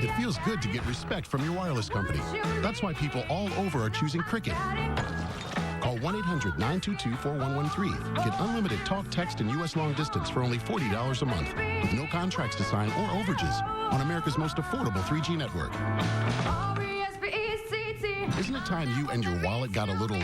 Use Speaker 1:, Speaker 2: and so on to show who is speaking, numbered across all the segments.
Speaker 1: It feels good to get respect from your wireless company. That's why people all over are choosing Cricket. Call 1-800-922-4113. Get unlimited talk, text, and U.S. long distance for only $40 a month, with no contracts to sign or overages, on America's most affordable 3G network. Isn't it time you and your wallet got a little...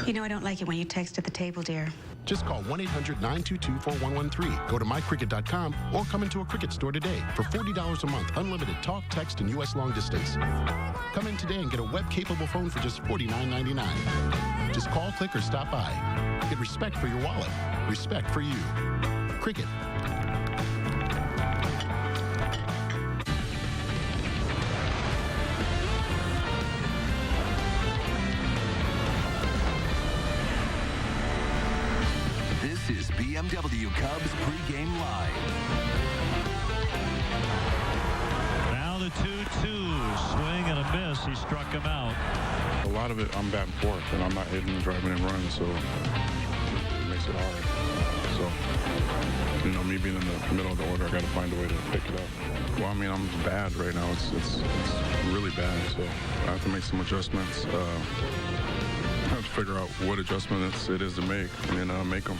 Speaker 2: You know I don't like it when you text at the table, dear.
Speaker 1: Just call 1-800-922-4113. Go to mycricket.com or come into a Cricket store today for $40 a month, unlimited talk, text, and U.S. long distance. Come in today and get a web-capable phone for just $49.99. Just call, click, or stop by. Get respect for your wallet. Respect for you. Cricket.
Speaker 3: This is BMW Cubs Pregame Live.
Speaker 4: Now the 2-2. Swing and a miss. He struck him out.
Speaker 5: A lot of it, I'm batting fourth, and I'm not hitting, driving, and running, so it makes it hard. So, me being in the middle of the order, I got to find a way to pick it up. Well, I'm bad right now. It's really bad, so I have to make some adjustments. I have to figure out what adjustments it is to make and make them.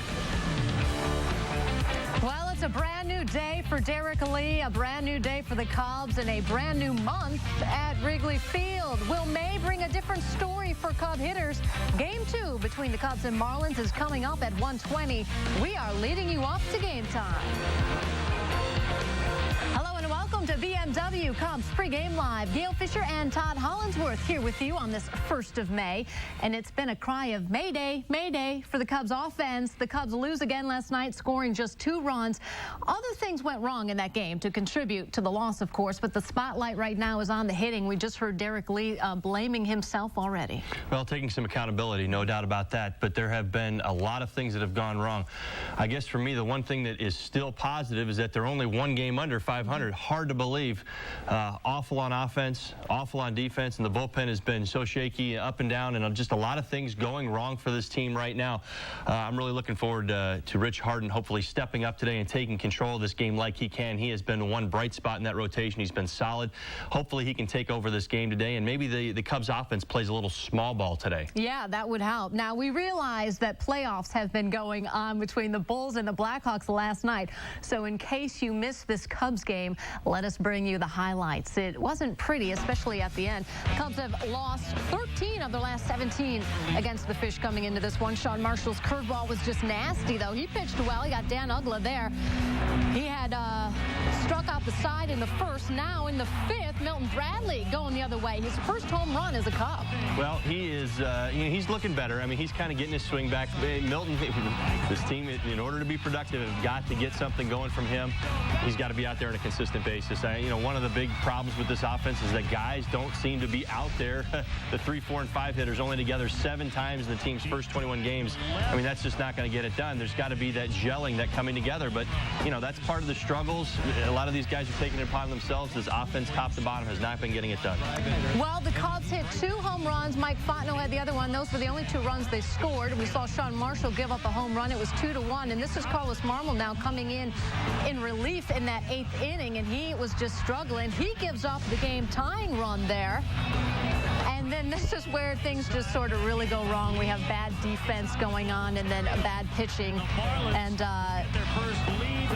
Speaker 6: Well, it's a brand new day for Derek Lee, a brand new day for the Cubs, and a brand new month at Wrigley Field. Will May bring a different story for Cub hitters? Game 2 between the Cubs and Marlins is coming up at 1:20. We are leading you up to game time. Hello and welcome to BMW Cubs Pregame Live. Gail Fisher and Todd Hollinsworth here with you on this 1st of May. And it's been a cry of Mayday, Mayday for the Cubs offense. The Cubs lose again last night, scoring just 2 runs. Other things went wrong in that game to contribute to the loss, of course, but the spotlight right now is on the hitting. We just heard Derek Lee blaming himself already.
Speaker 7: Well, taking some accountability, no doubt about that, but there have been a lot of things that have gone wrong. I guess for me, the one thing that is still positive is that they're only 1 game under 500. Hard to believe. Awful on offense, awful on defense, and the bullpen has been so shaky up and down, and just a lot of things going wrong for this team right now. I'm really looking forward to Rich Harden hopefully stepping up today and taking control of this game like he can. He has been the one bright spot in that rotation. He's been solid. Hopefully he can take over this game today, and maybe the Cubs offense plays a little small ball today. Yeah, that would help. Now, we realize that playoffs have been going on between the Bulls and the Blackhawks last night, so in case you missed this Cubs game, let us bring you the highlights. It wasn't pretty, especially at the end. Cubs have lost 13 of their last 17 against the Fish coming into this one. Sean Marshall's curveball was just nasty, though. He pitched well. He got Dan Uggla there. He had struck out the side in the first. Now in the 5th, Milton Bradley going the other way. His first home run as a Cub. Well, he is, he's looking better. He's kind of getting his swing back. Milton, this team, in order to be productive, have got to get something going from him. He's got to be out there on a consistent basis. One of the big problems with this offense is that guys don't seem to be out there. The 3, 4, and 5 hitters only together 7 times in the team's first 21 games. That's just not going to get it done. There's got to be that gelling, that coming together. But, that's part of the struggles. A lot of these guys are taking it upon themselves. This offense, top to bottom, has not been getting it done. Well, the Cubs hit 2 home runs. Mike Fontenot had the other one. Those were the only 2 runs they scored. We saw Sean Marshall give up a home run. It was 2-1. And this is Carlos Marmol now coming in relief in that 8th inning, and he was just struggling. He gives up the game-tying run there. And then this is where things just sort of really go wrong. We have bad defense going on and then bad pitching. And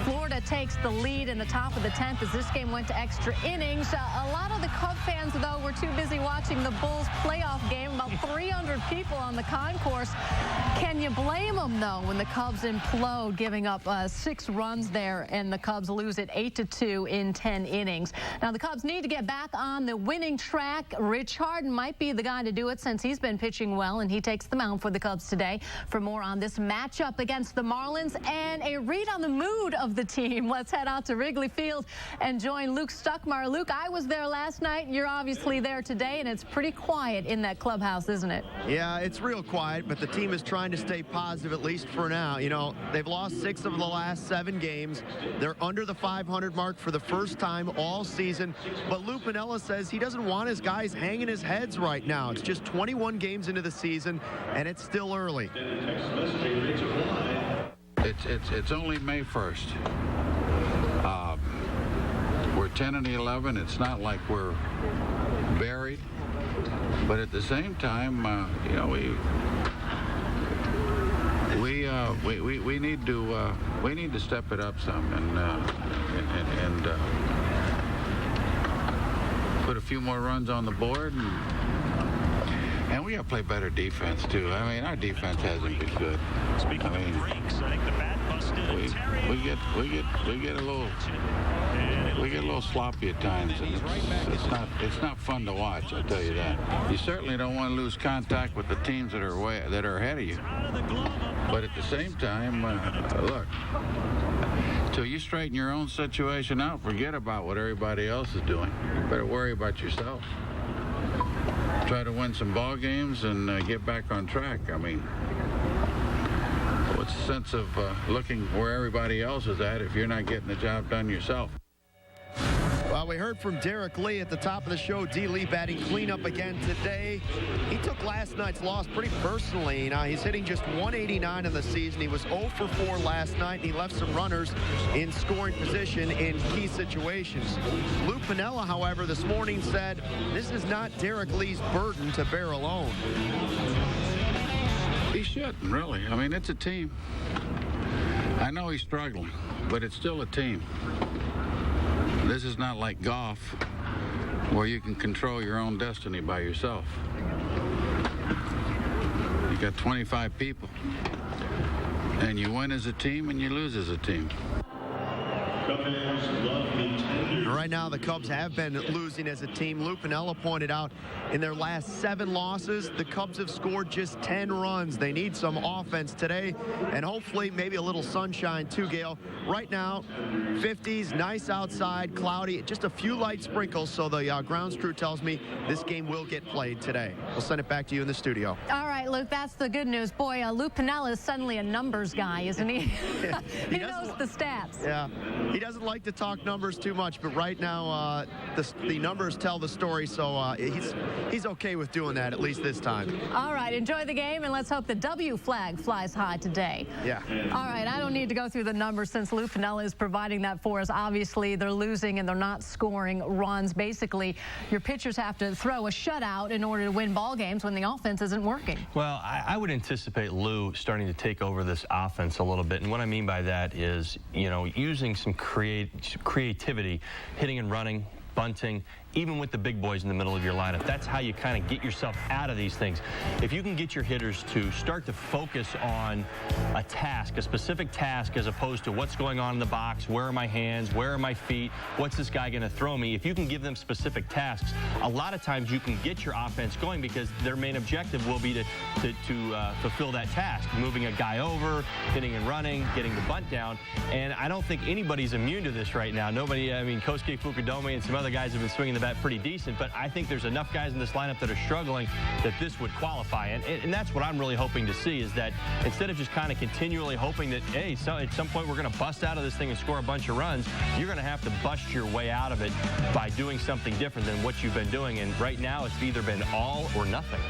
Speaker 7: Florida takes the lead in the top of the 10th as this game went to extra innings. A lot of the Cub fans, though, were too busy watching the Bulls playoff game. About 300 people on the concourse. Can you blame them, though, when the Cubs implode, giving up 6 runs there, and the Cubs lose it 8-2 in 10 innings? Now, the Cubs need to get back on the winning track. Rich Harden might be the guy to do it since he's been pitching well, and he takes the mound for the Cubs today. For more on this matchup against the Marlins and a read on the mood of the team, let's head out to Wrigley Field and join Luke Stuckmeyer. Luke, I was there last night. You're obviously there today, and it's pretty quiet in that clubhouse, isn't it?
Speaker 8: Yeah, it's real quiet, but the team is trying to stay positive, at least for now. They've lost 6 of the last 7 games. They're under the 500 mark for the first time all season. But Lou Piniella says he doesn't want his guys hanging his heads right now. It's just 21 games into the season, and it's still early.
Speaker 9: It's only May 1st. We're 10-11. It's not like we're buried, but at the same time, you know, we need to step it up some and put a few more runs on the board, and we got to play better defense too. I mean, our defense hasn't been good.
Speaker 4: Speaking of breaks, I think the bat busted.
Speaker 9: We get a little sloppy at times, and it's not fun to watch. I'll tell you that. You certainly don't want to lose contact with the teams that are ahead of you. But at the same time, look, till you straighten your own situation out, forget about what everybody else is doing. You better worry about yourself. Try to win some ball games and get back on track. I mean, what's the sense of looking where everybody else is at if you're not getting the job done yourself?
Speaker 8: Well, we heard from Derek Lee at the top of the show. D. Lee batting cleanup again today. He took last night's loss pretty personally. Now, he's hitting just 189 in the season. He was 0 for 4 last night, and he left some runners in scoring position in key situations. Lou Piniella, however, this morning said this is not Derek Lee's burden to bear alone.
Speaker 9: He shouldn't, really. I mean, it's a team. I know he's struggling, but it's still a team. This is not like golf, where you can control your own destiny by yourself. You got 25 people, and you win as a team and you lose as a team.
Speaker 8: Right now, the Cubs have been losing as a team. Lou Piniella pointed out in their last 7 losses, the Cubs have scored just 10 runs. They need some offense today, and hopefully maybe a little sunshine too, Gale. Right now, 50s, nice outside, cloudy, just a few light sprinkles, so the grounds crew tells me this game will get played today. We'll send it back to you in the studio.
Speaker 6: All right, Luke, that's the good news. Boy, Lou Piniella is suddenly a numbers guy, isn't he? He knows the stats.
Speaker 8: Yeah, he doesn't like to talk numbers too much, but right now the numbers tell the story, so he's okay with doing that, at least this time.
Speaker 6: All right, enjoy the game, and let's hope the W flag flies high today.
Speaker 8: Yeah.
Speaker 6: All right, I don't need to go through the numbers since Lou Piniella is providing that for us. Obviously, they're losing and they're not scoring runs. Basically, your pitchers have to throw a shutout in order to win ball games when the offense isn't working.
Speaker 7: Well, I would anticipate Lou starting to take over this offense a little bit, and what I mean by that is, you know, using some creativity, hitting and running, bunting, even with the big boys in the middle of your lineup. That's how you kind of get yourself out of these things. If you can get your hitters to start to focus on a task, a specific task, as opposed to what's going on in the box, where are my hands, where are my feet, what's this guy going to throw me, if you can give them specific tasks, a lot of times you can get your offense going because their main objective will be to fulfill that task, moving a guy over, hitting and running, getting the bunt down. And I don't think anybody's immune to this right now. Nobody, I mean, Kosuke Fukudome and some other guys have been swinging the bat pretty decent, but I think there's enough guys in this lineup that are struggling that this would qualify. And that's what I'm really hoping to see, is that instead of just kind of continually hoping that, hey, so at some point we're going to bust out of this thing and score a bunch of runs, you're going to have to bust your way out of it by doing something different than what you've been doing. And right now it's either been all or nothing.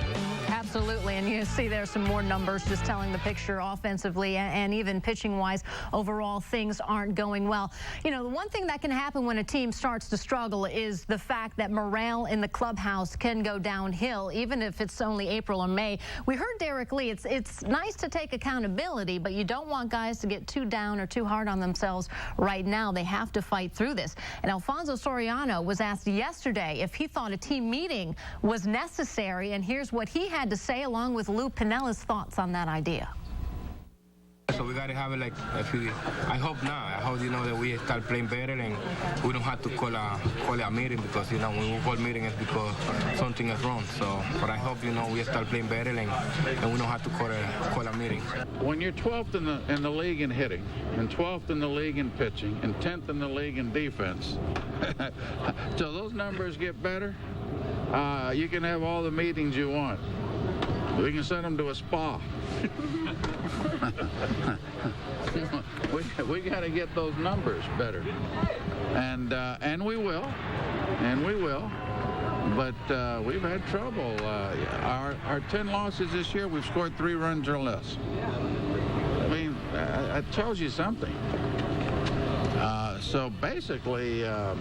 Speaker 6: Absolutely, and you see there's some more numbers just telling the picture offensively and even pitching-wise. Overall, things aren't going well. You know, the one thing that can happen when a team starts to struggle is the fact that morale in the clubhouse can go downhill, even if it's only April or May. We heard Derek Lee. It's nice to take accountability, but you don't want guys to get too down or too hard on themselves right now. They have to fight through this. And Alfonso Soriano was asked yesterday if he thought a team meeting was necessary, and here's what he had to say along with Lou Piniella's thoughts on that idea.
Speaker 10: So we got to have it like a few. I hope not. I hope, you know, that we start playing better and we don't have to call a meeting, because, you know, when we call meeting it's because something is wrong. So, but I hope, you know, we start playing better and we don't have to call a meeting.
Speaker 9: When you're 12th in the league in hitting, and 12th in the league in pitching, and 10th in the league in defense, till those numbers get better, you can have all the meetings you want. We can send them to a spa. we got to get those numbers better, and we will, but we've had trouble. Our 10 losses this year, we've scored 3 runs or less. I mean, it tells you something. So basically, I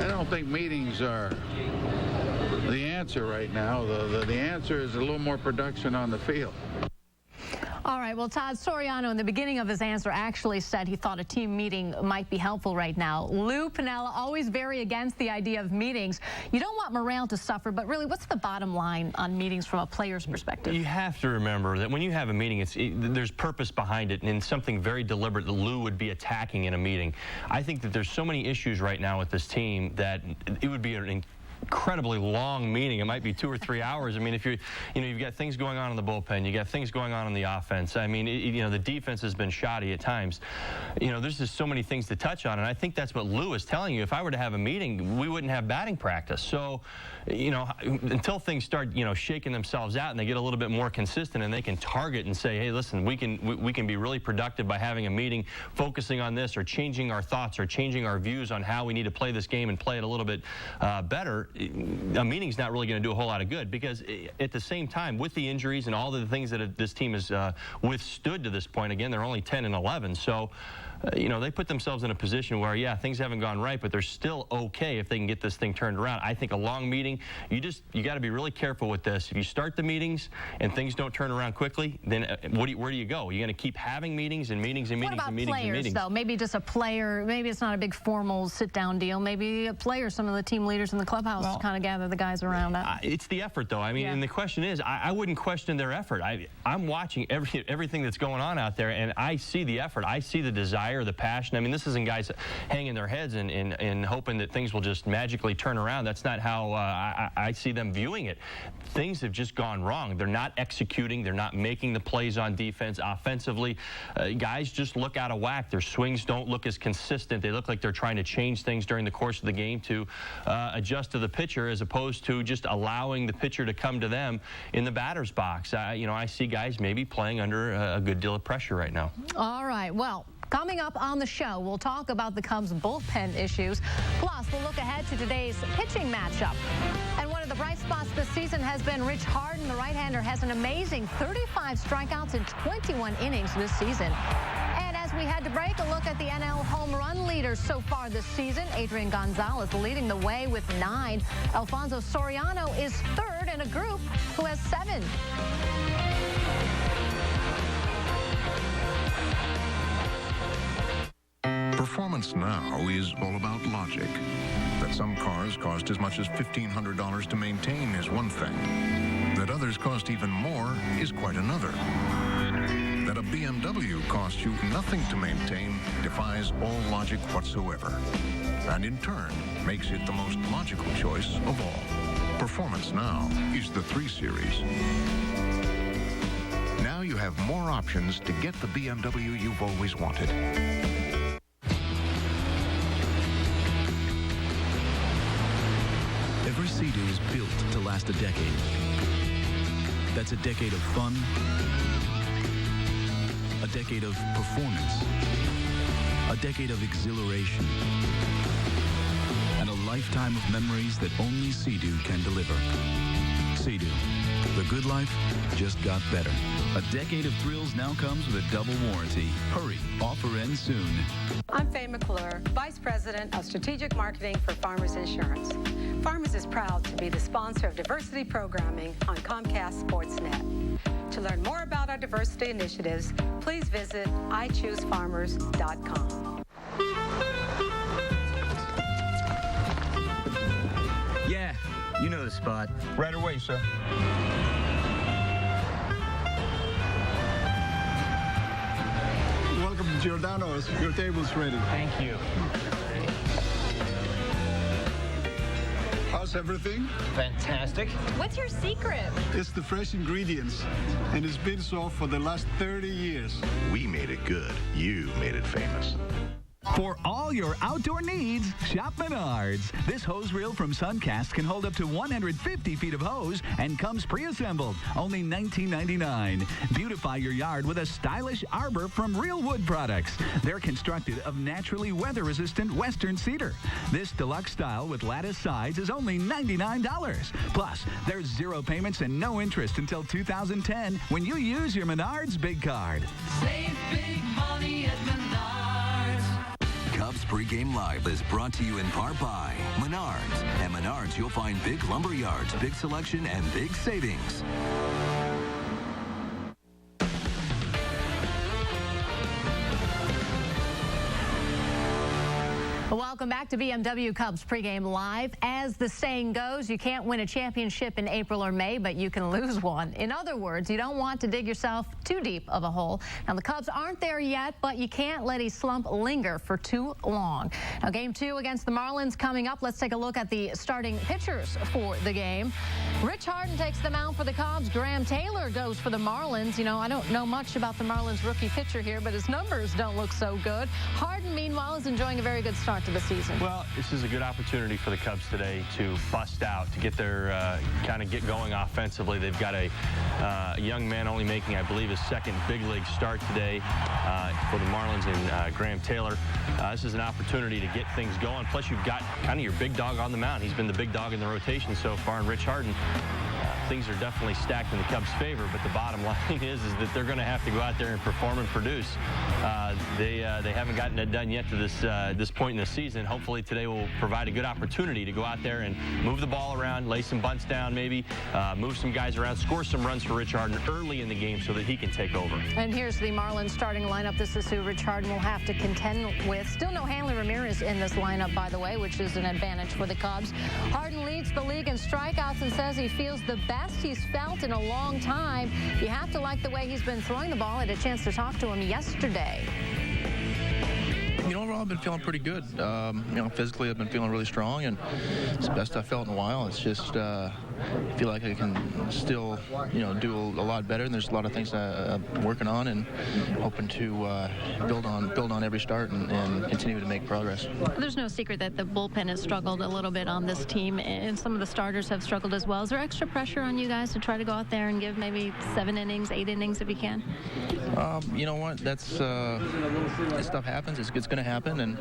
Speaker 9: don't think meetings are the answer right now. The answer is a little more production on the field.
Speaker 6: All right, well, Todd Soriano, in the beginning of his answer, actually said he thought a team meeting might be helpful right now. Lou Piniella, always very against the idea of meetings. You don't want morale to suffer, but really, what's the bottom line on meetings from a player's perspective? You
Speaker 7: have to remember that when you have a meeting, there's purpose behind it, and something very deliberate that Lou would be attacking in a meeting. I think that there's so many issues right now with this team that it would be an incredibly long meeting. It might be 2 or 3 hours. I mean, if you've got things going on in the bullpen, you got things going on in the offense. I mean, the defense has been shoddy at times. There's just so many things to touch on, and I think that's what Lou is telling you. If I were to have a meeting, we wouldn't have batting practice. So, until things start, shaking themselves out and they get a little bit more consistent and they can target and say, hey, listen, we can be really productive by having a meeting, focusing on this or changing our thoughts or changing our views on how we need to play this game and play it a little bit better. A meeting's not really going to do a whole lot of good, because at the same time, with the injuries and all the things that this team has withstood to this point, again, they're only 10-11, so they put themselves in a position where, yeah, things haven't gone right, but they're still okay if they can get this thing turned around. I think a long meeting, you got to be really careful with this. If you start the meetings and things don't turn around quickly, then where do you go? You're going to keep having meetings and meetings and meetings and meetings and meetings. What about players, though? Maybe just a player, maybe it's not a big formal sit-down deal. Maybe a player, some of the team leaders in the clubhouse kind of gather the guys around that. It's the effort, though. I mean, and the question is, I wouldn't question their effort. I'm watching everything that's going on out there, and I see the effort. I see the desire, the passion. I mean, this isn't guys hanging their heads and hoping that things will just magically turn around. That's not how I see them viewing it. Things have just gone wrong. They're not executing. They're not making the plays on defense. Offensively, guys just look out of whack. Their swings don't look as consistent. They look like they're trying to change things during the course of the game to adjust to the pitcher, as opposed to just allowing the pitcher to come to them in the batter's box. I see guys maybe playing under a good deal of pressure right now. All right. Well, coming up on the show, we'll talk about the Cubs' bullpen issues. Plus, we'll look ahead to today's pitching matchup. And one of the bright spots this season has been Rich Harden. The right-hander has an amazing 35 strikeouts in 21 innings this season. And as we head to break, a look at the NL home run leaders so far this season. Adrian Gonzalez leading the way with 9. Alfonso Soriano is third in a group who has 7.
Speaker 11: Performance now is all about logic. That some cars cost as much as $1,500 to maintain is one thing. That others cost even more is quite another. That a BMW costs you nothing to maintain defies all logic whatsoever. And in turn, makes it the most logical choice of all. Performance now is the 3 Series. Now you have more options to get the BMW you've always wanted.
Speaker 12: Every Sea-Doo is built to last a decade. That's a decade of fun, a decade of performance, a decade of exhilaration, and a lifetime of memories that only Sea-Doo can deliver. Sea-Doo, the good life just got better. A decade of thrills now comes with a double warranty. Hurry, offer ends soon.
Speaker 13: I'm Faye McClure, Vice President of Strategic Marketing for Farmers Insurance. Farmers is proud to be the sponsor of diversity programming on Comcast Sportsnet. To learn more about our diversity initiatives, please visit ichoosefarmers.com.
Speaker 14: Yeah, you know the spot. Right away, sir.
Speaker 15: Welcome to Giordano's. Your table's ready.
Speaker 14: Thank you.
Speaker 15: How's everything?
Speaker 14: Fantastic.
Speaker 13: What's your secret?
Speaker 15: It's the fresh ingredients, and it's been so for the last 30 years.
Speaker 11: We made it good. You made it famous.
Speaker 16: For all your outdoor needs, shop Menards. This hose reel from Suncast can hold up to 150 feet of hose and comes pre-assembled, only $19.99. Beautify your yard with a stylish arbor from Real Wood Products. They're constructed of naturally weather-resistant western cedar. This deluxe style with lattice sides is only $99. Plus, there's 0 payments and no interest until 2010 when you use your Menards Big Card.
Speaker 3: Save big money at Menards. Cubs Pregame Live is brought to you in part by Menards. At Menards, you'll find big lumber yards, big selection, and big savings.
Speaker 6: Welcome back to BMW Cubs Pregame Live. As the saying goes, you can't win a championship in April or May, but you can lose one. In other words, you don't want to dig yourself too deep of a hole. Now, the Cubs aren't there yet, but you can't let a slump linger for too long. Now, Game 2 against the Marlins coming up. Let's take a look at the starting pitchers for the game. Rich Harden takes the mound for the Cubs. Graham Taylor goes for the Marlins. You know, I don't know much about the Marlins rookie pitcher here, but his numbers don't look so good. Harden, meanwhile, is enjoying a very good start to the season.
Speaker 7: Well, this is a good opportunity for the Cubs today to bust out, to get their kind of get going offensively. They've got a young man only making, I believe, his second big league start today for the Marlins and Graham Taylor. This is an opportunity to get things going. Plus, you've got kind of your big dog on the mound. He's been the big dog in the rotation so far, and Rich Harden. Things are definitely stacked in the Cubs' favor, but the bottom line is that they're going to have to go out there and perform and produce. They haven't gotten it done yet to this point in the season. Hopefully today will provide a good opportunity to go out there and move the ball around, lay some bunts down maybe, move some guys around, score some runs for Rich Harden early in the game so that he can take over.
Speaker 6: And here's the Marlins starting lineup. This is who Rich Harden will have to contend with. Still no Hanley Ramirez in this lineup, by the way, which is an advantage for the Cubs. Harden leads the league in strikeouts and says he feels the best he's felt in a long time. You have to like the way he's been throwing the ball. I had a chance to talk to him yesterday.
Speaker 17: You know, overall, I've been feeling pretty good. Physically, I've been feeling really strong, and it's the best I've felt in a while. It's just, I feel like I can still, do a lot better, and there's a lot of things I'm working on and hoping to build on every start and continue to make progress.
Speaker 6: There's no secret that the bullpen has struggled a little bit on this team, and some of the starters have struggled as well. Is there extra pressure on you guys to try to go out there and give maybe 7 innings, 8 innings if you can?
Speaker 17: You know what? That stuff happens. It's going to happen, and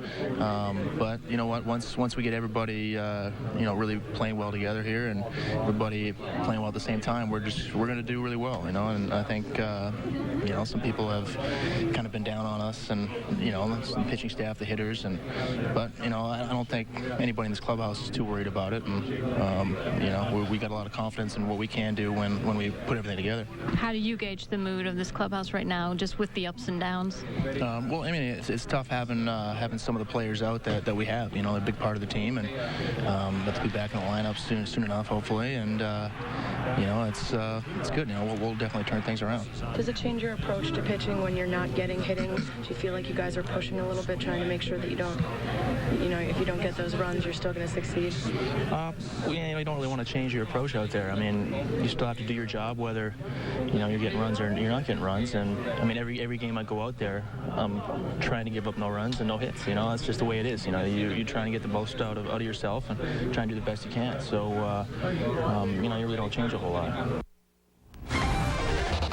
Speaker 17: but you know what? Once we get everybody, really playing well together here, and everybody playing well at the same time, we're going to do really well, And I think some people have kind of been down on us, and the pitching staff, the hitters, but I don't think anybody in this clubhouse is too worried about it, and we got a lot of confidence in what we can do when we put everything together.
Speaker 6: How do you gauge the mood of this clubhouse right now, just with the ups and downs?
Speaker 17: Well, I mean, it's tough having some of the players out that we have. They're a big part of the team, and let's be back in the lineup soon enough, hopefully. And it's good. We'll definitely turn things around.
Speaker 18: Does it change your approach to pitching when you're not getting hittings? Do you feel like you guys are pushing a little bit, trying to make sure that you don't, if you don't get those runs, you're still going to succeed?
Speaker 17: You don't really want to change your approach out there. I mean, you still have to do your job, whether you're getting runs or you're not getting runs. And I mean, every game I go out there, I'm trying to give up no runs and no hits. That's just the way it is. You're trying to get the most out of yourself and trying to do the best you can. So you really don't change a whole lot.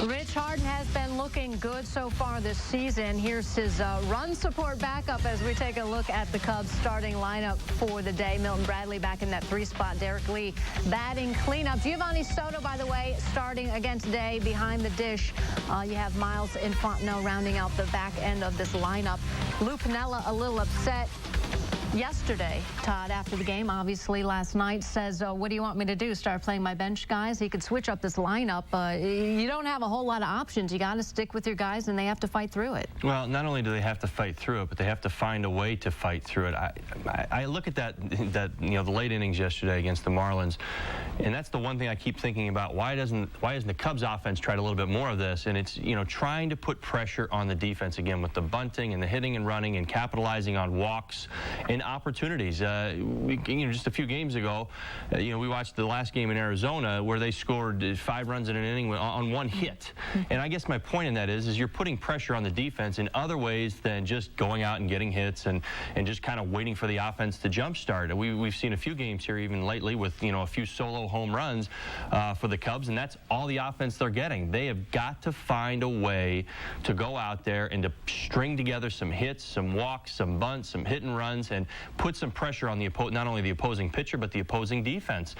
Speaker 6: Rich Harden has been looking good so far this season. Here's his run support backup as we take a look at the Cubs starting lineup for the day. Milton Bradley back in that 3 spot. Derek Lee batting cleanup. Giovanni Soto, by the way, starting again today behind the dish. You have Miles Infantino rounding out the back end of this lineup. Lou Piniella a little upset yesterday, Todd, after the game, obviously last night, says, what do you want me to do, start playing my bench guys? He could switch up this lineup. You don't have a whole lot of options. You got to stick with your guys, and they have to fight through it.
Speaker 7: Well, not only do they have to fight through it, but they have to find a way to fight through it. I look at that the late innings yesterday against the Marlins, and that's the one thing I keep thinking about. Why doesn't the Cubs offense try a little bit more of this? And it's, trying to put pressure on the defense again with the bunting and the hitting and running and capitalizing on walks. And opportunities. Just a few games ago, we watched the last game in Arizona where they scored 5 runs in an inning on 1 hit. And I guess my point in that is you're putting pressure on the defense in other ways than just going out and getting hits and just kind of waiting for the offense to jumpstart. We've seen a few games here even lately with a few solo home runs for the Cubs, and that's all the offense they're getting. They have got to find a way to go out there and to string together some hits, some walks, some bunts, some hit and runs, and put some pressure on not only the opposing pitcher but the opposing defense.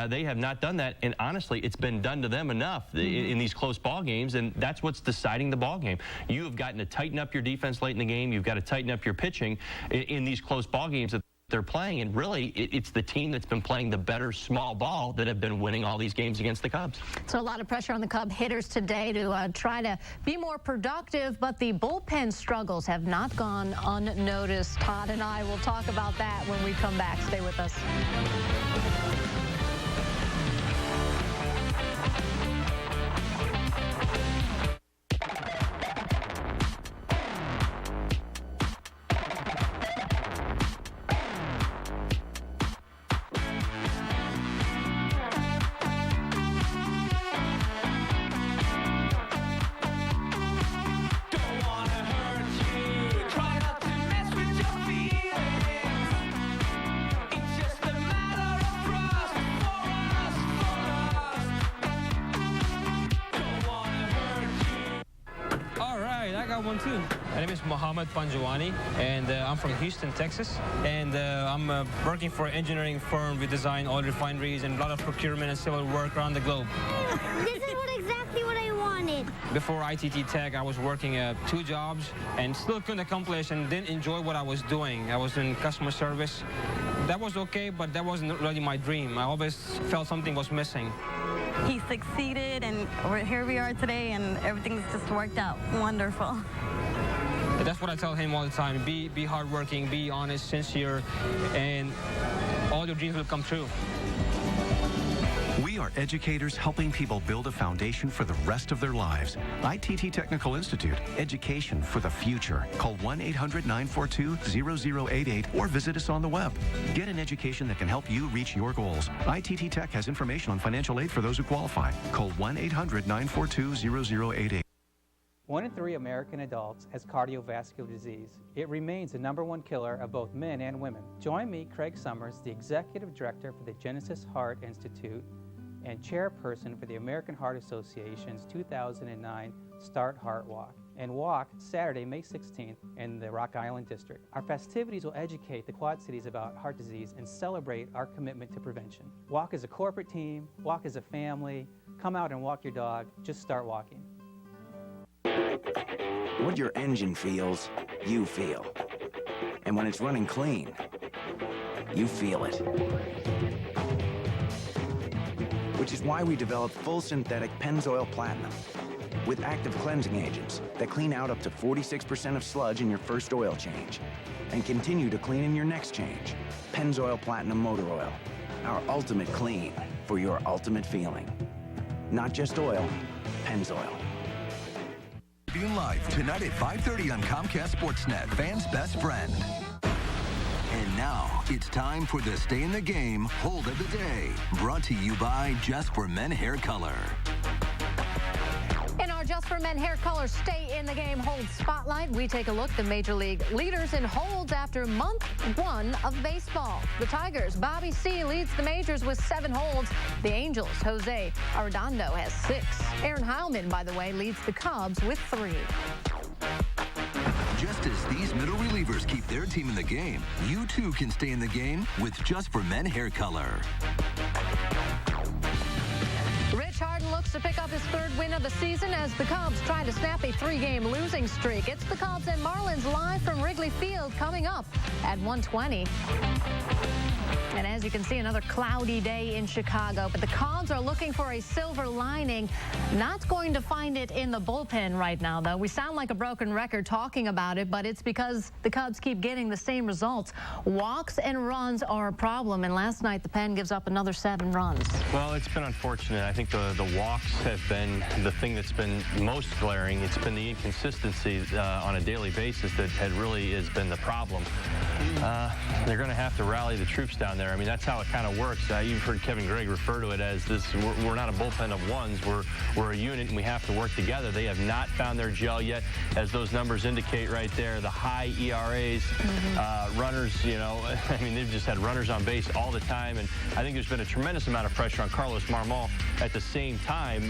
Speaker 7: They have not done that, and honestly, it's been done to them enough in these close ball games, and that's what's deciding the ball game. You have gotten to tighten up your defense late in the game. You've got to tighten up your pitching in these close ball games that they're playing, and really it's the team that's been playing the better small ball that have been winning all these games against the Cubs.
Speaker 6: So a lot of pressure on the Cub hitters today to try to be more productive, but the bullpen struggles have not gone unnoticed. Todd and I will talk about that when we come back. Stay with us.
Speaker 10: One too. My name is Mohammed Panjwani, and I'm from Houston, Texas. And I'm working for an engineering firm. We design oil refineries and a lot of procurement and civil work around the globe.
Speaker 19: This is exactly what I wanted.
Speaker 10: Before ITT Tech, I was working 2 jobs and still couldn't accomplish and didn't enjoy what I was doing. I was in customer service. That was okay, but that wasn't really my dream. I always felt something was missing.
Speaker 20: He succeeded, and here we are today, and everything's just worked out wonderful.
Speaker 10: That's what I tell him all the time. Be hardworking, be honest, sincere, and all your dreams will come true.
Speaker 21: We are educators helping people build a foundation for the rest of their lives. ITT Technical Institute, education for the future. Call 1-800-942-0088 or visit us on the web. Get an education that can help you reach your goals. ITT Tech has information on financial aid for those who qualify. Call 1-800-942-0088.
Speaker 22: 1 in 3 American adults has cardiovascular disease. It remains the #1 killer of both men and women. Join me, Craig Summers, the Executive Director for the Genesis Heart Institute and Chairperson for the American Heart Association's 2009 Start Heart Walk, and walk Saturday, May 16th in the Rock Island District. Our festivities will educate the Quad Cities about heart disease and celebrate our commitment to prevention. Walk as a corporate team, walk as a family, come out and walk your dog, just start walking.
Speaker 23: What your engine feels, you feel. And when it's running clean, you feel it. Which is why we developed full synthetic Pennzoil Platinum with active cleansing agents that clean out up to 46% of sludge in your first oil change and continue to clean in your next change. Pennzoil Platinum Motor Oil, our ultimate clean for your ultimate feeling. Not just oil, Pennzoil.
Speaker 3: Being live tonight at 5:30 on Comcast Sportsnet, fans' best friend. And now it's time for the Stay in the Game Hold of the Day, brought to you by Just for Men Hair Color.
Speaker 6: In our Just for Men Hair Color Stay in the Game Hold Spotlight, we take a look at the Major League leaders in holds after month 1 of baseball. The Tigers, Bobby C. leads the majors with 7 holds. The Angels, Jose Arredondo has 6. Aaron Heilman, by the way, leads the Cubs with 3.
Speaker 3: Just as these middle relievers keep their team in the game, you too can stay in the game with Just for Men Hair Color.
Speaker 6: Rich Harden looks to pick up his 3rd win of the season as the Cubs try to snap a 3-game losing streak. It's the Cubs and Marlins live from Wrigley Field coming up at 1:20. And as you can see, another cloudy day in Chicago. But the Cubs are looking for a silver lining. Not going to find it in the bullpen right now, though. We sound like a broken record talking about it, but it's because the Cubs keep getting the same results. Walks and runs are a problem, and last night the pen gives up another 7 runs.
Speaker 7: Well, it's been unfortunate. I think the walk walks have been the thing that's been most glaring. It's been the inconsistency on a daily basis that really has been the problem. They're going to have to rally the troops down there. I mean, that's how it kind of works. You've heard Kevin Gregg refer to it as this, we're not a bullpen of ones. We're a unit, and we have to work together. They have not found their gel yet, as those numbers indicate right there. The high ERAs, runners, you know, I mean, they've just had runners on base all the time, and I think there's been a tremendous amount of pressure on Carlos Marmol at the same time,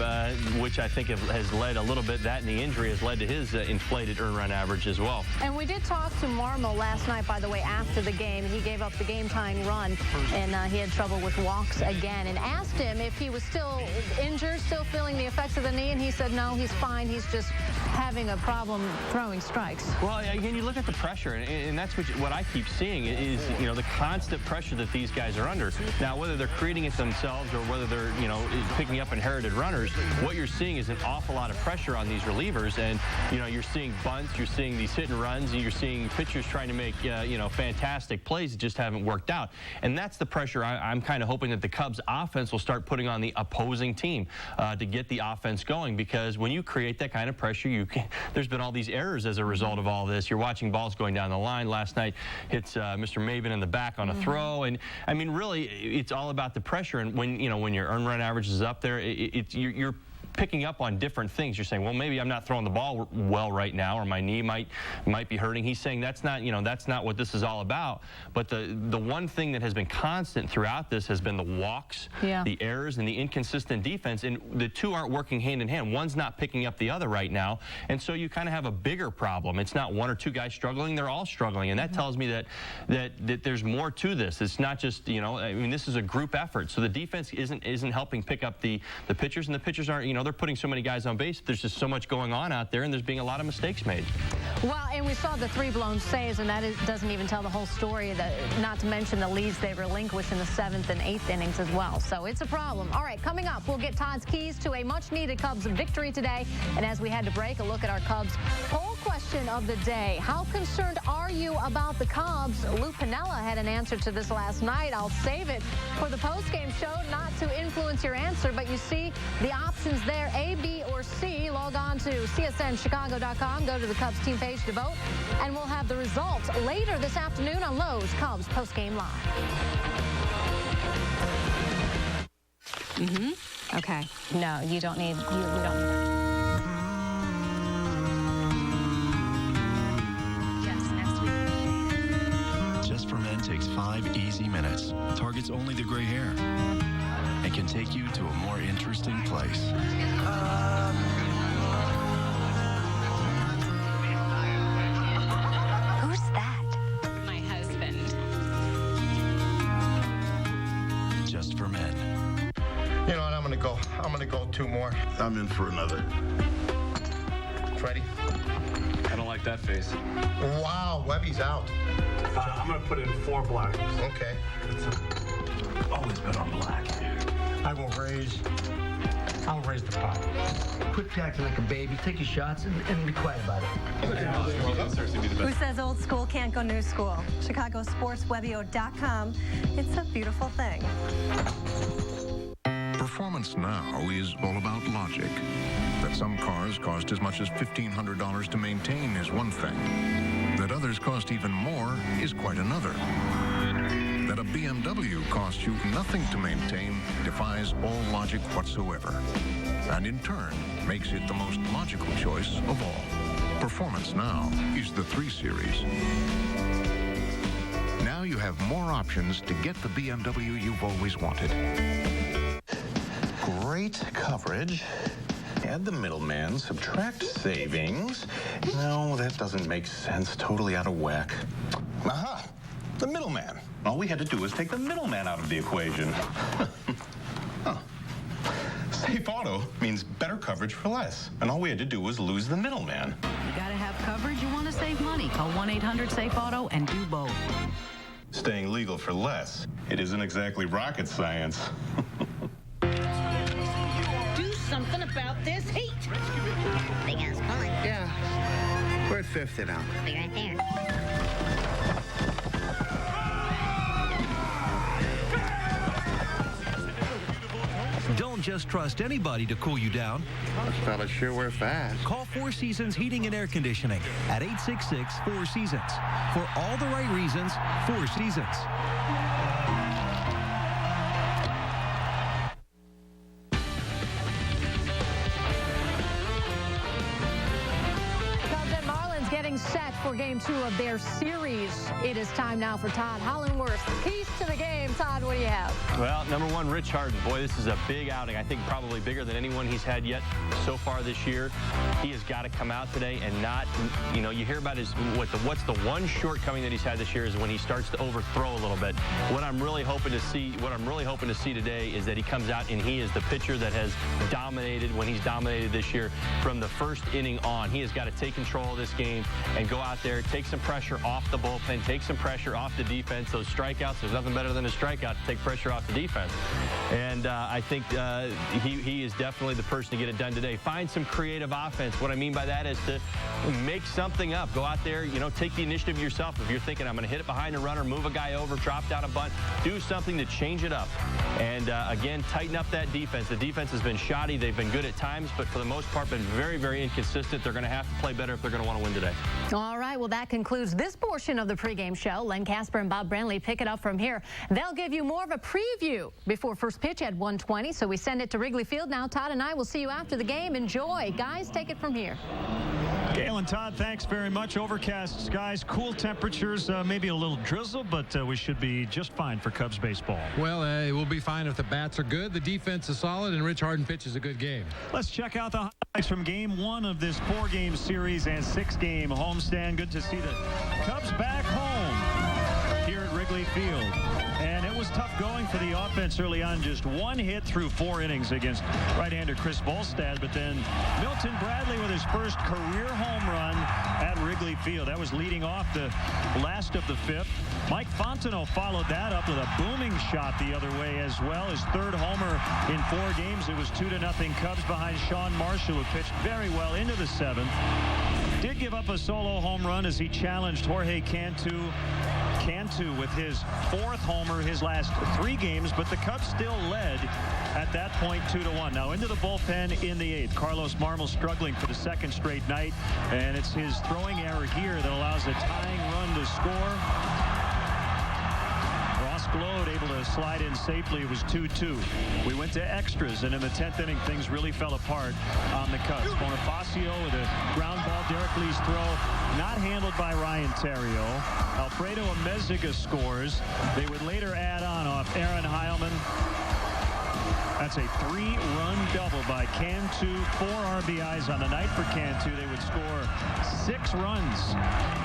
Speaker 7: which I think has led a little bit, that and the injury has led to his inflated earned run average as well.
Speaker 6: And we did talk to Marmol last night, by the way, after the game. He gave up the game-tying run, and he had trouble with walks again, and asked him if he was still injured, still feeling the effects of the knee, and he said no, he's fine. He's just having a problem throwing strikes.
Speaker 7: Well, again, you look at the pressure, and that's what I keep seeing is, you know, the constant pressure that these guys are under. Now, whether they're creating it themselves or whether they're, you know, picking up inherited runners, what you're seeing is an awful lot of pressure on these relievers, and, you know, you're seeing bunts, you're seeing these hit and runs, and you're seeing pitchers trying to make, you know, fantastic plays that just haven't worked out. And that's the pressure I'm kind of hoping that the Cubs offense will start putting on the opposing team to get the offense going, because when you create that kind of pressure, there's been all these errors as a result of all this. You're watching balls going down the line. Last night, it's Mr. Maven in the back on a throw, and I mean, really, it's all about the pressure. And when your earned run average is up there, you're picking up on different things. You're saying, well, maybe I'm not throwing the ball well right now, or my knee might be hurting. He's saying that's not, you know, that's not what this is all about. But the one thing that has been constant throughout this has been the walks, the errors, and the inconsistent defense. And the two aren't working hand in hand. One's not picking up the other right now. And so you kind of have a bigger problem. It's not one or two guys struggling. They're all struggling. And that tells me that there's more to this. It's not just, you know, I mean, this is a group effort. So the defense isn't helping pick up the pitchers, and the pitchers aren't, you know, they're putting so many guys on base. There's just so much going on out there, and there's being a lot of mistakes made.
Speaker 6: Well, and we saw the 3 blown saves, and that doesn't even tell the whole story, not to mention the leads they relinquished in the 7th and 8th innings as well. So it's a problem. All right, coming up, we'll get Todd's keys to a much-needed Cubs victory today. And as we head to break, a look at our Cubs poll question of the day. How concerned are you about the Cubs? Lou Piniella had an answer to this last night. I'll save it for the postgame show, not to influence your answer, but you see the options there. A, B, or C. Log on to CSNChicago.com. Go to the Cubs team page to vote, and we'll have the results later this afternoon on Lowe's Cubs Postgame Live.
Speaker 1: Okay.
Speaker 6: No, you don't need. We don't need that.
Speaker 1: Yes, next week.
Speaker 2: Just for Men takes 5 easy minutes, targets only the gray hair, and can take you to a more interesting place.
Speaker 1: Who's that? My husband.
Speaker 2: Just for Men.
Speaker 5: You know what? I'm gonna go 2 more. I'm in for another. Freddie?
Speaker 24: I don't like that face.
Speaker 5: Wow, Webby's out.
Speaker 24: I'm gonna put in 4 blacks.
Speaker 5: Okay.
Speaker 24: Always been on black.
Speaker 5: I'll raise the pot.
Speaker 25: Quit acting like a baby. Take your shots and be quiet about it.
Speaker 26: Who says old school can't go new school? ChicagoSportsWebio.com. It's a beautiful thing.
Speaker 11: Performance now is all about logic. That some cars cost as much as $1,500 to maintain is one thing. That others cost even more is quite another. That a BMW costs you nothing to maintain defies all logic whatsoever, and in turn makes it the most logical choice of all. Performance now is the 3 Series. Now you have more options to get the BMW you've always wanted.
Speaker 27: Great coverage. Add the middleman, subtract savings. No, that doesn't make sense. Totally out of whack. Aha! The middleman. All we had to do was take the middleman out of the equation. Huh. Safe Auto means better coverage for less. And all we had to do was lose the middleman.
Speaker 28: You gotta have coverage, you want to save money. Call 1-800-SAFE-AUTO and do both.
Speaker 27: Staying legal for less. It isn't exactly rocket science.
Speaker 29: Do something about this heat.
Speaker 30: Big ass pulling. Yeah. We're at 5th now. Be right there.
Speaker 31: Don't
Speaker 4: just trust anybody to cool you down.
Speaker 30: Those fellas sure were fast.
Speaker 4: Call Four Seasons Heating and Air Conditioning at 866-4Seasons. For all the right reasons, Four Seasons.
Speaker 6: Cubs and Marlins getting set for Game 2 of their series. It is time now for Todd Hollandworth. Keys to the game. Todd, what do you have?
Speaker 7: Well, number one, Rich Harden. Boy, this is a big outing. I think probably bigger than anyone he's had yet so far this year. He has got to come out today and not, you know, you hear about his, what's the one shortcoming that he's had this year is when he starts to overthrow a little bit. What I'm really hoping to see today is that he comes out and he is the pitcher that has dominated when he's dominated this year from the first inning on. He has got to take control of this game and go out there, take some pressure off the bullpen, take some pressure off the defense. Those strikeouts, there's nothing better than a strikeout to take pressure off the defense. And I think he is definitely the person to get it done today. Find some creative offense. What I mean by that is to make something up. Go out there, you know, take the initiative yourself. If you're thinking, I'm going to hit it behind the runner, move a guy over, drop down a bunt, do something to change it up. And again, tighten up that defense. The defense has been shoddy. They've been good at times, but for the most part, been very, very inconsistent. They're going to have to play better if they're going to want to win today.
Speaker 6: All right, well, that concludes this portion of the pregame show. Len Casper and Bob Brantley pick it up from here. They'll give you more of a preview before first pitch at 1:20, so we send it to Wrigley Field. Now, Todd and I will see you after the game. Enjoy. Guys, take it from here.
Speaker 8: Gail and Todd, thanks very much. Overcast skies, cool temperatures, maybe a little drizzle, but we should be just fine for Cubs baseball.
Speaker 9: Well, it will be fine if the bats are good, the defense is solid, and Rich Harden pitches a good game.
Speaker 8: Let's check out the highlights from Game 1 of this 4-game series and 6-game homestand. Good to see the Cubs back home here at Wrigley Field. And it was tough going for the offense early on. Just one hit through 4 innings against right-hander Chris Volstad. But then Milton Bradley with his first career home run at Wrigley Field. That was leading off the last of the 5th. Mike Fontenot followed that up with a booming shot the other way as well. His 3rd homer in 4 games. It was 2-0 Cubs behind Sean Marshall, who pitched very well into the 7th. Did give up a solo home run as he challenged Jorge Cantu with his 4th homer his last 3 games, but the Cubs still led at that point 2-1. Now into the bullpen in the 8th. Carlos Marmol struggling for the 2nd straight night, and it's his throwing error here that allows a tying run to score. Glode able to slide in safely. It was 2-2. We went to extras, and in the 10th inning, things really fell apart on the Cubs. Bonifacio with a ground ball. Derek Lee's throw not handled by Ryan Theriot. Alfredo Amezaga scores. They would later add on off Aaron Heilman. That's a 3-run double by Cantu. 4 RBIs on the night for Cantu. They would score 6 runs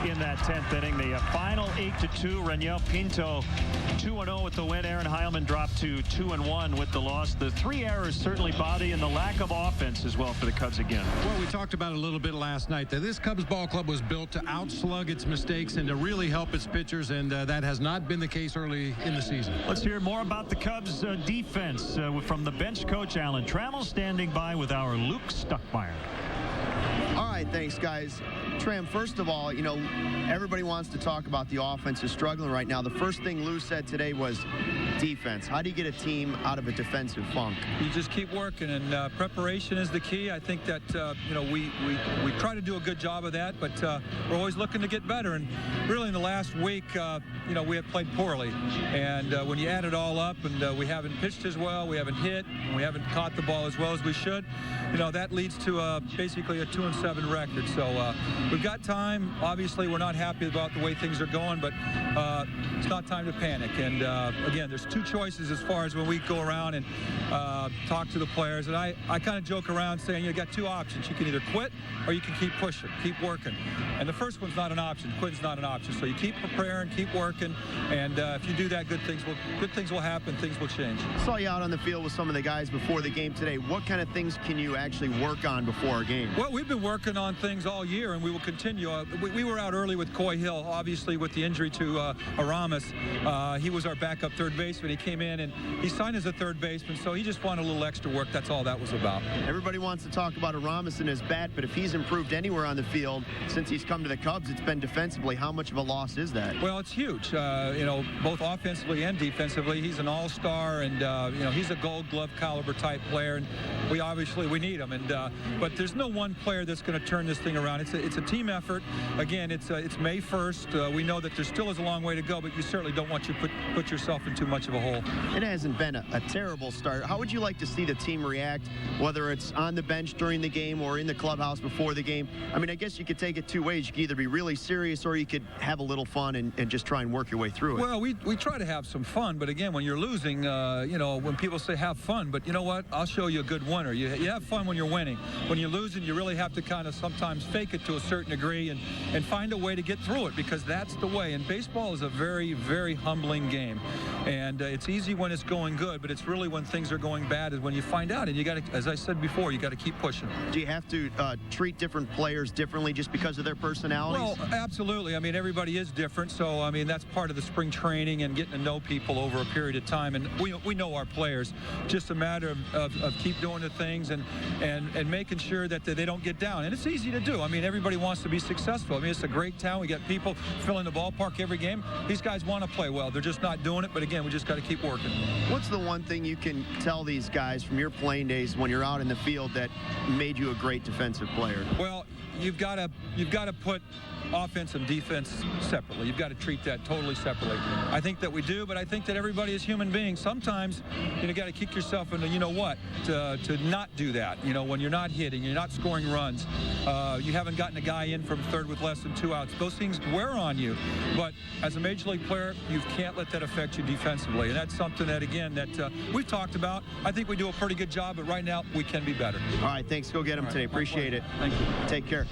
Speaker 8: in that 10th inning. The final 8-2. Raniel Pinto 2-0 with the win. Aaron Heilman dropped to 2-1 with the loss. The 3 errors certainly bother, and the lack of offense as well for the Cubs again.
Speaker 9: Well, we talked about it a little bit last night. That this Cubs ball club was built to outslug its mistakes and to really help its pitchers, and that has not been the case early in the season.
Speaker 8: Let's hear more about the Cubs defense from the bench coach Alan Trammell, standing by with our Luke Stuckmeyer.
Speaker 12: All right, thanks, guys. Tram, first of all, you know, everybody wants to talk about the offense is struggling right now. The first thing Lou said today was defense. How do you get a team out of a defensive funk?
Speaker 13: You just keep working, and preparation is the key. I think that, you know, we try to do a good job of that, but we're always looking to get better. And really in the last week, you know, we have played poorly. And when you add it all up, and we haven't pitched as well, we haven't hit, and we haven't caught the ball as well as we should, you know, that leads to basically a 2-7 record. So we've got time. Obviously, we're not happy about the way things are going, but it's not time to panic. And again, there's 2 choices as far as when we go around and talk to the players. And I kind of joke around saying you got 2 options. You can either quit or you can keep pushing, keep working. And the first one's not an option. Quitting's not an option. So you keep preparing, keep working, and if you do that, good things will happen. Things will change.
Speaker 12: Saw you out on the field with some of the guys before the game today. What kind of things can you actually work on before a game?
Speaker 13: Well, we've been working on things all year, and we will continue. We were out early with Coy Hill, obviously with the injury to Aramis. He was our backup third baseman. He came in and he signed as a third baseman, so he just wanted a little extra work. That's all that was about.
Speaker 12: Everybody wants to talk about Aramis and his bat, but if he's improved anywhere on the field since he's come to the Cubs, it's been defensively. How much of a loss is that?
Speaker 13: Well, it's huge. Both offensively and defensively. He's an all-star, and he's a Gold Glove caliber type player, and we need him. But there's no one player that's going to turn this thing around. It's a team effort. Again, it's May 1st. We know that there still is a long way to go, but you certainly don't want to put yourself in too much of a hole.
Speaker 12: It hasn't been a terrible start. How would you like to see the team react, whether it's on the bench during the game or in the clubhouse before the game? I mean, I guess you could take it two ways. You could either be really serious or you could have a little fun and just try and work your way through it.
Speaker 13: Well, we try to have some fun, but again, when you're losing, when people say have fun, but you know what? I'll show you a good winner. You have fun when you're winning. When you're losing, you really have to kind of sometimes fake it to a certain degree and find a way to get through it, because that's the way. And baseball is a very, very humbling game. And it's easy when it's going good, but it's really when things are going bad is when you find out. And you got to, as I said before, you got to keep pushing.
Speaker 12: Do you have to treat different players differently just because of their personalities?
Speaker 13: Well, absolutely. I mean, everybody is different. So, I mean, that's part of the spring training and getting to know people over a period of time. And we know our players. Just a matter of keep doing the things and making sure that they don't get down. And it's easy to do. I mean, everybody wants to be successful. I mean, it's a great town. We got people filling the ballpark every game. These guys want to play well. They're just not doing it. But again, we just got to keep working.
Speaker 12: What's the one thing you can tell these guys from your playing days when you're out in the field that made you a great defensive player?
Speaker 13: Well, you've got to put offense and defense separately. You've got to treat that totally separately. I think that we do, but I think that everybody is human beings. Sometimes you got to kick yourself into, to not do that. When you're not hitting, you're not scoring runs, you haven't gotten a guy in from third with less than 2 outs. Those things wear on you. But as a major league player, you can't let that affect you defensively. And that's something that, again, that we've talked about. I think we do a pretty good job, but right now we can be better.
Speaker 12: All right, thanks. Go get them today. Appreciate it.
Speaker 13: Thank you.
Speaker 12: Take care.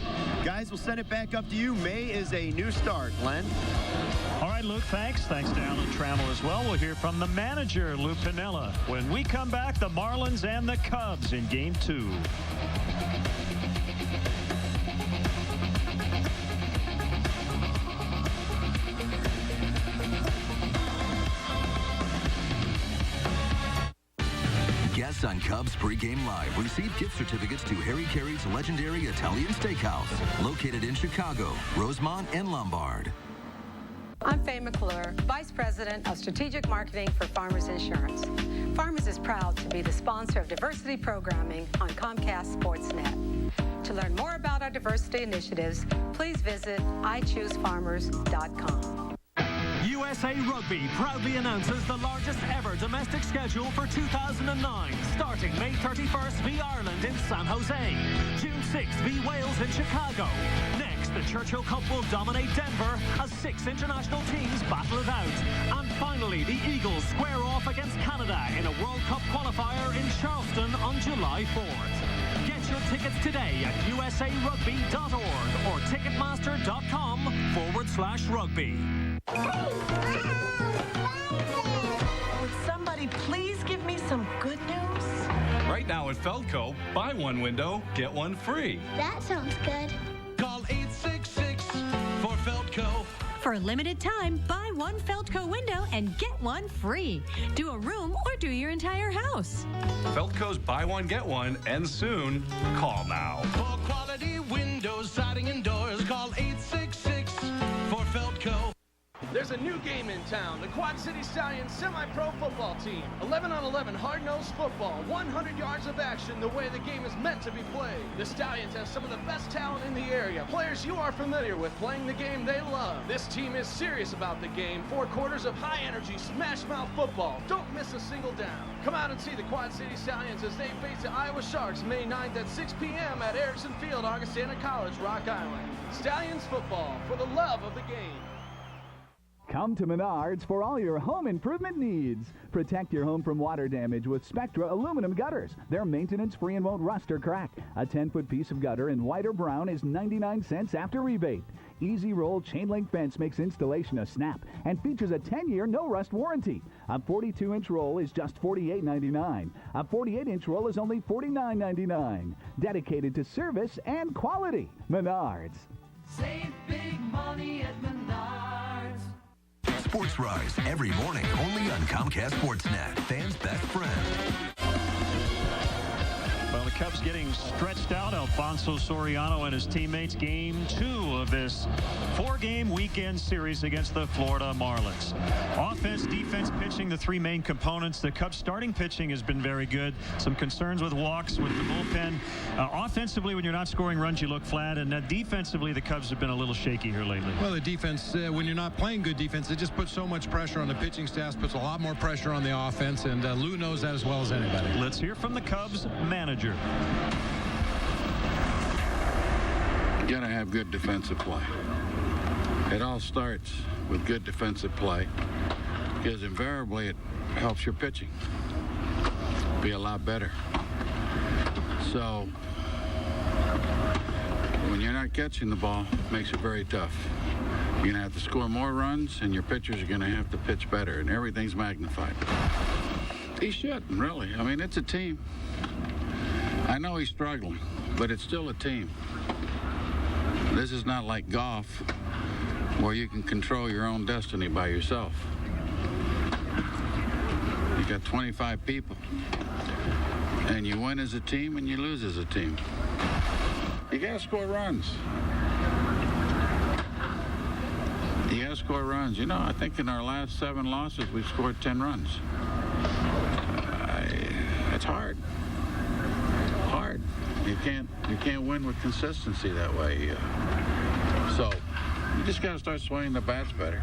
Speaker 12: Guys, we'll send it back up to you. May is a new start. Len?
Speaker 8: All right, Luke, thanks. Thanks to Alan Trammell as well. We'll hear from the manager, Lou Piniella. When we come back, the Marlins and the Cubs in Game 2.
Speaker 3: Guests on Cubs Pregame Live receive gift certificates to Harry Carey's legendary Italian Steakhouse, located in Chicago, Rosemont, and Lombard.
Speaker 10: I'm Faye McClure, Vice President of Strategic Marketing for Farmers Insurance. Farmers is proud to be the sponsor of diversity programming on Comcast Sportsnet. To learn more about our diversity initiatives, please visit iChooseFarmers.com.
Speaker 14: USA Rugby proudly announces the largest ever domestic schedule for 2009, starting May 31st v Ireland in San Jose, June 6th v Wales in Chicago. Next, the Churchill Cup will dominate Denver as 6 international teams battle it out. And finally, the Eagles square off against Canada in a World Cup qualifier in Charleston on July 4th. Get your tickets today at usarugby.org or ticketmaster.com/rugby.
Speaker 15: Would somebody please give me some good news?
Speaker 24: Right now at Feldco, buy one window, get one free.
Speaker 16: That sounds good.
Speaker 24: Call 866 for Feldco.
Speaker 17: For a limited time, buy one Feldco window and get one free. Do a room or do your entire house.
Speaker 24: Feldco's buy one, get one, and soon. Call now. For quality windows, siding, and doors, call 866 for Feldco.
Speaker 18: There's a new game in town, the Quad City Stallions semi-pro football team. 11-on-11 hard-nosed football, 100 yards of action the way the game is meant to be played. The Stallions have some of the best talent in the area, players you are familiar with playing the game they love. This team is serious about the game, 4 quarters of high-energy, smash-mouth football. Don't miss a single down. Come out and see the Quad City Stallions as they face the Iowa Sharks May 9th at 6 p.m. at Erickson Field, Augustana College, Rock Island. Stallions football, for the love of the game.
Speaker 19: Come to Menards for all your home improvement needs. Protect your home from water damage with Spectra aluminum gutters. They're maintenance-free and won't rust or crack. A 10-foot piece of gutter in white or brown is 99 cents after rebate. Easy Roll chain link fence makes installation a snap and features a 10-year no-rust warranty. A 42-inch roll is just $48.99. A 48-inch roll is only $49.99. Dedicated to service and quality. Menards.
Speaker 3: Save big money at Menards. Sports Rise every morning only on Comcast Sportsnet. Fans' best friend.
Speaker 8: Well, the Cubs getting stretched out. Alfonso Soriano and his teammates. Game 2 of this 4-game weekend series against the Florida Marlins. Offense, defense, pitching, the three main components. The Cubs starting pitching has been very good. Some concerns with walks with the bullpen. Offensively, when you're not scoring runs, you look flat. And defensively, the Cubs have been a little shaky here lately.
Speaker 9: Well, the defense, when you're not playing good defense, it just puts so much pressure on the pitching staff, puts a lot more pressure on the offense, and Lou knows that as well as anybody.
Speaker 8: Let's hear from the Cubs manager.
Speaker 1: You got to have good defensive play. It all starts with good defensive play because invariably it helps your pitching be a lot better. So when you're not catching the ball, it makes it very tough. You're going to have to score more runs, and your pitchers are going to have to pitch better, and everything's magnified. He shouldn't, really. I mean, it's a team. I know he's struggling, but it's still a team. This is not like golf, where you can control your own destiny by yourself. You got 25 people, and you win as a team and you lose as a team. You got to score runs. You got to score runs. You know, I think in our last 7 losses, we've scored 10 runs. It's hard. You can't win with consistency that way. So you just got to start swinging the bats better.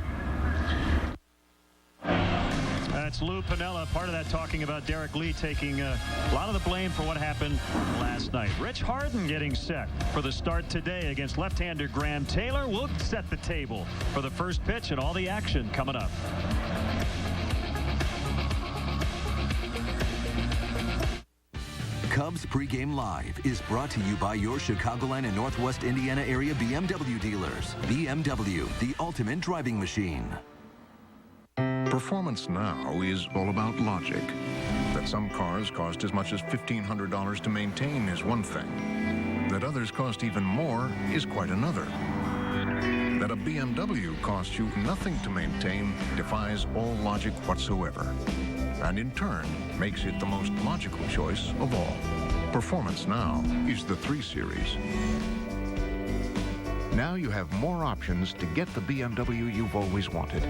Speaker 8: That's Lou Piniella, part of that talking about Derek Lee taking a lot of the blame for what happened last night. Rich Harden getting set for the start today against left-hander Graham Taylor. We'll set the table for the first pitch and all the action coming up.
Speaker 3: Cubs Pregame Live is brought to you by your Chicagoland and Northwest Indiana area BMW dealers. BMW, the ultimate driving machine.
Speaker 11: Performance now is all about logic. That some cars cost as much as $1,500 to maintain is one thing. That others cost even more is quite another. That a BMW costs you nothing to maintain defies all logic whatsoever. And in turn, makes it the most logical choice of all. Performance now is the 3 Series.
Speaker 2: Now you have more options to get the BMW you've always wanted.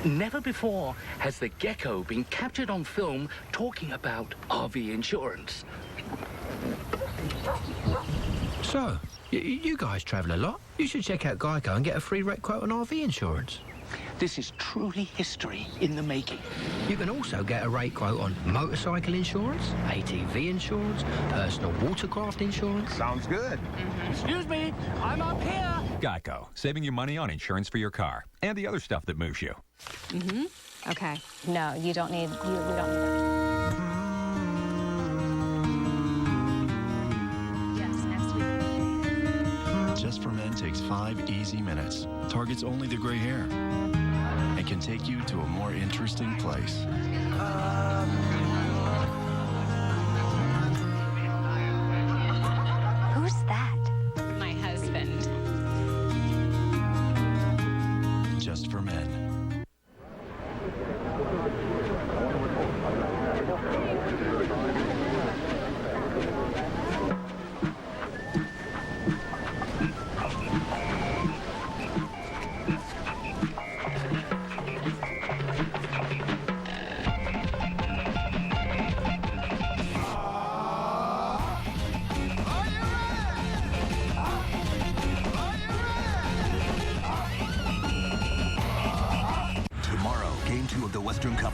Speaker 5: Never before has the gecko been captured on film talking about RV insurance.
Speaker 16: So, you guys travel a lot. You should check out Geico and get a free rate quote on RV insurance.
Speaker 5: This is truly history in the making.
Speaker 16: You can also get a rate quote on motorcycle insurance, ATV insurance, personal watercraft insurance.
Speaker 20: Sounds good.
Speaker 5: Excuse me, I'm up here.
Speaker 21: Geico, saving you money on insurance for your car and the other stuff that moves you.
Speaker 22: Okay. No, you don't need, we don't need that. Yes, next week.
Speaker 23: Just for Men takes 5 easy minutes, targets only the gray hair, and can take you to a more interesting place.
Speaker 22: Who's that? My husband.
Speaker 23: Just for Men.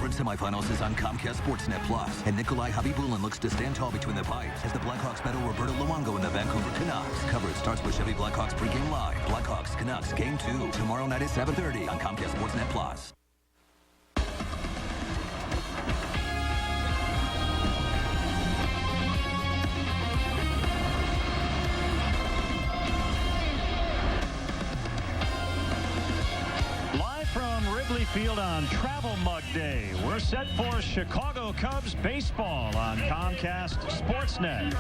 Speaker 3: Semifinals is on Comcast Sportsnet Plus, and Nikolai Habibulin looks to stand tall between the pipes as the Blackhawks battle Roberto Luongo and the Vancouver Canucks. Coverage starts with Chevy Blackhawks Pregame Live. Blackhawks Canucks Game 2 tomorrow night at 7:30 on Comcast Sportsnet Plus.
Speaker 8: Field on Travel Mug Day. We're set for Chicago Cubs baseball on Comcast Sportsnet.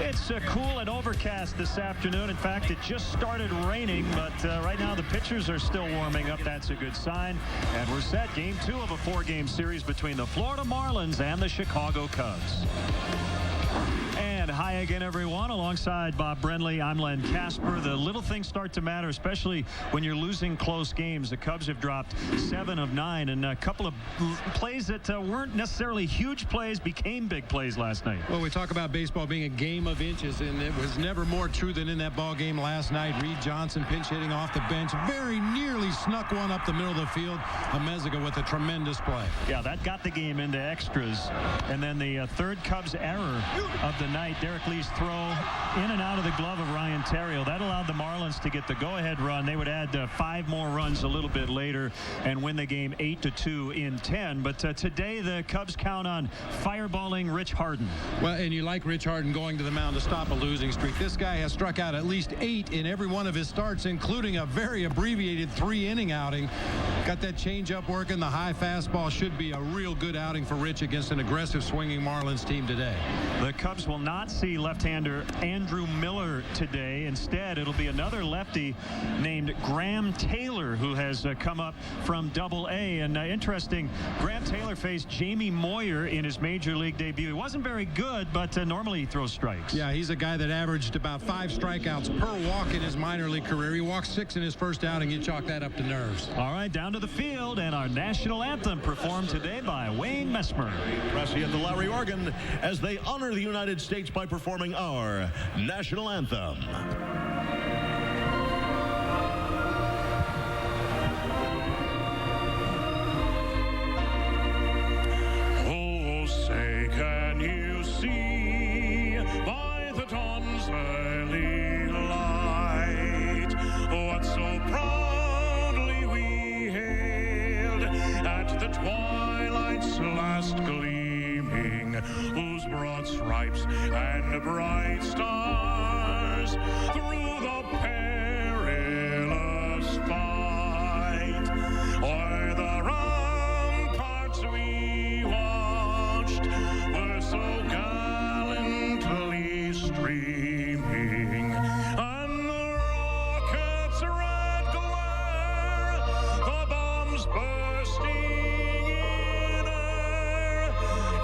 Speaker 8: It's cool and overcast this afternoon. In fact, it just started raining, but right now the pitchers are still warming up. That's a good sign. And we're set game 2 of a 4-game series between the Florida Marlins and the Chicago Cubs. And hi again, everyone. Alongside Bob Brenly, I'm Len Casper. The little things start to matter, especially when you're losing close games. The Cubs have dropped 7 of 9, and a couple of plays that weren't necessarily huge plays became big plays last night.
Speaker 9: Well, we talk about baseball being a game of inches, and it was never more true than in that ball game last night. Reed Johnson pinch hitting off the bench, very nearly snuck one up the middle of the field. Amezaga with a tremendous play.
Speaker 8: Yeah, that got the game into extras. And then the third Cubs error of the night, Derek Lee's throw in and out of the glove of Ryan Theriot. That allowed the Marlins to get the go-ahead run. They would add 5 more runs a little bit later and win the game 8-2 in 10. But today the Cubs count on fireballing Rich Harden.
Speaker 9: Well, and you like Rich Harden going to the mound to stop a losing streak. This guy has struck out at least 8 in every one of his starts, including a very abbreviated 3-inning outing. Got that changeup working. The high fastball should be a real good outing for Rich against an aggressive swinging Marlins team today.
Speaker 8: The Cubs will not see left-hander Andrew Miller today. Instead, it'll be another lefty named Graham Taylor, who has come up from Double-A. And interesting, Graham Taylor faced Jamie Moyer in his major league debut. He wasn't very good, but normally he throws strikes.
Speaker 9: Yeah, he's a guy that averaged about 5 strikeouts per walk in his minor league career. He walked 6 in his first outing. You chalk that up to nerves.
Speaker 8: All right, down to the field, and our national anthem performed today by Wayne Messmer.
Speaker 4: Pressy at the Lowry organ as they honor the United States by performing our national anthem.
Speaker 6: Oh, say, can you see by the dawn's early light what so proudly we hailed at the twilight's last gleaming, whose broad stripes and bright stars through the perilous fight o'er the ramparts we watched were so gallantly streaming, and the rocket's red glare, the bombs bursting in air,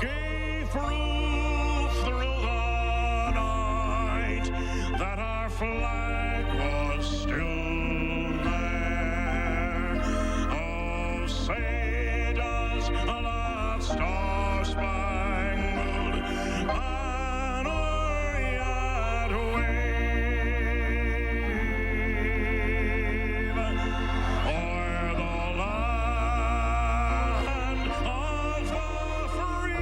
Speaker 6: gave proof through the night that our flag was still there. Oh, say does that star-spangled banner yet wave o'er the land of the free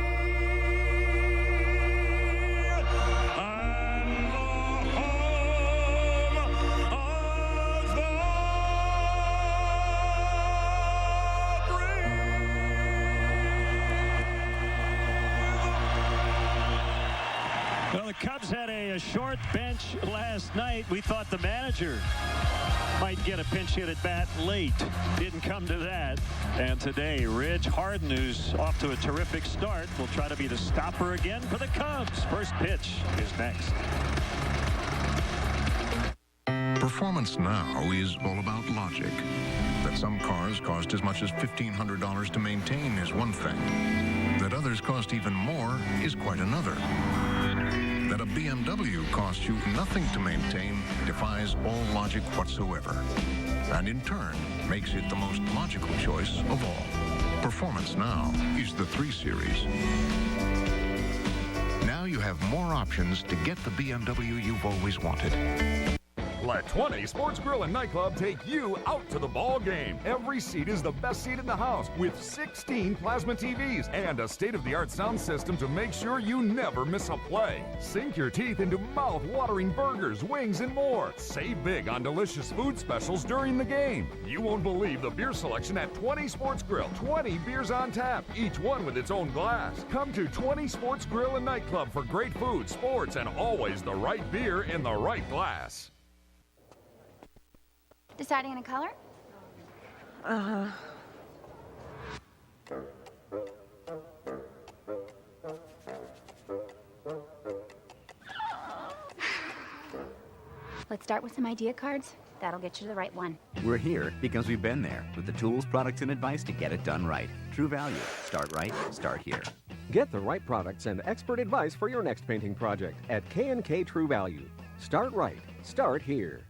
Speaker 6: and the home of the
Speaker 8: Well, the Cubs had a short bench last night. We thought the manager might get a pinch hit at bat late. Didn't come to that. And today, Rich Harden, who's off to a terrific start, will try to be the stopper again for the Cubs. First pitch is next.
Speaker 11: Performance now is all about logic. That some cars cost as much as $1,500 to maintain is one thing. That others cost even more is quite another. That a BMW costs you nothing to maintain defies all logic whatsoever. And in turn, makes it the most logical choice of all. Performance now is the 3 Series.
Speaker 2: Now you have more options to get the BMW you've always wanted.
Speaker 7: Let 20 Sports Grill and Nightclub take you out to the ball game. Every seat is the best seat in the house with 16 plasma TVs and a state-of-the-art sound system to make sure you never miss a play. Sink your teeth into mouth-watering burgers, wings, and more. Save big on delicious food specials during the game. You won't believe the beer selection at 20 Sports Grill. 20 beers on tap, each one with its own glass. Come to 20 Sports Grill and Nightclub for great food, sports, and always the right beer in the right glass.
Speaker 20: Deciding on a color?
Speaker 22: Let's start with some idea cards. That'll get you to the right one.
Speaker 10: We're here because we've been there with the tools, products, and advice to get it done right. True Value. Start right, start here.
Speaker 12: Get the right products and expert advice for your next painting project at K&K True Value. Start right, start here.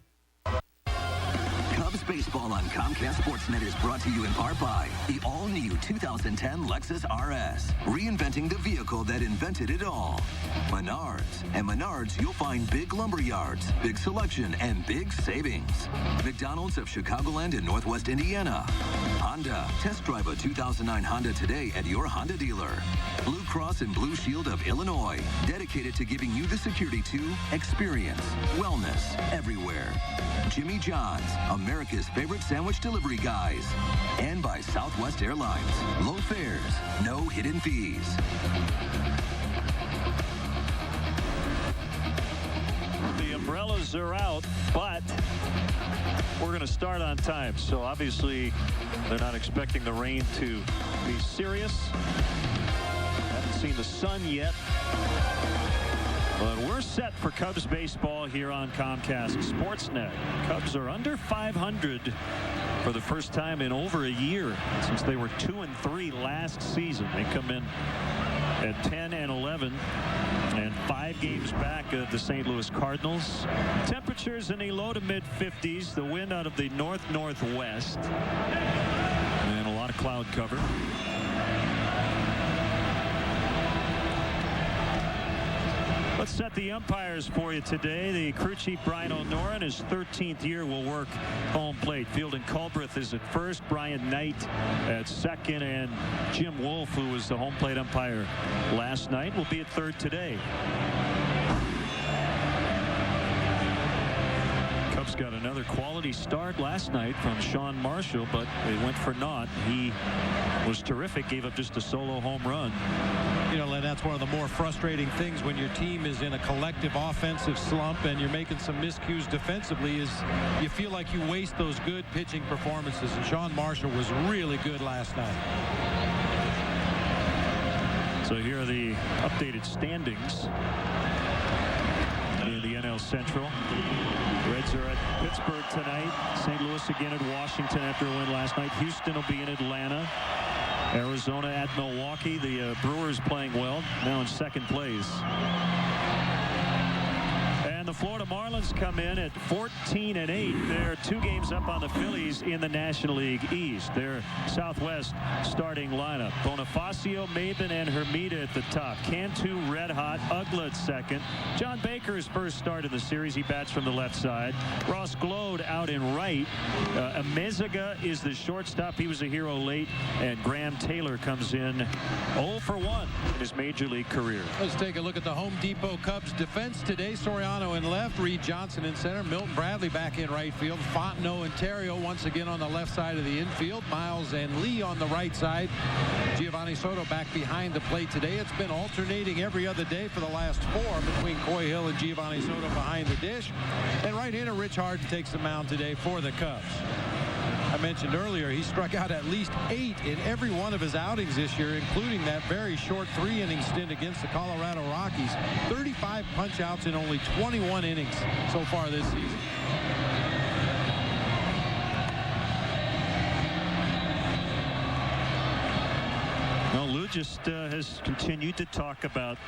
Speaker 3: Cubs baseball on Comcast Sportsnet is brought to you in part by the all-new 2010 Lexus RS, reinventing the vehicle that invented it all. Menards. At Menards, you'll find big lumber yards, big selection, and big savings. McDonald's of Chicagoland and Northwest Indiana. Honda. Test drive a 2009 Honda today at your Honda dealer. Blue Cross and Blue Shield of Illinois, dedicated to giving you the security to experience wellness everywhere. Jimmy John's, America's favorite sandwich delivery guys. And by Southwest Airlines. Low fares, no hidden fees.
Speaker 8: The umbrellas are out, but we're going to start on time. So obviously they're not expecting the rain to be serious. Haven't seen the sun yet. But we're set for Cubs baseball here on Comcast Sportsnet. Cubs are under 500 for the first time in over a year since they were 2-3 last season. They come in at 10-11 and 5 games back of the St. Louis Cardinals. Temperatures in the low to mid 50s. The wind out of the north-northwest. And a lot of cloud cover. Let's set the umpires for you today. The crew chief, Brian O'Noran, his 13th year will work home plate. Fielding Culbreth is at first, Brian Knight at second, and Jim Wolf, who was the home plate umpire last night, will be at third today. Cubs got another quality start last night from Sean Marshall, but they went for naught. He was terrific, gave up just a solo home run.
Speaker 9: You know, Len, that's one of the more frustrating things when your team is in a collective offensive slump and you're making some miscues defensively, is you feel like you waste those good pitching performances, and Sean Marshall was really good last night.
Speaker 8: So here are the updated standings in the NL Central. Reds are at Pittsburgh tonight. St. Louis again at Washington after a win last night. Houston will be in Atlanta. Arizona at Milwaukee. The Brewers playing well, now in second place. And the Florida Marlins come in at 14-8. They're 2 games up on the Phillies in the National League East. Their Southwest starting lineup: Bonifacio, Maben, and Hermida at the top. Cantu, red hot. Ugla at second. John Baker's first start of the series. He bats from the left side. Ross Glode out in right. Amezaga is the shortstop. He was a hero late. And Graham Taylor comes in 0 for 1 in his major league career.
Speaker 9: Let's take a look at the Home Depot Cubs defense today. Soriano in left, Reed Johnson in center, Milton Bradley back in right field, Fontenot and Terrio once again on the left side of the infield, Miles and Lee on the right side. Giovanni Soto back behind the plate today. It's been alternating every other day for the last 4 between Coy Hill and Giovanni Soto behind the dish. And right-hander Rich Harden takes the mound today for the Cubs. I mentioned earlier he struck out at least 8 in every one of his outings this year, including that very short 3-inning stint against the Colorado Rockies. 35 punch-outs in only 21 innings so far this season.
Speaker 8: Well, Lou just has continued to talk about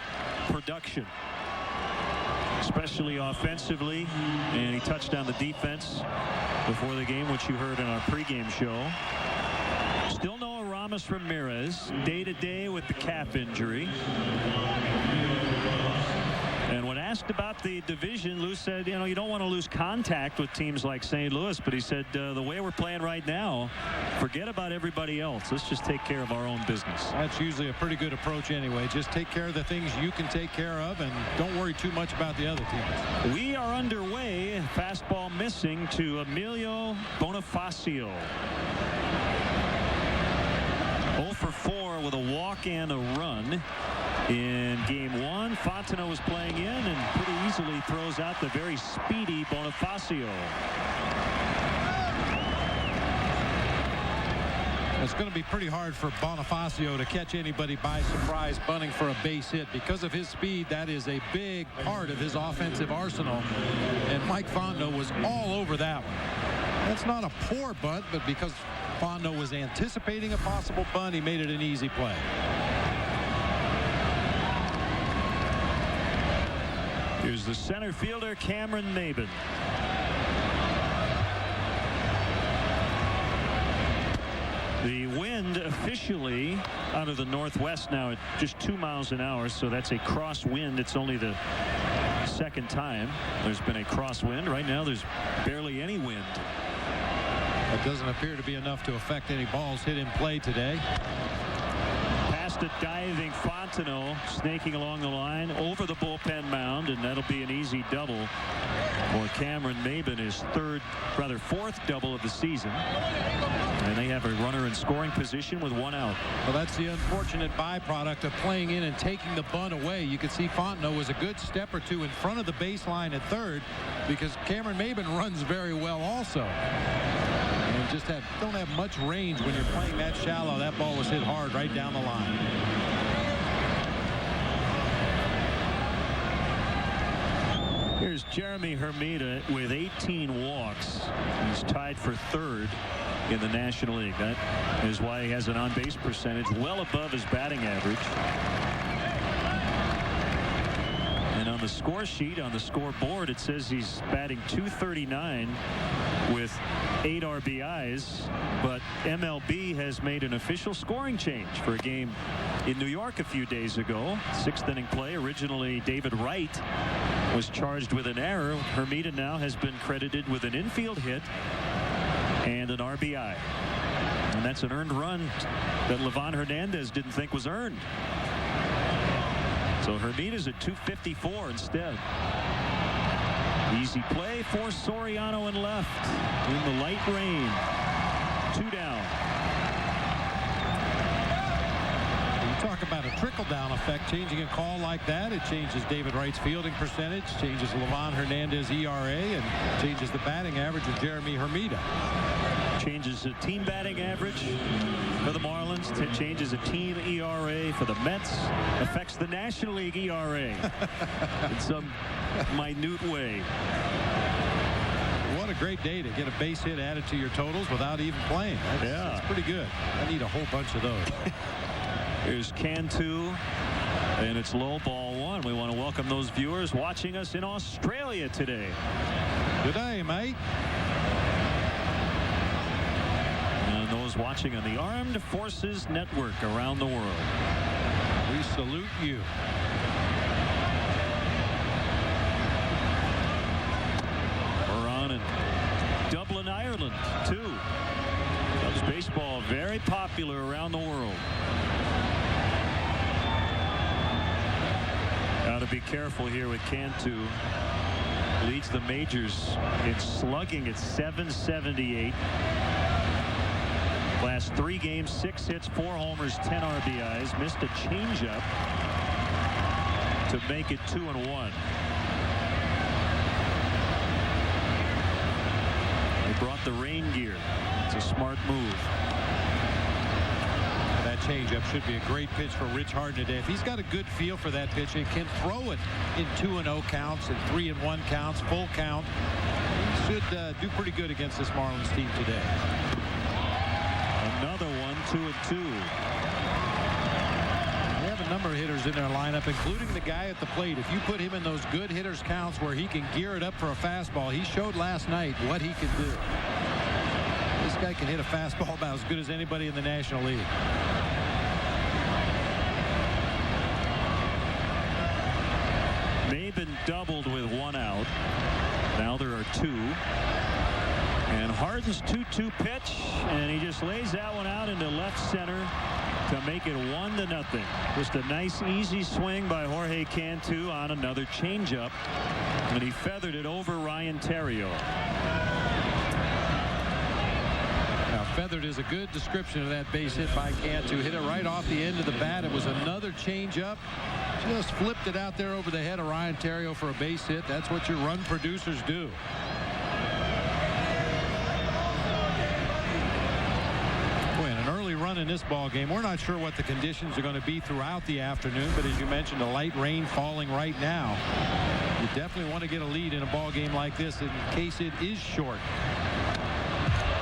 Speaker 8: production, especially offensively, and he touched on the defense before the game, which you heard in our pregame show. Still no Aramis Ramirez, day-to-day with the calf injury. And when asked about the division, Lou said, you know, you don't want to lose contact with teams like St. Louis, but he said, the way we're playing right now, forget about everybody else. Let's just take care of our own business.
Speaker 9: That's usually a pretty good approach anyway. Just take care of the things you can take care of and don't worry too much about the other teams.
Speaker 8: We are underway. Fastball missing to Emilio Bonifacio. 0 for 4 with a walk and a run in game 1. Fontenot was playing in and pretty easily throws out the very speedy Bonifacio.
Speaker 9: It's going to be pretty hard for Bonifacio to catch anybody by surprise bunting for a base hit. Because of his speed, that is a big part of his offensive arsenal. And Mike Fontenot was all over that one. That's not a poor bunt, but because Fontenot was anticipating a possible bunt, he made it an easy play.
Speaker 8: Here's the center fielder, Cameron Maben. The wind officially out of the northwest now at just 2 miles an hour, so that's a crosswind. It's only the second time there's been a crosswind. Right now there's barely any wind.
Speaker 9: That doesn't appear to be enough to affect any balls hit in play today.
Speaker 8: Past a diving Fontenot, snaking along the line over the bullpen mound, and that'll be an easy double for Cameron Maben, his fourth double of the season. And they have a runner in scoring position with 1 out.
Speaker 9: Well, that's the unfortunate byproduct of playing in and taking the bunt away. You could see Fontenot was a good step or two in front of the baseline at third, because Cameron Maben runs very well also. And just don't have much range when you're playing that shallow. That ball was hit hard right down the line.
Speaker 8: Here's Jeremy Hermida with 18 walks. He's tied for third in the National League. That is why he has an on-base percentage well above his batting average. And on the score sheet, on the scoreboard, it says he's batting .239 with 8 RBIs, but MLB has made an official scoring change for a game in New York a few days ago. 6th inning play. Originally, David Wright was charged with an error. Hermida now has been credited with an infield hit and an RBI. And that's an earned run that Livan Hernandez didn't think was earned. So Hermida's at .254 instead. Easy play for Soriano in left in the light rain. 2 down.
Speaker 9: You talk about a trickle-down effect. Changing a call like that, it changes David Wright's fielding percentage, changes Livan Hernandez ERA, and changes the batting average of Jeremy Hermida.
Speaker 8: Changes the team batting average for the Marlins. Changes the team ERA for the Mets. Affects the National League ERA in some minute way.
Speaker 9: What a great day to get a base hit added to your totals without even playing. That's pretty good. I need a whole bunch of those.
Speaker 8: Here's Cantu, and it's low, ball 1. We want to welcome those viewers watching us in Australia today.
Speaker 9: Good day, mate.
Speaker 8: And those watching on the Armed Forces Network around the world.
Speaker 9: We salute you.
Speaker 8: We're on in Dublin, Ireland, too. Cubs baseball very popular around the world. Got to be careful here with Cantu. Leads the majors in slugging at .778. Last 3 games, 6 hits, 4 homers, 10 RBIs. Missed a changeup to make it 2-1. They brought the rain gear. It's a smart move.
Speaker 9: That changeup should be a great pitch for Rich Harden today. If he's got a good feel for that pitch and can throw it in 2-0 counts and 3-1 counts, full count, he should do pretty good against this Marlins team today.
Speaker 8: Another one, 2-2.
Speaker 9: They have a number of hitters in their lineup, including the guy at the plate. If you put him in those good hitters counts where he can gear it up for a fastball, he showed last night what he can do. This guy can hit a fastball about as good as anybody in the National League.
Speaker 8: Maben doubled with 1 out. Now there are 2. And Harden's 2-2 pitch, and he just lays that one out into left center to make it 1-0. Just a nice, easy swing by Jorge Cantu on another changeup, and he feathered it over Ryan Theriot.
Speaker 9: Now, feathered is a good description of that base hit by Cantu. Hit it right off the end of the bat. It was another changeup. Just flipped it out there over the head of Ryan Theriot for a base hit. That's what your run producers do. run in this ball game. We're not sure what the conditions are going to be throughout the afternoon, but as you mentioned, a light rain falling right now. You definitely want to get a lead in a ball game like this in case it is short.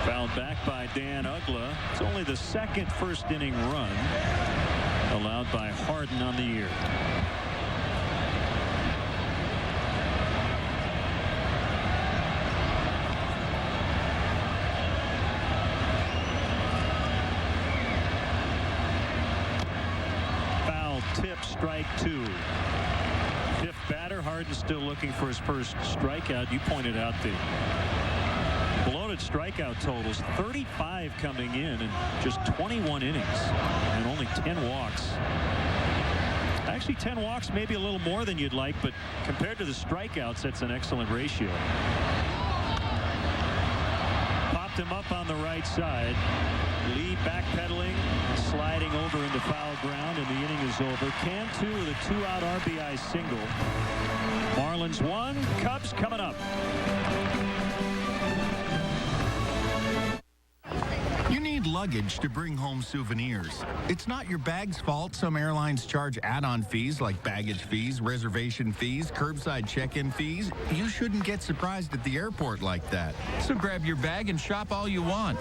Speaker 8: Fouled back by Dan Ugla. It's only the second first inning run allowed by Harden on the year. Foul tip, strike 2. Fifth batter. Harden still looking for his first strikeout. You pointed out the bloated strikeout totals, 35 coming in just 21 innings and only 10 walks. Actually, 10 walks, maybe a little more than you'd like, but compared to the strikeouts, that's an excellent ratio. Popped him up on the right side. Lee backpedaling, sliding over into foul ground, and the inning is over. Cantu with a 2-out RBI single. Marlins 1, Cubs coming up.
Speaker 13: You need luggage to bring home souvenirs. It's not your bag's fault some airlines charge add-on fees like baggage fees, reservation fees, curbside check-in fees. You shouldn't get surprised at the airport like that. So grab your bag and shop all you want.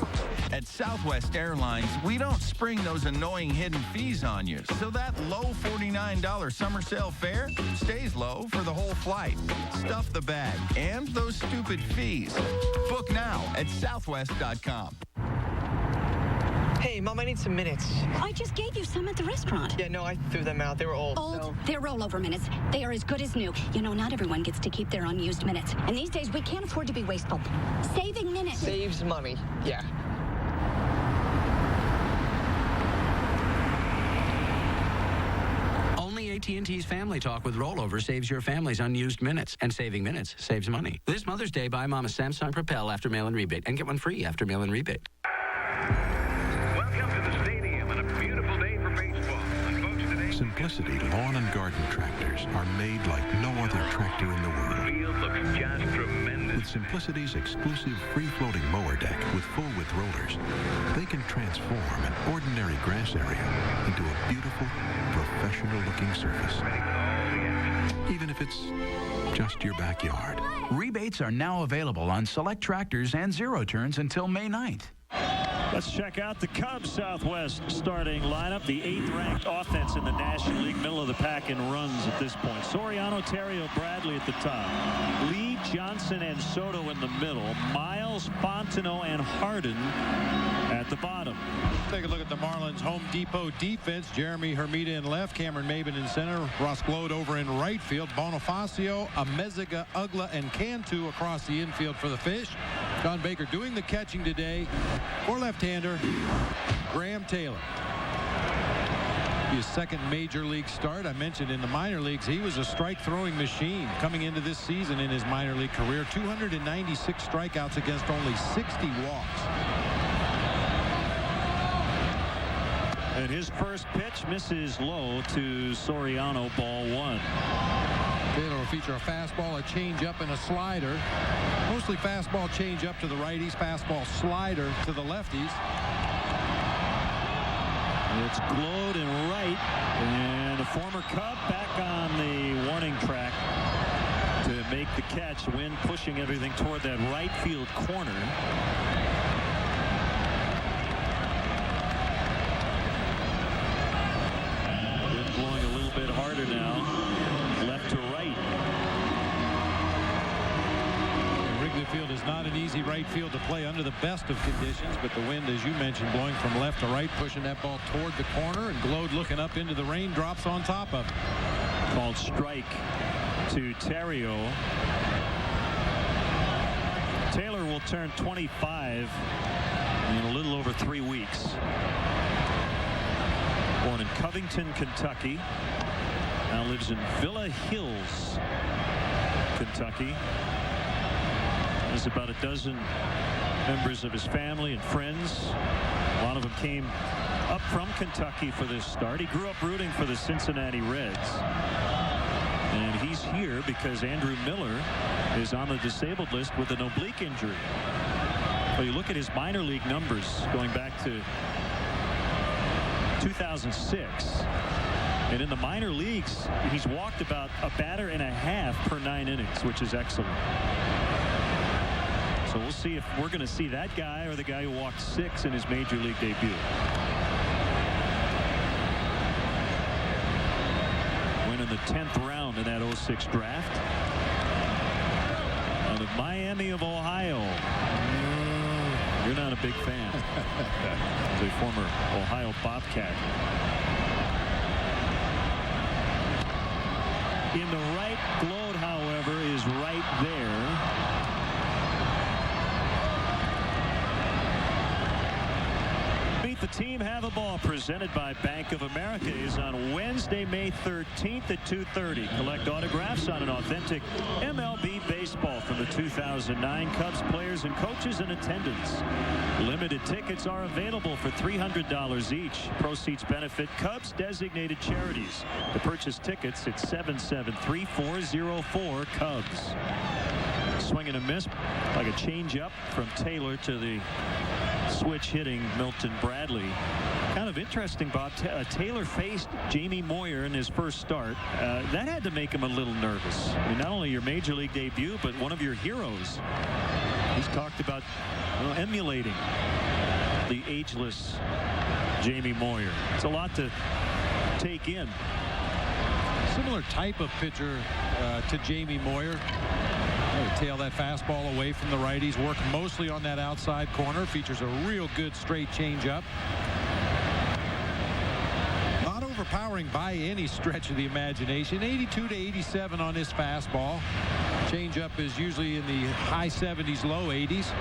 Speaker 13: At Southwest Airlines, we don't spring those annoying hidden fees on you. So that low $49 summer sale fare stays low for the whole flight. Stuff the bag and those stupid fees. Book now at southwest.com.
Speaker 14: Hey, Mom, I need some minutes.
Speaker 15: I just gave you some at the restaurant.
Speaker 14: Yeah, no, I threw them out. They were old.
Speaker 15: Old?
Speaker 14: So...
Speaker 15: They're rollover minutes. They are as good as new. You know, not everyone gets to keep their unused minutes. And these days, we can't afford to be wasteful. Saving minutes.
Speaker 14: Saves money. Yeah.
Speaker 20: Only AT&T's Family Talk with Rollover saves your family's unused minutes. And saving minutes saves money. This Mother's Day, buy Mom a Samsung Propel after mail-in rebate and get one free after mail-in rebate.
Speaker 2: Simplicity lawn and garden tractors are made like no other tractor in the world.
Speaker 6: Field looks just tremendous.
Speaker 2: With Simplicity's exclusive free-floating mower deck with full-width rollers, they can transform an ordinary grass area into a beautiful, professional-looking surface. Even if it's just your backyard.
Speaker 25: Rebates are now available on select tractors and zero-turns until May 9th.
Speaker 8: Let's check out the Cubs Southwest starting lineup. The 8th-ranked offense in the National League, middle of the pack in runs at this point. Soriano, Terrio, Bradley at the top. Lee, Johnson, and Soto in the middle. Miles, Fontenot, and Harden at the bottom.
Speaker 9: Take a look at the Marlins Home Depot defense. Jeremy Hermida in left, Cameron Maben in center, Ross Glode over in right field, Bonifacio, Amezaga, Ugla, and Cantu across the infield for the Fish. John Baker doing the catching today for left-hander Graham Taylor. His second major league start. I mentioned in the minor leagues he was a strike-throwing machine coming into this season in his minor league career. 296 strikeouts against only 60 walks.
Speaker 8: And his first pitch misses low to Soriano, ball 1.
Speaker 9: Taylor will feature a fastball, a changeup, and a slider. Mostly fastball, changeup to the righties, fastball, slider to the lefties.
Speaker 8: It's Glode in right, and a former Cub back on the warning track to make the catch. Wind pushing everything toward that right field corner. Wind blowing a little bit harder now, left to right.
Speaker 9: Wrigley Field is not an easy right field to play under the best of conditions, but the wind, as you mentioned, blowing from left to right, pushing that ball toward the corner, and Glode looking up into the raindrops on top of it.
Speaker 8: Called strike to Terrio. Taylor will turn 25 in a little over 3 weeks. Born in Covington, Kentucky. Now lives in Villa Hills, Kentucky. There's about a dozen members of his family and friends. A lot of them came up from Kentucky for this start. He grew up rooting for the Cincinnati Reds. And he's here because Andrew Miller is on the disabled list with an oblique injury. But you look at his minor league numbers going back to 2006. And in the minor leagues, he's walked about a batter and a half per 9 innings, which is excellent. So we'll see if we're going to see that guy or the guy who walked 6 in his major league debut. Went in the 10th round in that 06 draft. Out of Miami of Ohio. You're not a big fan. As a former Ohio Bobcat. In the right globe, however, is right there. Meet the Team, Have a Ball, presented by Bank of America, is on Wednesday, May 13th at 2:30. Collect autographs on an authentic MLB baseball from the 2009 Cubs players and coaches in attendance. Limited tickets are available for $300 each. Proceeds benefit Cubs designated charities. To purchase tickets, it's 773-404 Cubs. Swing and a miss, like a changeup from Taylor to the switch hitting Milton Bradley. Kind of interesting, Bob. Taylor faced Jamie Moyer in his first start. That had to make him a little nervous. I mean, not only your major league debut, but one of your heroes. He's talked about emulating the ageless Jamie Moyer. It's a lot to take in.
Speaker 9: Similar type of pitcher to Jamie Moyer. Tail that fastball away from the righties. Work mostly on that outside corner. Features a real good straight changeup. Not overpowering by any stretch of the imagination. 82 to 87 on his fastball. Changeup is usually in the high 70s, low 80s.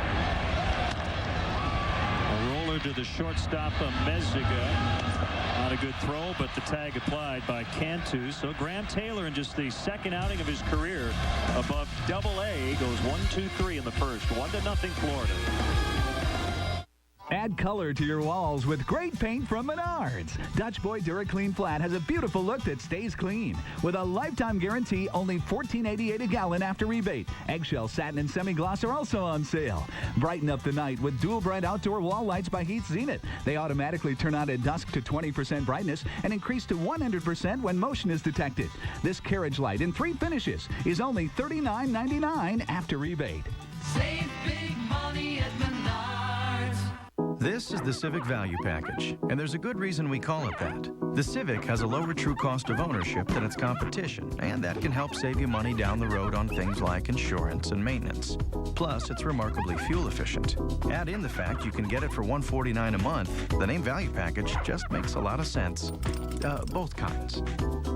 Speaker 8: A roller to the shortstop, Meziga. Not a good throw, but the tag applied by Cantu. So Graham Taylor, in just the second outing of his career above Double-A, goes 1-2-3 in the first. 1-0 Florida.
Speaker 1: Add color to your walls with great paint from Menards. Dutch Boy DuraClean Flat has a beautiful look that stays clean. With a lifetime guarantee, only $14.88 a gallon after rebate. Eggshell, satin, and semi-gloss are also on sale. Brighten up the night with dual bright outdoor wall lights by Heath Zenith. They automatically turn on at dusk to 20% brightness and increase to 100% when motion is detected. This carriage light in 3 finishes is only $39.99 after rebate.
Speaker 17: Save big money at Menards.
Speaker 23: This is the Civic Value Package, and there's a good reason we call it that. The Civic has a lower true cost of ownership than its competition, and that can help save you money down the road on things like insurance and maintenance. Plus, it's remarkably fuel efficient. Add in the fact you can get it for $149 a month. The name Value Package just makes a lot of sense. Both kinds.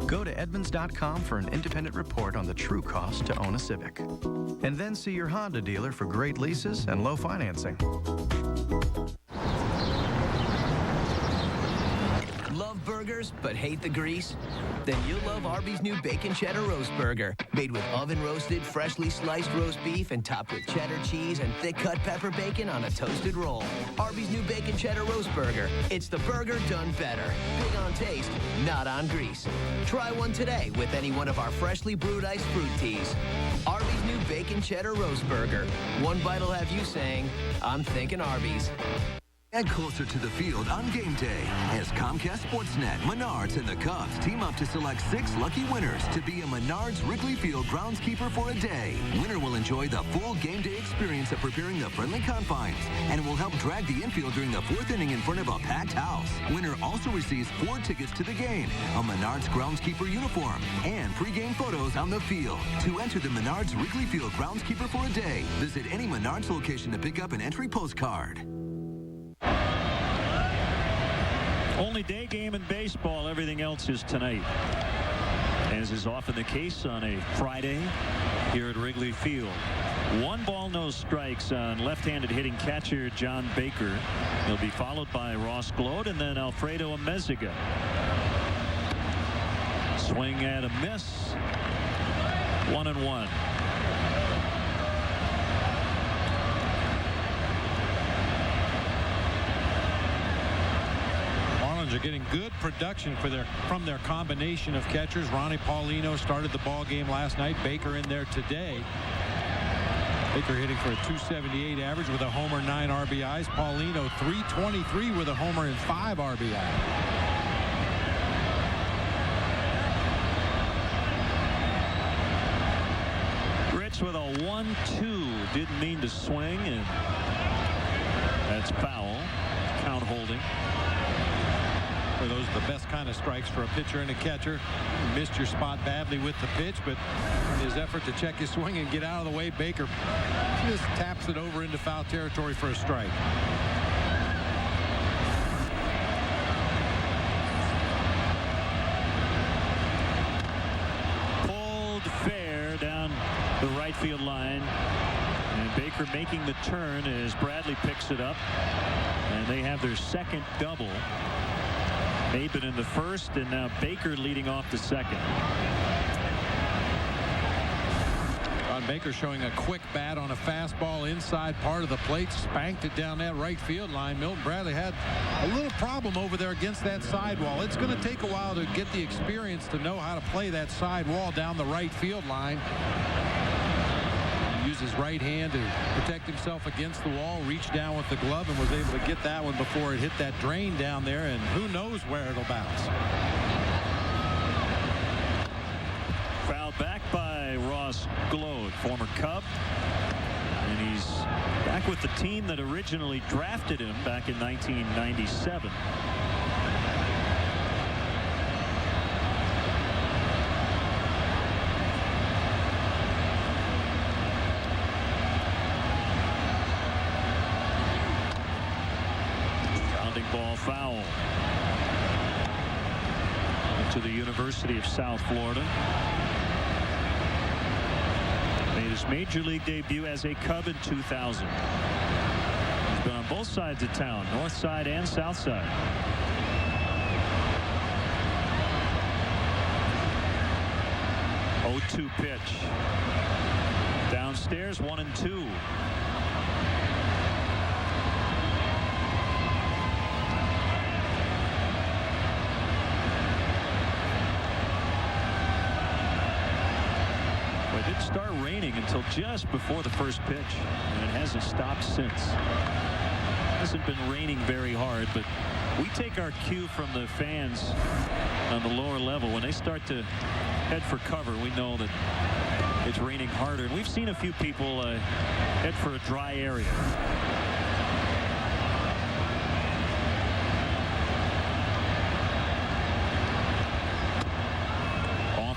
Speaker 23: Go to Edmunds.com for an independent report on the true cost to own a Civic. And then see your Honda dealer for great leases and low financing.
Speaker 18: Love burgers but hate the grease? Then you'll love Arby's new Bacon Cheddar Roast Burger. Made with oven-roasted, freshly sliced roast beef and topped with cheddar cheese and thick-cut pepper bacon on a toasted roll. Arby's new Bacon Cheddar Roast Burger. It's the burger done better. Big on taste, not on grease. Try one today with any one of our freshly brewed iced fruit teas. Arby's new Bacon Cheddar Roast Burger. One bite will have you saying, I'm thinking Arby's.
Speaker 3: And closer to the field on game day as Comcast Sportsnet, Menards, and the Cubs team up to select 6 lucky winners to be a Menards Wrigley Field groundskeeper for a day. Winner will enjoy the full game day experience of preparing the friendly confines and will help drag the infield during the 4th inning in front of a packed house. Winner also receives 4 tickets to the game, a Menards groundskeeper uniform, and pregame photos on the field. To enter the Menards Wrigley Field groundskeeper for a day, visit any Menards location to pick up an entry postcard.
Speaker 8: Only day game in baseball. Everything else is tonight. As is often the case on a Friday here at Wrigley Field. 1 ball, no strikes on left-handed hitting catcher John Baker. He'll be followed by Ross Gload and then Alfredo Ameziga. Swing and a miss. 1-1.
Speaker 9: Are getting good production from their combination of catchers. Ronnie Paulino started the ball game last night. Baker in there today. Baker hitting for a .278 average with a homer, 9 RBIs. Paulino .323 with a homer and 5 RBIs.
Speaker 8: 1-2. Didn't mean to swing, and that's foul. Count holding.
Speaker 9: Those are the best kind of strikes for a pitcher and a catcher. You missed your spot badly with the pitch, but in his effort to check his swing and get out of the way, Baker just taps it over into foul territory for a strike.
Speaker 8: Pulled fair down the right field line. And Baker making the turn as Bradley picks it up. And they have their second double. Maben in the first, and now Baker leading off the second.
Speaker 9: Ron Baker showing a quick bat on a fastball inside part of the plate, spanked it down that right field line. Milton Bradley had a little problem over there against that sidewall. It's going to take a while to get the experience to know how to play that sidewall down the right field line. Used his right hand to protect himself against the wall, reached down with the glove, and was able to get that one before it hit that drain down there, and who knows where it'll bounce.
Speaker 8: Fouled back by Ross Gload, former Cub, and he's back with the team that originally drafted him back in 1997. Ball foul to the University of South Florida. Made his major league debut as a Cub in 2000. He's been on both sides of town, north side and south side. Oh, 2 pitch. Downstairs, 1-2. Start raining until just before the first pitch, and it hasn't stopped since. It hasn't been raining very hard, but we take our cue from the fans on the lower level. When they start to head for cover, we know that it's raining harder, and we've seen a few people head for a dry area.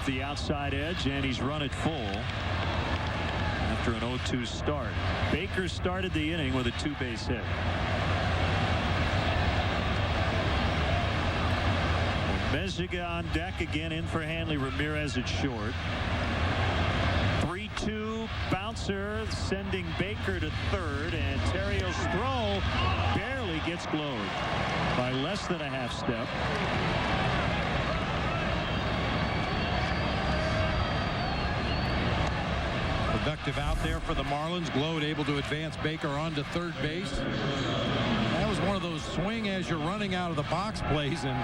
Speaker 8: The outside edge, and he's run it full after an 0-2 start. Baker started the inning with a 2-base hit. Meziga on deck again, in for Hanley Ramirez at short. 3-2 bouncer sending Baker to third, and Terrio's throw barely gets Gload by less than a half step.
Speaker 9: Productive out there for the Marlins. Gload able to advance Baker onto third base. That was one of those swing as you're running out of the box plays, and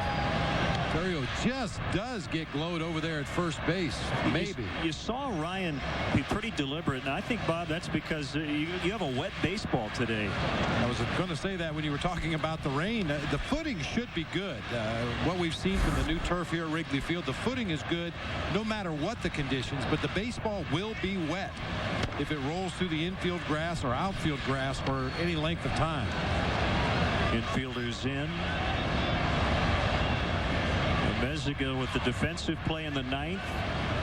Speaker 9: Terrio just does get Gload over there at first base. Maybe.
Speaker 8: You saw Ryan be pretty deliberate, and I think, Bob, that's because you have a wet baseball today.
Speaker 9: I was going to say that when you were talking about the rain. The footing should be good. What we've seen from the new turf here at Wrigley Field, the footing is good no matter what the conditions, but the baseball will be wet if it rolls through the infield grass or outfield grass for any length of time.
Speaker 8: Infielders in. Meziga with the defensive play in the 9th,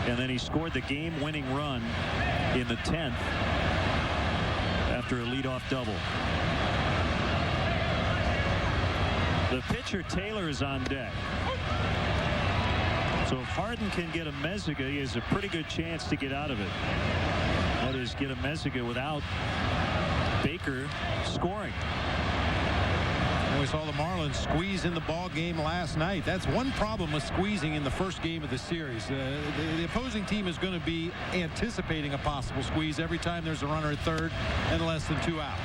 Speaker 8: and then he scored the game-winning run in the 10th after a leadoff double. The pitcher Taylor is on deck. So if Harden can get a Meziga, he has a pretty good chance to get out of it. That is, get a Meziga without Baker scoring.
Speaker 9: We saw the Marlins squeeze in the ball game last night. That's one problem with squeezing in the first game of the series. The opposing team is going to be anticipating a possible squeeze every time there's a runner at third and less than 2 outs.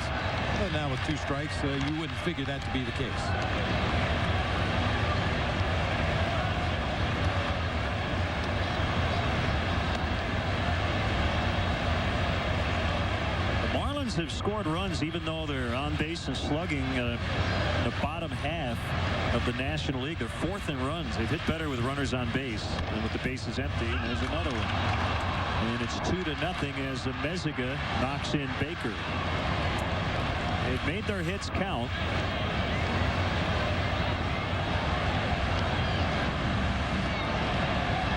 Speaker 9: But now with 2 strikes, you wouldn't figure that to be the case.
Speaker 8: Have scored runs even though they're on base and slugging the bottom half of the National League. They're 4th in runs. They've hit better with runners on base than with the bases empty, and there's another one. And it's 2-0 as Meziga knocks in Baker. They've made their hits count.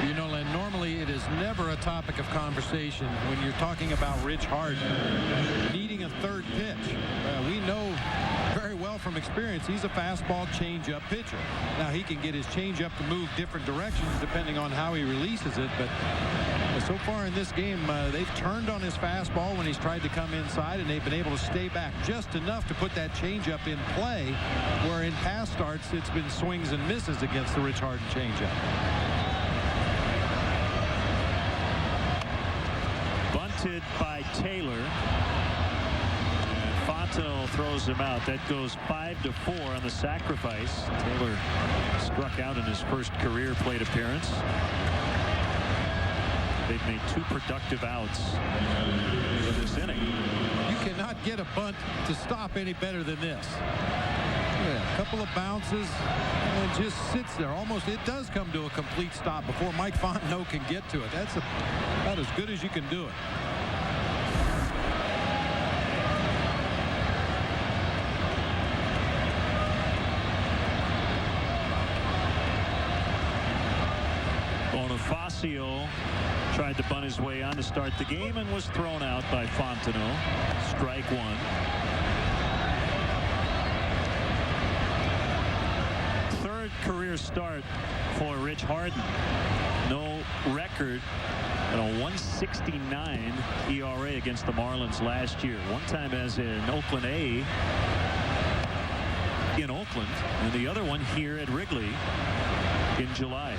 Speaker 9: You know, Len, normally it is never a topic of conversation when you're talking about Rich Harden needing a third pitch. We know very well from experience he's a fastball changeup pitcher. Now he can get his changeup to move different directions depending on how he releases it, but so far in this game they've turned on his fastball when he's tried to come inside, and they've been able to stay back just enough to put that changeup in play, where in past starts it's been swings and misses against the Rich Harden changeup.
Speaker 8: Bunted by Taylor. Fontenot throws him out. That goes 5-4 on the sacrifice. Taylor struck out in his first career plate appearance. They've made 2 productive outs in this inning.
Speaker 9: You cannot get a bunt to stop any better than this. Yeah, a couple of bounces and just sits there. Almost, it does come to a complete stop before Mike Fontenot can get to it. That's about as good as you can do it.
Speaker 8: Bonifacio tried to bunt his way on to start the game and was thrown out by Fontenot. Strike 1. Third career start for Rich Harden. No record at a 1.69 ERA against the Marlins last year. One time as an Oakland A in Oakland, and the other one here at Wrigley in July.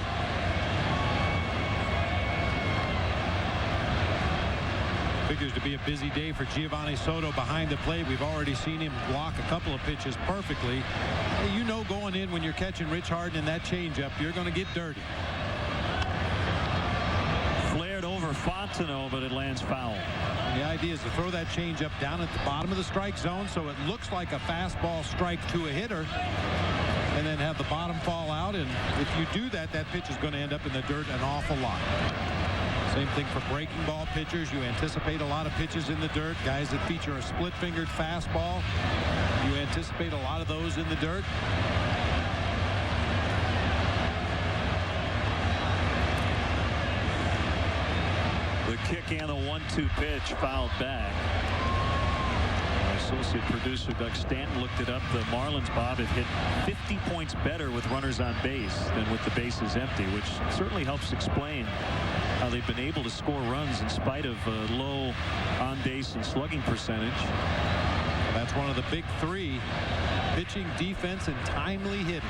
Speaker 9: Figures to be a busy day for Giovanni Soto behind the plate. We've already seen him block a couple of pitches perfectly. You know, going in when you're catching Rich Harden in that changeup, you're going to get dirty.
Speaker 8: Flared over Fontenot, but it lands foul.
Speaker 9: The idea is to throw that changeup down at the bottom of the strike zone so it looks like a fastball strike to a hitter, and then have the bottom fall out. And if you do that, that pitch is going to end up in the dirt an awful lot. Same thing for breaking ball pitchers. You anticipate a lot of pitches in the dirt. Guys that feature a split-fingered fastball, you anticipate a lot of those in the dirt.
Speaker 8: The kick and the 1-2 pitch fouled back. Our associate producer Doug Stanton looked it up. The Marlins, Bob, have hit 50 points better with runners on base than with the bases empty, which certainly helps explain how they've been able to score runs in spite of low on base and slugging percentage.
Speaker 9: That's one of the big 3: pitching, defense, and timely hitting.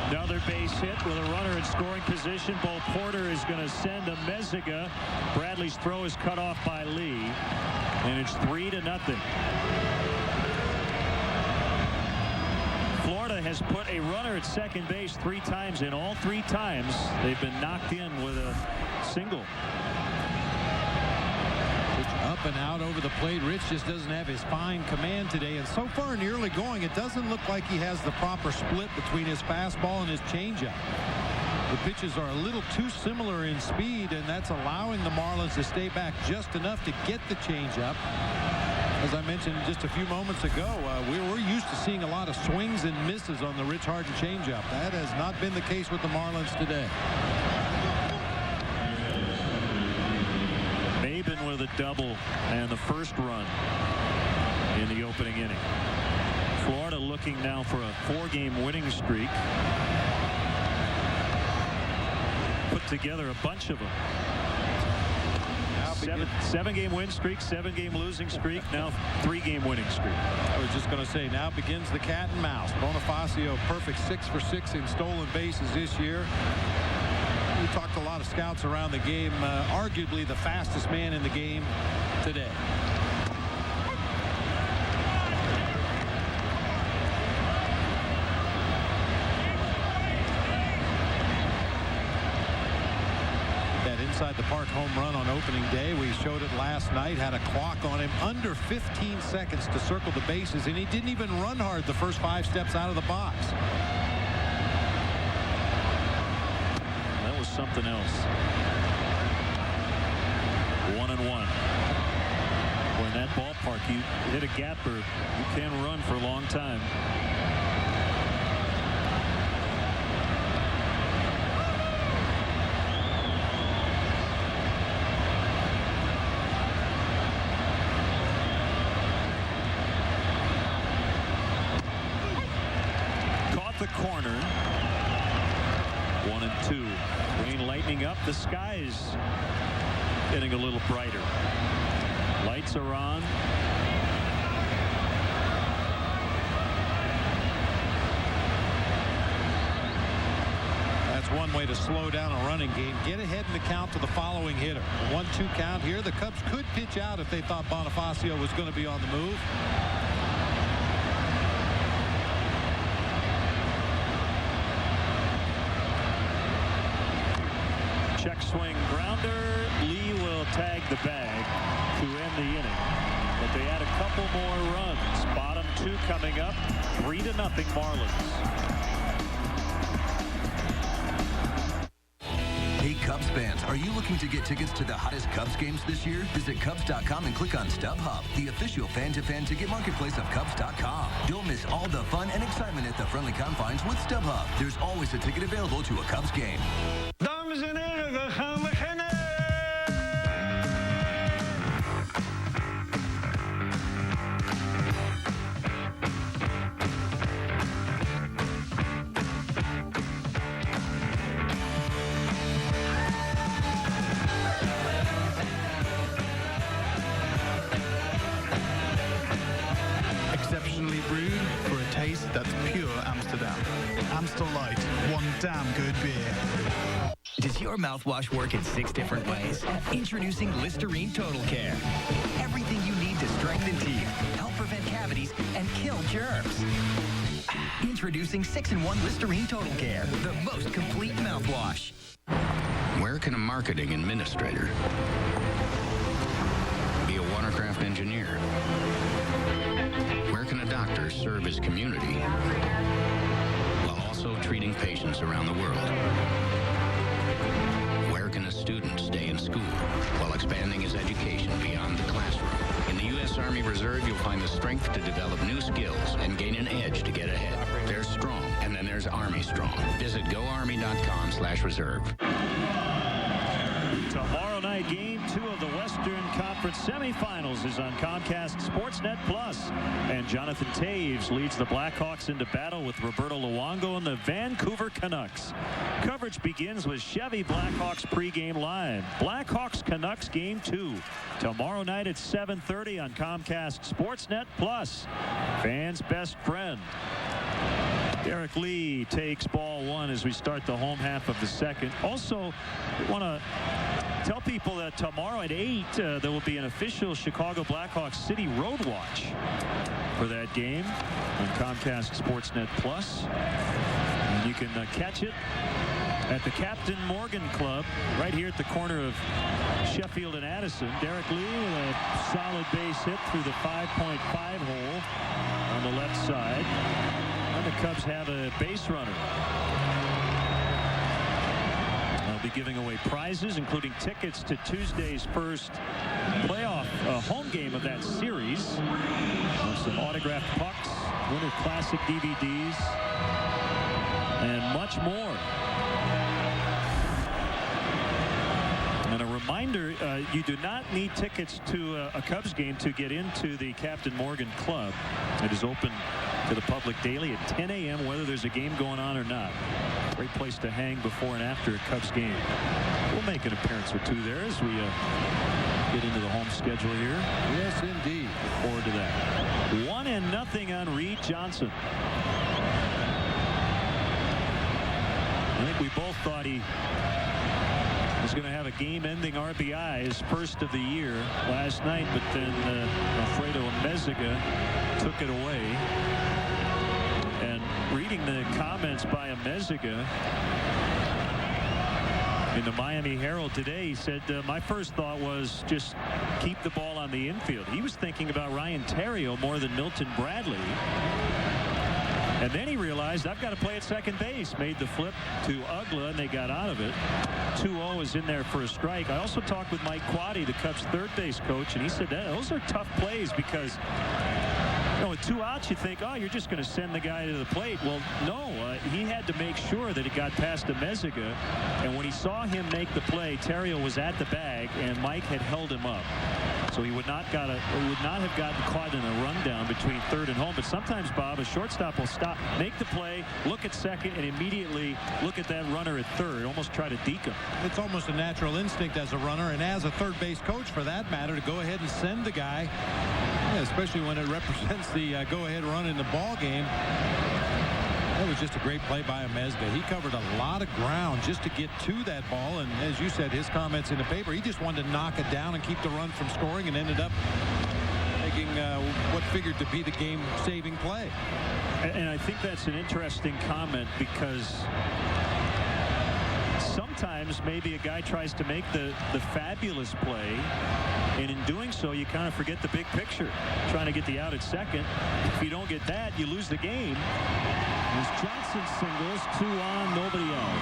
Speaker 8: Another base hit with a runner in scoring position. Bo Porter is going to send a Meziga. Bradley's throw is cut off by Lee, and it's 3-0. Florida has put a runner at second base 3 times, and all 3 times they've been knocked in with a single.
Speaker 9: Up and out over the plate. Rich just doesn't have his fine command today, and so far in the early going, it doesn't look like he has the proper split between his fastball and his changeup. The pitches are a little too similar in speed, and that's allowing the Marlins to stay back just enough to get the changeup. As I mentioned just a few moments ago, we're used to seeing a lot of swings and misses on the Rich Harden changeup. That has not been the case with the Marlins today.
Speaker 8: Maben with a double and the first run in the opening inning. Florida looking now for a 4-game winning streak. Put together a bunch of them. 7-game win streak, 7-game losing streak, now 3-game winning streak.
Speaker 9: I was just going to say, now begins the cat and mouse. Bonifacio perfect 6 for 6 in stolen bases this year. We talked to a lot of scouts around the game. Arguably the fastest man in the game today. Inside the park home run on opening day. We showed it last night. Had a clock on him under 15 seconds to circle the bases, and he didn't even run hard the first 5 steps out of the box.
Speaker 8: That was something else. that ballpark. You hit a gapper, you can run for a long time. The corner. 1-2. Rain lightening up. The sky's getting a little brighter. Lights are on.
Speaker 9: That's one way to slow down a running game. Get ahead in the count to the following hitter. 1-2 count here. The Cubs could pitch out if they thought Bonifacio was going to be on the move.
Speaker 8: Check swing grounder. Lee will tag the bag to end the inning. But they add a couple more runs. Bottom 2 coming up. 3-0 Marlins.
Speaker 3: Hey Cubs fans, are you looking to get tickets to the hottest Cubs games this year? Visit Cubs.com and click on StubHub, the official fan-to-fan ticket marketplace of Cubs.com. Don't miss all the fun and excitement at the friendly confines with StubHub. There's always a ticket available to a Cubs game.
Speaker 17: Dames en heren, we gaan beginnen.
Speaker 5: Exceptionally brewed for a taste that's pure Amsterdam. Amstel Light, one damn good beer.
Speaker 18: Does your mouthwash work in 6 different ways? Introducing Listerine Total Care. Everything you need to strengthen teeth, help prevent cavities, and kill germs. Introducing 6-in-1 Listerine Total Care, the most complete mouthwash.
Speaker 25: Where can a marketing administrator be a watercraft engineer? Where can a doctor serve his community while also treating patients around the world? Where can a student stay in school while expanding his education beyond the classroom? In the U.S. Army Reserve, you'll find the strength to develop new skills and gain an edge to get ahead. There's strong, and then there's Army Strong. Visit goarmy.com/reserve.
Speaker 8: Tomorrow night, Game 2 of the Western Conference semifinals is on Comcast Sportsnet Plus. And Jonathan Taves leads the Blackhawks into battle with Roberto Luongo and the Vancouver Canucks. Coverage begins with Chevy Blackhawks pregame live. Blackhawks Canucks Game 2 tomorrow night at 7:30 on Comcast Sportsnet Plus. Fans' best friend. Derek Lee takes ball 1 as we start the home half of the second. Also, we want to tell people that tomorrow at 8 there will be an official Chicago Blackhawks City Road Watch for that game on Comcast Sportsnet Plus. And you can catch it at the Captain Morgan Club right here at the corner of Sheffield and Addison. Derek Lee with a solid base hit through the 5.5 hole on the left side. And the Cubs have a base runner. They'll be giving away prizes, including tickets to Tuesday's first playoff home game of that series. Some autographed pucks, Winter Classic DVDs, and much more. And a reminder, you do not need tickets to a Cubs game to get into the Captain Morgan Club. It is open to the public daily at 10 a.m. whether there's a game going on or not. Great place to hang before and after a Cubs game. We'll make an appearance or 2 there as we get into the home schedule here.
Speaker 9: Yes, indeed.
Speaker 8: Look forward to that. 1-0 on Reed Johnson. I think we both thought he was going to have a game-ending RBI, his first of the year last night, but then Alfredo Amezaga took it away. And reading the comments by Amezaga in the Miami Herald today, he said, my first thought was just keep the ball on the infield. He was thinking about Ryan Theriot more than Milton Bradley. And then he realized, I've got to play at second base. Made the flip to Ugla, and they got out of it. 2-0 is in there for a strike. I also talked with Mike Quaddy, the Cubs third base coach, and he said that those are tough plays because, you know, with 2 outs, you think, oh, you're just going to send the guy to the plate. Well, no, he had to make sure that it got past Amezaga. And when he saw him make the play, Terrio was at the bag, and Mike had held him up. So he would not have gotten caught in a rundown between third and home. But sometimes, Bob, a shortstop will stop, make the play, look at second, and immediately look at that runner at third, almost try to deke him.
Speaker 9: It's almost a natural instinct as a runner, and as a third base coach, for that matter, to go ahead and send the guy, especially when it represents the go-ahead run in the ball game. That was just a great play by Amezaga. He covered a lot of ground just to get to that ball. And as you said, his comments in the paper, he just wanted to knock it down and keep the run from scoring, and ended up making what figured to be the game-saving play.
Speaker 8: And I think that's an interesting comment because sometimes maybe a guy tries to make the fabulous play, and in doing so, you kind of forget the big picture. Trying to get the out at second. If you don't get that, you lose the game. As Johnson singles, 2 on, nobody out.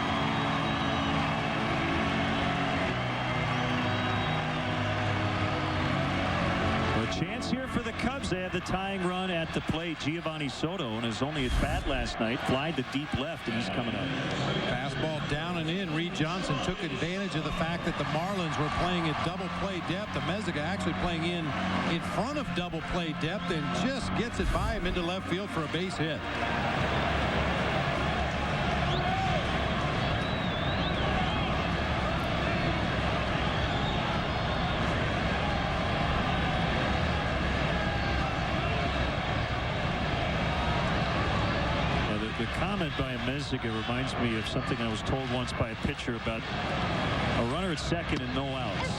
Speaker 8: A chance here for the Cubs. They have the tying run at the plate. Giovanni Soto, and is only at bat last night, flied to deep left, and he's coming up.
Speaker 9: Fastball down and in. Reed Johnson took advantage of the fact that the Marlins were playing at double play depth. Amezaga actually playing in front of double play depth, and just gets it by him into left field for a base hit.
Speaker 8: Comment by Amezaga reminds me of something I was told once by a pitcher about a runner at second and no outs.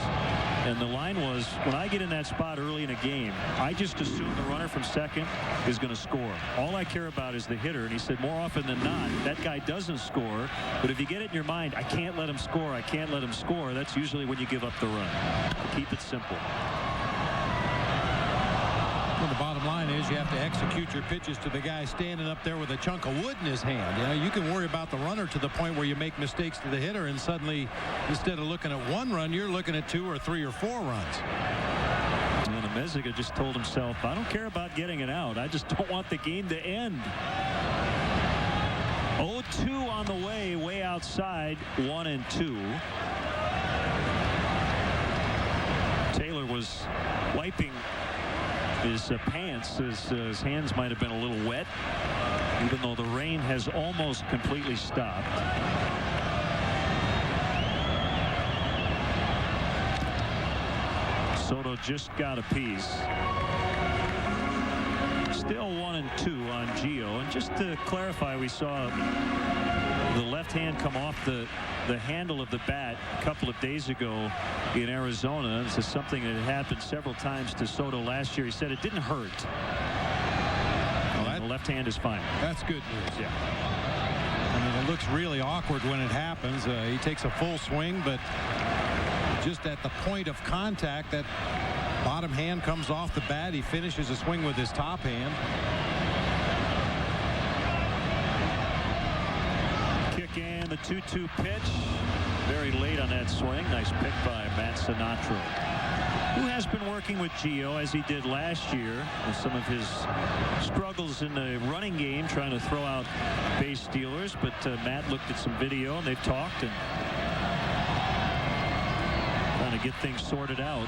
Speaker 8: And the line was, when I get in that spot early in a game, I just assume the runner from second is going to score. All I care about is the hitter. And he said more often than not, that guy doesn't score. But if you get it in your mind, I can't let him score, I can't let him score, that's usually when you give up the run. Keep it simple.
Speaker 9: Well, the bottom line is you have to execute your pitches to the guy standing up there with a chunk of wood in his hand. You know, you can worry about the runner to the point where you make mistakes to the hitter, and suddenly, instead of looking at 1 run, you're looking at 2 or 3 or 4 runs.
Speaker 8: And Amezaga just told himself, I don't care about getting it out. I just don't want the game to end. 0-2 on the way outside, 1-2. Taylor was wiping his pants as his hands might have been a little wet, even though the rain has almost completely stopped. Soto just got a piece. Still 1-2 on Gio. And just to clarify, we saw the left hand come off the handle of the bat a couple of days ago in Arizona. This is something that happened several times to Soto last year. He said it didn't hurt. Well, the left hand is fine.
Speaker 9: That's good news.
Speaker 8: Yeah.
Speaker 9: I mean, it looks really awkward when it happens. He takes a full swing, but just at the point of contact, that bottom hand comes off the bat. He finishes a swing with his top hand.
Speaker 8: And the 2-2 pitch, very late on that swing. Nice pick by Matt Sinatra, who has been working with Gio as he did last year with some of his struggles in the running game, trying to throw out base stealers. But Matt looked at some video, and they've talked and trying to get things sorted out.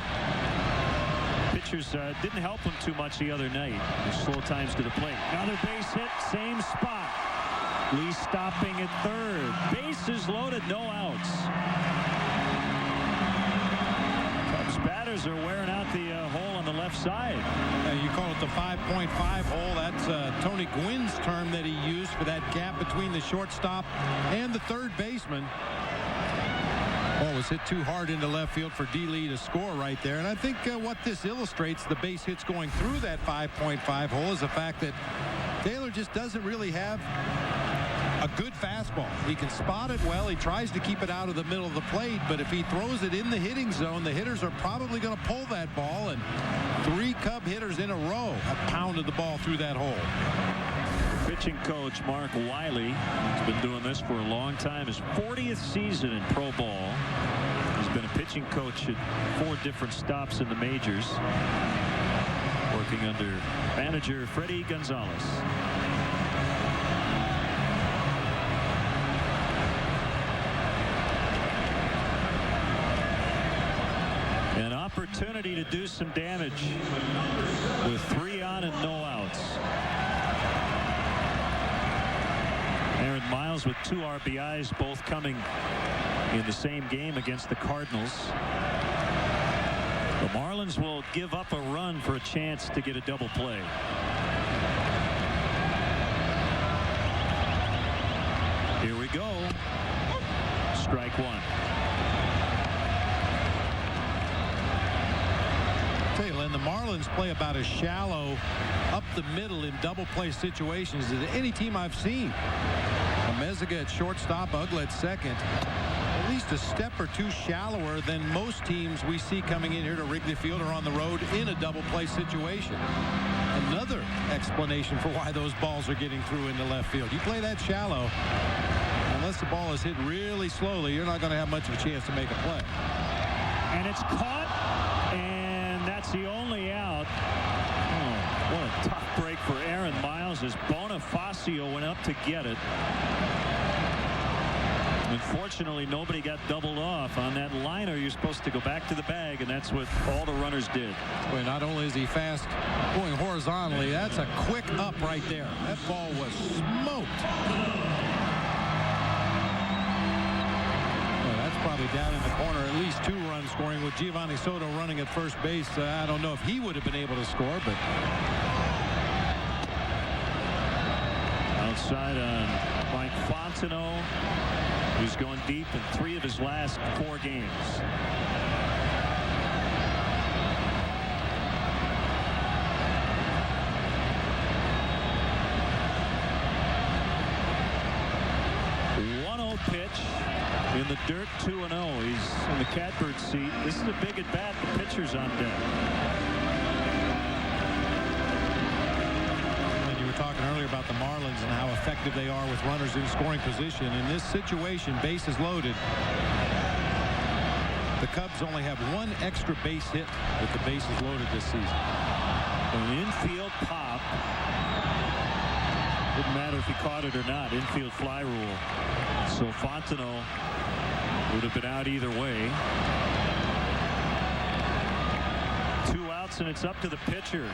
Speaker 8: Pitchers didn't help him too much the other night. Slow times to the plate. Another base hit, same spot. Lee stopping at third. Bases loaded, no outs. Cubs batters are wearing out the hole on the left side.
Speaker 9: You call it the 5.5 hole. That's Tony Gwynn's term that he used for that gap between the shortstop and the third baseman. Ball was hit too hard into left field for D. Lee to score right there. And I think what this illustrates, the base hits going through that 5.5 hole, is the fact that Taylor just doesn't really have a good fastball. He can spot it well. He tries to keep it out of the middle of the plate, but if he throws it in the hitting zone, the hitters are probably going to pull that ball, and 3 Cub hitters in a row have pounded the ball through that hole.
Speaker 8: Pitch Pitching coach Mark Wiley has been doing this for a long time. His 40th season in pro ball. He's been a pitching coach at 4 different stops in the majors, working under manager Freddie Gonzalez. An opportunity to do some damage with 3 on and no outs. Aaron Miles with 2 RBIs, both coming in the same game against the Cardinals. The Marlins will give up a run for a chance to get a double play. Here we go. Strike 1.
Speaker 9: And the Marlins play about as shallow up the middle in double play situations as any team I've seen. Meziga at shortstop, Uggla at second. At least a step or 2 shallower than most teams we see coming in here to Wrigley Field or on the road in a double play situation. Another explanation for why those balls are getting through into left field. You play that shallow, unless the ball is hit really slowly, you're not going to have much of a chance to make a play.
Speaker 8: And it's caught, and that's the only out. Oh, what a tough break for Aaron Miles as Bonifacio went up to get it. Unfortunately, nobody got doubled off on that liner. You're supposed to go back to the bag, and that's what all the runners did.
Speaker 9: Well, not only is he fast going horizontally, that's a quick up right there. That ball was smoked. Well, that's probably down in the corner. At least 2 runs scoring with Giovanni Soto running at first base. I don't know if he would have been able to score, but
Speaker 8: outside on Mike Fontenot, who's gone deep in 3 of his last 4 games. Pitch in the dirt, 2-0. He's in the catbird seat. This is a big at bat. The pitcher's on deck.
Speaker 9: And you were talking earlier about the Marlins and how effective they are with runners in scoring position. In this situation, bases loaded, the Cubs only have 1 extra base hit with the bases loaded this season.
Speaker 8: An infield pop. Didn't matter if he caught it or not. Infield fly rule. So Fontenot would have been out either way. 2 outs, and it's up to the pitcher.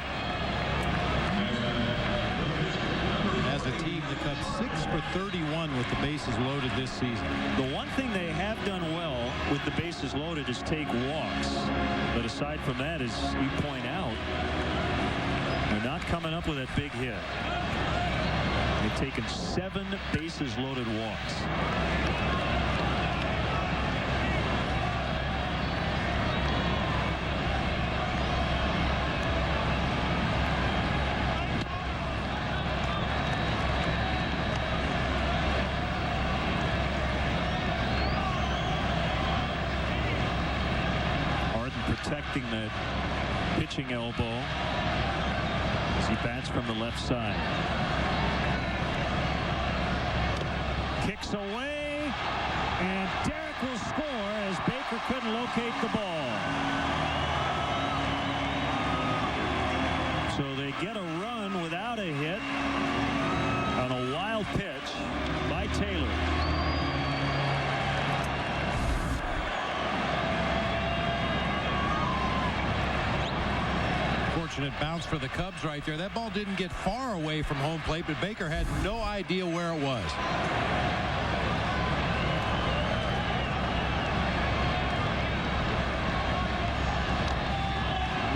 Speaker 9: As a team, the Cubs 6 for 31 with the bases loaded this season.
Speaker 8: The one thing they have done well with the bases loaded is take walks. But aside from that, as you point out, they're not coming up with that big hit. They've taken 7 bases loaded walks. Harden protecting that pitching elbow as he bats from the left side. Kicks away, and Derek will score as Baker couldn't locate the ball. So they get a run without a hit on a wild pitch by Taylor.
Speaker 9: Fortunate bounce for the Cubs right there. That ball didn't get far away from home plate, but Baker had no idea where it was.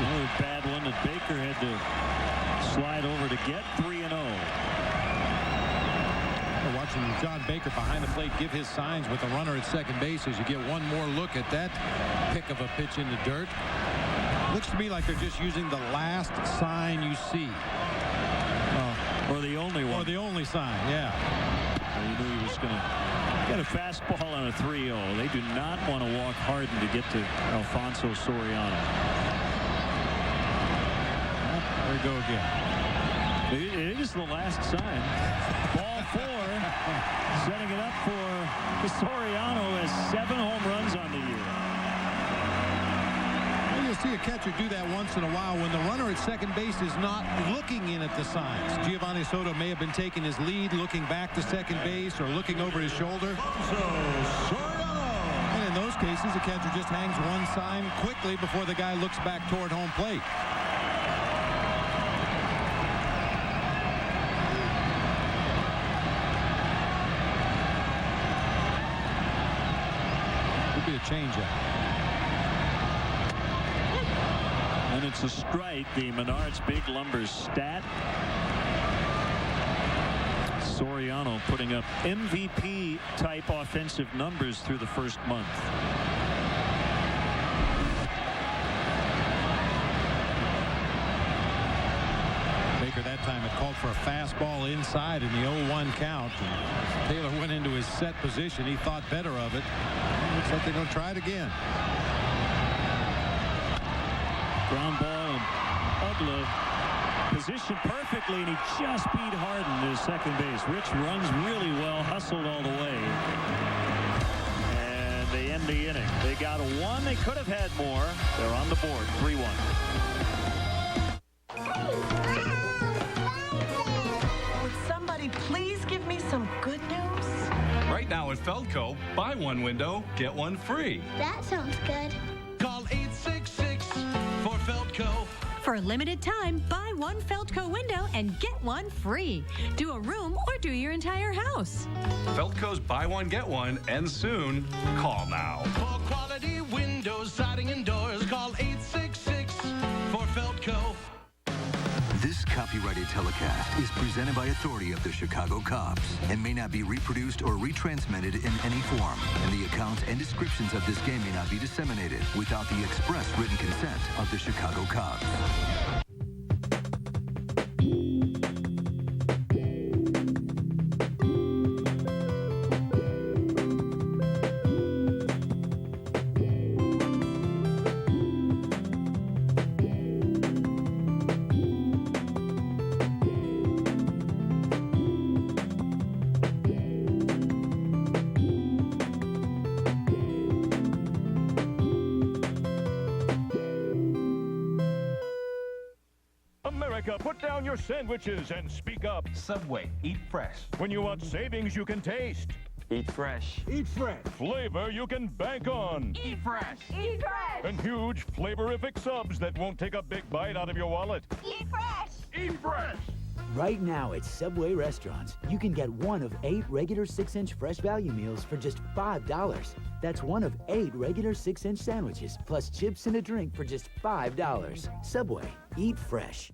Speaker 8: Another bad one that Baker had to slide over to get. 3-0.
Speaker 9: We're watching John Baker behind the plate give his signs with a runner at second base as you get one more look at that pick of a pitch in the dirt. Looks to me like they're just using the last sign you see.
Speaker 8: Or the only one.
Speaker 9: Or the only sign, yeah.
Speaker 8: Well, you knew he was going to get a fastball on a 3-0. They do not want to walk Harden to get to Alfonso Soriano.
Speaker 9: There we go again.
Speaker 8: It is the last sign. Ball 4, setting it up for Soriano has 7 home runs on the year.
Speaker 9: Well, you'll see a catcher do that once in a while when the runner at second base is not looking in at the signs. Giovanni Soto may have been taking his lead, looking back to second base or looking over his shoulder. And in those cases, the catcher just hangs one sign quickly before the guy looks back toward home plate. Be a changeup.
Speaker 8: And it's a strike. The Menards Big Lumber stat. Soriano putting up MVP type offensive numbers through the first month.
Speaker 9: Baker that time had called for a fastball inside in the 0-1 count. And Taylor went into his set position. He thought better of it. Looks like they're going to try it again.
Speaker 8: Ground ball, and Ugla positioned perfectly, and he just beat Harden to second base. Rich runs really well, hustled all the way. And they end the inning. They got a 1. They could have had more. They're on the board, 3-1.
Speaker 4: Please give me some good news.
Speaker 16: Right now at Feldco, buy one window, get one free.
Speaker 19: That sounds good.
Speaker 16: Call 866 for Feldco.
Speaker 21: For a limited time, buy one Feldco window and get one free. Do a room or do your entire house.
Speaker 16: Feldco's buy one, get one, and soon. Call now.
Speaker 24: For quality windows, siding, and doors, call 866 for Feldco.
Speaker 3: This copyrighted telecast is presented by authority of the Chicago Cubs and may not be reproduced or retransmitted in any form. And the accounts and descriptions of this game may not be disseminated without the express written consent of the Chicago Cubs.
Speaker 26: Put down your sandwiches and speak up.
Speaker 27: Subway, eat fresh.
Speaker 26: When you want savings you can taste.
Speaker 27: Eat fresh.
Speaker 26: Eat fresh. Flavor you can bank on.
Speaker 27: Eat fresh.
Speaker 26: Eat fresh. And huge flavorific subs that won't take a big bite out of your wallet.
Speaker 19: Eat fresh.
Speaker 26: Eat fresh.
Speaker 28: Right now at Subway restaurants, you can get one of 8 regular 6-inch fresh value meals for just $5. That's one of 8 regular 6-inch sandwiches, plus chips and a drink for just $5. Subway, eat fresh.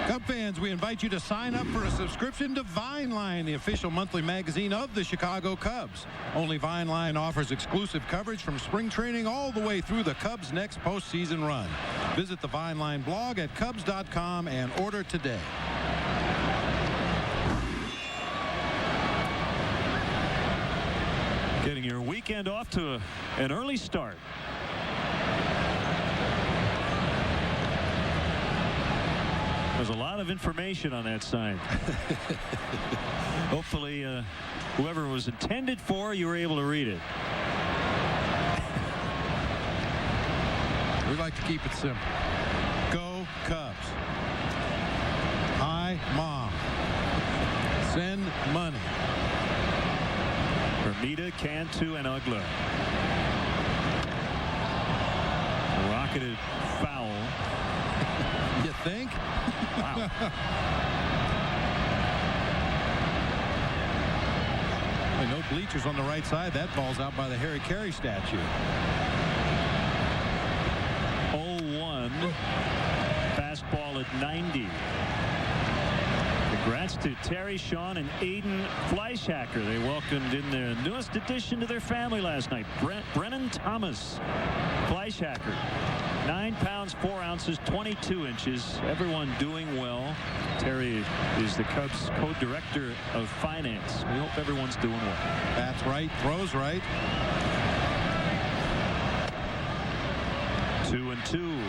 Speaker 9: Cub fans, we invite you to sign up for a subscription to Vineline, the official monthly magazine of the Chicago Cubs. Only Vineline offers exclusive coverage from spring training all the way through the Cubs' next postseason run. Visit the Vineline blog at Cubs.com and order today.
Speaker 8: Getting your weekend off to an early start. There's a lot of information on that sign. Hopefully, whoever it was intended for, you were able to read it.
Speaker 9: We like to keep it simple. Go Cubs. Hi, Mom. Send money.
Speaker 8: Hermida, Cantu, and Ugla. Rocketed foul.
Speaker 9: You think?
Speaker 8: Wow.
Speaker 9: No bleachers on the right side. That ball's out by the Harry Carey statue.
Speaker 8: 0-1. Fastball at 90. Congrats to Terry Shawn and Aiden Fleischhacker. They welcomed in their newest addition to their family last night, Brennan Thomas Fleischhacker. 9 pounds, 4 ounces, 22 inches. Everyone doing well. Terry is the Cubs co-director of finance. We hope everyone's doing well.
Speaker 9: That's right. Throws right.
Speaker 8: 2-2.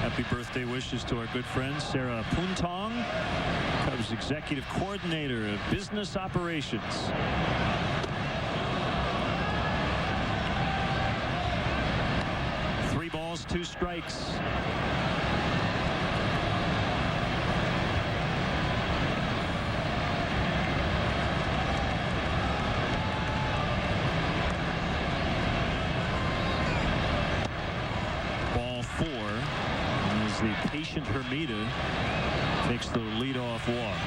Speaker 8: At Happy birthday wishes to our good friend Sarah Puntong, Cubs Executive Coordinator of Business Operations. Three balls, two strikes. Ball four. As the patient Hermida takes the leadoff walk.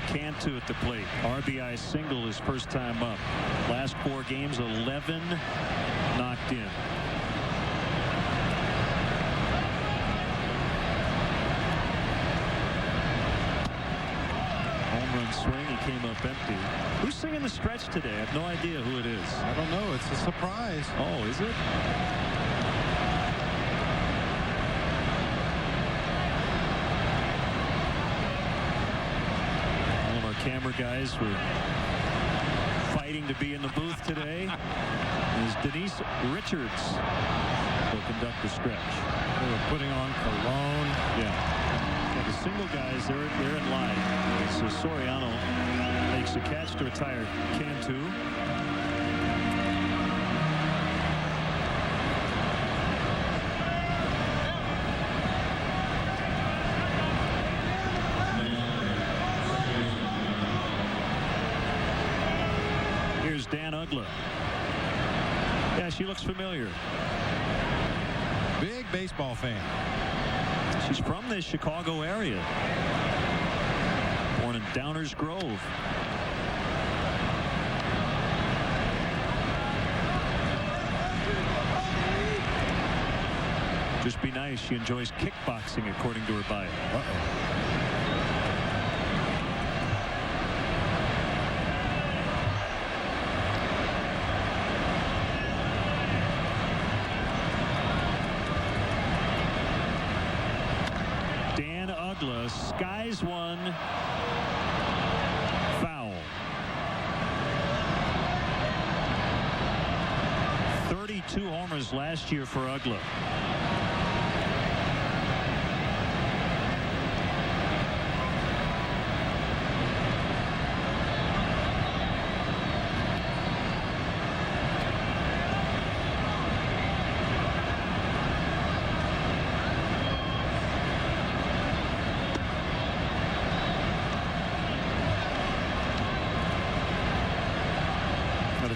Speaker 8: Cantu at the plate. RBI single his first time up. Last 4 games, 11 knocked in. Home run swing. He came up empty. Who's singing the stretch today? I have no idea who it is.
Speaker 9: I don't know. It's a surprise.
Speaker 8: Oh, is it? Camera guys were fighting to be in the booth today. As Denise Richards will conduct the stretch.
Speaker 9: They were putting on Cologne.
Speaker 8: Yeah, the single guys, they're in line. So Soriano makes a catch to retire Cantu. Dan Ugla. Yeah, she looks familiar.
Speaker 9: Big baseball fan.
Speaker 8: She's from the Chicago area. Born in Downers Grove. Just be nice. She enjoys kickboxing, according to her bio.
Speaker 9: Uh-oh.
Speaker 8: Skies one. Foul. 32 homers last year for Ugla.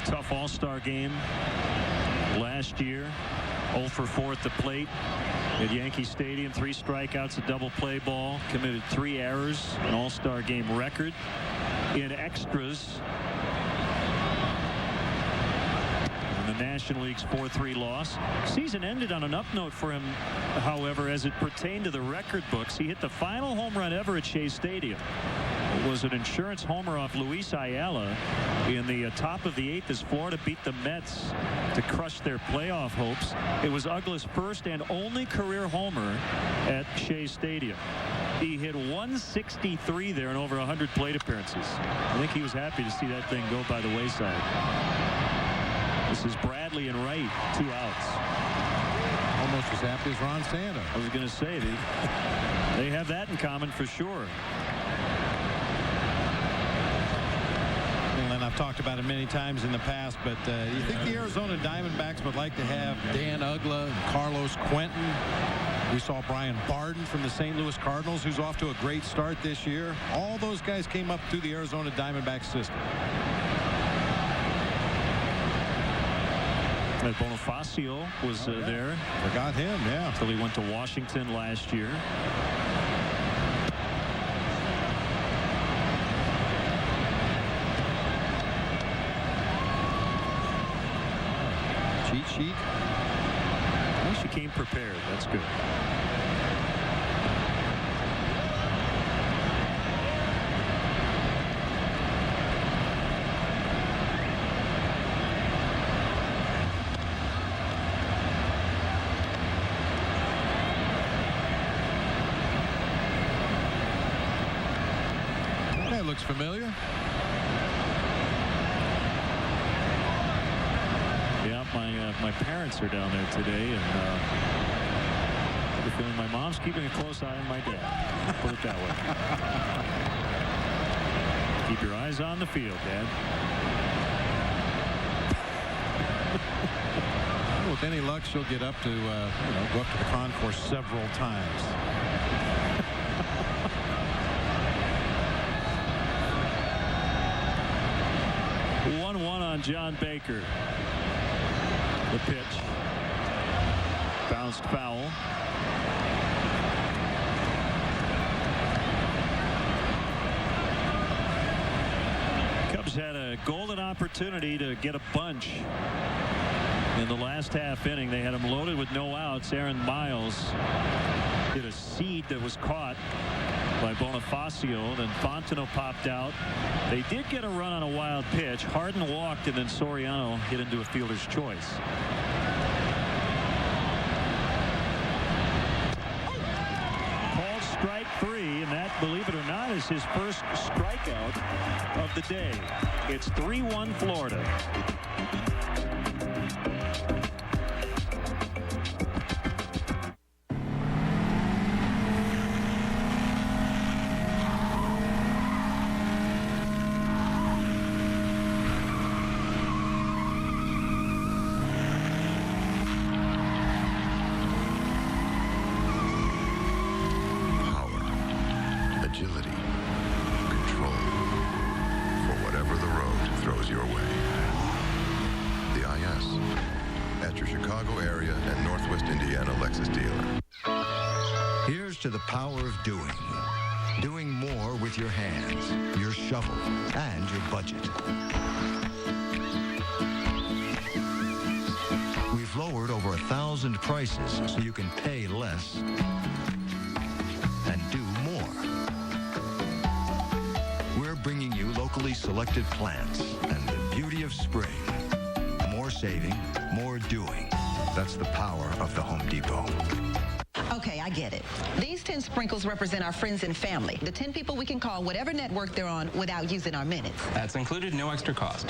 Speaker 8: Tough all-star game last year. 0 for 4 at the plate at Yankee Stadium. 3 strikeouts, a double play ball. Committed 3 errors. An all-star game record. In extras, in the National League's 4-3 loss. Season ended on an up note for him, however, as it pertained to the record books. He hit the final home run ever at Shea Stadium. It was an insurance homer off Luis Ayala in the top of the 8th as Florida beat the Mets to crush their playoff hopes. It was Ugla's first and only career homer at Shea Stadium. He hit 163 there in over 100 plate appearances. I think he was happy to see that thing go by the wayside. This is Bradley and Wright, 2 outs.
Speaker 9: Almost as happy as Ron Santo.
Speaker 8: I was going to say, they have that in common for sure.
Speaker 9: And I've talked about it many times in the past, but you think the Arizona Diamondbacks would like to have Dan Ugla and Carlos Quentin? We saw Brian Barden from the St. Louis Cardinals, who's off to a great start this year. All those guys came up through the Arizona Diamondbacks system.
Speaker 8: Bonifacio was there.
Speaker 9: Forgot him, yeah.
Speaker 8: Until he went to Washington last year.
Speaker 9: Cheat sheet.
Speaker 8: At least you came prepared. That's good.
Speaker 9: looks familiar.
Speaker 8: Yeah, my parents are down there today, and I'm feeling my mom's keeping a close eye on my dad. Put it that way. Keep your eyes on the field, Dad.
Speaker 9: With any luck, she'll get up to, go up to the concourse several times.
Speaker 8: On John Baker. The pitch. Bounced foul. Cubs had a golden opportunity to get a bunch in the last half inning. They had him loaded with no outs. Aaron Miles hit a seed that was caught by Bonifacio. Then Fontenot popped out. They did get a run on a wild pitch. Harden walked, and then Soriano hit into a fielder's choice. Called strike 3, and that, believe it or not, is his first strikeout of the day. It's 3-1 Florida.
Speaker 7: To the power of doing more with your hands, your shovel, and your budget. We've lowered over 1,000 prices so you can pay less and do more. We're bringing you locally selected plants and the beauty of spring. More saving, more doing. That's the power of the Home Depot.
Speaker 4: Okay, I get it. These 10 sprinkles represent our friends and family. The 10 people we can call whatever network they're on without using our minutes.
Speaker 10: That's included, no extra cost.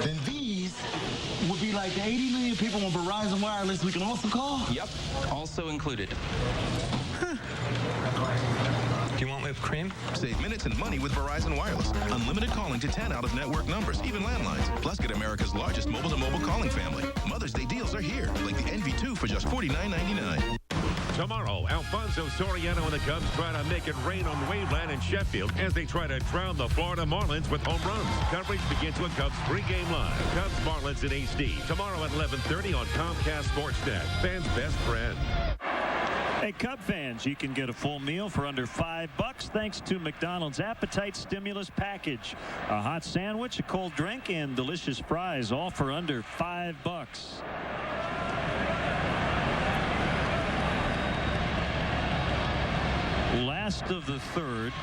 Speaker 11: Then these would be like the 80 million people on Verizon Wireless we can also call?
Speaker 10: Yep, also included. Do you want whipped cream?
Speaker 12: Save minutes and money with Verizon Wireless. Unlimited calling to 10 out-of-network numbers, even landlines. Plus, get America's largest mobile-to-mobile calling family. Mother's Day deals are here, like the NV2 for just $49.99.
Speaker 13: Tomorrow, Alfonso Soriano and the Cubs try to make it rain on Waveland and Sheffield as they try to drown the Florida Marlins with home runs. Coverage begins with Cubs Pregame Live. Cubs Marlins in HD. Tomorrow at 11:30 on Comcast Sportsnet. Fans' best friend.
Speaker 8: Hey, Cub fans, you can get a full meal for under $5 thanks to McDonald's Appetite Stimulus Package. A hot sandwich, a cold drink, and delicious fries, all for under $5. Last of the third.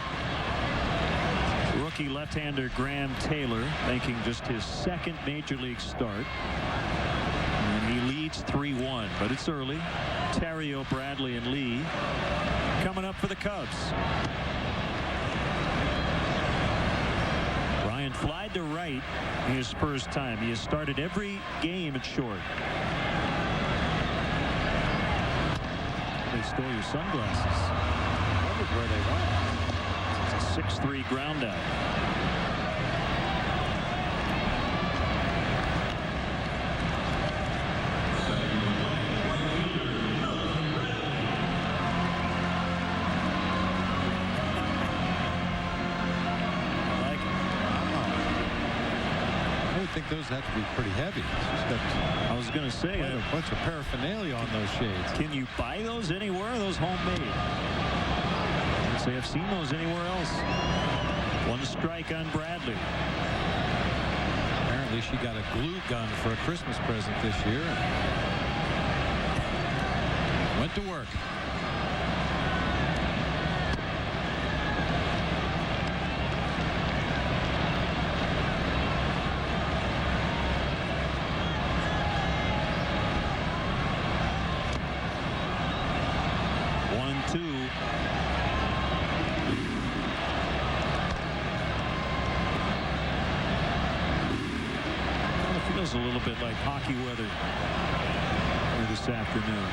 Speaker 8: Rookie left-hander Graham Taylor making just his second major league start. And he leads 3-1, but it's early. Terrio, Bradley, and Lee coming up for the Cubs. Ryan flied to right in his first time. He has started every game at short. They stole your sunglasses. Where they went. It's a 6-3 ground out.
Speaker 9: I would think those have to be pretty heavy.
Speaker 8: I was going to say
Speaker 9: a bunch of paraphernalia on those shades.
Speaker 8: Can you buy those anywhere? Are those homemade? Say I've seen those anywhere else. One strike on Bradley.
Speaker 9: Apparently she got a glue gun for a Christmas present this year. Went to work.
Speaker 8: feels a little bit like hockey weather here this afternoon.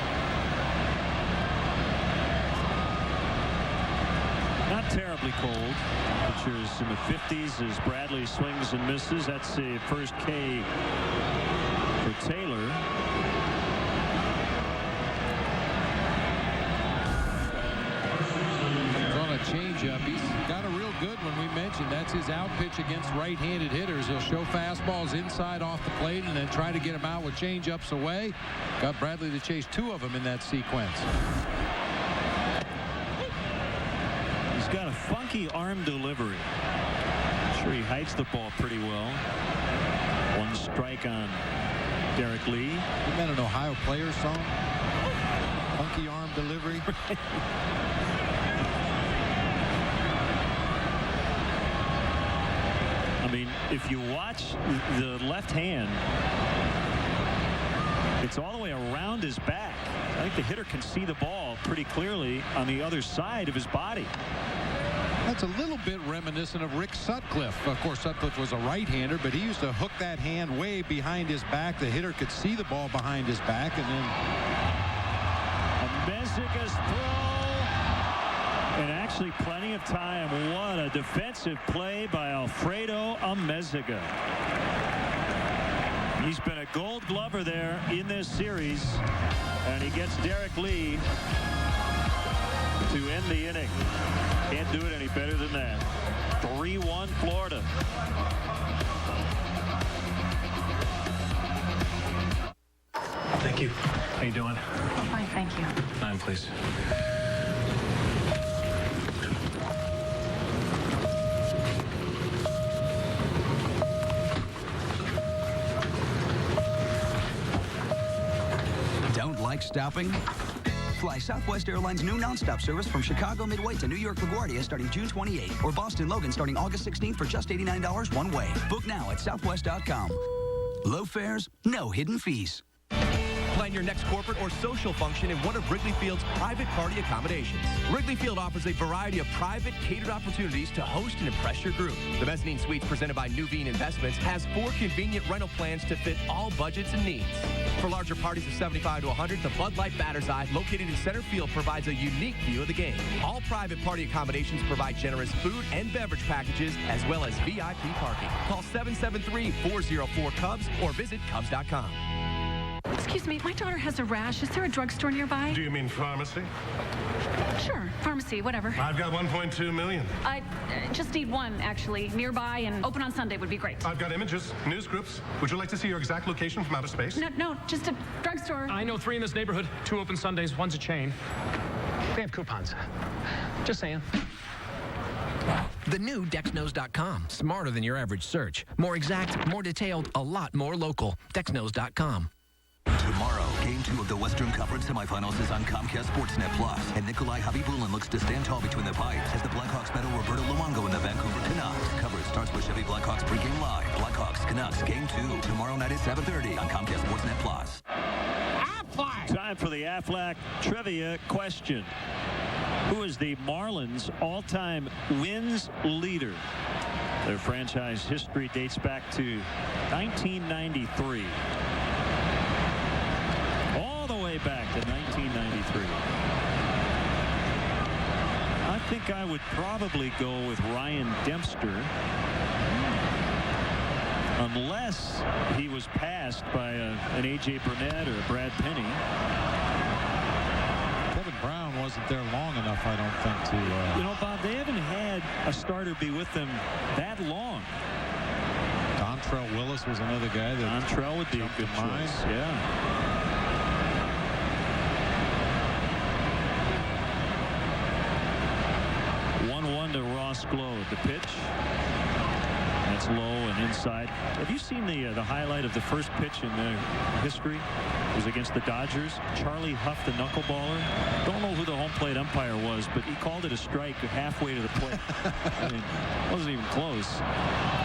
Speaker 8: Not terribly cold. Temperatures in the 50s as Bradley swings and misses. That's the first K for Taylor.
Speaker 9: Changeup. He's got a real good one. We mentioned that's his out pitch against right-handed hitters. He'll show fastballs inside off the plate and then try to get them out with changeups away. Got Bradley to chase 2 of them in that sequence.
Speaker 8: He's got a funky arm delivery. I'm sure he hides the ball pretty well. 1 strike on Derek Lee.
Speaker 9: Isn't that an Ohio Players song? Funky arm delivery.
Speaker 8: I mean, if you watch the left hand, it's all the way around his back. I think the hitter can see the ball pretty clearly on the other side of his body.
Speaker 9: That's a little bit reminiscent of Rick Sutcliffe. Of course, Sutcliffe was a right-hander, but he used to hook that hand way behind his back. The hitter could see the ball behind his back, and then
Speaker 8: Meziga's throw. And actually plenty of time. What a defensive play by Alfredo Amezaga. He's been a Gold Glover there in this series, and he gets Derek Lee to end the inning. Can't do it any better than that. 3-1 Florida.
Speaker 10: Thank you. How you doing?
Speaker 21: Fine, thank you.
Speaker 10: 9, please.
Speaker 1: Don't like stopping? Fly Southwest Airlines' new nonstop service from Chicago Midway to New York LaGuardia starting June 28, or Boston Logan starting August 16 for just $89 one way. Book now at southwest.com. Low fares, no hidden fees.
Speaker 2: Plan your next corporate or social function in one of Wrigley Field's private party accommodations. Wrigley Field offers a variety of private catered opportunities to host and impress your group. The Mezzanine Suites presented by Nuveen Investments has 4 convenient rental plans to fit all budgets and needs. For larger parties of 75 to 100, the Bud Light Batter's Eye located in center field provides a unique view of the game. All private party accommodations provide generous food and beverage packages as well as VIP parking. Call 773-404-CUBS or visit Cubs.com.
Speaker 21: Excuse me, my daughter has a rash. Is there a drugstore nearby?
Speaker 6: Do you mean pharmacy?
Speaker 21: Sure, pharmacy, whatever.
Speaker 6: I've got 1.2 million.
Speaker 21: I just need one, actually, nearby and open on Sunday would be great.
Speaker 6: I've got images, news groups. Would you like to see your exact location from outer space?
Speaker 21: No, just a drugstore.
Speaker 14: I know 3 in this neighborhood. 2 open Sundays, 1's a chain. They have coupons. Just saying.
Speaker 15: The new Dexnose.com. Smarter than your average search. More exact, more detailed, a lot more local. Dexnose.com.
Speaker 3: Tomorrow, Game 2 of the Western Conference semifinals is on Comcast Sportsnet Plus, and Nikolai Habibulin looks to stand tall between the pipes as the Blackhawks battle Roberto Luongo and the Vancouver Canucks. Coverage starts with Chevy Blackhawks pregame live. Blackhawks Canucks Game 2 tomorrow night at 7:30 on Comcast Sportsnet Plus.
Speaker 8: Time for the Aflac trivia question. Who is the Marlins' all-time wins leader? Their franchise history dates back to 1993. Back to 1993. I think I would probably go with Ryan Dempster unless he was passed by an A.J. Burnett or a Brad Penny.
Speaker 9: Kevin Brown wasn't there long enough, I don't think, to...
Speaker 8: You know, Bob, they haven't had a starter be with them that long.
Speaker 9: Dontrell Willis was another guy that...
Speaker 8: Dontrell would be a good choice, yeah. 1-1 to Ross Glow. The pitch. That's low and inside. Have you seen the highlight of the first pitch in the history? It was against the Dodgers. Charlie Huff, the knuckleballer. Don't know who the home plate umpire was, but he called it a strike halfway to the plate. I mean, it wasn't even close.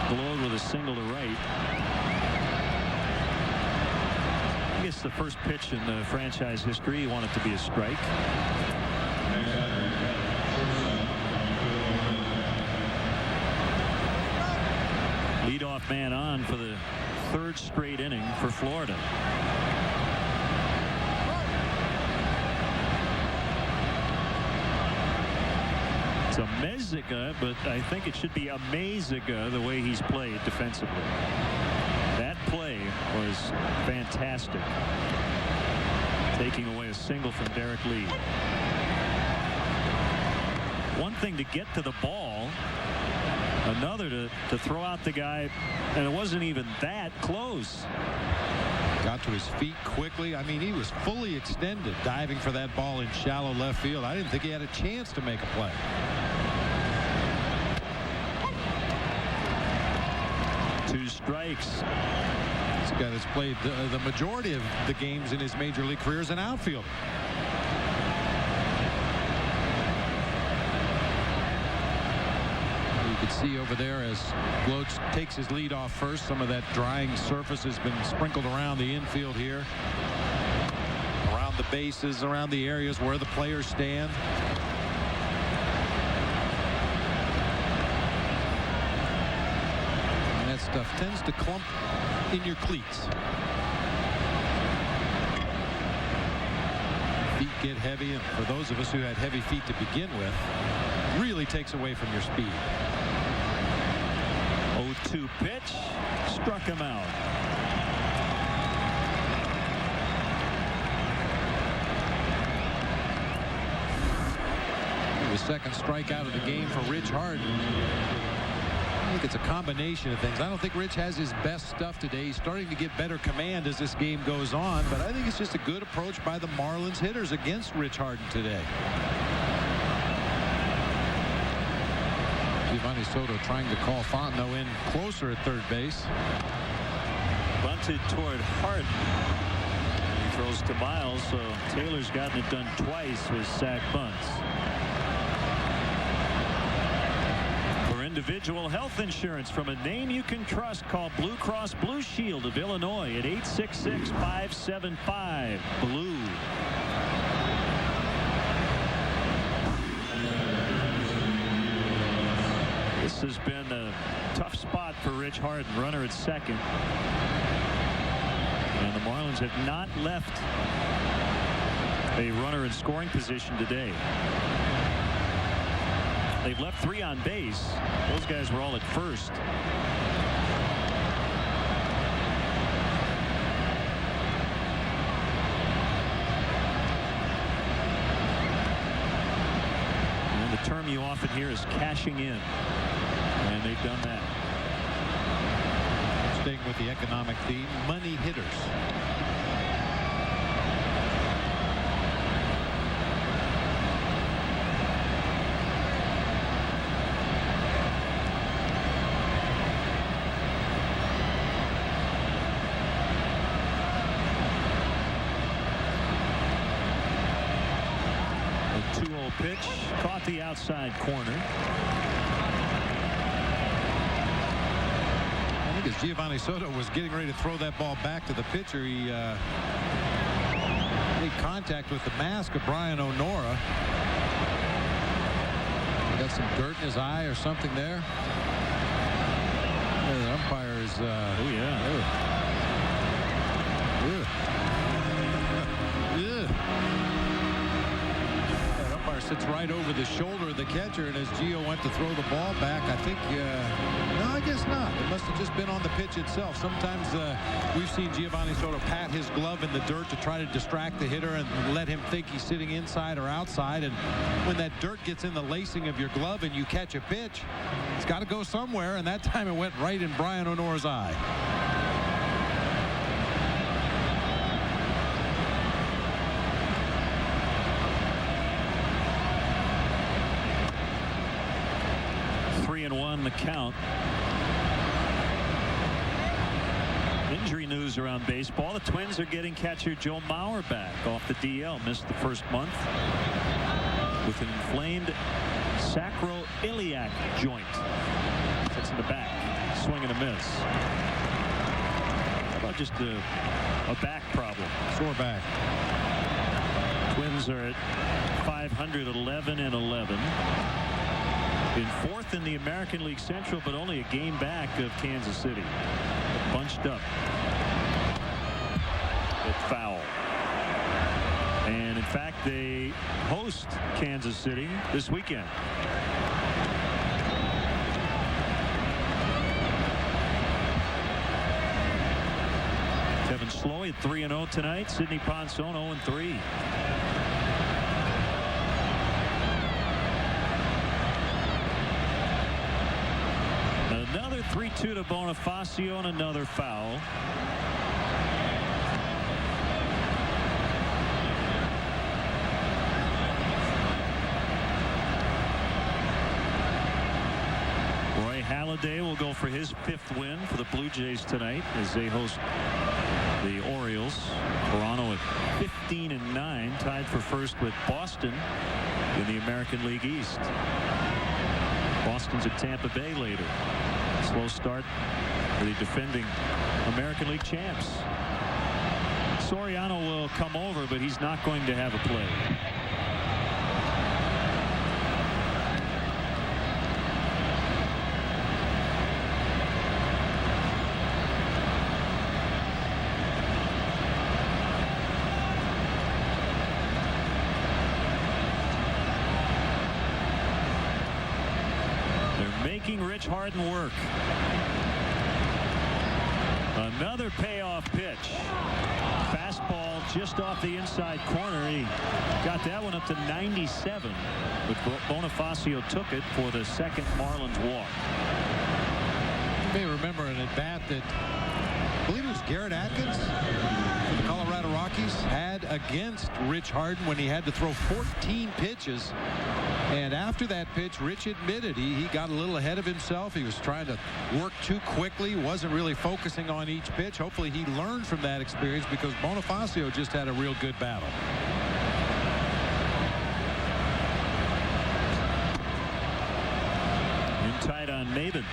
Speaker 8: Glowed with a single to right. I guess the first pitch in the franchise history, you want it to be a strike. Leadoff man on for the third straight inning for Florida. It's Amezaga, but I think it should be Amezaga the way he's played defensively. That play was fantastic. Taking away a single from Derek Lee. One thing to get to the ball, another to throw out the guy, and it wasn't even that close.
Speaker 9: Got to his feet quickly. I mean, he was fully extended, diving for that ball in shallow left field. I didn't think he had a chance to make a play.
Speaker 8: Two strikes.
Speaker 9: This guy that's played the majority of the games in his major league career as an outfielder. You can see over there as Gloach takes his lead off first. Some of that drying surface has been sprinkled around the infield here. Around the bases, around the areas where the players stand. And that stuff tends to clump in your cleats. Feet get heavy, and for those of us who had heavy feet to begin with, really takes away from your speed.
Speaker 8: 0-2 pitch, struck him out.
Speaker 9: The second strikeout of the game for Rich Harden. I think it's a combination of things. I don't think Rich has his best stuff today. He's starting to get better command as this game goes on, but I think it's just a good approach by the Marlins hitters against Rich Harden today. Giovanni Soto trying to call Fontenot in closer at third base.
Speaker 8: Bunted toward Hart. He throws to Miles, so Taylor's gotten it done twice with sac bunts. For individual health insurance from a name you can trust, call Blue Cross Blue Shield of Illinois at 866-575-BLUE. This has been a tough spot for Rich Harden, runner at second. And the Marlins have not left a runner in scoring position today. They've left 3 on base. Those guys were all at first. And the term you often hear is cashing in. And they've done that.
Speaker 9: Staying with the economic theme, money hitters.
Speaker 8: A 2-0 pitch, caught the outside corner.
Speaker 9: As Giovanni Soto was getting ready to throw that ball back to the pitcher, he made contact with the mask of Brian O'Nora. He got some dirt in his eye or something there. The umpire is
Speaker 8: oh yeah.
Speaker 9: That umpire sits right over the shoulder of the catcher, and as Gio went to throw the ball back, I think no, I guess not. It must have just been on the pitch itself. Sometimes we've seen Giovanni Soto pat his glove in the dirt to try to distract the hitter and let him think he's sitting inside or outside. And when that dirt gets in the lacing of your glove and you catch a pitch, it's got to go somewhere. And that time it went right in Brian O'Nora's eye.
Speaker 8: The count. Injury news around baseball. The Twins are getting catcher Joe Mauer back off the DL. Missed the first month with an inflamed sacroiliac joint. Sits in the back. Swing and a miss. How about just a back problem?
Speaker 9: Sore back.
Speaker 8: Twins are at 511-11. In fourth in the American League Central, but only a game back of Kansas City. bunched up. It's foul. And in fact, they host Kansas City this weekend. Kevin Sloy at 3-0 tonight. Sidney Ponson 0-3. Another 3-2 to Bonifacio and another foul. Halliday will go for his 5th win for the Blue Jays tonight as they host the Orioles. Toronto at 15-9, tied for first with Boston in the American League East. Boston's at Tampa Bay later. Slow start for the defending American League champs. Soriano will come over, but he's not going to have a play. Rich Harden work. Another payoff pitch. Fastball just off the inside corner. He got that one up to 97, but Bonifacio took it for the second Marlins walk.
Speaker 9: You may remember an at-bat that I believe it was Garrett Atkins for the Colorado Rockies had against Rich Harden when he had to throw 14 pitches. And after that pitch, Rich admitted he got a little ahead of himself. He was trying to work too quickly, wasn't really focusing on each pitch. Hopefully he learned from that experience because Bonifacio just had a real good battle.
Speaker 8: In tight on Maben.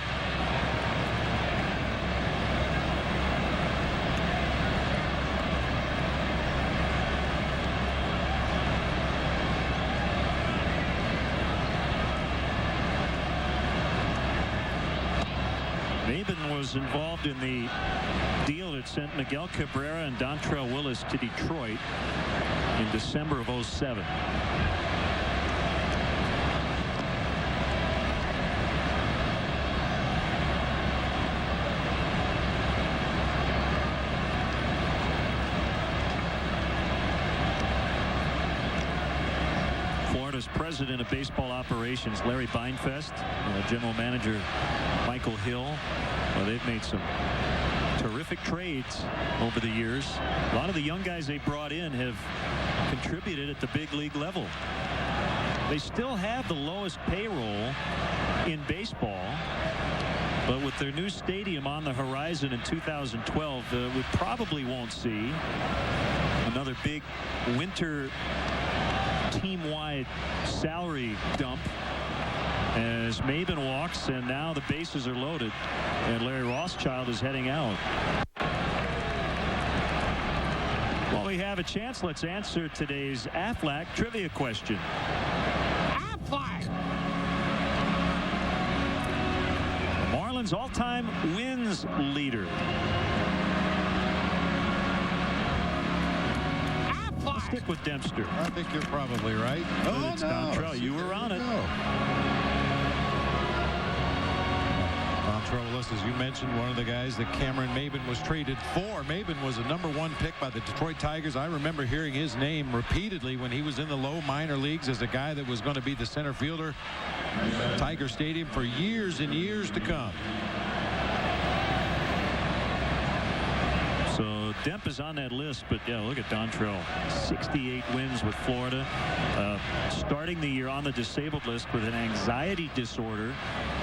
Speaker 8: Maben was involved in the deal that sent Miguel Cabrera and Dontrell Willis to Detroit in December of '07. Florida's president of baseball operations, Larry Beinfest, general manager Michael Hill. They've made some terrific trades over the years. A lot of the young guys they brought in have contributed at the big league level. They still have the lowest payroll in baseball, but with their new stadium on the horizon in 2012, we probably won't see another big winter team-wide salary dump as Maben walks, and now the bases are loaded and Larry Rothschild is heading out. While we have a chance, let's answer today's Aflac trivia question.
Speaker 24: Aflac!
Speaker 8: The Marlins all-time wins leader. Let's stick with Dempster.
Speaker 9: I think you're probably right. Oh,
Speaker 8: it's
Speaker 9: no.
Speaker 8: Dontrell. You were on it.
Speaker 9: Dontrell Willis, as you mentioned, one of the guys that Cameron Maben was traded for. Maben was a #1 pick by the Detroit Tigers. I remember hearing his name repeatedly when he was in the low minor leagues as a guy that was going to be the center fielder at Tiger Stadium for years and years to come.
Speaker 8: So Demp is on that list, but yeah, look at Dontrell. 68 wins with Florida. Starting the year on the disabled list with an anxiety disorder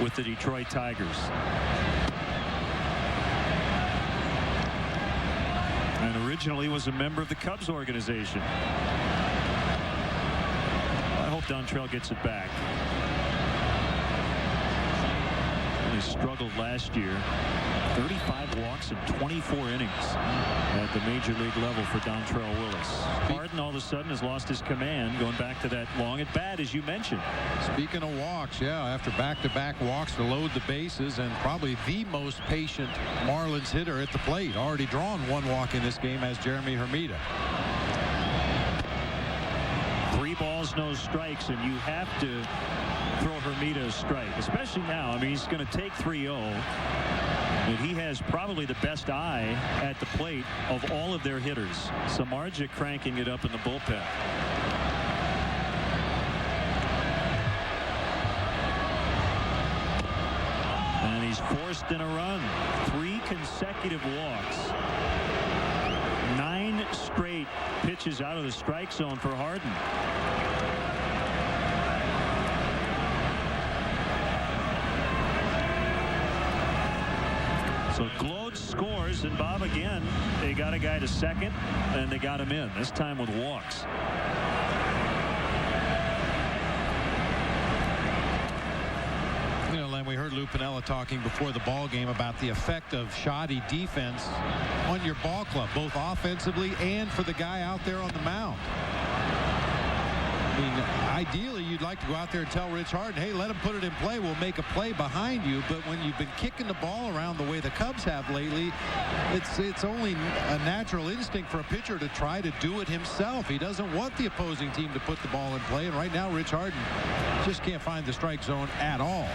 Speaker 8: with the Detroit Tigers. And originally was a member of the Cubs organization. I hope Dontrell gets it back. He struggled last year. 35 walks in 24 innings at the major league level for Dontrell Willis. Harden all of a sudden has lost his command, going back to that long at bat, as you mentioned.
Speaker 9: Speaking of walks, yeah, after back-to-back walks to load the bases, and probably the most patient Marlins hitter at the plate. Already drawn one walk in this game as Jeremy Hermida.
Speaker 8: 3 balls, no strikes, and you have to throw Hermida a strike, especially now. I mean, he's going to take 3-0. And he has probably the best eye at the plate of all of their hitters. Samardzija cranking it up in the bullpen. And he's forced in a run. 3 consecutive walks. 9 straight pitches out of the strike zone for Harden. So Glode scores, and Bob, again, they got a guy to second, and they got him in, this time with walks.
Speaker 9: You know, Len, we heard Lou Piniella talking before the ball game about the effect of shoddy defense on your ball club, both offensively and for the guy out there on the mound. I mean, ideally, you'd like to go out there and tell Rich Harden, hey, let him put it in play. We'll make a play behind you. But when you've been kicking the ball around the way the Cubs have lately, it's only a natural instinct for a pitcher to try to do it himself. He doesn't want the opposing team to put the ball in play. And right now, Rich Harden just can't find the strike zone at all.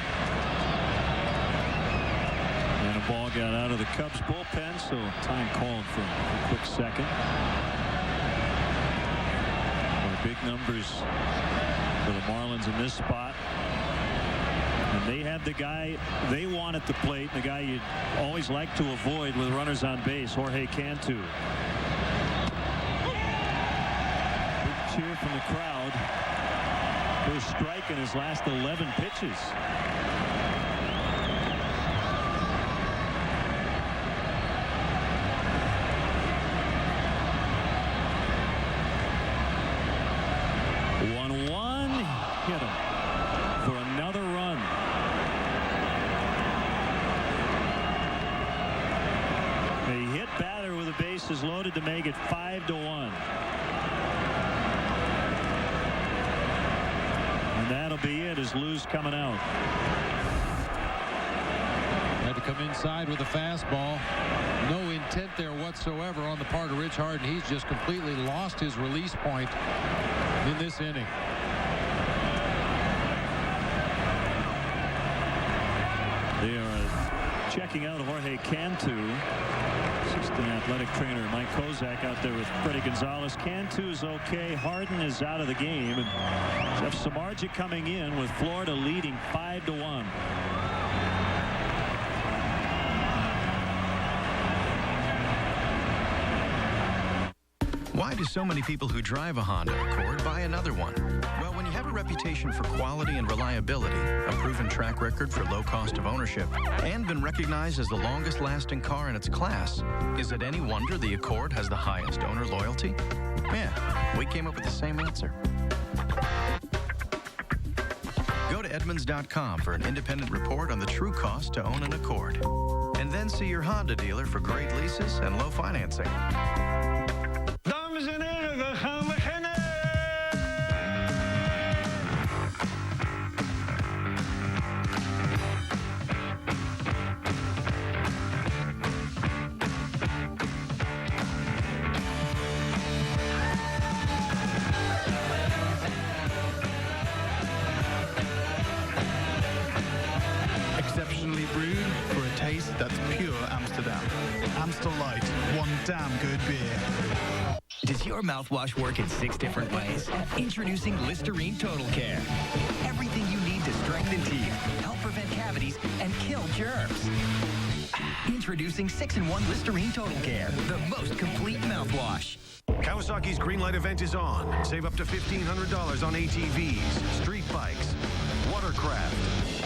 Speaker 8: And a ball got out of the Cubs bullpen, so time called for a quick second. Big numbers for the Marlins in this spot. And they had the guy they want at the plate, the guy you'd always like to avoid with runners on base, Jorge Cantu. Big cheer from the crowd. First strike in his last 11 pitches. Hit him for another run. A hit batter with the bases loaded to make it 5-1. And that'll be it as Lou's coming out.
Speaker 9: Had to come inside with a fastball. No intent there whatsoever on the part of Rich Harden. He's just completely lost his release point in this inning.
Speaker 8: They are checking out Jorge Cantu. Assistant athletic trainer Mike Kozak out there with Freddie Gonzalez. Cantu is okay. Harden is out of the game. And Jeff Samardzija coming in with Florida leading 5-1.
Speaker 5: Why do so many people who drive a Honda Accord buy another one? Well, when you have a reputation for quality and reliability, a proven track record for low cost of ownership, and been recognized as the longest lasting car in its class, is it any wonder the Accord has the highest owner loyalty? Yeah, we came up with the same answer. Go to Edmunds.com for an independent report on the true cost to own an Accord. And then see your Honda dealer for great leases and low financing.
Speaker 24: Dames en heren, we gaan beginnen!
Speaker 11: Exceptionally brewed for a taste that's pure Amsterdam. Amstel Light, one damn good beer.
Speaker 17: Does your mouthwash work in 6 different ways? Introducing Listerine Total Care. Everything you need to strengthen teeth, help prevent cavities, and kill germs. Introducing 6-in-1 Listerine Total Care, the most complete mouthwash.
Speaker 18: Kawasaki's Greenlight event is on. Save up to $1,500 on ATVs, street bikes, watercraft,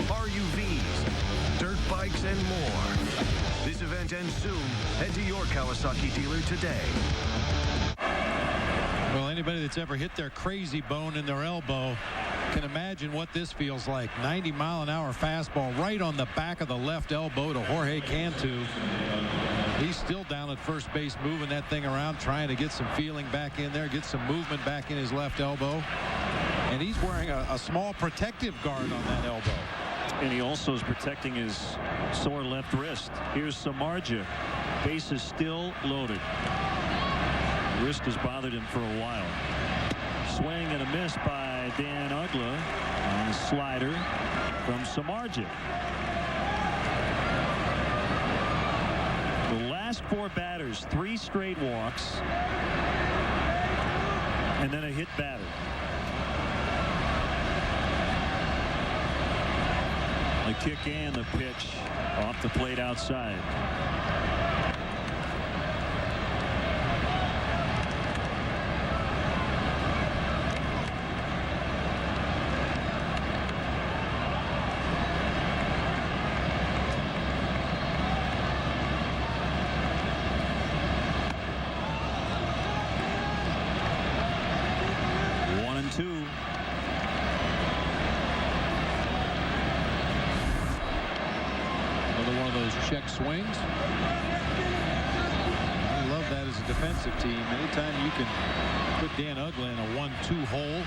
Speaker 18: RUVs, dirt bikes, and more. This event ends soon. Head to your Kawasaki dealer today.
Speaker 9: Well, anybody that's ever hit their crazy bone in their elbow Can imagine what this feels like. 90-mile-an-hour fastball right on the back of the left elbow to Jorge Cantu. He's still down at first base, moving that thing around, trying to get some feeling back in there, get some movement back in his left elbow. And he's wearing a small protective guard on that elbow.
Speaker 8: And he also is protecting his sore left wrist. Here's Samardzija. Base is still loaded. Wrist has bothered him for a while. Swing and a miss by Dan Uggla on a slider from Samardzija. The last 4 batters, 3 straight walks, and then a hit batter. The kick and the pitch off the plate outside.
Speaker 9: Check swings. I love that as a defensive team. Anytime you can put Dan Uggla in a 1-2 hole.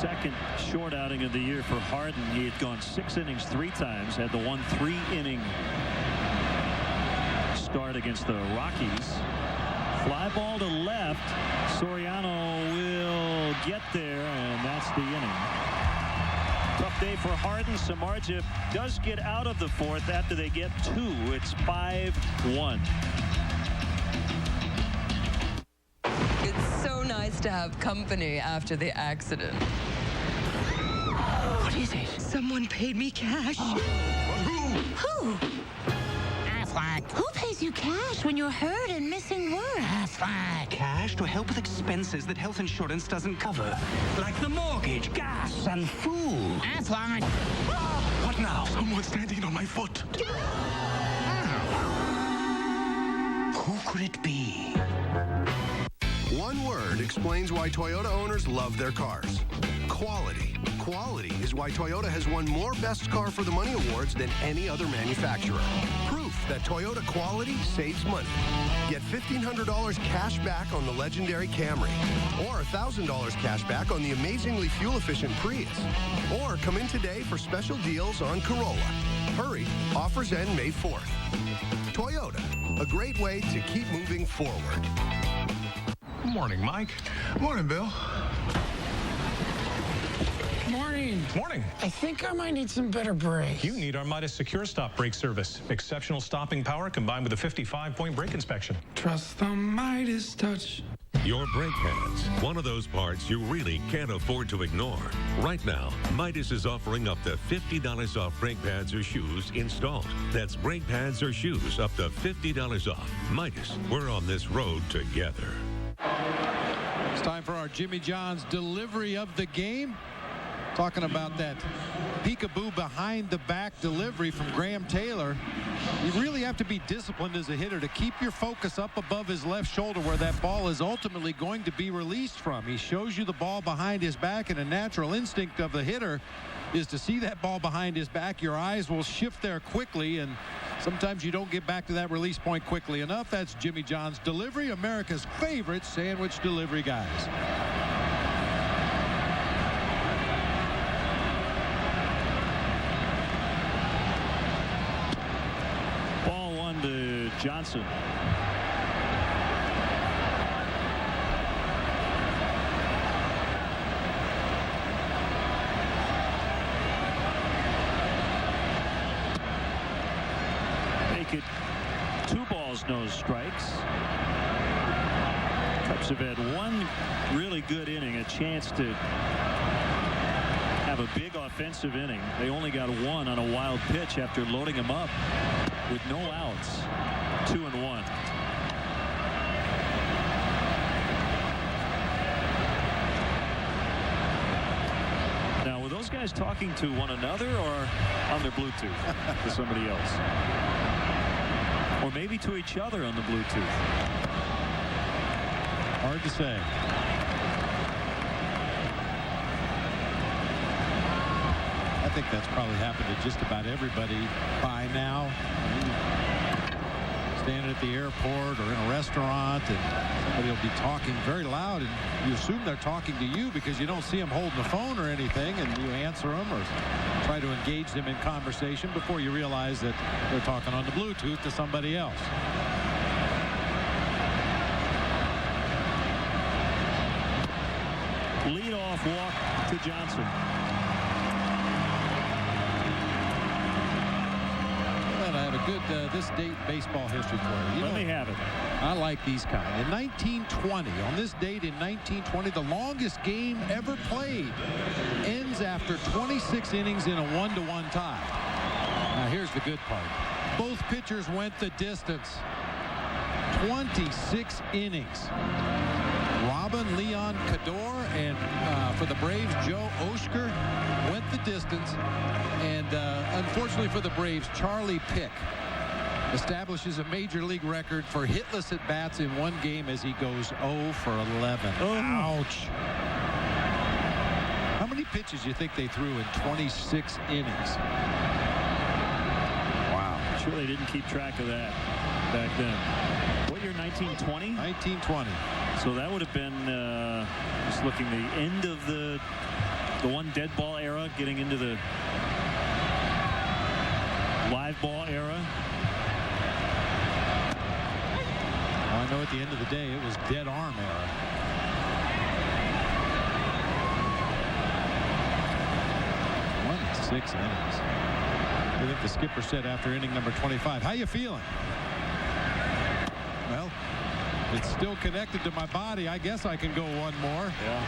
Speaker 8: Second short outing of the year for Harden. He had gone 6 innings 3 times, had the 1 3-inning start against the Rockies. Fly ball to left. Soriano will get there, and that's the inning. Tough day for Harden. Samardzija does get out of the 4th after they get 2. It's 5-1.
Speaker 16: It's so nice to have company after the accident.
Speaker 19: What is it?
Speaker 16: Someone paid me cash.
Speaker 19: Who? Affleck. Who pays you cash when you're hurt and missing work? Affleck.
Speaker 20: Cash to help with expenses that health insurance doesn't cover. Like the mortgage, gas, and food.
Speaker 19: Affleck.
Speaker 20: What now? Someone's standing on my foot. Who could it be?
Speaker 18: One word explains why Toyota owners love their cars. Quality. Quality is why Toyota has won more Best Car for the Money awards than any other manufacturer. Proof that Toyota quality saves money. Get $1,500 cash back on the legendary Camry. Or $1,000 cash back on the amazingly fuel-efficient Prius. Or come in today for special deals on Corolla. Hurry, offers end May 4th. Toyota, a great way to keep moving forward.
Speaker 6: Good morning, Mike. Morning, Bill.
Speaker 22: Morning.
Speaker 6: Morning.
Speaker 22: I think I might need some better brakes.
Speaker 10: You need our Midas Secure Stop brake service. Exceptional stopping power combined with a 55-point brake inspection.
Speaker 22: Trust the Midas touch.
Speaker 13: Your brake pads, one of those parts you really can't afford to ignore. Right now, Midas is offering up to $50 off brake pads or shoes installed. That's brake pads or shoes up to $50 off. Midas, we're on this road together.
Speaker 9: It's time for our Jimmy John's delivery of the game. Talking about that peekaboo behind the back delivery from Graham Taylor. You really have to be disciplined as a hitter to keep your focus up above his left shoulder where that ball is ultimately going to be released from. He shows you the ball behind his back, and a natural instinct of the hitter is to see that ball behind his back. Your eyes will shift there quickly, and sometimes you don't get back to that release point quickly enough. That's Jimmy John's delivery, America's favorite sandwich delivery guys.
Speaker 8: Ball 1 to Johnson. Make it 2 balls, no strikes. Cubs have had 1 really good inning, a chance to have a big offensive inning. They only got 1 on a wild pitch after loading him up with no outs. 2-1. those guys talking to one another or on their Bluetooth to somebody else? Or maybe to each other on the Bluetooth?
Speaker 9: Hard to say. I think that's probably happened to just about everybody by now. Standing at the airport or in a restaurant, and somebody will be talking very loud, and you assume they're talking to you because you don't see them holding the phone or anything, and you answer them or try to engage them in conversation before you realize that they're talking on the Bluetooth to somebody else.
Speaker 8: Leadoff walk to Johnson.
Speaker 9: Well, I have a good this date baseball history for you.
Speaker 8: Let me have it.
Speaker 9: I like these kind. In 1920, on this date in 1920, the longest game ever played ends after 26 innings in a 1-1 tie. Now here's the good part. Both pitchers went the distance. 26 innings. Robin Leon Cador and for the Braves, Joe Oshker went the distance. And unfortunately for the Braves, Charlie Pick establishes a major league record for hitless at bats in one game as he goes 0 for 11.
Speaker 8: Oh.
Speaker 9: Ouch. How many pitches do you think they threw in 26 innings? Wow.
Speaker 8: Sure they didn't keep track of that back then. What year, 1920?
Speaker 9: 1920.
Speaker 8: So that would have been just looking the end of the one dead ball era, getting into the live ball era.
Speaker 9: Well, I know at the end of the day it was dead arm era. Won 6 innings. I think the skipper said after inning number 25, "How you feeling?" Well, it's still connected to my body. I guess I can go one more.
Speaker 8: Yeah.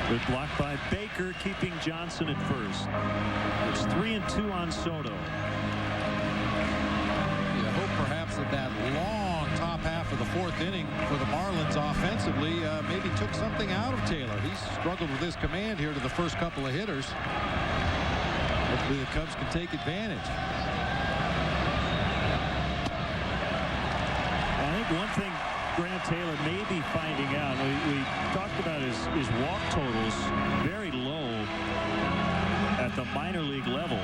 Speaker 8: Good block by Baker, keeping Johnson at first. It's 3-2 on Soto.
Speaker 9: You hope perhaps that long top half of the fourth inning for the Marlins offensively maybe took something out of Taylor. He's struggled with his command here to the first couple of hitters. Hopefully the Cubs can take advantage.
Speaker 8: I think one thing Grant Taylor may be finding out, we talked about his walk totals very low at the minor league level.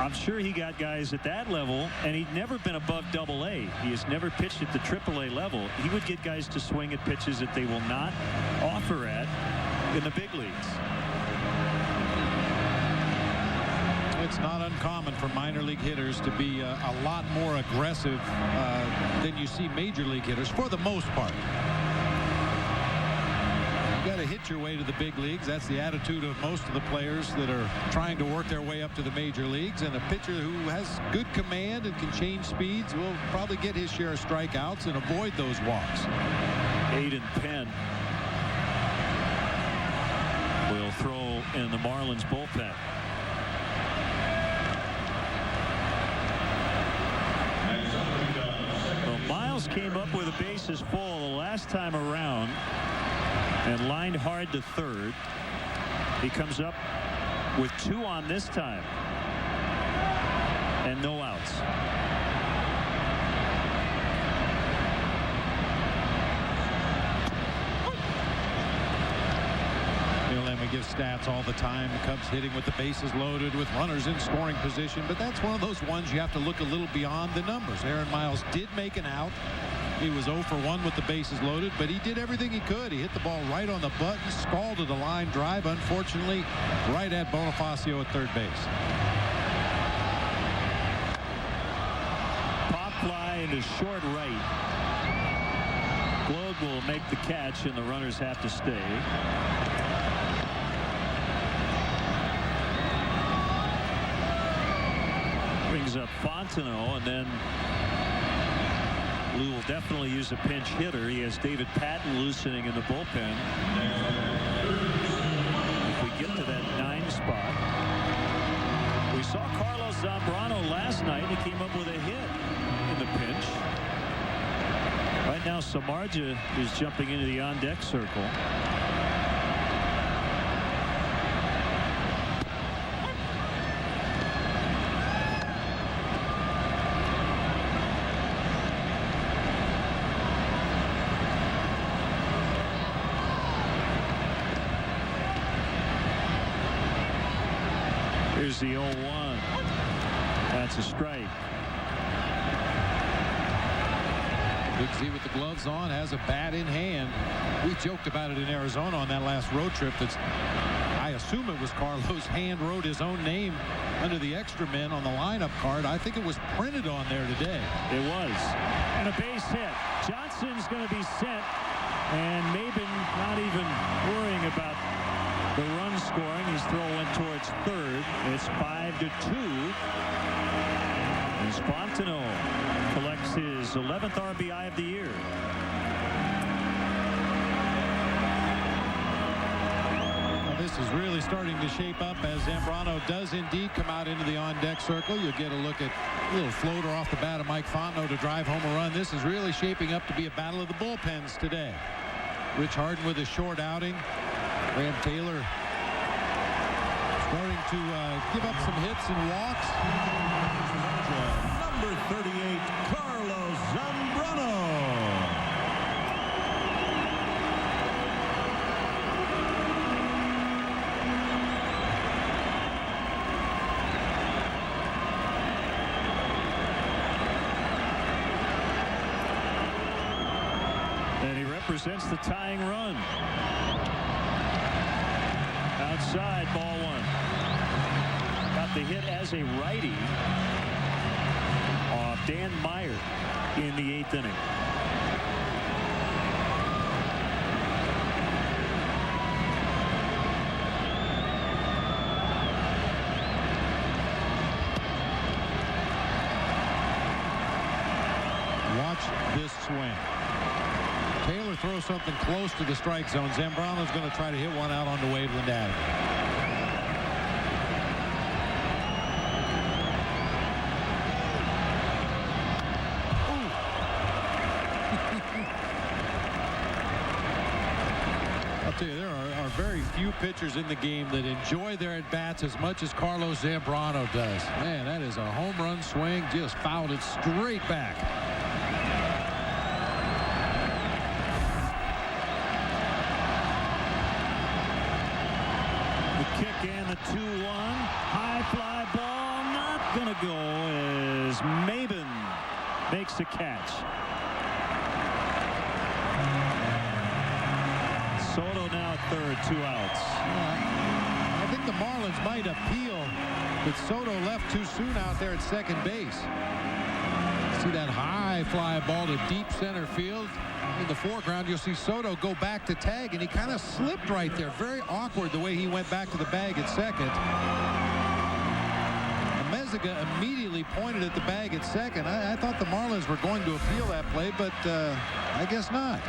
Speaker 8: I'm sure he got guys at that level, and he'd never been above AA. He has never pitched at the AAA level. He would get guys to swing at pitches that they will not offer at in the big leagues.
Speaker 9: It's not uncommon for minor league hitters to be a lot more aggressive than you see major league hitters for the most part. You got to hit your way to the big leagues. That's the attitude of most of the players that are trying to work their way up to the major leagues. And a pitcher who has good command and can change speeds will probably get his share of strikeouts and avoid those walks.
Speaker 8: Aiden Penn will throw in the Marlins bullpen. Miles came up with the bases full the last time around and lined hard to third. He comes up with 2 on this time and no outs.
Speaker 9: We give stats all the time. The Cubs hitting with the bases loaded with runners in scoring position, but that's one of those ones you have to look a little beyond the numbers. Aaron Miles did make an out. He was 0 for 1 with the bases loaded, but he did everything he could. He hit the ball right on the button, scalded a line drive, unfortunately, right at Bonifacio at third base.
Speaker 8: Pop fly into short right. Globe will make the catch, and the runners have to stay. Brings up Fontenot, and then Lou will definitely use a pinch hitter. He has David Patton loosening in the bullpen. If we get to that 9 spot, We saw Carlos Zambrano last night. He came up with a hit in the pinch. Right now, Samardzija is jumping into the on-deck circle. Here's the 0-1. That's a strike.
Speaker 9: Big Z with the gloves on has a bat in hand. We joked about it in Arizona on that last road trip. I assume it was Carlos hand wrote his own name under the extra men on the lineup card. I think it was printed on there today.
Speaker 8: It was. And a base hit. Johnson's going to be set. And Maben not even worrying about the run scoring. His throw went towards third. It's 5-2. And Spontano collects his 11th RBI of the year.
Speaker 9: Well, this is really starting to shape up as Zambrano does indeed come out into the on-deck circle. You'll get a look at a little floater off the bat of Mike Fontenot to drive home a run. This is really shaping up to be a battle of the bullpens today. Rich Harden with a short outing. Graham Taylor starting to give up some hits and walks.
Speaker 4: Number 38, Carlos Zambrano.
Speaker 8: And he represents the tying run. Outside, ball one. Got the hit as a righty off Dan Meyer in the 8th inning.
Speaker 9: Watch this swing. Taylor throws something close to the strike zone. Zambrano's going to try to hit one out onto Waveland Avenue. There are very few pitchers in the game that enjoy their at-bats as much as Carlos Zambrano does. Man, that is a home run swing. Just fouled it straight back.
Speaker 8: The kick and the 2-1. High fly ball not going to go as Maben makes the catch. Soto now at third, 2 outs.
Speaker 9: I think the Marlins might appeal that Soto left too soon out there at second base. See that high fly ball to deep center field. In the foreground, you'll see Soto go back to tag, and he kind of slipped right there. Very awkward the way he went back to the bag at second. Meziga immediately pointed at the bag at second. I thought the Marlins were going to appeal that play, but I guess not.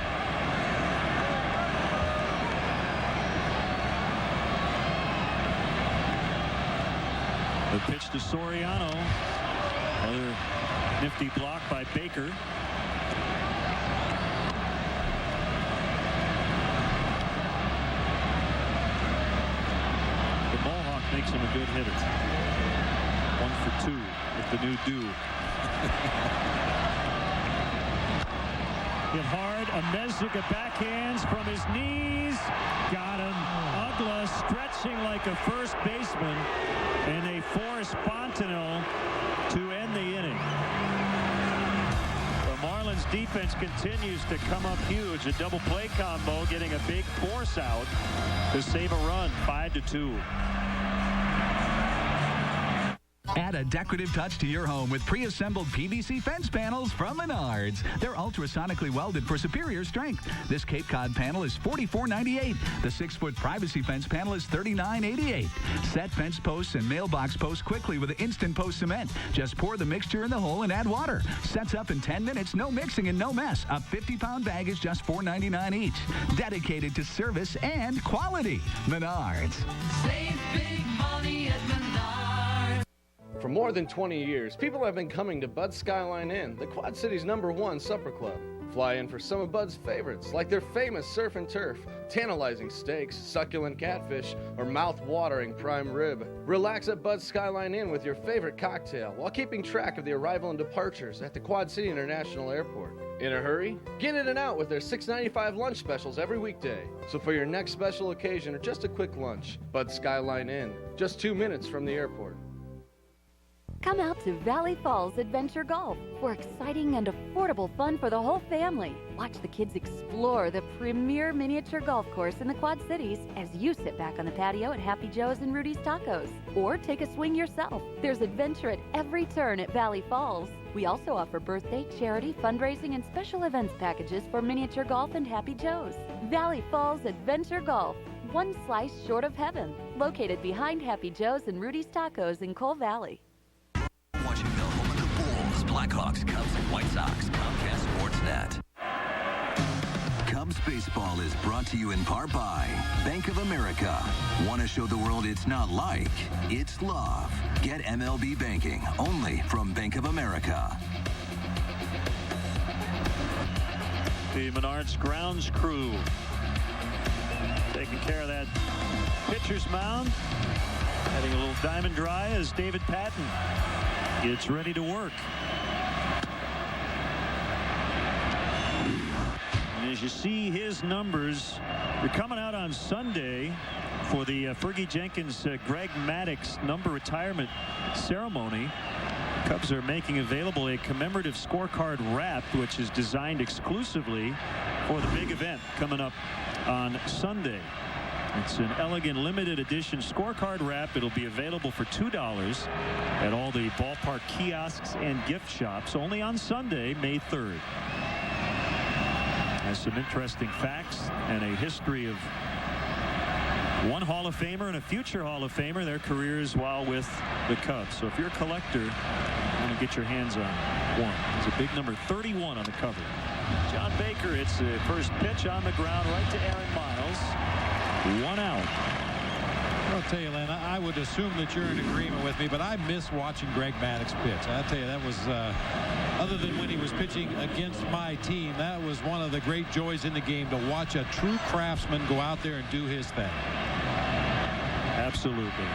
Speaker 8: The pitch to Soriano. Another nifty block by Baker. The Mohawk makes him a good hitter. 1 for 2 with the new do. Hit hard. Meziga backhands from his knees. Got him. Ugla stretching like a first baseman. And they force Fontenot to end the inning. The Marlins defense continues to come up huge. A double play combo getting a big force out to save a run. 5-2.
Speaker 1: Add a decorative touch to your home with pre-assembled PVC fence panels from Menards. They're ultrasonically welded for superior strength. This Cape Cod panel is $44.98. The 6-foot privacy fence panel is $39.88. Set fence posts and mailbox posts quickly with the Instant Post cement. Just pour the mixture in the hole and add water. Sets up in 10 minutes, no mixing and no mess. A 50-pound bag is just $4.99 each. Dedicated to service and quality. Menards.
Speaker 7: Save big money at Menards.
Speaker 2: For more than 20 years, people have been coming to Bud's Skyline Inn, the Quad City's #1 supper club. Fly in for some of Bud's favorites, like their famous surf and turf, tantalizing steaks, succulent catfish, or mouth-watering prime rib. Relax at Bud's Skyline Inn with your favorite cocktail while keeping track of the arrival and departures at the Quad City International Airport. In a hurry? Get in and out with their $6.95 lunch specials every weekday. So for your next special occasion or just a quick lunch, Bud's Skyline Inn, just 2 minutes from the airport.
Speaker 7: Come out to Valley Falls Adventure Golf for exciting and affordable fun for the whole family. Watch the kids explore the premier miniature golf course in the Quad Cities as you sit back on the patio at Happy Joe's and Rudy's Tacos. Or take a swing yourself. There's adventure at every turn at Valley Falls. We also offer birthday, charity, fundraising, and special events packages for miniature golf and Happy Joe's. Valley Falls Adventure Golf, one slice short of heaven. Located behind Happy Joe's and Rudy's Tacos in Coal Valley.
Speaker 3: Watching the home of the Bulls, Blackhawks, Cubs, and White Sox, Comcast Sportsnet. Cubs baseball is brought to you in part by Bank of America. Want to show the world it's not like, it's love. Get MLB banking only from Bank of America.
Speaker 8: The Menards grounds crew taking care of that pitcher's mound. Having a little diamond dry as David Patton gets ready to work. And as you see his numbers, they're coming out on Sunday for the Fergie Jenkins Greg Maddux number retirement ceremony. Cubs are making available a commemorative scorecard wrap, which is designed exclusively for the big event coming up on Sunday. It's an elegant limited edition scorecard wrap. It'll be available for $2 at all the ballpark kiosks and gift shops only on Sunday, May 3rd. Has some interesting facts and a history of one Hall of Famer and a future Hall of Famer, their careers while with the Cubs. So if you're a collector, you want to get your hands on one. It's a big number 31 on the cover. John Baker, it's the first pitch on the ground right to Aaron Miles. 1 out.
Speaker 9: I'll tell you, Len, I would assume that you're in agreement with me, but I miss watching Greg Maddux pitch. I'll tell you, that was, other than when he was pitching against my team, that was one of the great joys in the game, to watch a true craftsman go out there and do his thing.
Speaker 8: Absolutely.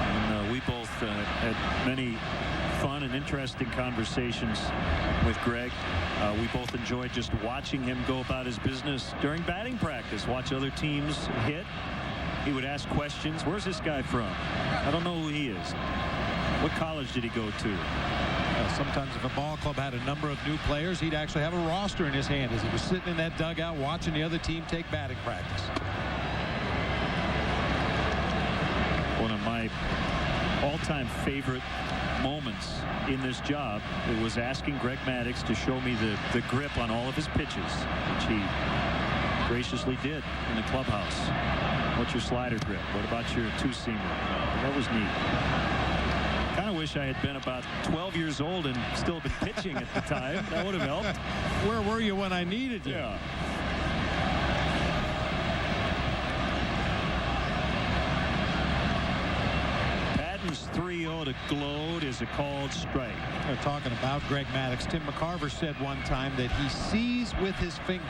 Speaker 8: And we both had many fun and interesting conversations with Greg. We both enjoyed just watching him go about his business during batting practice, watch other teams hit. He would ask questions. Where's this guy from? I don't know who he is. What college did he go to?
Speaker 9: Sometimes if a ball club had a number of new players, he'd actually have a roster in his hand as he was sitting in that dugout watching the other team take batting practice.
Speaker 8: One of my all-time favorite moments in this job, it was asking Greg Maddux to show me the grip on all of his pitches, which he graciously did in the clubhouse. What's your slider grip? What about your two-seamer? That was neat. Kind of wish I had been about 12 years old and still been pitching at the time. That would have helped.
Speaker 9: Where were you when I needed you?
Speaker 8: Yeah. Patton's 3-0 to Glode is a called strike.
Speaker 9: They're talking about Greg Maddux. Tim McCarver said one time that he sees with his fingers.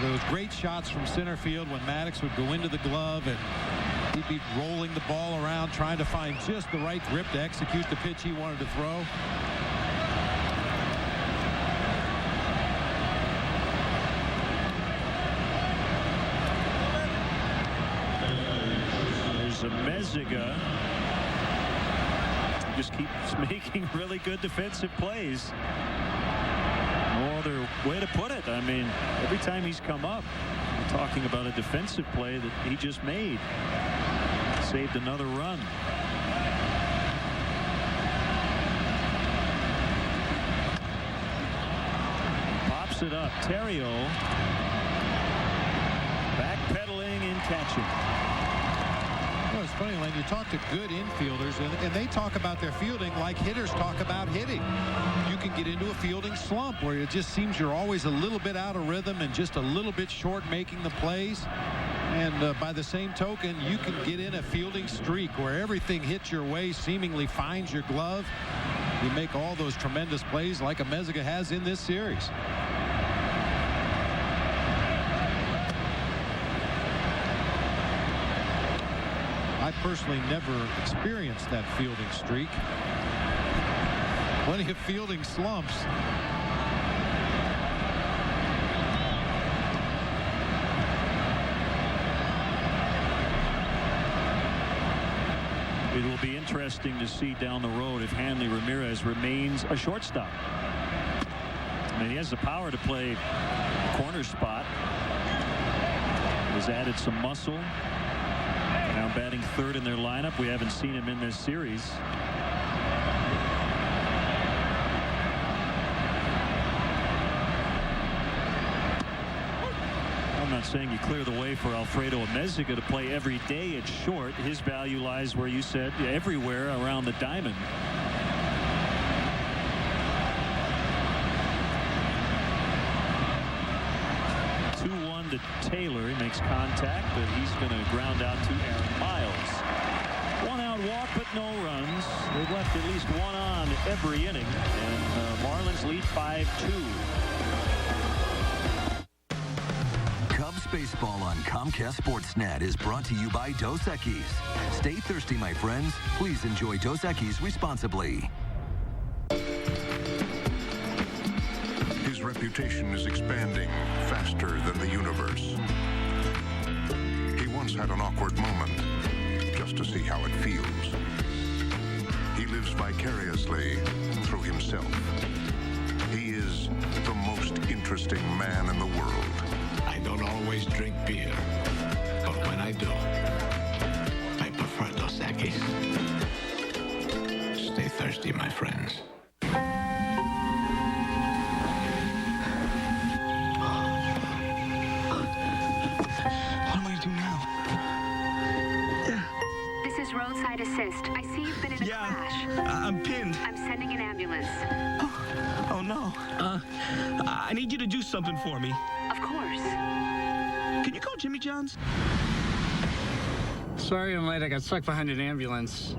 Speaker 9: Those great shots from center field when Maddux would go into the glove and he'd be rolling the ball around trying to find just the right grip to execute the pitch he wanted to throw.
Speaker 8: There's a Meziga. Just keeps making really good defensive plays. No other way to put it. I mean, every time he's come up, we're talking about a defensive play that he just made. Saved another run. Pops it up. Terrio backpedaling and catching.
Speaker 9: Well, it's funny, Len, you talk to good infielders, and they talk about their fielding like hitters talk about hitting. You can get into a fielding slump where it just seems you're always a little bit out of rhythm and just a little bit short making the plays. And by the same token, you can get in a fielding streak where everything hits your way, seemingly finds your glove. You make all those tremendous plays like Amezaga has in this series. I personally never experienced that fielding streak. Plenty of fielding slumps.
Speaker 8: It will be interesting to see down the road if Hanley Ramirez remains a shortstop. I mean, he has the power to play corner spot. Has added some muscle. Now batting third in their lineup. We haven't seen him in this series. I'm not saying you clear the way for Alfredo Amezaga to play every day at short. His value lies where you said, everywhere around the diamond. To Taylor. He makes contact, but he's going to ground out to Aaron Miles. One out walk, but no runs. They've left at least one on every inning, and Marlins lead 5-2.
Speaker 3: Cubs baseball on Comcast Sportsnet is brought to you by Dos Equis. Stay thirsty, my friends. Please enjoy Dos Equis responsibly.
Speaker 12: His reputation is expanding faster than the universe. He once had an awkward moment just to see how it feels. He lives vicariously through himself. He is the most interesting man in the world.
Speaker 14: I don't always drink beer, but when I do, I prefer Dos Equis. Stay thirsty, my friends.
Speaker 21: Roadside assist. I see you've been in a crash.
Speaker 24: I'm pinned.
Speaker 21: I'm sending an ambulance.
Speaker 24: Oh no. I need you to do something for me.
Speaker 21: Of course.
Speaker 24: Can you call Jimmy John's?
Speaker 22: Sorry I'm late. I got stuck behind an ambulance.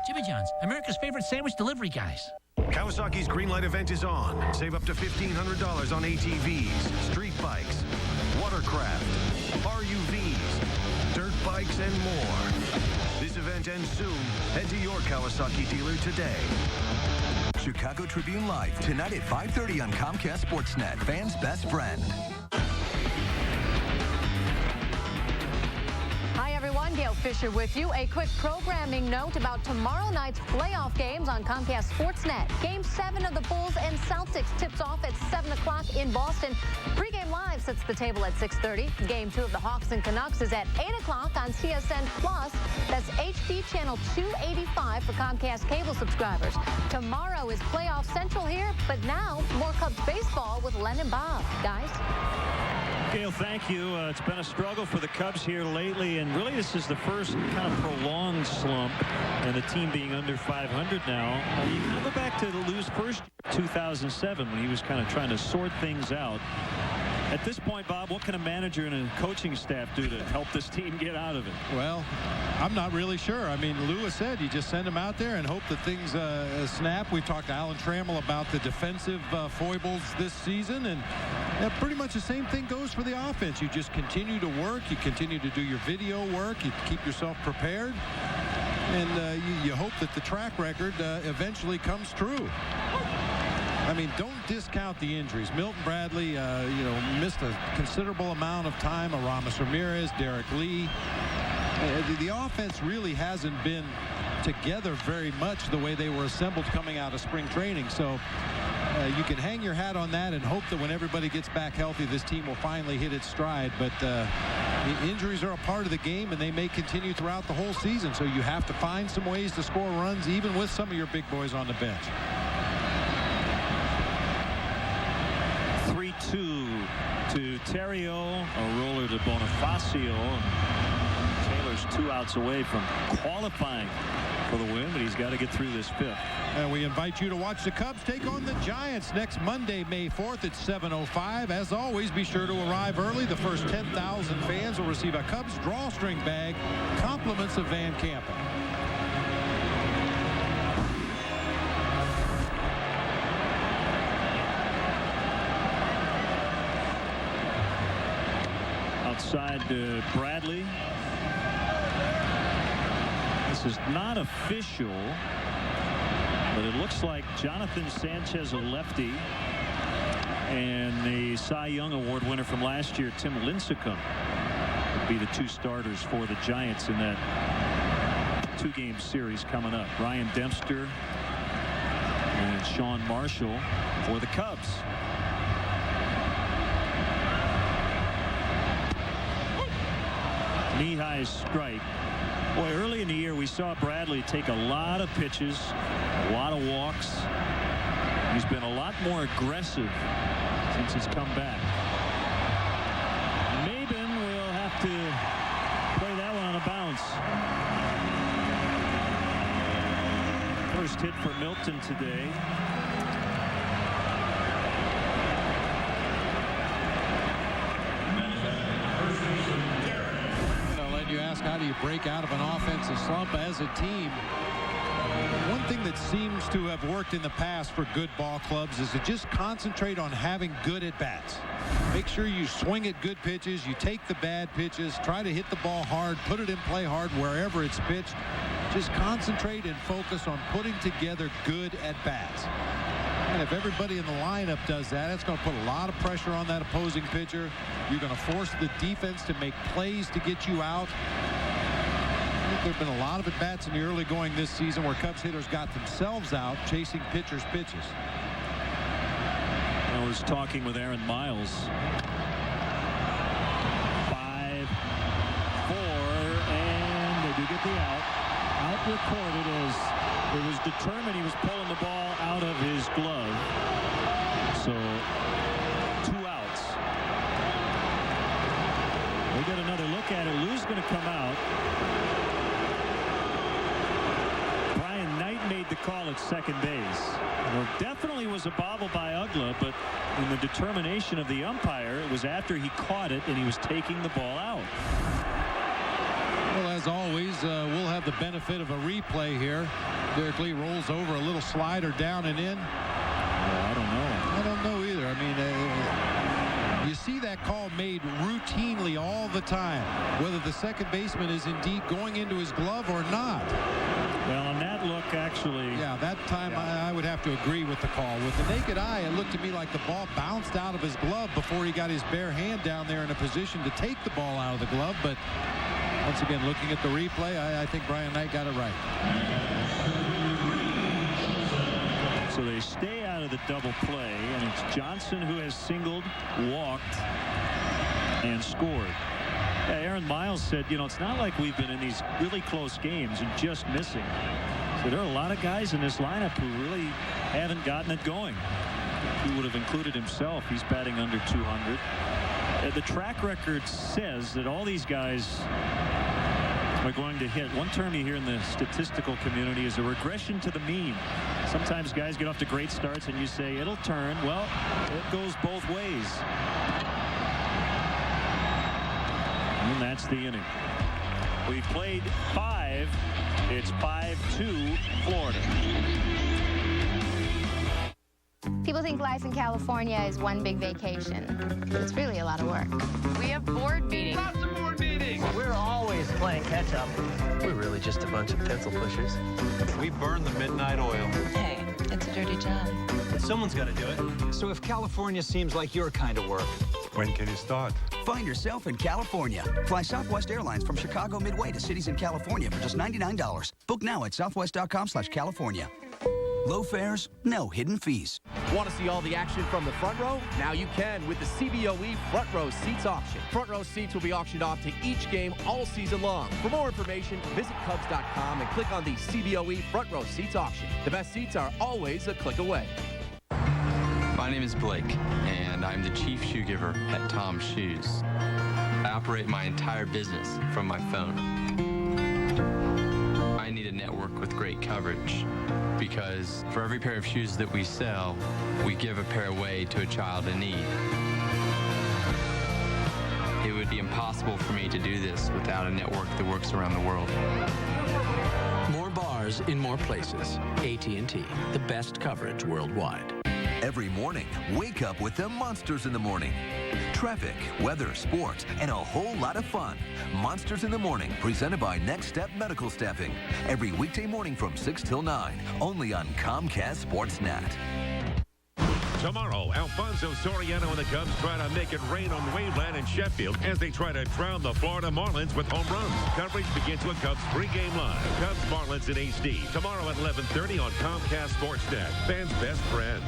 Speaker 23: Jimmy John's, America's favorite sandwich delivery guys.
Speaker 25: Kawasaki's Greenlight event is on. Save up to $1,500 on ATVs, street bikes, watercraft, RUVs, dirt bikes, and more. This event ends soon. Head to your Kawasaki dealer today.
Speaker 3: Chicago Tribune Live tonight at 5:30 on Comcast Sportsnet. Fans' best friend.
Speaker 26: Hi, everyone. Gail Fisher with you. A quick programming note about tomorrow night's playoff games on Comcast Sportsnet. Game 7 of the Bulls and Celtics tips off at 7 o'clock in Boston. Pregame Live sets the table at 6:30. Game 2 of the Hawks and Canucks is at 8 o'clock on CSN Plus. That's HD channel 285 for Comcast cable subscribers. Tomorrow is playoff central here, but now more Cubs baseball with Len and Bob. Guys?
Speaker 8: Gail, thank you. It's been a struggle for the Cubs here lately, and really this is the first kind of prolonged slump, and the team being under 500 now. You can go back to the Lou's first year, 2007, when he was kind of trying to sort things out. At this point, Bob, what can a manager and a coaching staff do to help this team get out of it?
Speaker 9: Well, I'm not really sure. I mean, Lewis said you just send them out there and hope that things snap. We've talked to Alan Trammell about the defensive foibles this season, and pretty much the same thing goes for the offense. You just continue to work. You continue to do your video work. You keep yourself prepared, and you hope that the track record eventually comes true. I mean, don't discount the injuries. Milton Bradley, missed a considerable amount of time. Aramis Ramirez, Derek Lee. The offense really hasn't been together very much the way they were assembled coming out of spring training. So you can hang your hat on that and hope that when everybody gets back healthy, this team will finally hit its stride. But the injuries are a part of the game, and they may continue throughout the whole season. So you have to find some ways to score runs, even with some of your big boys on the bench.
Speaker 8: 3-2 to Terrio, a roller to Bonifacio. Taylor's 2 outs away from qualifying for the win, but he's got to get through this fifth.
Speaker 9: And we invite you to watch the Cubs take on the Giants next Monday, May 4th at 7:05. As always, be sure to arrive early. The first 10,000 fans will receive a Cubs drawstring bag, compliments of Van Campen.
Speaker 8: Outside Bradley. This is not official, but it looks like Jonathan Sanchez, a lefty, and the Cy Young Award winner from last year, Tim Lincecum, would be the two starters for the Giants in that two-game series coming up. Ryan Dempster and Sean Marshall for the Cubs. Knee-high strike. Boy, early in the year we saw Bradley take a lot of pitches, a lot of walks. He's been a lot more aggressive since he's come back. Maben will have to play that one on a bounce. First hit for Milton today.
Speaker 9: You ask, how do you break out of an offensive slump as a team? One thing that seems to have worked in the past for good ball clubs is to just concentrate on having good at-bats. Make sure you swing at good pitches, you take the bad pitches, try to hit the ball hard, put it in play hard wherever it's pitched. Just concentrate and focus on putting together good at-bats. And if everybody in the lineup does that, it's going to put a lot of pressure on that opposing pitcher. You're going to force the defense to make plays to get you out. I think there have been a lot of at-bats in the early going this season where Cubs hitters got themselves out chasing pitchers' pitches.
Speaker 8: I was talking with Aaron Miles. 5-4, and they do get the out. Out recorded as it was determined he was pulling the ball out of his glove. So 2 outs. We get another look at it. Lou's going to come out. Brian Knight made the call at second base. Well, definitely was a bobble by Ugla, but in the determination of the umpire, it was after he caught it and he was taking the ball out.
Speaker 9: Well, as always, we'll have the benefit of a replay here. Derek Lee rolls over a little slider down and in.
Speaker 8: I don't know.
Speaker 9: I don't know either. I mean, you see that call made routinely all the time, whether the second baseman is indeed going into his glove or not.
Speaker 8: Well, on that look, actually.
Speaker 9: Yeah, that time I would have to agree with the call. With the naked eye, it looked to me like the ball bounced out of his glove before he got his bare hand down there in a position to take the ball out of the glove. But once again, looking at the replay, I think Brian Knight got it right.
Speaker 8: So they stay out of the double play, and it's Johnson who has singled, walked, and scored. Aaron Miles said, you know, it's not like we've been in these really close games and just missing. So there are a lot of guys in this lineup who really haven't gotten it going. He would have included himself. He's batting under 200. The track record says that all these guys are going to hit. One term you hear in the statistical community is a regression to the mean. Sometimes guys get off to great starts and you say it'll turn. Well, it goes both ways. And that's the inning. We've played 5. It's 5-2 Florida.
Speaker 5: People think life in California is one big vacation, but it's really a lot of work.
Speaker 11: We have board meetings.
Speaker 24: Lots of board meetings.
Speaker 15: We're always playing catch up. We're really just a bunch of pencil pushers.
Speaker 16: We burn the midnight oil.
Speaker 11: Hey, it's a dirty job.
Speaker 16: Someone's got to do it. So if California seems like your kind of work,
Speaker 6: when can you start?
Speaker 1: Find yourself in California. Fly Southwest Airlines from Chicago Midway to cities in California for just $99. Book now at southwest.com/California. Low fares, no hidden fees.
Speaker 17: Want to see all the action from the front row? Now you can with the CBOE Front Row Seats auction. Front row seats will be auctioned off to each game all season long. For more information, visit Cubs.com and click on the CBOE Front Row Seats auction. The best seats are always a click away.
Speaker 19: My name is Blake, and I'm the chief shoe giver at Tom's Shoes. I operate my entire business from my phone. I need a network with great coverage, because for every pair of shoes that we sell, we give a pair away to a child in need. It would be impossible for me to do this without a network that works around the world.
Speaker 2: More bars in more places. AT&T, the best coverage worldwide.
Speaker 3: Every morning, wake up with the Monsters in the Morning. Traffic, weather, sports, and a whole lot of fun. Monsters in the Morning, presented by Next Step Medical Staffing. Every weekday morning from 6 till 9, only on Comcast Sportsnet.
Speaker 4: Tomorrow, Alfonso Soriano and the Cubs try to make it rain on Waveland and Sheffield as they try to drown the Florida Marlins with home runs. Coverage begins with Cubs pregame live. Cubs Marlins in HD. Tomorrow at 11:30 on Comcast Sportsnet. Fans' best friend.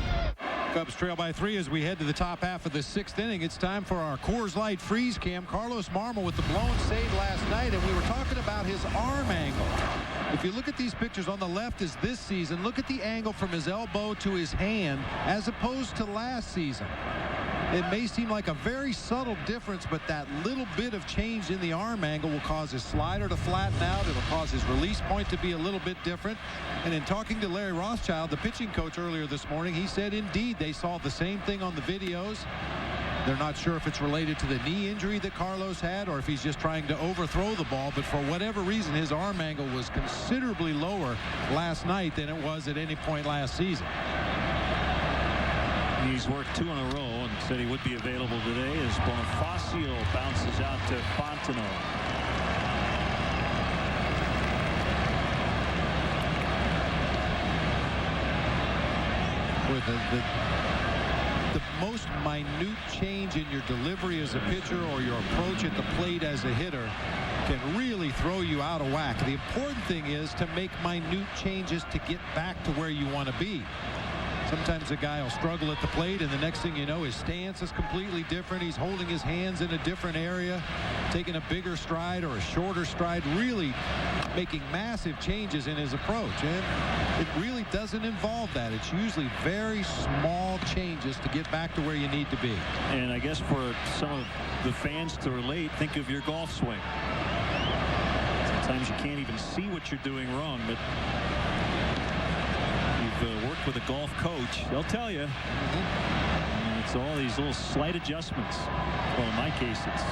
Speaker 9: Cubs trail by 3 as we head to the top half of the 6th inning. It's time for our Coors Light freeze cam. Carlos Marmol with the blown save last night, and we were talking about his arm angle. If you look at these pictures, on the left is this season. Look at the angle from his elbow to his hand as opposed to last season. It may seem like a very subtle difference, but that little bit of change in the arm angle will cause his slider to flatten out. It'll cause his release point to be a little bit different. And in talking to Larry Rothschild, the pitching coach, earlier this morning, he said indeed they saw the same thing on the videos. They're not sure if it's related to the knee injury that Carlos had or if he's just trying to overthrow the ball. But for whatever reason, his arm angle was considerably lower last night than it was at any point last season.
Speaker 8: He's worked 2 in a row and said he would be available today as Bonifacio bounces out to Fontenot.
Speaker 9: With the most minute change in your delivery as a pitcher or your approach at the plate as a hitter can really throw you out of whack. The important thing is to make minute changes to get back to where you want to be. Sometimes a guy will struggle at the plate, and the next thing you know, his stance is completely different. He's holding his hands in a different area, taking a bigger stride or a shorter stride, really making massive changes in his approach. And it really doesn't involve that. It's usually very small changes to get back to where you need to be.
Speaker 8: And I guess for some of the fans to relate, think of your golf swing. Sometimes you can't even see what you're doing wrong, but worked with a golf coach, they'll tell you. It's all these little slight adjustments. Well, in my case, it's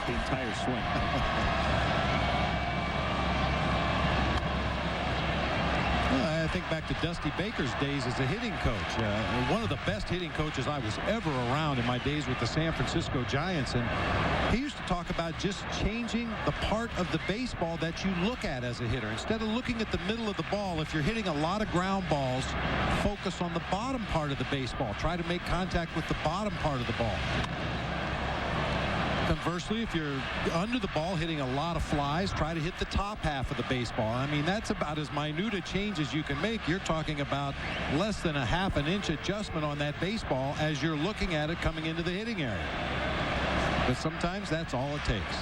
Speaker 8: the entire swing.
Speaker 9: I think back to Dusty Baker's days as a hitting coach. One of the best hitting coaches I was ever around in my days with the San Francisco Giants. And he used to talk about just changing the part of the baseball that you look at as a hitter. Instead of looking at the middle of the ball, if you're hitting a lot of ground balls, focus on the bottom part of the baseball. Try to make contact with the bottom part of the ball. Conversely, if you're under the ball hitting a lot of flies, try to hit the top half of the baseball. I mean, that's about as minute a change as you can make. You're talking about less than a half an inch adjustment on that baseball as you're looking at it coming into the hitting area. But sometimes that's all it takes.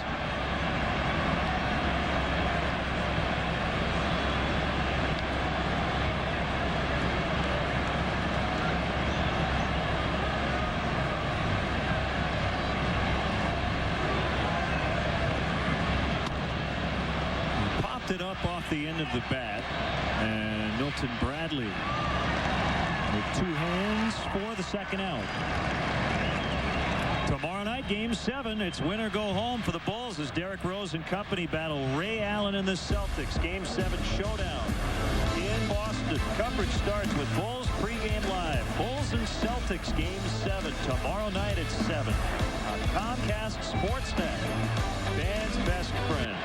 Speaker 8: It up off the end of the bat, and Milton Bradley with 2 hands for the second out. Tomorrow night, Game 7. It's win or go home for the Bulls as Derrick Rose and company battle Ray Allen and the Celtics. Game 7 showdown in Boston. Coverage starts with Bulls pregame live. Bulls and Celtics Game 7 tomorrow night at 7 on Comcast Sportsnet. Fans' best friend.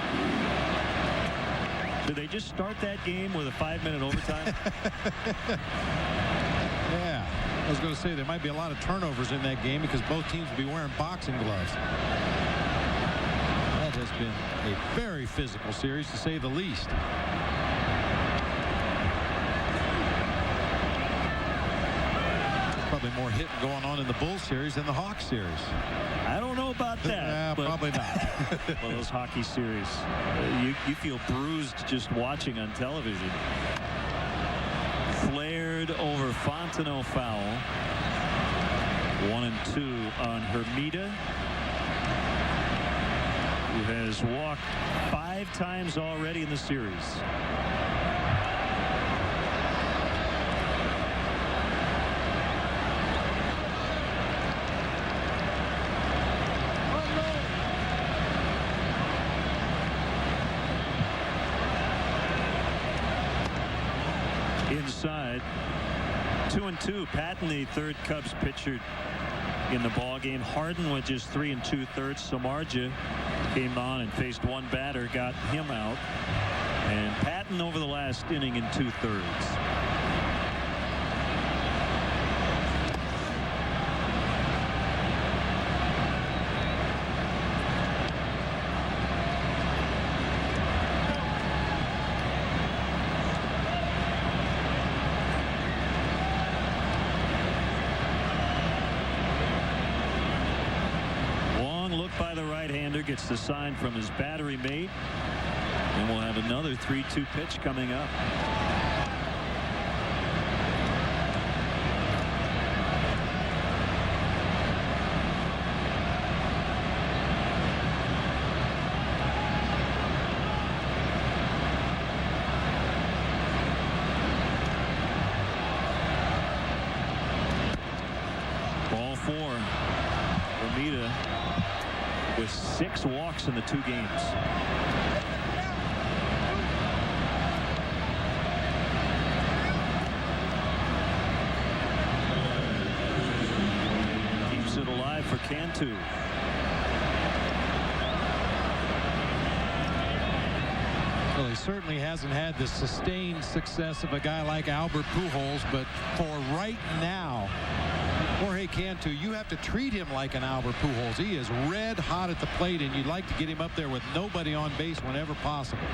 Speaker 8: Did they just start that game with a 5-minute overtime?
Speaker 9: Yeah. I was going to say there might be a lot of turnovers in that game because both teams will be wearing boxing gloves. That has been a very physical series, to say the least. Probably more hitting going on in the Bulls series than the Hawks series.
Speaker 8: I don't know about that.
Speaker 9: Probably not.
Speaker 8: Well, those hockey series, you feel bruised just watching on television. Flared over Fontenot foul. 1-2 on Hermida, who has walked 5 times already in the series. inside. 2-2. Patton, the third Cubs pitcher in the ball game. Harden with just 3 2/3. Samardzija came on and faced one batter, got him out. And Patton over the last inning in 2/3. By the right-hander, gets the sign from his battery mate, and we'll have another 3-2 pitch coming up. Ball 4. Romita with 6 walks in the 2 games. Keeps it alive for Cantu.
Speaker 9: Well, he certainly hasn't had the sustained success of a guy like Albert Pujols, but for right now, Jorge Cantu, you have to treat him like an Albert Pujols. He is red hot at the plate, and you'd like to get him up there with nobody on base whenever possible.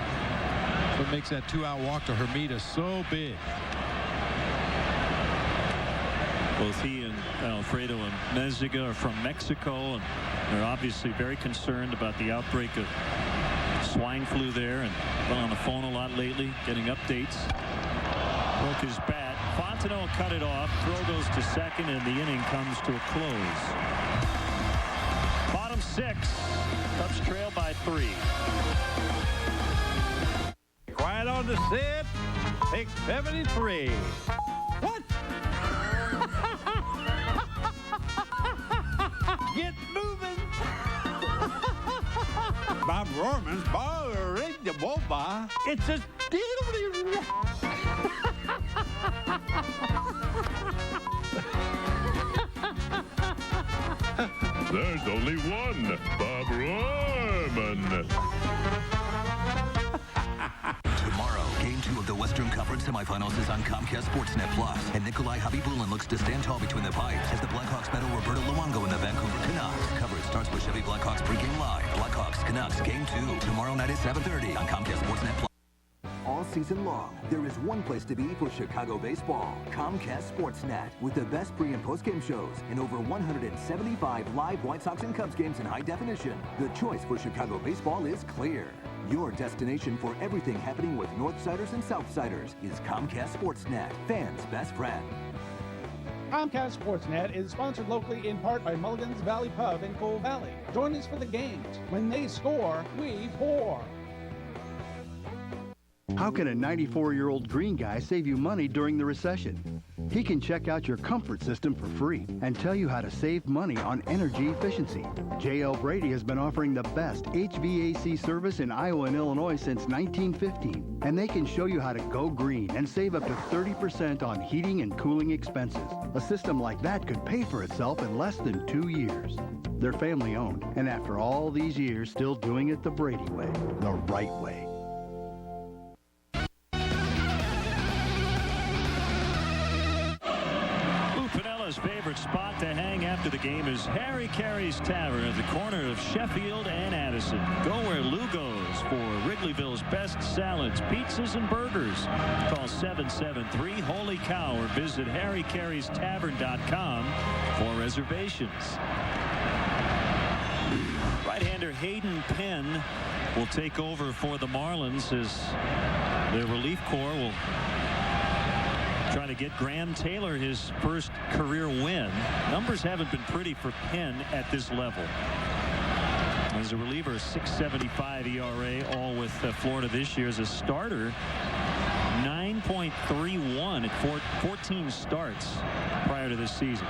Speaker 9: So it makes that 2-out walk to Hermida so big.
Speaker 8: Both he and Alfredo and Meziga are from Mexico, and they're obviously very concerned about the outbreak of swine flu there, and been on the phone a lot lately, getting updates. Broke his bat. Fontenot cut it off. Throw goes to second, and the inning comes to a close. Bottom 6. Cubs trail by 3.
Speaker 7: Quiet on the set. Pick 73. What? Get moving. Bob Rohrman's ball ring the boba. It's a diddly.
Speaker 4: There's only one Bob Rohrman.
Speaker 3: Tomorrow, Game 2 of the Western Conference semifinals is on Comcast Sportsnet Plus, and Nikolai Habibulin looks to stand tall between the pipes as the Blackhawks battle Roberto Luongo and the Vancouver Canucks. Coverage starts with Chevy Blackhawks pregame live. Blackhawks Canucks Game 2 tomorrow night at 7:30 on Comcast Sportsnet Plus.
Speaker 10: All season long, there is one place to be for Chicago baseball. Comcast Sportsnet, with the best pre- and post-game shows and over 175 live White Sox and Cubs games in high definition. The choice for Chicago baseball is clear. Your destination for everything happening with Northsiders and Southsiders is Comcast Sportsnet, fans' best friend.
Speaker 12: Comcast Sportsnet is sponsored locally in part by Mulligan's Valley Pub in Coal Valley. Join us for the games. When they score, we pour.
Speaker 13: How can a 94-year-old green guy save you money during the recession? He can check out your comfort system for free and tell you how to save money on energy efficiency. J.L. Brady has been offering the best HVAC service in Iowa and Illinois since 1915, and they can show you how to go green and save up to 30% on heating and cooling expenses. A system like that could pay for itself in less than 2 years. They're family-owned, and after all these years, still doing it the Brady way, the right way.
Speaker 8: Favorite spot to hang after the game is Harry Carey's Tavern at the corner of Sheffield and Addison. Go where Lou goes for Wrigleyville's best salads, pizzas, and burgers. Call 773-HOLY COW or visit harrycareystavern.com for reservations. Right-hander Hayden Penn will take over for the Marlins as their relief corps will try to get Graham Taylor his first career win. Numbers haven't been pretty for Penn at this level. As a reliever, 6.75 ERA, all with Florida this year. As a starter, 9.31 at 14 starts prior to this season.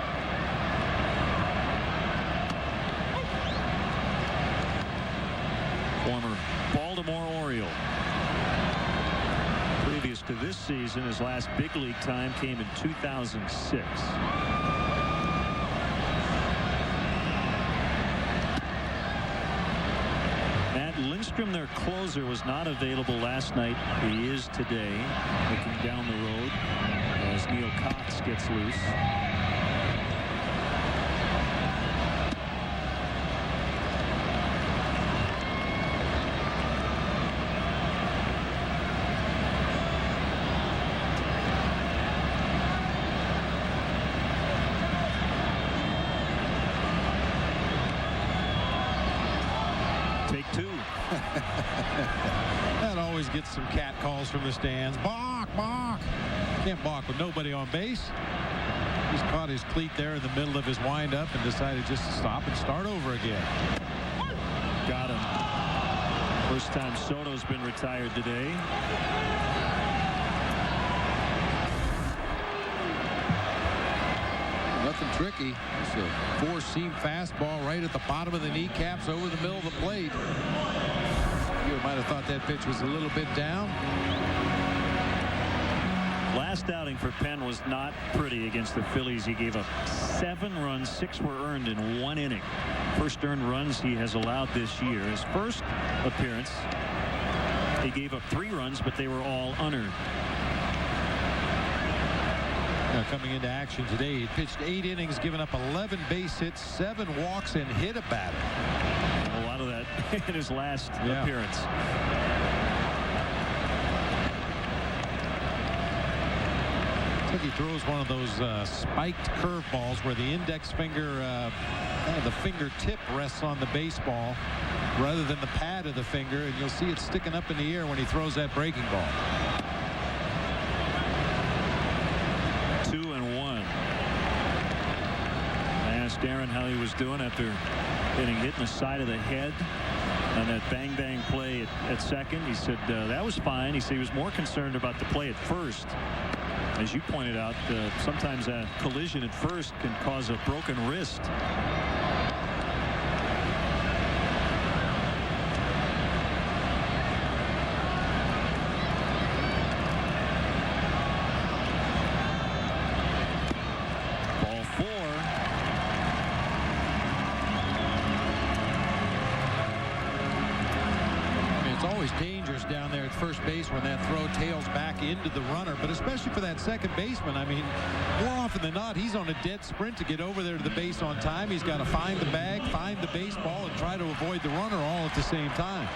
Speaker 8: Former Baltimore Oriole. Previous close to this season. His last big league time came in 2006. Matt Lindstrom, their closer, was not available last night. He is today, looking down the road as Neil Cox gets loose.
Speaker 9: That always gets some cat calls from the stands. Balk, balk. Can't balk with nobody on base. He's caught his cleat there in the middle of his windup and decided just to stop and start over again.
Speaker 8: Got him. First time Soto's been retired today.
Speaker 9: Nothing tricky. It's a four-seam fastball right at the bottom of the kneecaps over the middle of the plate. You might have thought that pitch was a little bit down.
Speaker 8: Last outing for Penn was not pretty against the Phillies. He gave up 7 runs, 6 were earned in 1 inning. First earned runs he has allowed this year. His first appearance, he gave up 3 runs, but they were all unearned.
Speaker 9: Now coming into action today, he pitched 8 innings, given up 11 base hits, 7 walks, and hit a batter.
Speaker 8: A lot of that in his last appearance.
Speaker 9: I think he throws one of those spiked curveballs where the index finger, kind of the fingertip rests on the baseball rather than the pad of the finger, and you'll see it sticking up in the air when he throws that breaking ball.
Speaker 8: 2-1. I asked Aaron how he was doing after getting hit in the side of the head on that bang play at second. He said that was fine. He said he was more concerned about the play at first. As you pointed out, sometimes a collision at first can cause a broken wrist. Ball 4.
Speaker 9: It's always dangerous down there at first base when that throw tails back into the runner, but especially for that second baseman. I mean, more often than not, he's on a dead sprint to get over there to the base on time. He's got to find the bag, find the baseball, and try to avoid the runner all at the same time.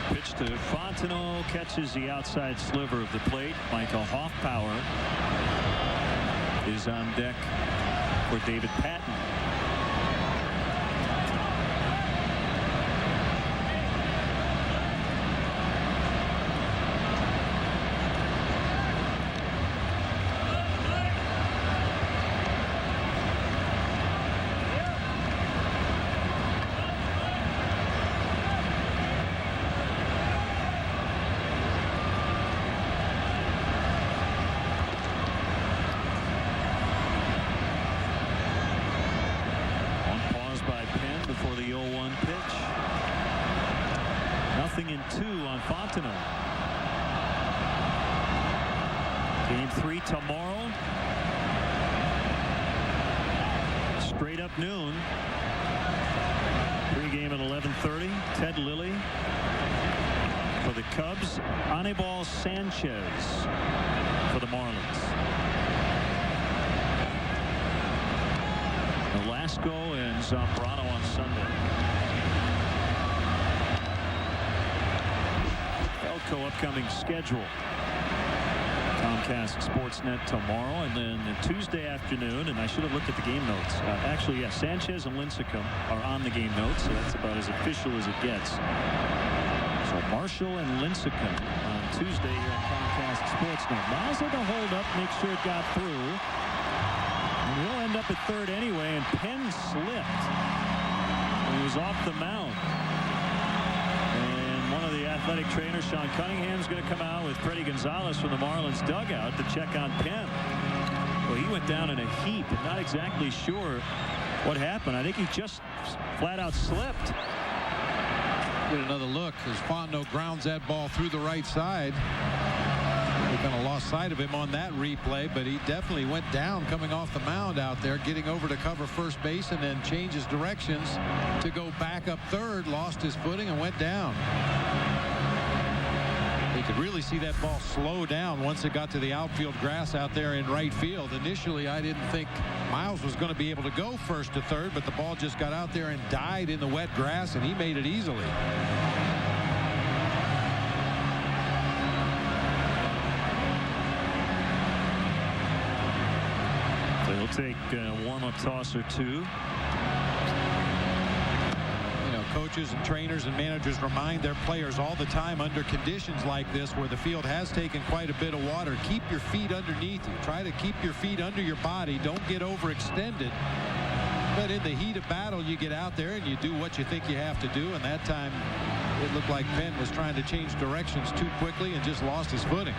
Speaker 8: Pitch to Fontenot, catches the outside sliver of the plate. Michael Hoffpower is on deck for David Patton. In 2 on Fontenot. Game 3 tomorrow. Straight up noon. Pregame at 11:30. Ted Lilly for the Cubs. Anibal Sanchez for the Marlins. Velasco and Zambrano on Sunday. Upcoming schedule. Comcast Sportsnet tomorrow, and then Tuesday afternoon, and I should have looked at the game notes. Actually, yeah, Sanchez and Lincecum are on the game notes, so that's about as official as it gets. So Marshall and Lincecum on Tuesday here on Comcast Sportsnet. Mazza to hold up, make sure it got through. And we'll end up at third anyway, and Penn slipped. He was off the mound. One of the athletic trainers, Sean Cunningham, is going to come out with Freddie Gonzalez from the Marlins dugout to check on Penn. Well, he went down in a heap. I'm not exactly sure what happened. I think he just flat out slipped.
Speaker 9: Get another look as Fontenot grounds that ball through the right side. We kind of lost sight of him on that replay, but he definitely went down coming off the mound out there, getting over to cover first base, and then changes directions to go back up third, lost his footing and went down. You could really see that ball slow down once it got to the outfield grass out there in right field. Initially, I didn't think Miles was going to be able to go first to third, but the ball just got out there and died in the wet grass, and he made it easily.
Speaker 8: They'll take a warm-up toss or two.
Speaker 9: Coaches and trainers and managers remind their players all the time under conditions like this where the field has taken quite a bit of water. Keep your feet underneath you. Try to keep your feet under your body. Don't get overextended. But in the heat of battle, you get out there and you do what you think you have to do. And that time, it looked like Penn was trying to change directions too quickly and just lost his footing.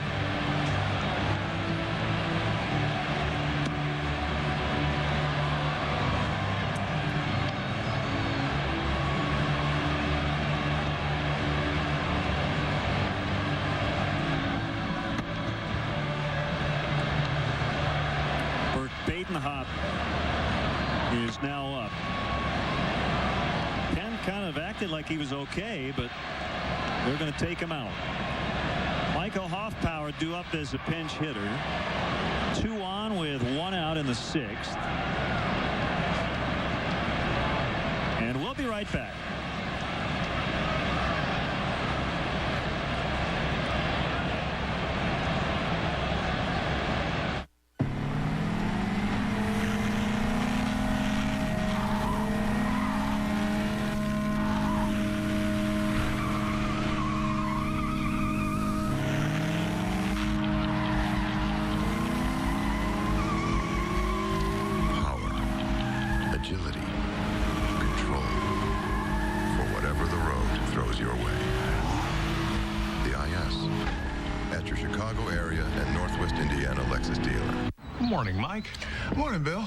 Speaker 8: Is now up. Penn kind of acted like he was okay, but they're going to take him out. Michael Hoffpower due up as a pinch hitter. 2 on with 1 out in the 6th. And we'll be right back.
Speaker 6: Morning, Mike. Morning, Bill.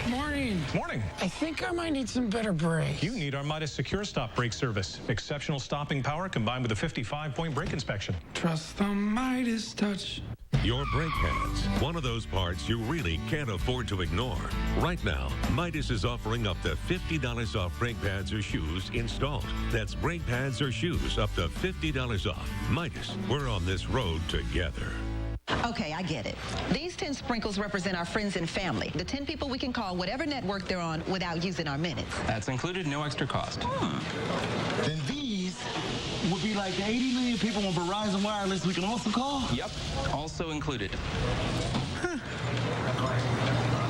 Speaker 14: Morning.
Speaker 6: Morning.
Speaker 14: I think I might need some better brakes.
Speaker 6: You need our Midas Secure Stop brake service. Exceptional stopping power combined with a 55-point brake inspection.
Speaker 14: Trust the Midas touch.
Speaker 4: Your brake pads, one of those parts you really can't afford to ignore. Right now, Midas is offering up to $50 off brake pads or shoes installed. That's brake pads or shoes up to $50 off. Midas, we're on this road together.
Speaker 18: Okay, I get it. These 10 sprinkles represent our friends and family. The 10 people we can call whatever network they're on without using our minutes.
Speaker 19: That's included, no extra cost.
Speaker 20: Then these would be like the 80 million people on Verizon Wireless we can also call?
Speaker 19: Yep, also included.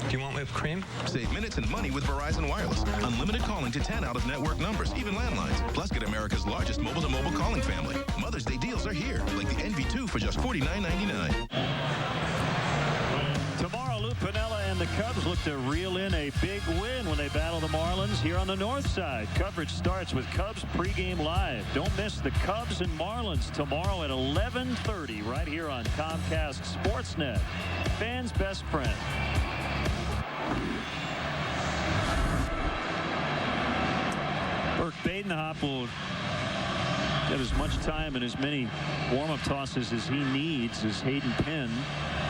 Speaker 19: Do you want whipped cream?
Speaker 21: Save minutes and money with Verizon Wireless. Unlimited calling to 10 out-of-network numbers, even landlines. Plus, get America's largest mobile-to-mobile calling family. Mother's Day deals are here, like the NV2 for just $49.99.
Speaker 8: Tomorrow, Lou Piniella and the Cubs look to reel in a big win when they battle the Marlins here on the north side. Coverage starts with Cubs pregame live. Don't miss the Cubs and Marlins tomorrow at 11:30 right here on Comcast Sportsnet. Fans' best friend. Burke Badenhop will get as much time and as many warm-up tosses as he needs as Hayden Penn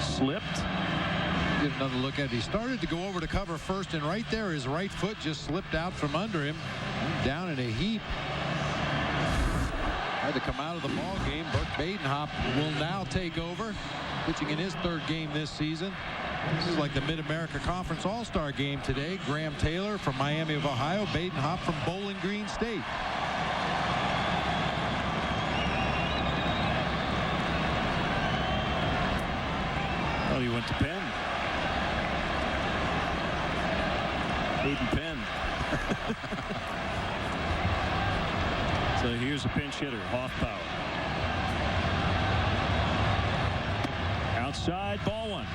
Speaker 8: slipped.
Speaker 9: Get another look at it. He started to go over to cover first, and right there his right foot just slipped out from under him. Down in a heap. Had to come out of the ball game. Burke Badenhop will now take over, pitching in his 3rd game this season. This is like the Mid-America Conference All-Star game today. Graham Taylor from Miami of Ohio, Badenhop from Bowling Green State.
Speaker 8: Oh, he went to Penn. Hayden Penn. So here's a pinch hitter, Hoffpower. Outside, ball 1.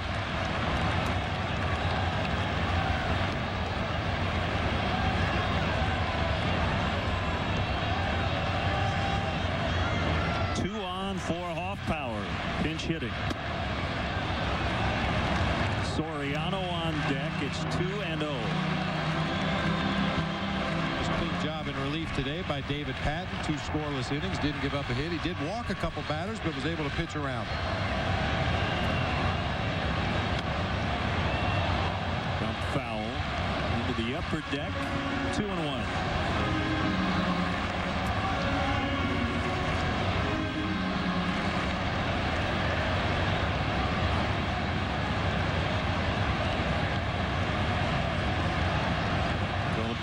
Speaker 8: For Hoffpower, pinch hitting. deck. It's 2-0.
Speaker 9: Clean job in relief today by David Patton. 2 scoreless innings. Didn't give up a hit. He did walk a couple batters, but was able to pitch around.
Speaker 8: Jump foul into the upper deck. 2-1.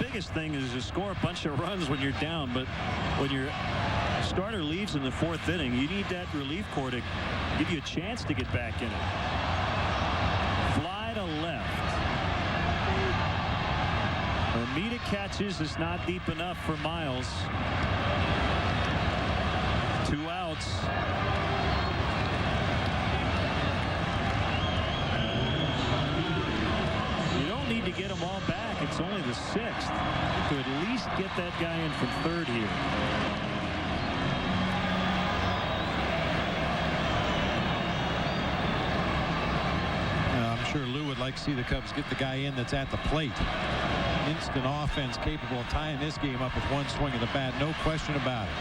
Speaker 8: Biggest thing is to score a bunch of runs when you're down, but when your starter leaves in the 4th inning, you need that relief corps to give you a chance to get back in it. Fly to left. Hermida catches. It's not deep enough for Miles. 2 outs. You don't need to get them all back. It's only the 6th. To at least get that guy in from 3rd here.
Speaker 9: I'm sure Lou would like to see the Cubs get the guy in that's at the plate. Instant offense capable of tying this game up with 1 swing of the bat. No question about it.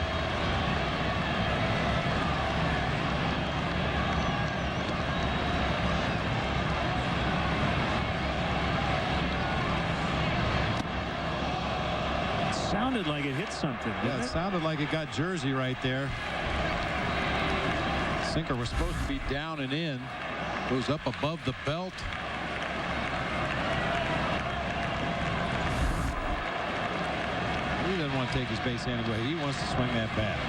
Speaker 8: Sounded like it hit something.
Speaker 9: Yeah, it sounded like it got Jersey right there. Sinker was supposed to be down and in. Goes up above the belt. He doesn't want to take his base anyway. He wants to swing that bat.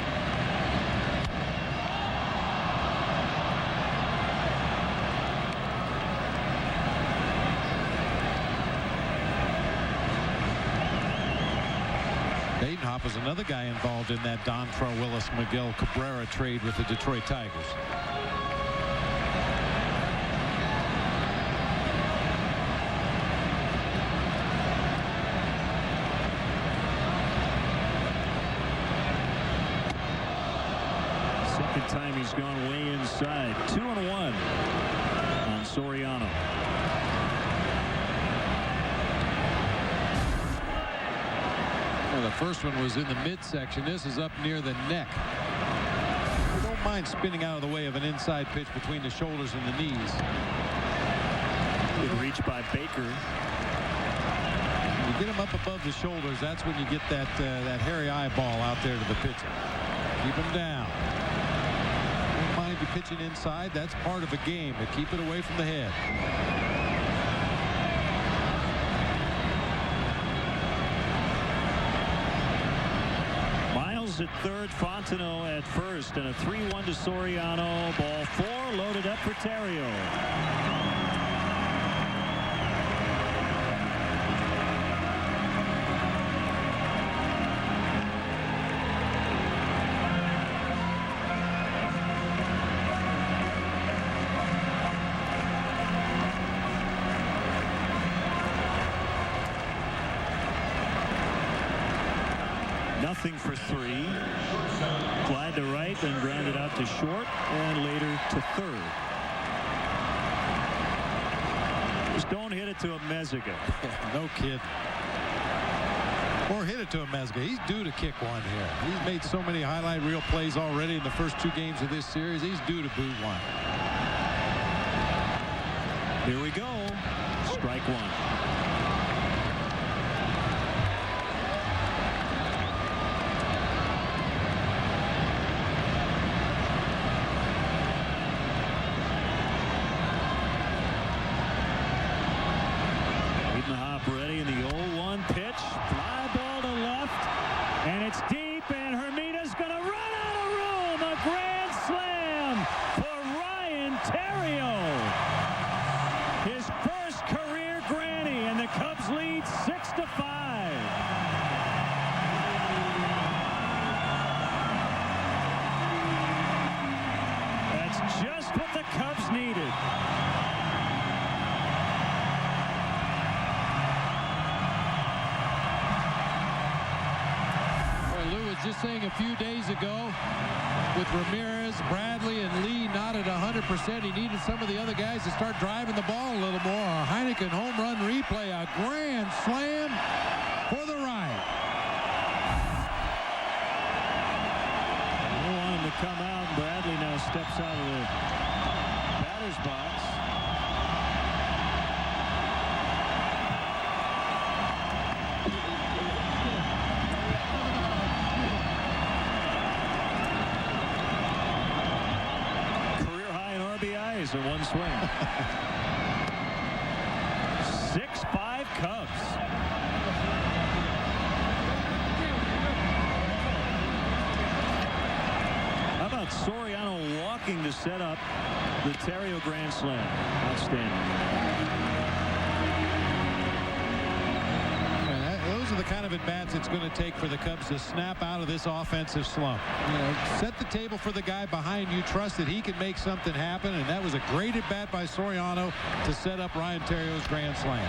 Speaker 9: Badenhop was another guy involved in that Dontrell Willis Miguel Cabrera trade with the Detroit Tigers.
Speaker 8: Second time he's gone way inside. 2-1 on Soriano.
Speaker 9: The first one was in the midsection. This is up near the neck. You don't mind spinning out of the way of an inside pitch between the shoulders and the knees.
Speaker 8: Good reach by Baker.
Speaker 9: You get him up above the shoulders, that's when you get that hairy eyeball out there to the pitcher. Keep him down. Don't mind you pitching inside. That's part of a game, but keep it away from the head.
Speaker 8: At 3rd, Fontenot at 1st, and a 3-1 to Soriano. Ball 4 loaded up for Terrio. Nothing for 3. Glide to right, then grounded out to short, and later to 3rd. Just don't hit it to a Mezzica.
Speaker 9: No kid. Or hit it to a Mezzica. He's due to kick one here. He's made so many highlight reel plays already in the first 2 games of this series. He's due to boot one.
Speaker 8: Here we go. Strike 1. Ready in the 0-1 pitch. Fly ball to left. And it's deep. And Hermida's going to run out of room. A grand slam for Ryan Terrio. His first career granny. And the Cubs lead 6-5. That's just what the Cubs needed.
Speaker 9: just saying a few days ago, with Ramirez, Bradley, and Lee not at 100%, he needed some of the other guys to start driving the ball a little more. A Heineken home run replay, a grand slam for the right.
Speaker 8: They want him to come out. Bradley now steps out of the batter's box. In one swing. 6-5 Cubs. How about Soriano walking to set up the Terrio grand slam? Outstanding.
Speaker 9: Those are the kind of at-bats it's going to take for the Cubs to snap out of this offensive slump. You know, set the table for the guy behind you. Trust that he can make something happen, and that was a great at-bat by Soriano to set up Ryan Terrio's grand slam.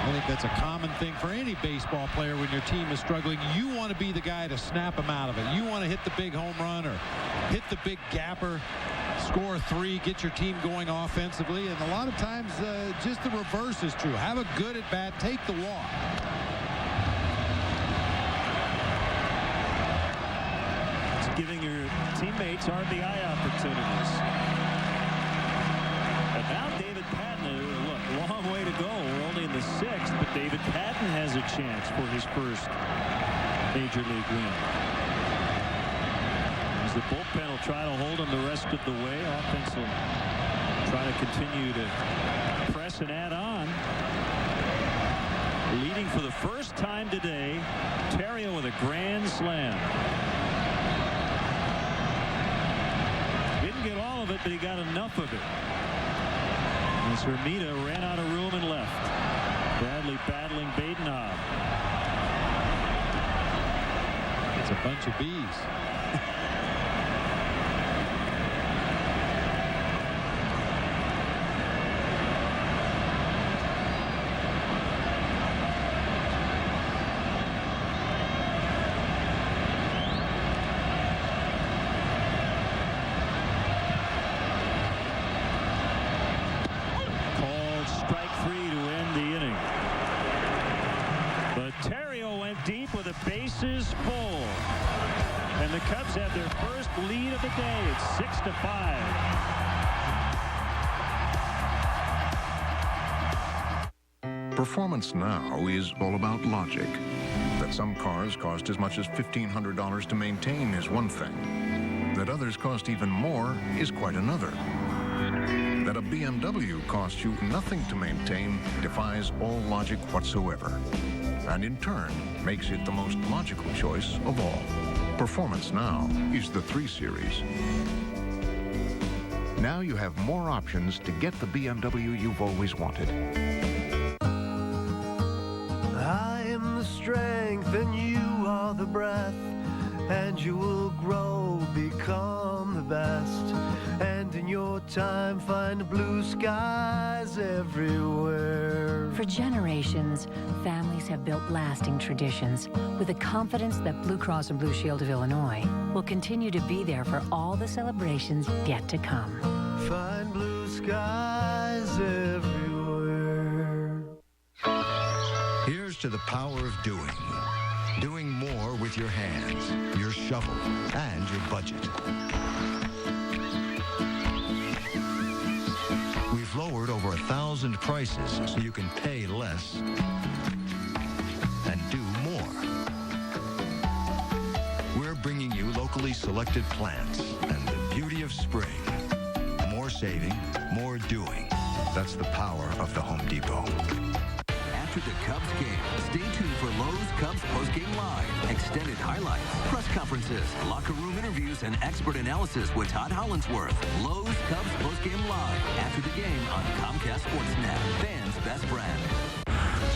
Speaker 9: I think that's a common thing for any baseball player when your team is struggling. You want to be the guy to snap them out of it. You want to hit the big home run or hit the big gapper, score 3, get your team going offensively. And a lot of times just the reverse is true. Have a good at bat, take the walk.
Speaker 8: It's giving your teammates RBI opportunities. And now David Patton, look, long way to go. We're only in the 6th, but David Patton has a chance for his first Major League win. The bullpen will try to hold him the rest of the way. Offense will try to continue to press and add on. Leading for the first time today, Terrio with a grand slam. Didn't get all of it, but he got enough of it. As Hermida ran out of room and left. Bradley battling Badenhov.
Speaker 9: It's a bunch of bees.
Speaker 8: Bases full, and the Cubs have their first lead of the day. It's 6-5.
Speaker 5: Performance now is all about logic. That some cars cost as much as $1,500 to maintain is one thing. That others cost even more is quite another. That a BMW costs you nothing to maintain defies all logic whatsoever, and in turn makes it the most logical choice of all. Performance now is the 3 Series. Now you have more options to get the BMW you've always wanted.
Speaker 22: I am the strength and you are the breath, and you will grow, become the best, and in your time find blue skies everywhere.
Speaker 23: For generations, families have built lasting traditions with the confidence that Blue Cross and Blue Shield of Illinois will continue to be there for all the celebrations yet to come.
Speaker 22: Find blue skies everywhere.
Speaker 24: Here's to the power of doing. Doing more with your hands, your shovel, and your budget. We've lowered over 1,000 prices so you can pay less and do more. We're bringing you locally selected plants and the beauty of spring. More saving, more doing. That's the power of the Home Depot.
Speaker 3: After the Cubs game, stay tuned for Lowe's Cubs Postgame Live. Extended highlights, press conferences, locker room interviews, and expert analysis with Todd Hollandsworth. Lowe's Cubs Postgame Live. After the game on Comcast Sportsnet. Fans' best friend.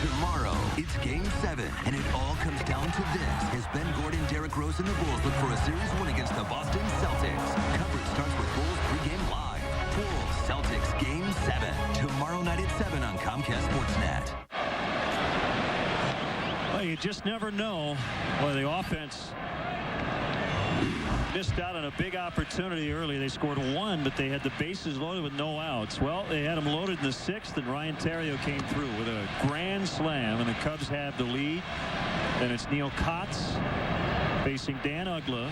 Speaker 3: Tomorrow, it's Game 7, and it all comes down to this. As Ben Gordon, Derek Rose, and the Bulls look for a series win against the Boston Celtics. Coverage starts with Bulls Pregame Live. Bulls Celtics Game 7. Tomorrow night at 7 on Comcast Sportsnet.
Speaker 8: Well, you just never know. Well, the offense missed out on a big opportunity early. They scored 1, but they had the bases loaded with no outs. Well, they had them loaded in the 6th, and Ryan Theriot came through with a grand slam, and the Cubs have the lead. And it's Neil Kotz facing Dan Uggla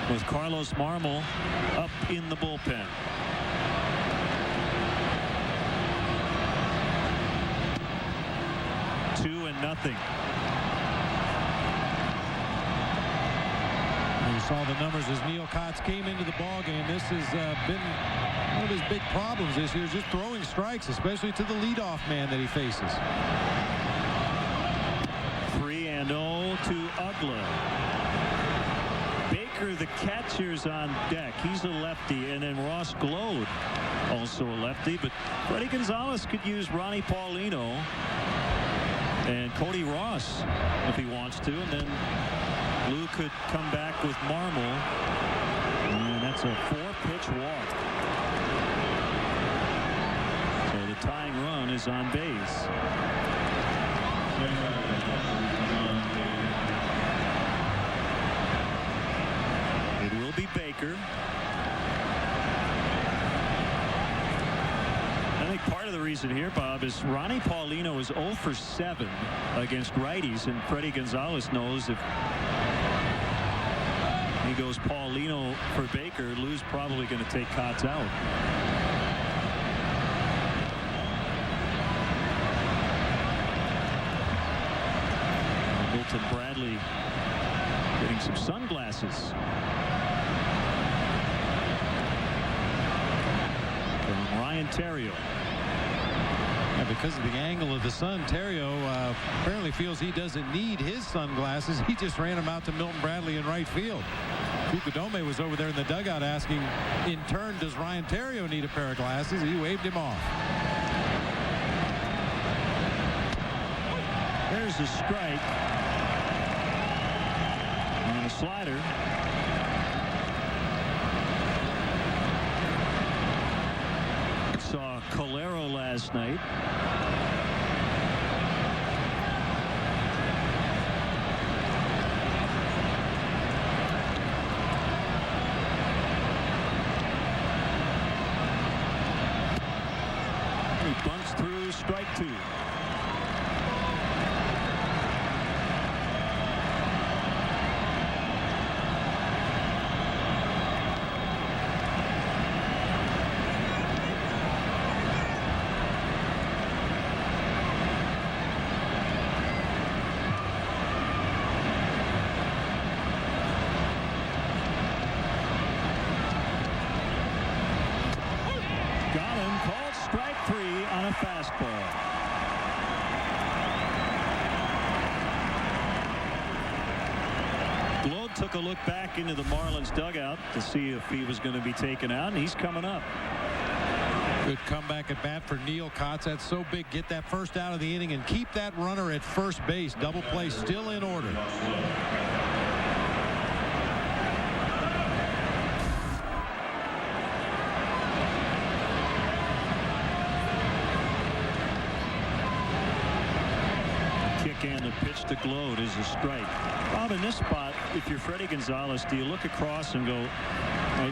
Speaker 8: with Carlos Marmol up in the bullpen. 2-0.
Speaker 9: You saw the numbers as Neil Kotz came into the ballgame. This has been one of his big problems this year, is just throwing strikes, especially to the leadoff man that he faces.
Speaker 8: 3-0 to Uggla. Baker, the catcher's on deck. He's a lefty, and then Ross Glode, also a lefty. But Freddie Gonzalez could use Ronnie Paulino and Cody Ross if he wants to, and then Lou could come back with Marmol, and that's a 4-pitch walk. So the tying run is on base. It will be Baker. I think part of the reason here, Bob, is Ronnie Paulino is 0 for 7 against righties, and Freddie Gonzalez knows if he goes Paulino for Baker, Lou's probably going to take Kotz out. Milton Bradley getting some sunglasses from Ryan Theriot.
Speaker 9: Yeah, because of the angle of the sun, Theriot apparently feels he doesn't need his sunglasses. He just ran them out to Milton Bradley in right field. Fukudome was over there in the dugout asking, in turn, does Ryan Theriot need a pair of glasses? He waved him off.
Speaker 8: There's a strike on the slider. Saw Calero last night. He bunts through, strike 2. Took a look back into the Marlins dugout to see if he was going to be taken out, and he's coming up.
Speaker 9: Good comeback at bat for Neil Kotz. That's so big. Get that first out of the inning and keep that runner at first base. Double play still in order.
Speaker 8: And the pitch to Glode is a strike. Bob, in this spot, if you're Freddie Gonzalez, do you look across and go,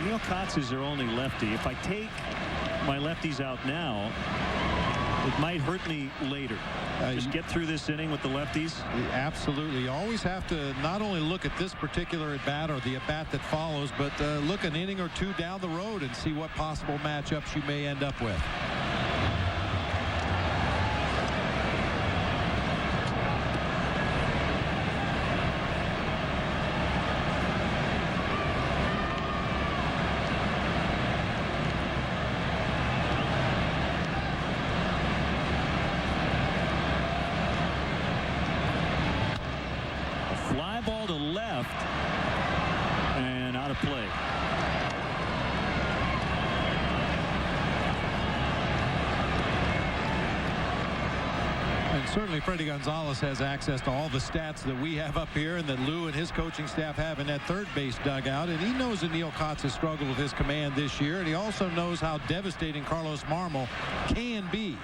Speaker 8: Neil Kotz is their only lefty. If I take my lefties out now, it might hurt me later. Just get through this inning with the lefties.
Speaker 9: Absolutely. You always have to not only look at this particular at-bat or the at-bat that follows, but look an inning or two down the road and see what possible matchups you may end up with. Certainly Freddie Gonzalez has access to all the stats that we have up here and that Lou and his coaching staff have in that third base dugout, and he knows that Neil Kotz has struggled with his command this year, and he also knows how devastating Carlos Marmol can be.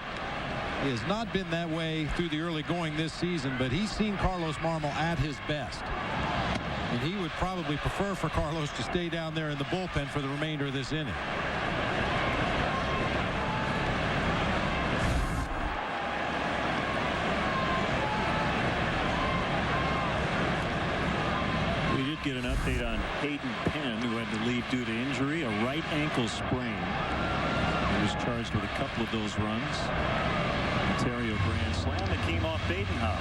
Speaker 9: He has not been that way through the early going this season, but he's seen Carlos Marmol at his best. And he would probably prefer for Carlos to stay down there in the bullpen for the remainder of this inning.
Speaker 8: We did get an update on Hayden Penn, who had to leave due to injury, a right ankle sprain. He was charged with a couple of those runs. Ontario grand slam that came off Badenhauer.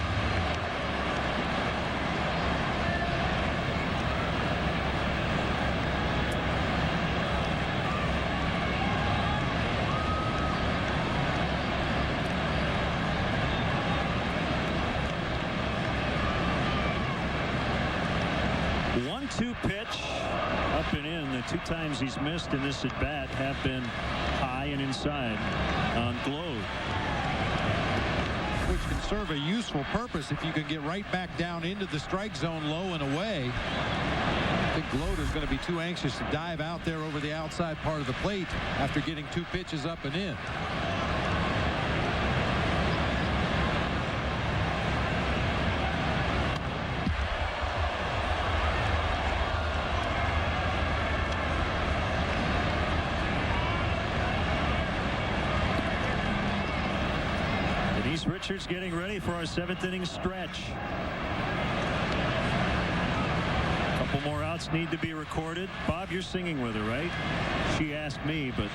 Speaker 8: One-two pitch up and in. The 2 times he's missed in this at bat have been high and inside on Glow,
Speaker 9: which can serve a useful purpose if you can get right back down into the strike zone low and away. I think Gloder's going to be too anxious to dive out there over the outside part of the plate after getting 2 pitches up and in.
Speaker 8: Richards getting ready for our 7th inning stretch. A couple more outs need to be recorded. Bob, you're singing with her, right? She asked me, but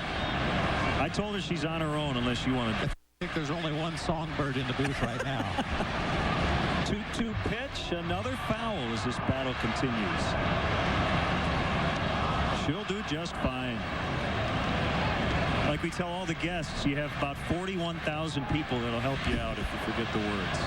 Speaker 8: I told her she's on her own unless you want to.
Speaker 9: I think there's only one songbird in the booth right now.
Speaker 8: 2-2 pitch, another foul as this battle continues. She'll do just fine. Like we tell all the guests, you have about 41,000 people that'll help you out if you forget the words.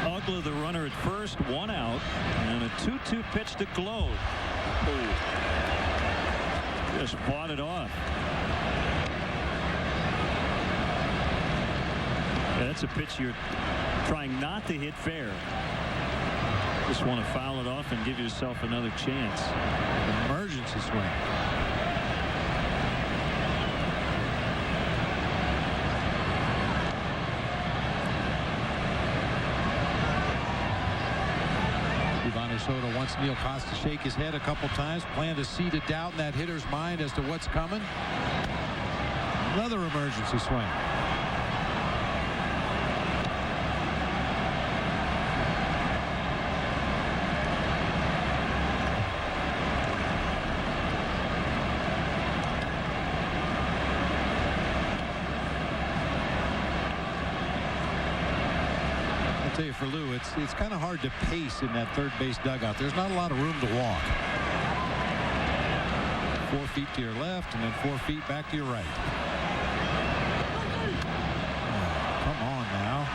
Speaker 8: Ugla, the runner at first, 1 out, and a 2-2 pitch to Glow. Oh. Just fought it off. That's a pitch you're trying not to hit fair. Just want to foul it off and give yourself another chance.
Speaker 9: Emergency swing. Ivana Soto wants Neil Costa to shake his head a couple times, plant a seed of doubt in that hitter's mind as to what's coming. Another emergency swing. For Lou, it's kind of hard to pace in that third base dugout. There's not a lot of room to walk. 4 feet to your left and then 4 feet back to your right. Oh, come on now.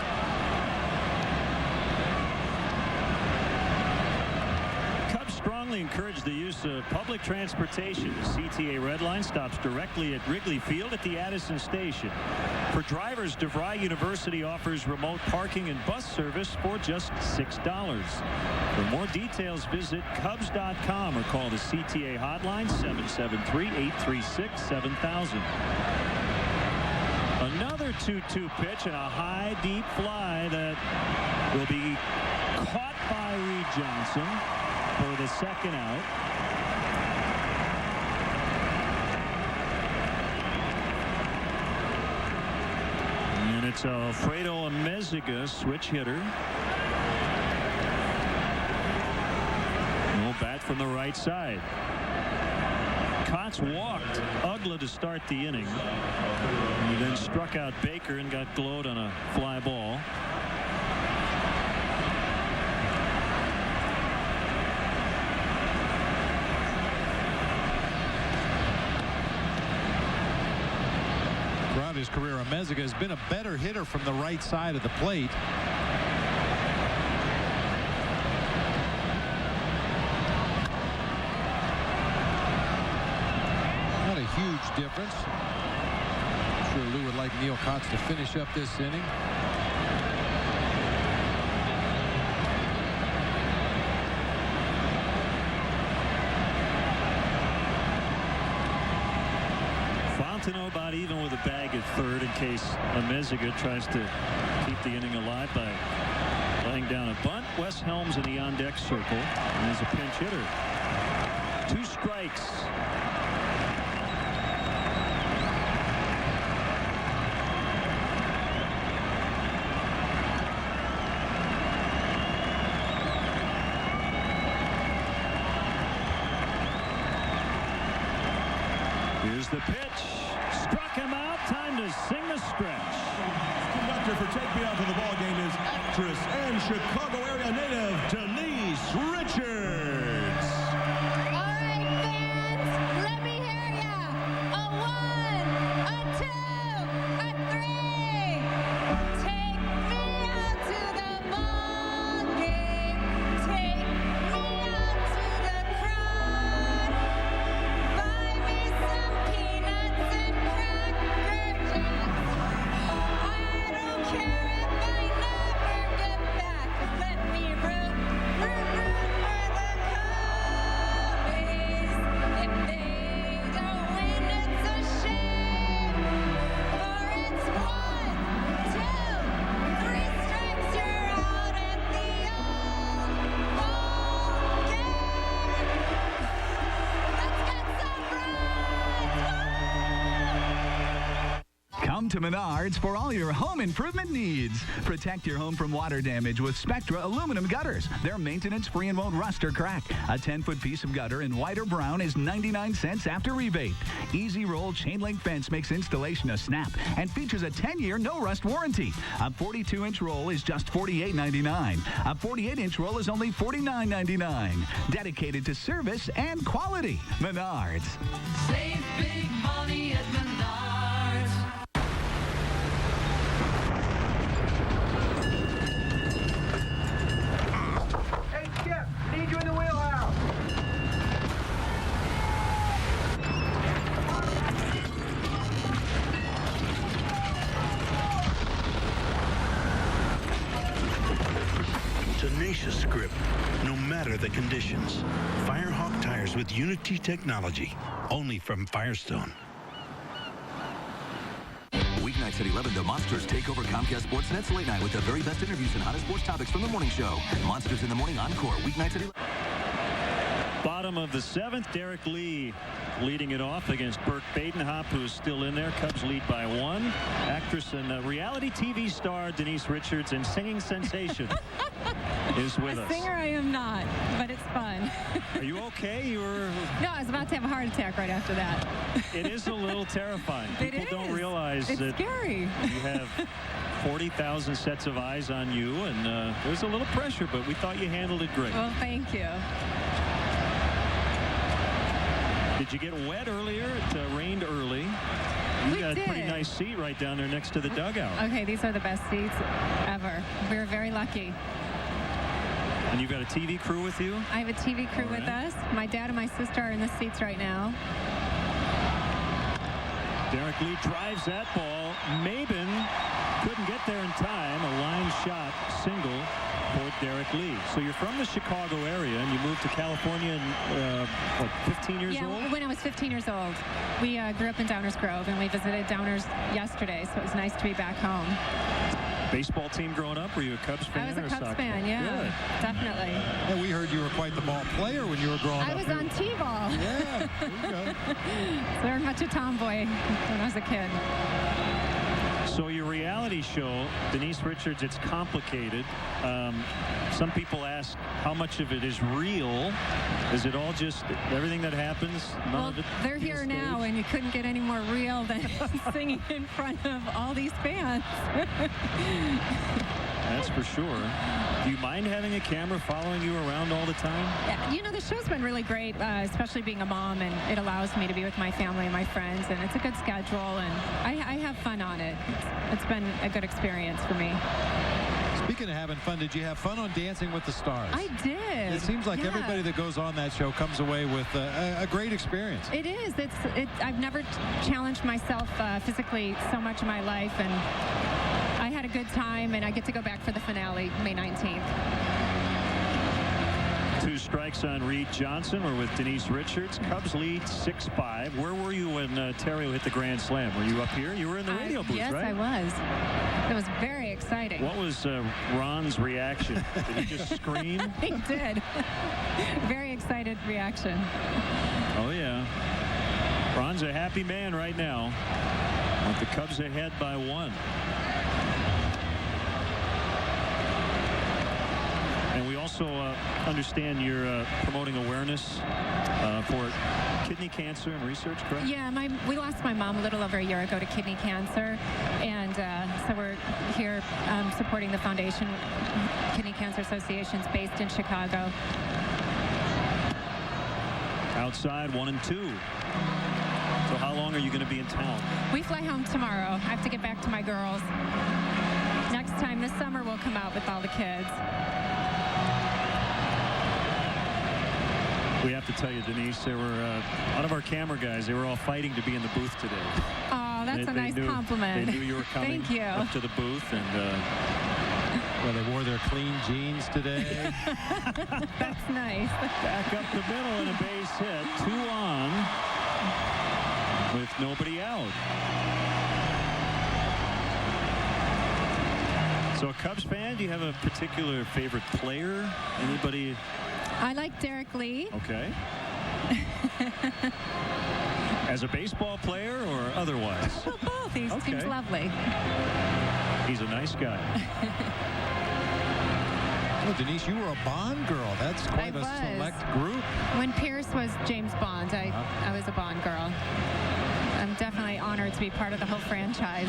Speaker 8: Cubs strongly encourage the use of public transportation. The CTA Red Line stops directly at Wrigley Field at the Addison Station. For drivers, DeVry University offers remote parking and bus service for just $6. For more details, visit Cubs.com or call the CTA hotline 773-836-7000. Another 2-2 pitch and a high, deep fly that will be caught by Reed Johnson for the 2nd out. And it's Alfredo Amezaga, switch hitter. No bat from the right side. Kotz walked Ugla to start the inning. He then struck out Baker and got glowed on a fly ball.
Speaker 9: Throughout his career, Amezaga has been a better hitter from the right side of the plate. Not a huge difference. I'm sure Lou would like Neil Kotz to finish up this inning.
Speaker 8: to know about even with a bag at third in case Amezaga tries to keep the inning alive by laying down a bunt. Wes Helms in the on-deck circle and is a pinch hitter. 2 strikes. Here's the pitch. Struck him out. Time to sing the stretch.
Speaker 1: Conductor for Take Me Out to the Ball Game is actress and Chicago area native Denise Richards.
Speaker 11: All right, fans, let me hear ya. A 1, a 2, a 3. Take me out to the ball game. Take me out to the crowd. Buy me some peanuts and Cracker Jacks. I don't care if I never get back. Let me root for the Cubbies. If they don't win, it's a shame. For it's 1, 2, 3 strikes, you're out at the old ball game. Let's get some runs.
Speaker 3: Come to Menards for all your home improvement needs. Protect your home from water damage with Spectra aluminum gutters. They're maintenance-free and won't rust or crack. A 10-foot piece of gutter in white or brown is 99 cents after rebate. Easy Roll chain link fence makes installation a snap and features a 10-year no-rust warranty. A 42-inch roll is just $48.99. A 48-inch roll is only $49.99. Dedicated to service and quality. Menards.
Speaker 11: Save big money at Menards.
Speaker 22: Hey, Skip, need you in the wheelhouse.
Speaker 15: Tenacious grip, no matter the conditions. Firehawk tires with Unity technology, only from Firestone.
Speaker 3: Weeknights at 11, the Monsters take over Comcast Sportsnet's late night with the very best interviews and hottest sports topics from the morning show. Monsters in the Morning Encore, weeknights at 11.
Speaker 8: Bottom of the 7th, Derek Lee leading it off against Burke Badenhop, who's still in there. Cubs lead by 1. Actress and reality TV star Denise Richards and singing sensation is with us.
Speaker 16: A singer I am not, but it's fun.
Speaker 8: Are you okay? You were...
Speaker 16: No, I was about to have a heart attack right after that.
Speaker 8: It is a little terrifying. People
Speaker 16: It
Speaker 8: don't
Speaker 16: is.
Speaker 8: realize
Speaker 16: It's
Speaker 8: that
Speaker 16: scary.
Speaker 8: you have 40,000 sets of eyes on you, and there's a little pressure, but we thought you handled it great.
Speaker 16: Well, thank you.
Speaker 8: Did you get wet earlier? It rained early. You got a pretty nice seat right down there next to the dugout.
Speaker 16: Okay, these are the best seats ever. We were very lucky.
Speaker 8: And you've got a TV crew with you?
Speaker 16: I have a TV crew with us. My dad and my sister are in the seats right now.
Speaker 8: Derek Lee drives that ball. Mabin couldn't get there in time. A line shot single for Derek Lee. So you're from the Chicago area and you moved to California and, 15 years old?
Speaker 16: Yeah, when I was 15 years old. We grew up in Downers Grove and we visited Downers yesterday, so it was nice to be back home.
Speaker 8: Baseball team growing up? Were you a Cubs fan?
Speaker 16: I was a
Speaker 8: or
Speaker 16: Cubs
Speaker 8: soccer
Speaker 16: fan, yeah.
Speaker 8: Good.
Speaker 16: Definitely.
Speaker 9: Yeah, we heard you were quite the ball player when you were growing up.
Speaker 16: I was on T-ball.
Speaker 9: Yeah, there you go.
Speaker 16: Very much a tomboy when I was a kid.
Speaker 8: So your reality show, Denise Richards, it's complicated. Some people ask how much of it is real. Is it all just everything that happens?
Speaker 16: Well, they're here now, and you couldn't get any more real than singing in front of all these fans.
Speaker 8: That's for sure. Do you mind having a camera following you around all the time?
Speaker 16: Yeah, you know, the show's been really great, especially being a mom, and it allows me to be with my family and my friends, and it's a good schedule, and I have fun on it. It's been a good experience for me.
Speaker 9: Speaking of having fun, did you have fun on Dancing with the Stars?
Speaker 16: I did.
Speaker 9: It seems like
Speaker 16: yeah.
Speaker 9: everybody that goes on that show comes away with a great experience.
Speaker 16: It is. I've never challenged myself physically so much in my life, and I had a good time, and I get to go back for the finale May 19th.
Speaker 8: 2 strikes on Reed Johnson. We're with Denise Richards. Cubs lead 6-5. Where were you when Terrio hit the grand slam? Were you up here? You were in the radio booth,
Speaker 16: yes,
Speaker 8: right?
Speaker 16: Yes, I was. It was very exciting.
Speaker 8: What was Ron's reaction? Did he just scream?
Speaker 16: He did. Very excited reaction.
Speaker 8: Oh, yeah. Ron's a happy man right now. With the Cubs ahead by 1. And we also understand you're promoting awareness for kidney cancer and research, correct?
Speaker 16: Yeah, we lost my mom a little over a year ago to kidney cancer, and so we're here supporting the foundation, Kidney Cancer Association's based in Chicago.
Speaker 8: Outside 1-2. So how long are you going to be in town?
Speaker 16: We fly home tomorrow. I have to get back to my girls. Next time this summer we'll come out with all the kids.
Speaker 8: We have to tell you, Denise, there were a lot of our camera guys, they were all fighting to be in the booth today.
Speaker 16: Oh, that's a nice compliment.
Speaker 8: They knew you were coming
Speaker 16: Thank you.
Speaker 8: up to the booth, and
Speaker 9: well, they wore their clean jeans today.
Speaker 16: That's nice.
Speaker 8: Back up the middle and a base hit. 2 on with nobody out. So a Cubs fan, do you have a particular favorite player? Anybody?
Speaker 16: I like Derek Lee.
Speaker 8: Okay. As a baseball player or otherwise?
Speaker 16: Well, both. He seems lovely.
Speaker 8: He's a nice guy.
Speaker 9: Oh, Denise, you were a Bond girl. That's quite a select group.
Speaker 16: When Pierce was James Bond, I was a Bond girl. I'm definitely honored to be part of the whole franchise.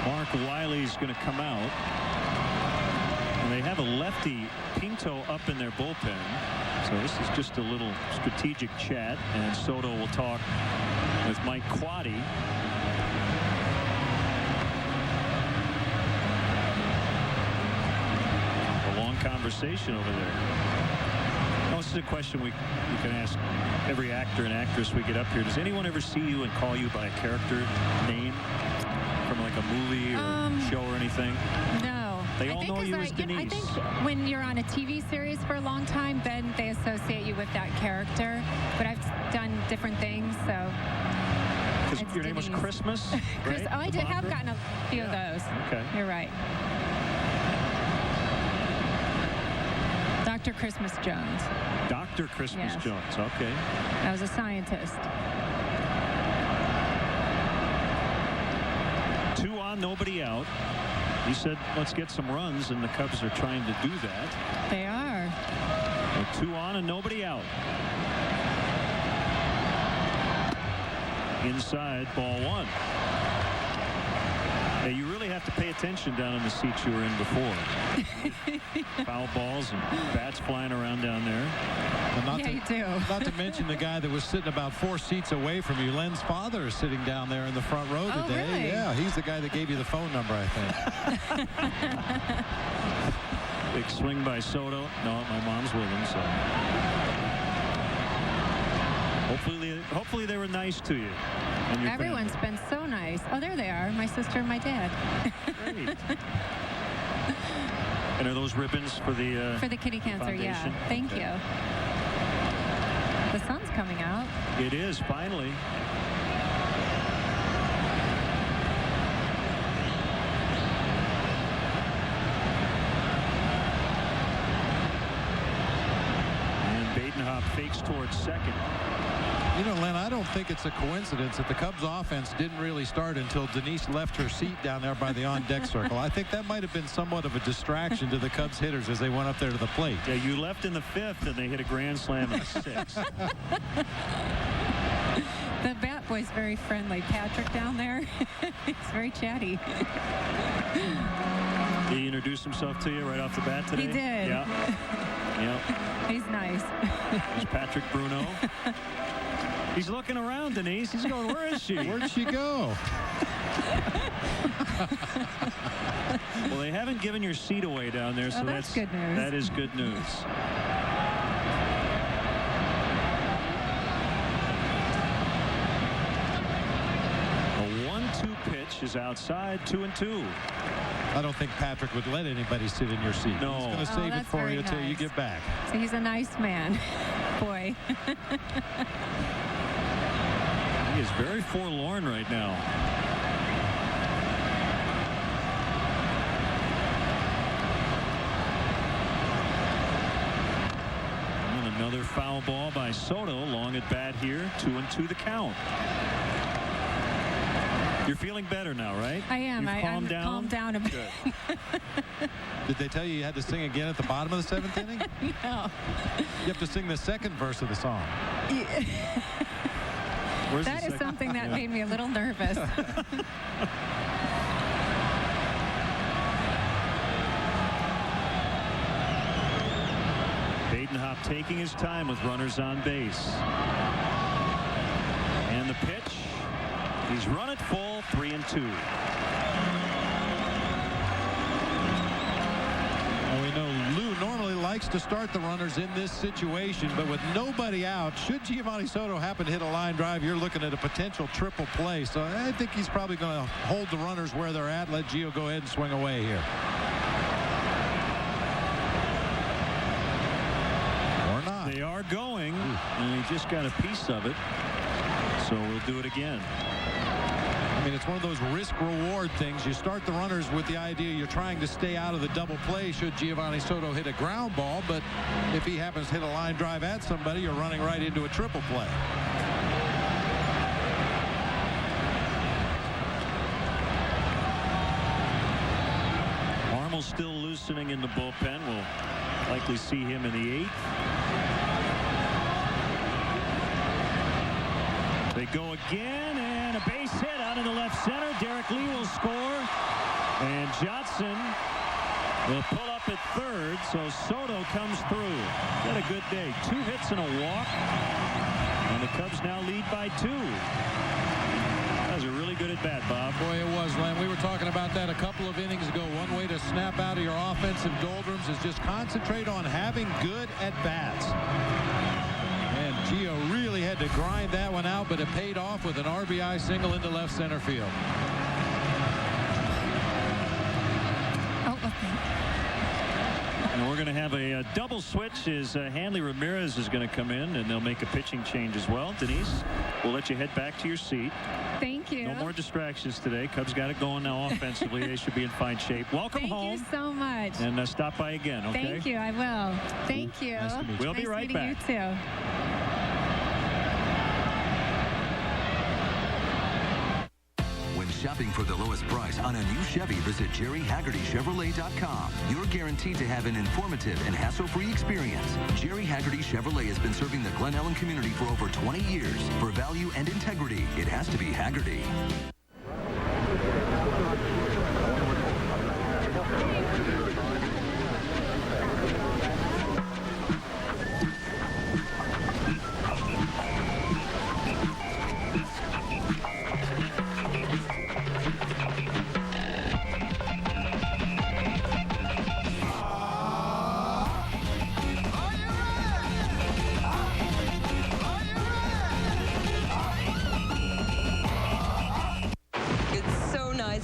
Speaker 8: Mark Wiley's going to come out. And they have a lefty, Pinto, up in their bullpen. So this is just a little strategic chat. And Soto will talk with Mike Quaddy. A long conversation over there. Well, this is a question we can ask every actor and actress we get up here. Does anyone ever see you and call you by a character name from like a movie or show or anything?
Speaker 16: No.
Speaker 8: They all know you as Denise.
Speaker 16: I think when you're on a TV series for a long time, then they associate you with that character. But I've done different things, so.
Speaker 8: Because your name was Christmas, right?
Speaker 16: Oh, I have gotten a few of those.
Speaker 8: Okay.
Speaker 16: You're right. Dr. Christmas Jones.
Speaker 8: Dr. Christmas Jones, okay.
Speaker 16: I was a scientist.
Speaker 8: 2 on, nobody out. You said, let's get some runs, and the Cubs are trying to do that.
Speaker 16: They are.
Speaker 8: So 2 on and nobody out. Inside, ball 1. Yeah, you really have to pay attention down in the seats you were in before. Foul balls and bats flying around down there.
Speaker 16: You do.
Speaker 9: Not to mention the guy that was sitting about 4 seats away from you. Len's father is sitting down there in the front row today.
Speaker 16: Really?
Speaker 9: Yeah, he's the guy that gave you the phone number, I think.
Speaker 8: Big swing by Soto. No, my mom's with him, so. Hopefully they were nice to you. And your
Speaker 16: Everyone's
Speaker 8: family.
Speaker 16: been so nice. Oh, there they are. My sister and my dad.
Speaker 8: Great. And are those ribbons for the
Speaker 16: kidney cancer?
Speaker 8: foundation?
Speaker 16: Yeah. Thank you. The sun's coming out.
Speaker 8: It is, finally. And Badenhop fakes towards second.
Speaker 9: You know, Len, I don't think it's a coincidence that the Cubs offense didn't really start until Denise left her seat down there by the on-deck circle. I think that might have been somewhat of a distraction to the Cubs hitters as they went up there to the plate.
Speaker 8: Yeah, you left in the 5th, and they hit a grand slam in the 6th.
Speaker 16: The bat boy's very friendly. Patrick down there, he's very chatty.
Speaker 8: Did he introduce himself to you right off the bat today?
Speaker 16: He did.
Speaker 8: Yeah. Yep.
Speaker 16: He's nice.
Speaker 8: There's Patrick Bruno. He's looking around, Denise. He's going, where is she?
Speaker 9: Where'd she go?
Speaker 8: Well, they haven't given your seat away down there, so
Speaker 16: that's good news.
Speaker 8: That is good news. A 1-2 pitch pitch is outside, 2-2.
Speaker 9: I don't think Patrick would let anybody sit in your seat.
Speaker 8: No.
Speaker 9: He's going to save it for you until you get back.
Speaker 16: So he's a nice man. Boy.
Speaker 8: He is very forlorn right now. And another foul ball by Soto. Long at bat here. 2-2 the count. You're feeling better now, right?
Speaker 16: I am.
Speaker 8: You've calmed down?
Speaker 16: Calmed down a bit.
Speaker 9: Did they tell you had to sing again at the bottom of the 7th inning?
Speaker 16: No.
Speaker 9: You have to sing the second verse of the song.
Speaker 16: That is something that made me a little nervous.
Speaker 8: Badenhop taking his time with runners on base. And the pitch. He's run it full, 3-2.
Speaker 9: Well, we know Lou normally likes to start the runners in this situation, but with nobody out, should Giovanni Soto happen to hit a line drive, you're looking at a potential triple play. So I think he's probably going to hold the runners where they're at, let Gio go ahead and swing away here. Or not.
Speaker 8: They are going, and he just got a piece of it. So we'll do it again.
Speaker 9: I mean, it's one of those risk-reward things. You start the runners with the idea you're trying to stay out of the double play should Giovanni Soto hit a ground ball, but if he happens to hit a line drive at somebody, you're running right into a triple play.
Speaker 8: Marmol's still loosening in the bullpen. We'll likely see him in the 8th. They go again, and a base hit out in the left center. Derek Lee will score, and Johnson will pull up at third, so Soto comes through. Got a good day. 2 hits and a walk, and the Cubs now lead by 2. That was a really good at bat, Bob.
Speaker 9: Boy, it was, Len. We were talking about that a couple of innings ago. One way to snap out of your offensive doldrums is just concentrate on having good at bats. And Gio really had to grind that one out, but it paid off with an RBI single into left center field.
Speaker 8: And we're going to have a double switch as Hanley Ramirez is going to come in, and they'll make a pitching change as well. Denise, we'll let you head back to your seat.
Speaker 16: Thank you.
Speaker 8: No more distractions today. Cubs got it going now offensively. They should be in fine shape. Welcome home.
Speaker 16: Thank you so much.
Speaker 8: And stop by again, okay?
Speaker 16: Thank you. I will. Thank you.
Speaker 8: Nice to meet you. We'll be right back.
Speaker 16: You too.
Speaker 3: Shopping for the lowest price on a new Chevy, visit JerryHaggertyChevrolet.com. You're guaranteed to have an informative and hassle-free experience. Jerry Haggerty Chevrolet has been serving the Glen Ellen community for over 20 years. For value and integrity, it has to be Haggerty.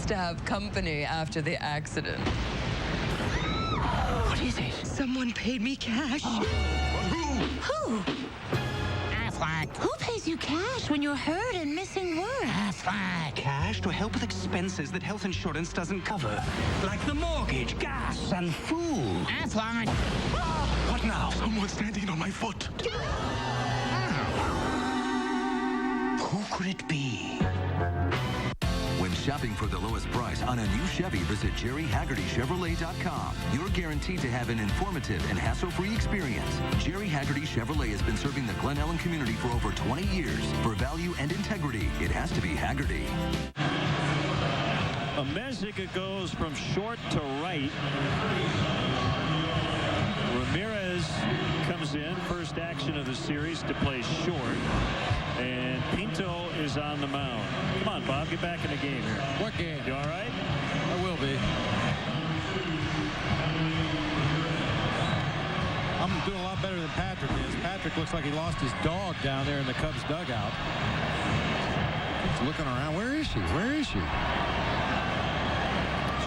Speaker 2: To have company after the accident.
Speaker 7: What is it?
Speaker 2: Someone paid me cash.
Speaker 7: Who? Affleck. Who pays you cash when you're hurt and missing work?
Speaker 10: Affleck. Cash to help with expenses that health insurance doesn't cover. Like the mortgage, gas, and food.
Speaker 7: Affleck.
Speaker 10: What now? Someone's standing on my foot. Who could it be?
Speaker 3: When shopping for the lowest price on a new Chevy, visit JerryHaggertyChevrolet.com. You're guaranteed to have an informative and hassle-free experience. Jerry Haggerty Chevrolet has been serving the Glen Ellen community for over 20 years. For value and integrity, it has to be Haggerty.
Speaker 8: Amezica goes from short to right. Ramirez comes in, first action of the series, to play short. And Pinto is on the mound. Come on, Bob, get back in the game here.
Speaker 9: What game?
Speaker 8: You all right?
Speaker 9: I will be. I'm doing a lot better than Patrick is. Patrick looks like he lost his dog down there in the Cubs dugout. He's looking around. Where is she? Where is she?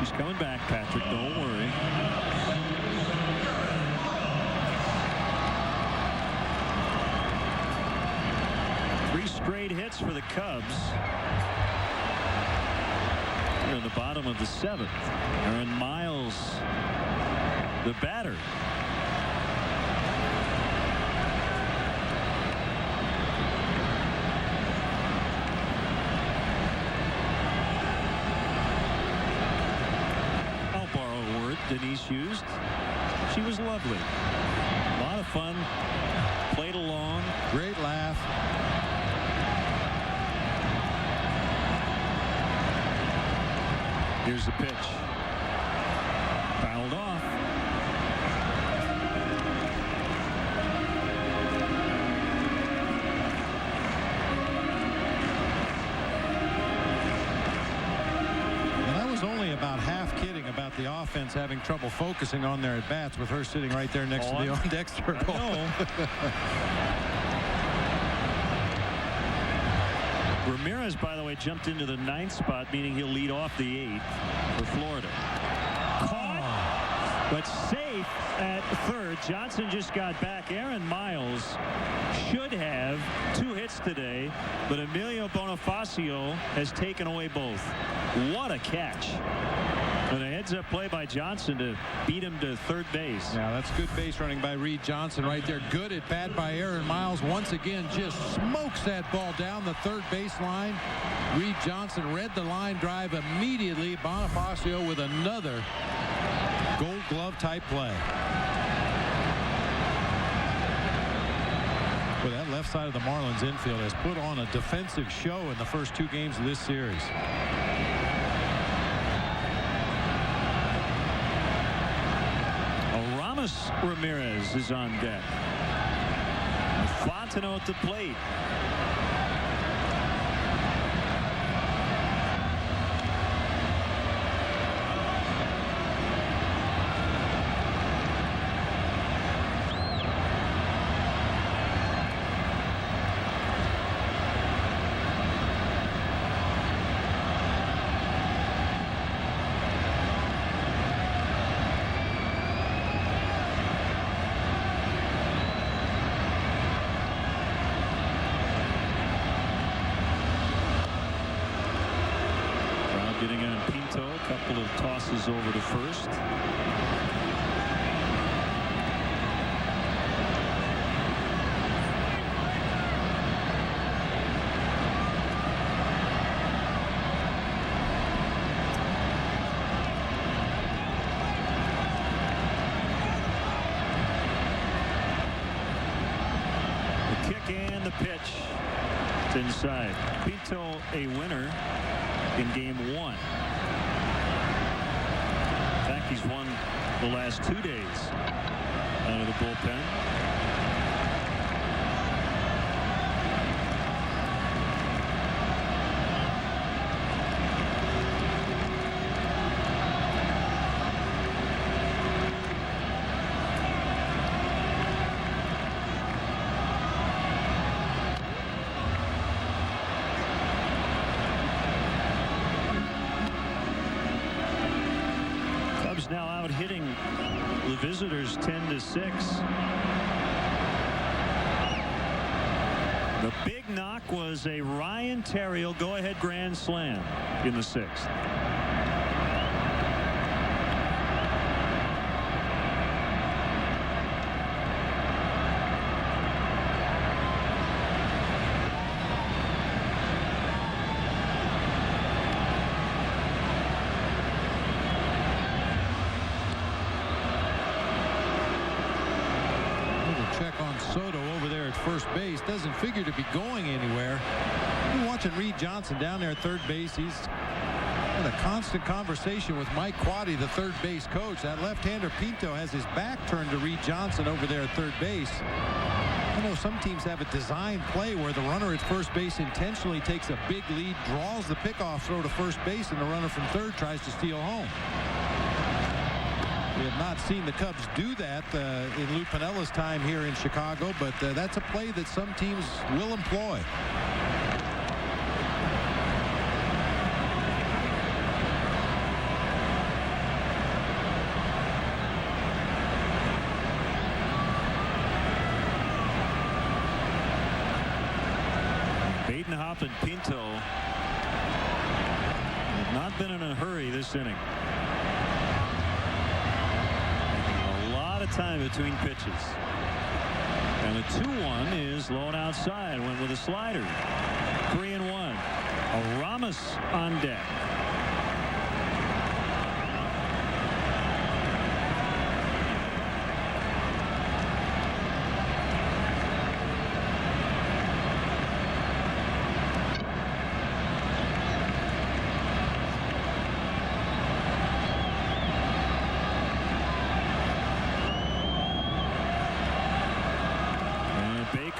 Speaker 8: She's coming back, Patrick. Don't worry. Three straight hits for the Cubs. Here in the bottom of the 7th. Aaron Miles, the batter. I'll borrow a word Denise used. She was lovely. A lot of fun. Played along.
Speaker 9: Great laugh.
Speaker 8: Here's the pitch. Fouled off.
Speaker 9: And I was only about half kidding about the offense having trouble focusing on their at-bats with her sitting right there next to the on-deck circle.
Speaker 8: Ramirez, by the way, jumped into the 9th spot, meaning he'll lead off the 8th for Florida. Caught, but safe at third. Johnson just got back. Aaron Miles should have 2 hits today, but Emilio Bonifacio has taken away both. What a catch. And a heads-up play by Johnson to beat him to third base.
Speaker 9: Yeah, that's good base running by Reed Johnson right there. Good at bat by Aaron Miles. Once again, just smokes that ball down the third base line. Reed Johnson read the line drive immediately. Bonifacio with another Gold Glove type play. Well, that left side of the Marlins infield has put on a defensive show in the first 2 games of this series.
Speaker 8: Ramirez is on deck. Fontenot at the plate. Over to first. The kick and the pitch. It's inside. Pinto a winner in game 1. He's won the last 2 days out of the bullpen. Now out hitting the visitors 10-6. The big knock was a Ryan Terriel go-ahead grand slam in the 6th.
Speaker 9: First base doesn't figure to be going anywhere. You're watching Reed Johnson down there at third base. He's in a constant conversation with Mike Quaddy, the third base coach. That left-hander Pinto has his back turned to Reed Johnson over there at third base. I know some teams have a design play where the runner at first base intentionally takes a big lead, draws the pickoff throw to first base, and the runner from third tries to steal home. We have not seen the Cubs do that in Lou Piniella's time here in Chicago, but that's a play that some teams will employ.
Speaker 8: Whitenhop and Pinto have not been in a hurry this inning. A lot of time between pitches. And the 2-1 is low and outside. Went with a slider. 3-1. Ramos on deck.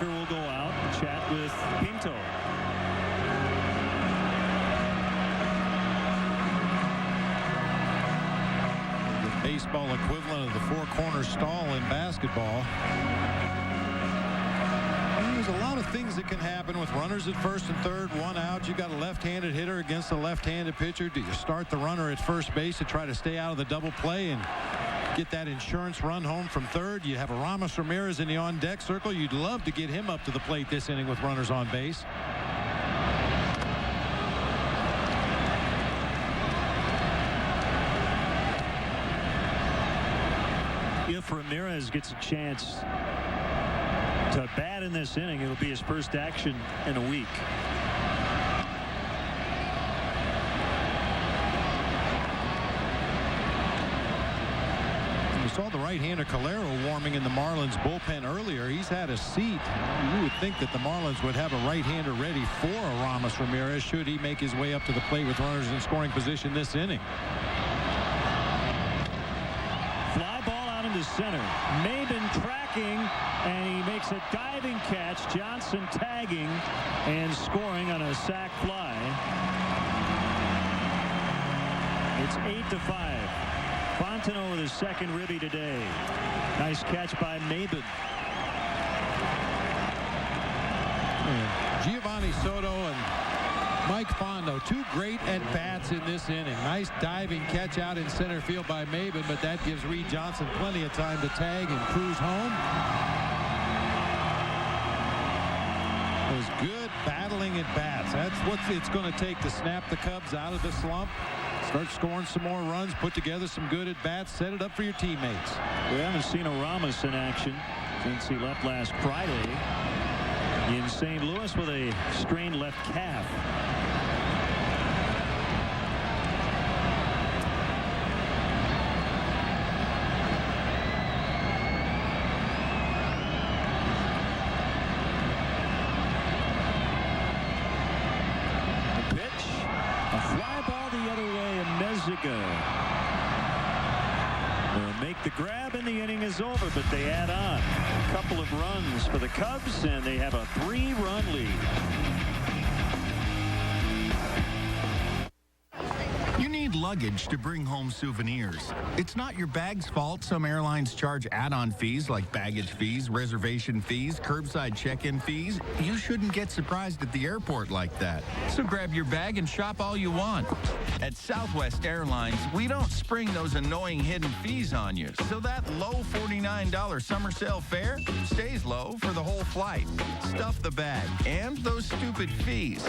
Speaker 8: Will go out and chat with Pinto.
Speaker 9: The baseball equivalent of the four-corner stall in basketball. And there's a lot of things that can happen with runners at first and third, one out. You got a left-handed hitter against a left-handed pitcher. Do you start the runner at first base to try to stay out of the double play and get that insurance run home from third? You have a Ramos Ramirez in the on-deck circle. You'd love to get him up to the plate this inning with runners on base.
Speaker 8: If Ramirez gets a chance to bat in this inning, it'll be his first action in a week.
Speaker 9: Saw the right-hander Calero warming in the Marlins bullpen earlier. He's had a seat. You would think that the Marlins would have a right-hander ready for a Ramos Ramirez should he make his way up to the plate with runners in scoring position this inning.
Speaker 8: Fly ball out into center. Maben tracking, and he makes a diving catch. Johnson tagging and scoring on a sac fly. It's 8-5. Fontenot with his second ribby today. Nice catch by Maben.
Speaker 9: Giovanni Soto and Mike Fondo, two great at-bats in this inning. Nice diving catch out in center field by Maben, but that gives Reed Johnson plenty of time to tag and cruise home. Those good battling at-bats. That's what it's going to take to snap the Cubs out of the slump. Start scoring some more runs, put together some good at-bats, set it up for your teammates.
Speaker 8: We haven't seen a Ramos in action since he left last Friday in St. Louis with a strained left calf. They'll make the grab and the inning is over, but they add on a couple of runs for the Cubs, and they have a 3-run lead.
Speaker 6: You need luggage to bring home souvenirs. It's not your bag's fault some airlines charge add-on fees like baggage fees, reservation fees, curbside check-in fees. You shouldn't get surprised at the airport like that. So grab your bag and shop all you want. At Southwest Airlines, we don't spring those annoying hidden fees on you. So that low $49 summer sale fare stays low for the whole flight. Stuff the bag and those stupid fees.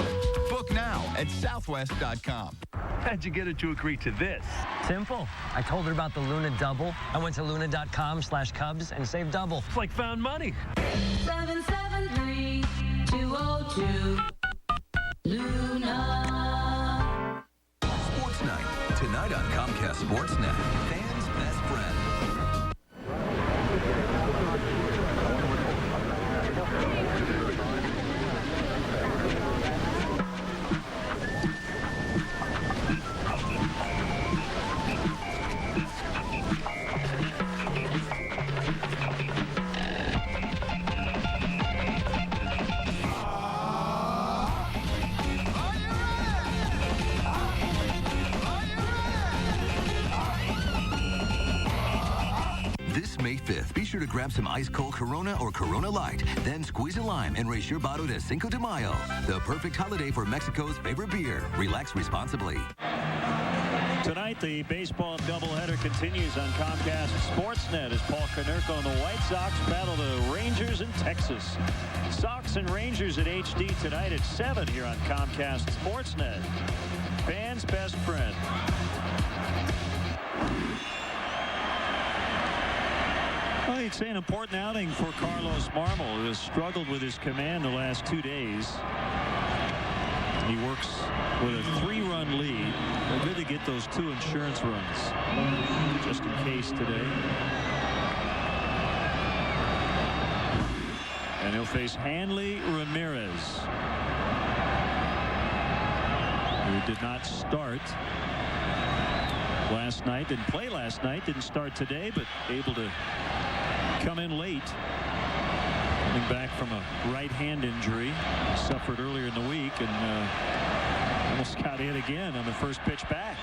Speaker 6: Book now at southwest.com.
Speaker 12: How'd you get her to agree to this?
Speaker 13: Simple. I told her about the Luna Double. I went to luna.com/Cubs and saved double.
Speaker 12: It's like found money.
Speaker 11: 773-202 Luna.
Speaker 3: Sports Night. Tonight on Comcast Sportsnet. Fans' best friend. May 5th, be sure to grab some ice-cold Corona or Corona Light. Then squeeze a lime and race your bottle to Cinco de Mayo, the perfect holiday for Mexico's favorite beer. Relax responsibly.
Speaker 8: Tonight, the baseball doubleheader continues on Comcast Sportsnet as Paul Konerko and the White Sox battle the Rangers in Texas. Sox and Rangers at HD tonight at 7 here on Comcast Sportsnet. Fans' best friend. Well, he'd say an important outing for Carlos Marmol, who has struggled with his command the last 2 days. He works with a 3-run lead. They're good to get those 2 insurance runs just in case today. And he'll face Hanley Ramirez, who did not start last night, didn't play last night, didn't start today, but able to come in late. Coming back from a right hand injury suffered earlier in the week, and almost got hit again on the first pitch back.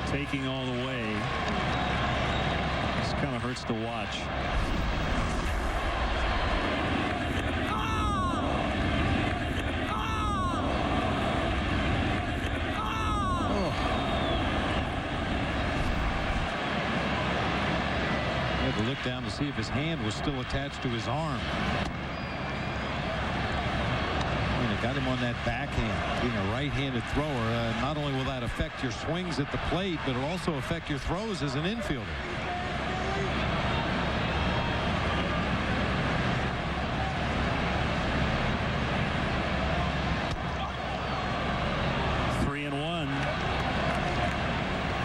Speaker 8: Taking all the way. This kind of hurts to watch.
Speaker 9: He had to look down to see if his hand was still attached to his arm. Got him on that backhand. Being a right-handed thrower, not only will that affect your swings at the plate, but it'll also affect your throws as an infielder.
Speaker 8: Three and one.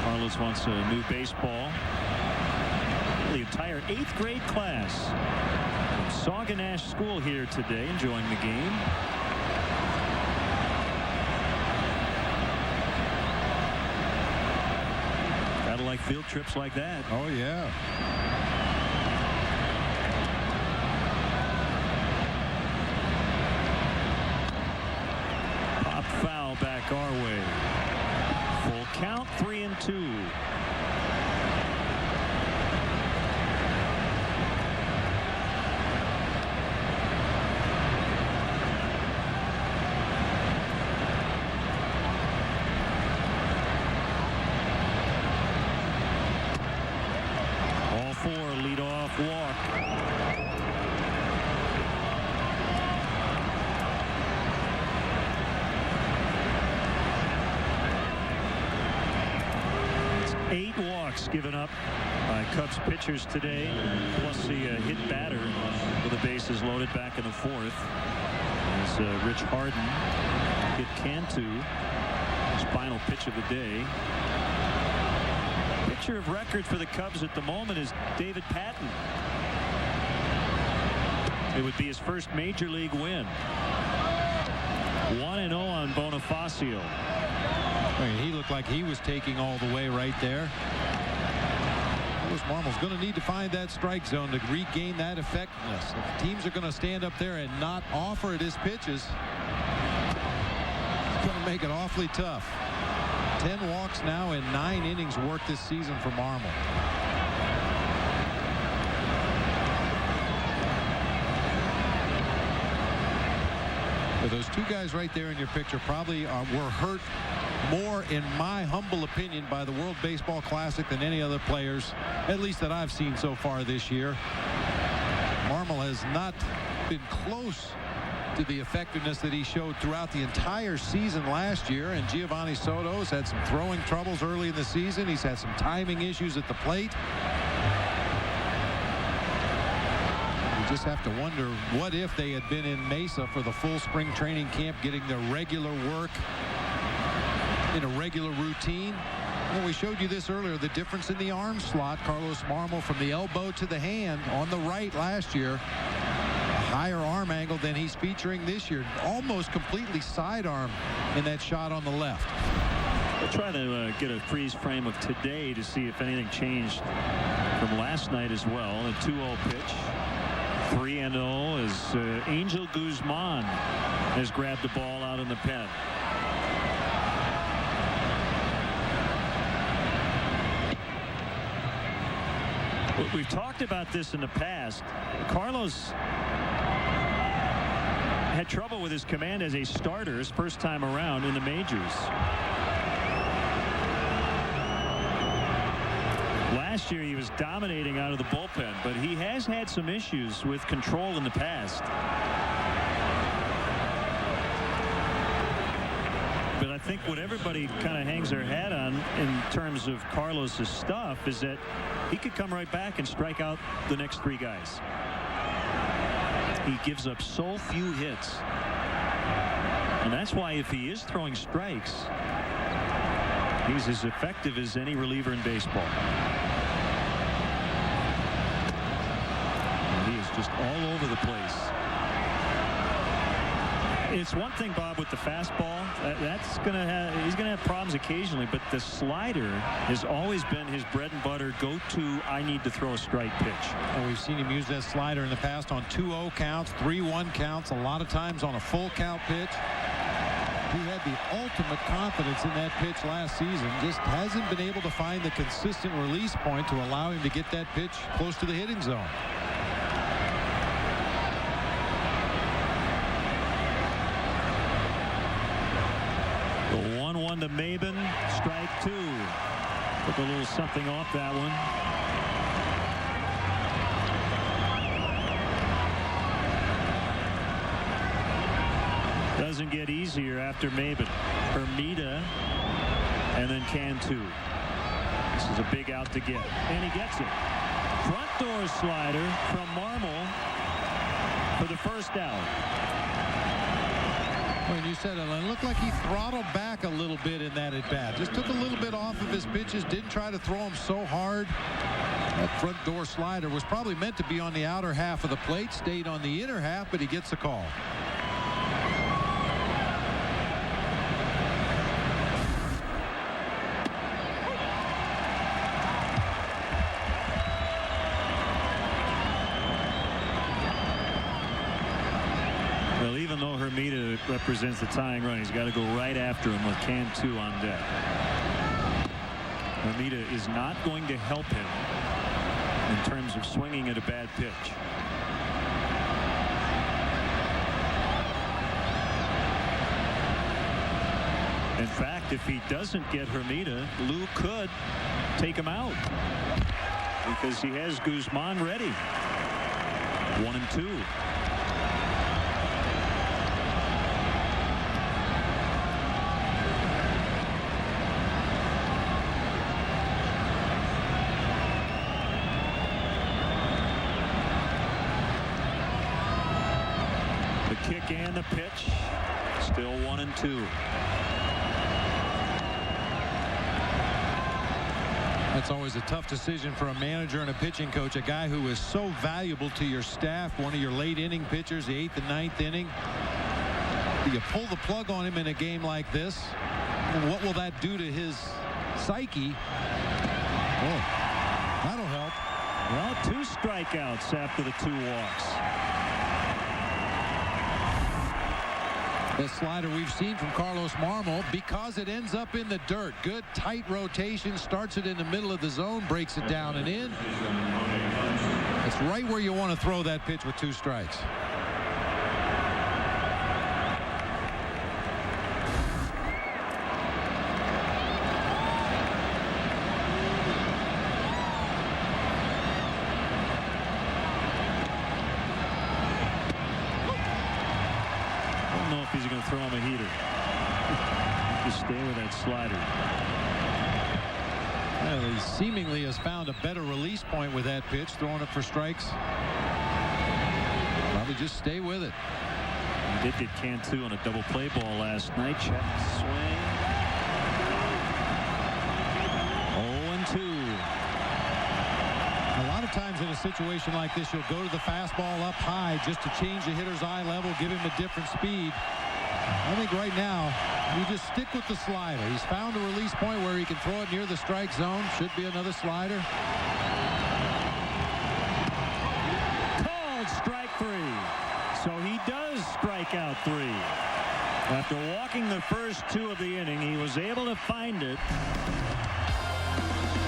Speaker 8: Marlins wants a new baseball. The entire 8th grade class from Sauganash School here today enjoying the game. Like field trips like that.
Speaker 9: Oh, yeah.
Speaker 8: Pop foul back our way. Full count, 3-2. Walk. It's 8 walks given up by Cubs pitchers today, plus the hit batter with the bases loaded back in the 4th. As Rich Harden hit Cantu, his final pitch of the day. Pitcher of record for the Cubs at the moment is David Patton. It would be his first major league win. 1-0 on Bonifacio.
Speaker 9: I mean, he looked like he was taking all the way right there. Carlos Marmol's going to need to find that strike zone to regain that effectiveness. If teams are going to stand up there and not offer at his pitches, it's going to make it awfully tough. 10 walks now in 9 innings worked this season for Marmol. But those 2 guys right there in your picture probably were hurt more, in my humble opinion, by the World Baseball Classic than any other players, at least that I've seen so far this year. Marmol has not been close to the effectiveness that he showed throughout the entire season last year. And Giovanni Soto's had some throwing troubles early in the season. He's had some timing issues at the plate. You just have to wonder, what if they had been in Mesa for the full spring training camp, getting their regular work in a regular routine? Well, we showed you this earlier, the difference in the arm slot. Carlos Marmol from the elbow to the hand on the right last year. Higher arm angle than he's featuring this year. Almost completely sidearm in that shot on the left.
Speaker 8: We'll try to get a freeze frame of today to see if anything changed from last night as well. A 2-0 pitch. 3-0 as Angel Guzman has grabbed the ball out in the pen. We've talked about this in the past. Carlos had trouble with his command as a starter his first time around in the majors. Last year he was dominating out of the bullpen, but he has had some issues with control in the past. But I think what everybody kind of hangs their hat on in terms of Carlos's stuff is that he could come right back and strike out the next 3 guys. He gives up so few hits. And that's why if he is throwing strikes, he's as effective as any reliever in baseball. And he is just all over the place. It's one thing, Bob, with the fastball. He's gonna have problems occasionally, but the slider has always been his bread and butter go-to. I need to throw a strike pitch.
Speaker 9: And we've seen him use that slider in the past on 2-0 counts, 3-1 counts, a lot of times on a full count pitch. He had the ultimate confidence in that pitch last season. Just hasn't been able to find the consistent release point to allow him to get that pitch close to the hitting zone.
Speaker 8: The 1-1 to Maben, strike 2. Took a little something off that one. Doesn't get easier after Maben. Hermida and then Cantu. This is a big out to get, and he gets it. Front door slider from Marmol for the first out.
Speaker 9: When you said it, it looked like he throttled back a little bit in that at bat. Just took a little bit off of his pitches. Didn't try to throw him so hard. That front door slider was probably meant to be on the outer half of the plate. Stayed on the inner half, but he gets a call.
Speaker 8: Hermida represents the tying run. He's got to go right after him with Cantu on deck. Hermida is not going to help him in terms of swinging at a bad pitch. In fact, if he doesn't get Hermida, Lou could take him out because he has Guzman ready. 1-2. Kick and the pitch. Still 1-2.
Speaker 9: That's always a tough decision for a manager and a pitching coach. A guy who is so valuable to your staff. One of your late inning pitchers, the 8th and 9th inning. Do you pull the plug on him in a game like this? And what will that do to his psyche? Oh, that'll help.
Speaker 8: Well, 2 strikeouts after the 2 walks.
Speaker 9: The slider we've seen from Carlos Marmol, because it ends up in the dirt. Good tight rotation, starts it in the middle of the zone, breaks it down and in. It's right where you want to throw that pitch with 2 strikes.
Speaker 8: He's going to throw him a heater. Just stay with that slider.
Speaker 9: Well, he seemingly has found a better release point with that pitch, throwing it for strikes. Probably just stay with it.
Speaker 8: He did get Cantu on a double play ball last night. Check swing. 0-2.
Speaker 9: A lot of times in a situation like this, you'll go to the fastball up high just to change the hitter's eye level, give him a different speed. I think right now, you just stick with the slider. He's found a release point where he can throw it near the strike zone. Should be another slider.
Speaker 8: Called strike three. So he does strike out three. After walking the first two of the inning, he was able to find it.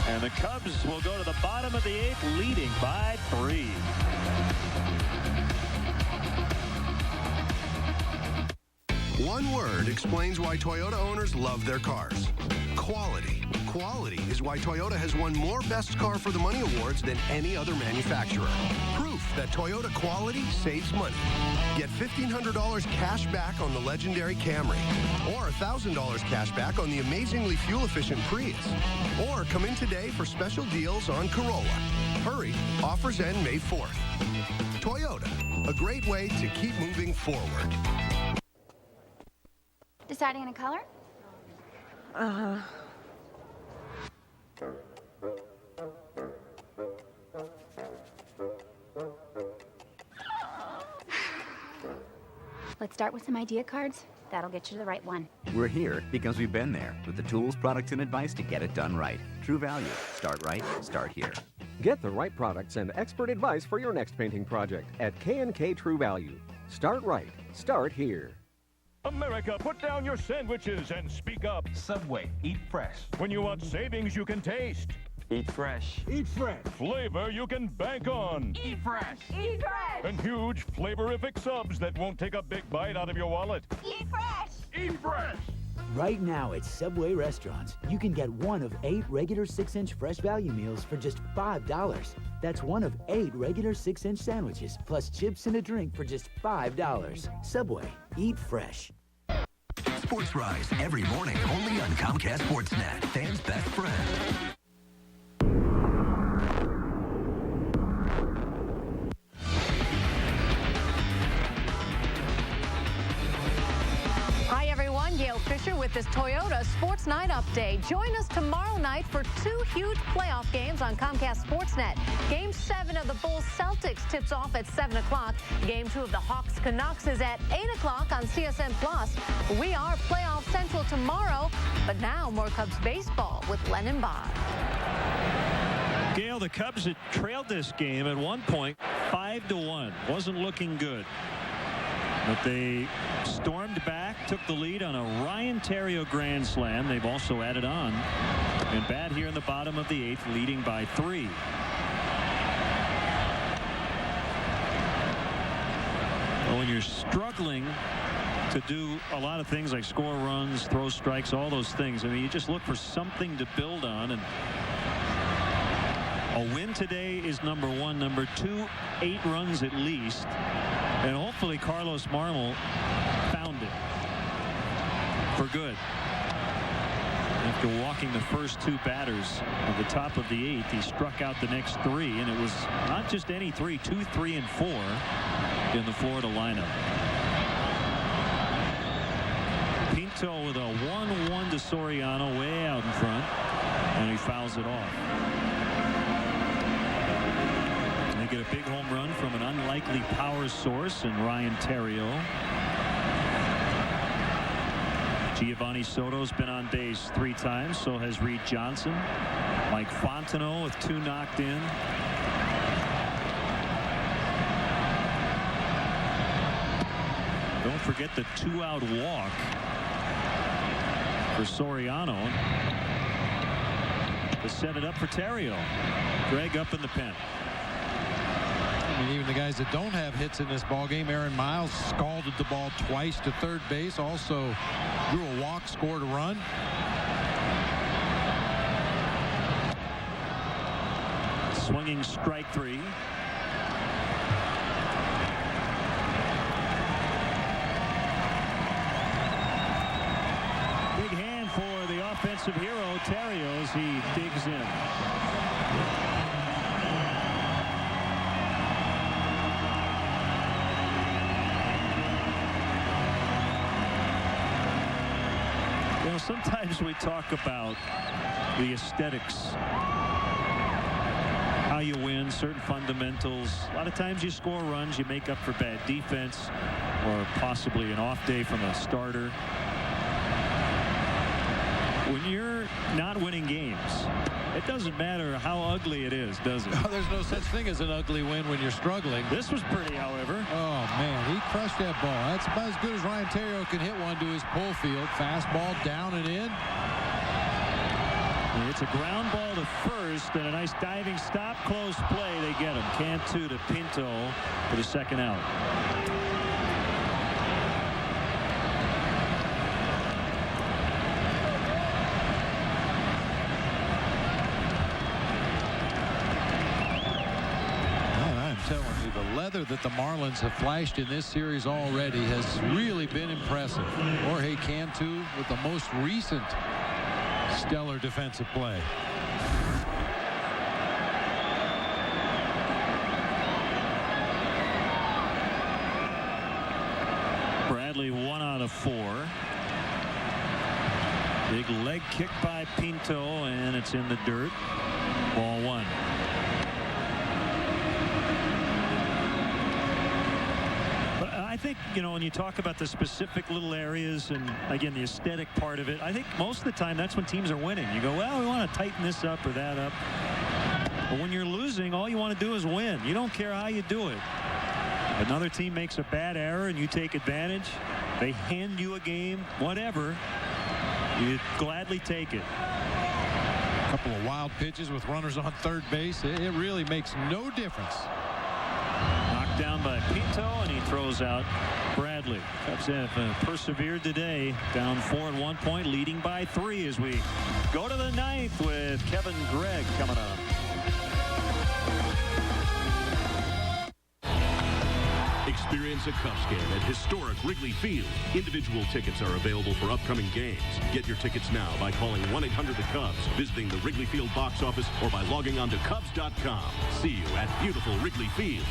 Speaker 8: And the Cubs will go to the bottom of the 8th, leading by 3.
Speaker 4: One word explains why Toyota owners love their cars. Quality. Quality is why Toyota has won more Best Car for the Money awards than any other manufacturer. Proof that Toyota quality saves money. Get $1,500 cash back on the legendary Camry, or $1,000 cash back on the amazingly fuel-efficient Prius. Or come in today for special deals on Corolla. Hurry, offers end May 4th. Toyota, a great way to keep moving forward.
Speaker 11: Deciding on a color? Let's start with some idea cards. That'll get you to the right one.
Speaker 14: We're here because we've been there with the tools, products, and advice to get it done right. True Value. Start right. Start here.
Speaker 17: Get the right products and expert advice for your next painting project at K&K True Value. Start right. Start here.
Speaker 1: America, put down your sandwiches and speak up.
Speaker 18: Subway, eat fresh.
Speaker 1: When you want savings you can taste.
Speaker 18: Eat fresh.
Speaker 1: Eat fresh. Flavor you can bank on.
Speaker 18: Eat fresh.
Speaker 11: Eat fresh.
Speaker 1: And huge flavorific subs that won't take a big bite out of your wallet.
Speaker 11: Eat fresh.
Speaker 1: Eat fresh.
Speaker 25: Right now at Subway restaurants, you can get one of 8 regular 6-inch fresh value meals for just $5. That's one of 8 regular 6-inch sandwiches, plus chips and a drink for just $5. Subway, eat fresh.
Speaker 3: Sports Rise every morning only on Comcast Sportsnet, fans' best friend.
Speaker 26: Hi everyone, Gail Fisher with this Toyota Sports Night update. Join us tomorrow night for 2 huge playoff games on Comcast Sportsnet. Game 7 of the Bulls-Celtics tips off at 7 o'clock. Game 2 of the Hawks-Canucks is at 8 o'clock on CSN+. We are Playoff Central tomorrow, but now more Cubs baseball with Len and Bob.
Speaker 8: Gail, the Cubs had trailed this game at one point 5-1. Wasn't looking good. But they stormed back, took the lead on a Ryan Theriot grand slam. They've also added on. And bat here in the bottom of the 8th, leading by 3. Well, when you're struggling to do a lot of things like score runs, throw strikes, all those things, I mean, you just look for something to build on. And a win today is number 1. Number 2, 8 runs at least. And hopefully Carlos Marmol found it for good. After walking the first 2 batters at the top of the 8th, he struck out the next 3, and it was not just any 3, 2, 3, and 4 in the Florida lineup. Pinto with a 1-1 to Soriano way out in front, and he fouls it off. They get a big home run from an unlikely power source in Ryan Theriot. Giovanni Soto's been on base 3 times, so has Reed Johnson. Mike Fontenot with 2 knocked in. Don't forget the 2-out walk for Soriano to set it up for Theriot. Greg up in the pen.
Speaker 9: I mean, even the guys that don't have hits in this ballgame, Aaron Miles scalded the ball twice to third base, also drew a walk, scored a run.
Speaker 8: Swinging strike 3. Big hand for the offensive hero, Theriot, as he digs in. Sometimes we talk about the aesthetics, how you win, certain fundamentals. A lot of times you score runs, you make up for bad defense or possibly an off day from a starter. When you're not winning games, It doesn't matter how ugly it is, does it?
Speaker 9: Oh, there's no such thing as an ugly win when you're struggling.
Speaker 8: This was pretty, however.
Speaker 9: Oh, man, he crushed that ball. That's about as good as Ryan Theriot can hit one to his pull field. Fastball down and in.
Speaker 8: It's a ground ball to first and a nice diving stop. Close play. They get him. Cantu to Pinto for the second out.
Speaker 9: The leather that the Marlins have flashed in this series already has really been impressive. Jorge Cantu with the most recent stellar defensive play.
Speaker 8: Bradley 1 out of 4. Big leg kick by Pinto, and it's in the dirt. Ball 1. I think, you know, when you talk about the specific little areas and, again, the aesthetic part of it, I think most of the time that's when teams are winning. You go, well, we want to tighten this up or that up. But when you're losing, all you want to do is win. You don't care how you do it. Another team makes a bad error and you take advantage. They hand you a game, whatever. You'd gladly take it.
Speaker 9: A couple of wild pitches with runners on third base. It really makes no difference.
Speaker 8: Knocked down by Pinto, and he throws out Bradley. Cubs have persevered today. Down 4 at 1 point, leading by 3 as we go to the 9th with Kevin Gregg coming up.
Speaker 1: Experience a Cubs game at historic Wrigley Field. Individual tickets are available for upcoming games. Get your tickets now by calling 1-800-THE-CUBS, visiting the Wrigley Field box office, or by logging on to Cubs.com. See you at beautiful Wrigley Field.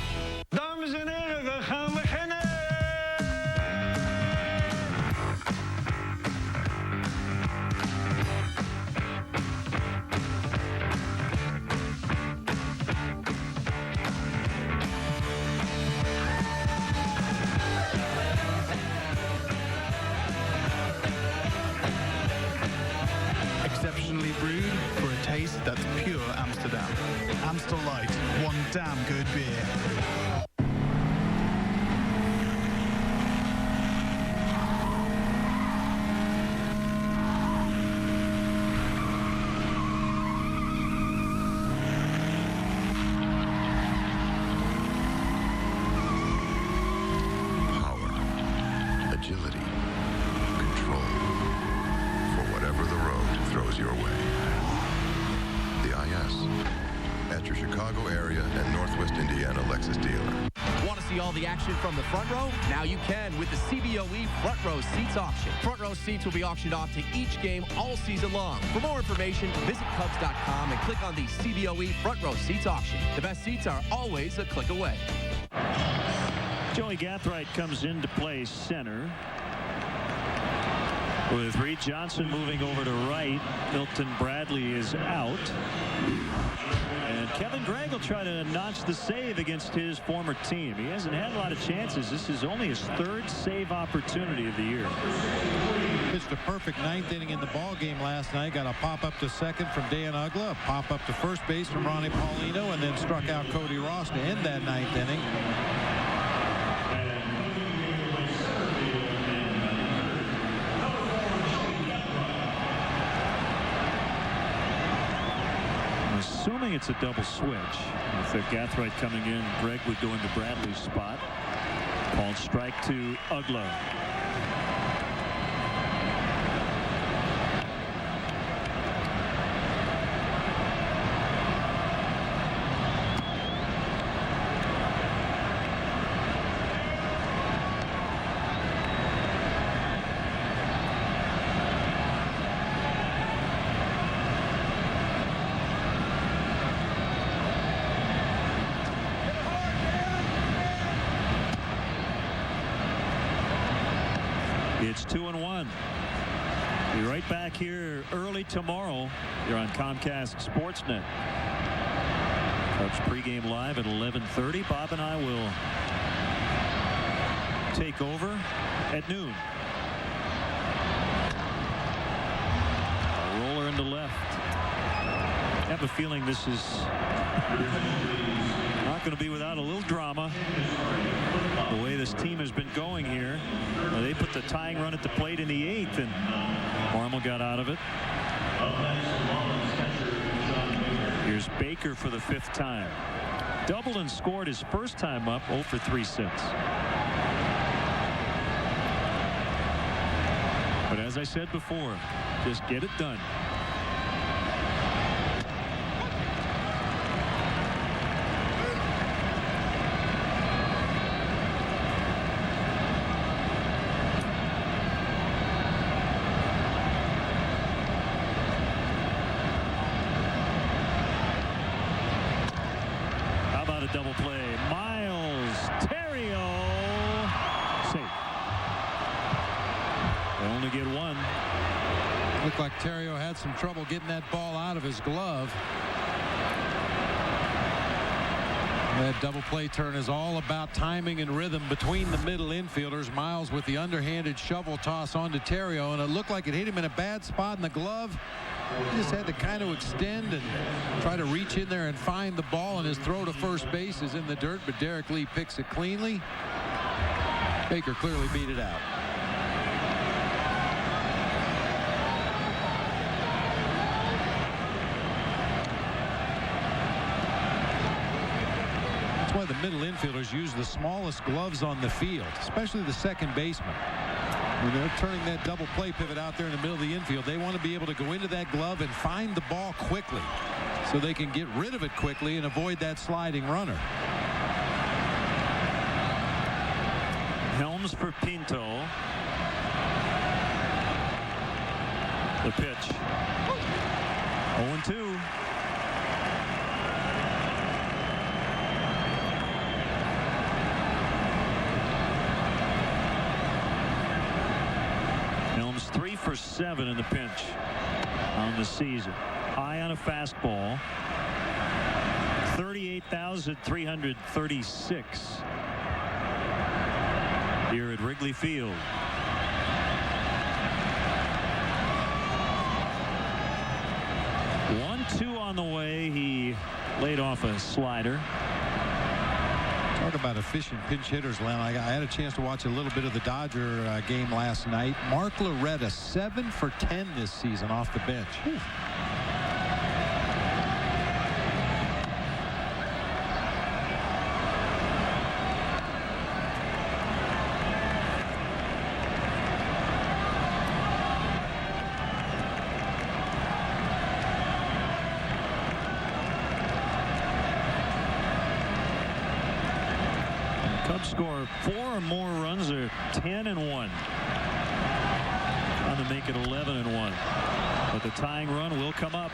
Speaker 22: Dames en heren, we gaan beginnen!
Speaker 5: Exceptionally brewed for a taste that's pure Amsterdam. Amstel Light, one damn good beer.
Speaker 19: From the front row? Now you can with the CBOE Front Row Seats auction. Front row seats will be auctioned off to each game all season long. For more information, visit Cubs.com and click on the CBOE Front Row Seats auction. The best seats are always a click away.
Speaker 8: Joey Gathright comes into play center, with Reed Johnson moving over to right. Milton Bradley is out. And Kevin Gregg will try to notch the save against his former team. He hasn't had a lot of chances. This is only his 3rd save opportunity of the year.
Speaker 9: Pitched a perfect 9th inning in the ball game last night. Got a pop up to second from Dan Uggla, a pop up to first base from Ronnie Paulino, and then struck out Cody Ross to end that 9th inning.
Speaker 8: Assuming it's a double switch. With Gathright coming in, Gregg would go into Bradley's spot. Called strike to Uggla. It's 2-1. Be right back here early tomorrow. You're on Comcast Sportsnet. Cubs pregame live at 11:30. Bob and I will take over at noon. A roller into left. have a feeling this is not going to be without a little drama. The way this team has been going here. They put the tying run at the plate in the 8th, and Marmol got out of it. Here's Baker for the 5th time. Doubled and scored his first time up, 0 for 3 since. But as I said before, just get it done. Double play. Miles Terrio safe. They only get one.
Speaker 9: Looked like Terrio had some trouble getting that ball out of his glove. That double play turn is all about timing and rhythm between the middle infielders. Miles with the underhanded shovel toss onto Terrio, and it looked like it hit him in a bad spot in the glove. He just had to kind of extend and try to reach in there and find the ball, and his throw to first base is in the dirt, but Derek Lee picks it cleanly. Baker clearly beat it out. That's why the middle infielders use the smallest gloves on the field, especially the second baseman. When they're turning that double play pivot out there in the middle of the infield, they want to be able to go into that glove and find the ball quickly so they can get rid of it quickly and avoid that sliding runner.
Speaker 8: Helms for Pinto. The pitch. 0-2. Helms 3 for 7 in the pinch on the season. High on a fastball. 38,336 here at Wrigley Field. One-two on the way. He laid off a slider.
Speaker 9: Talk about efficient pinch hitters, Len. I had a chance to watch a little bit of the Dodger game last night. Mark Loretta 7 for 10 this season off the bench. Whew.
Speaker 8: Score 4 or more runs or 10-1. Trying to make it 11-1. But the tying run will come up.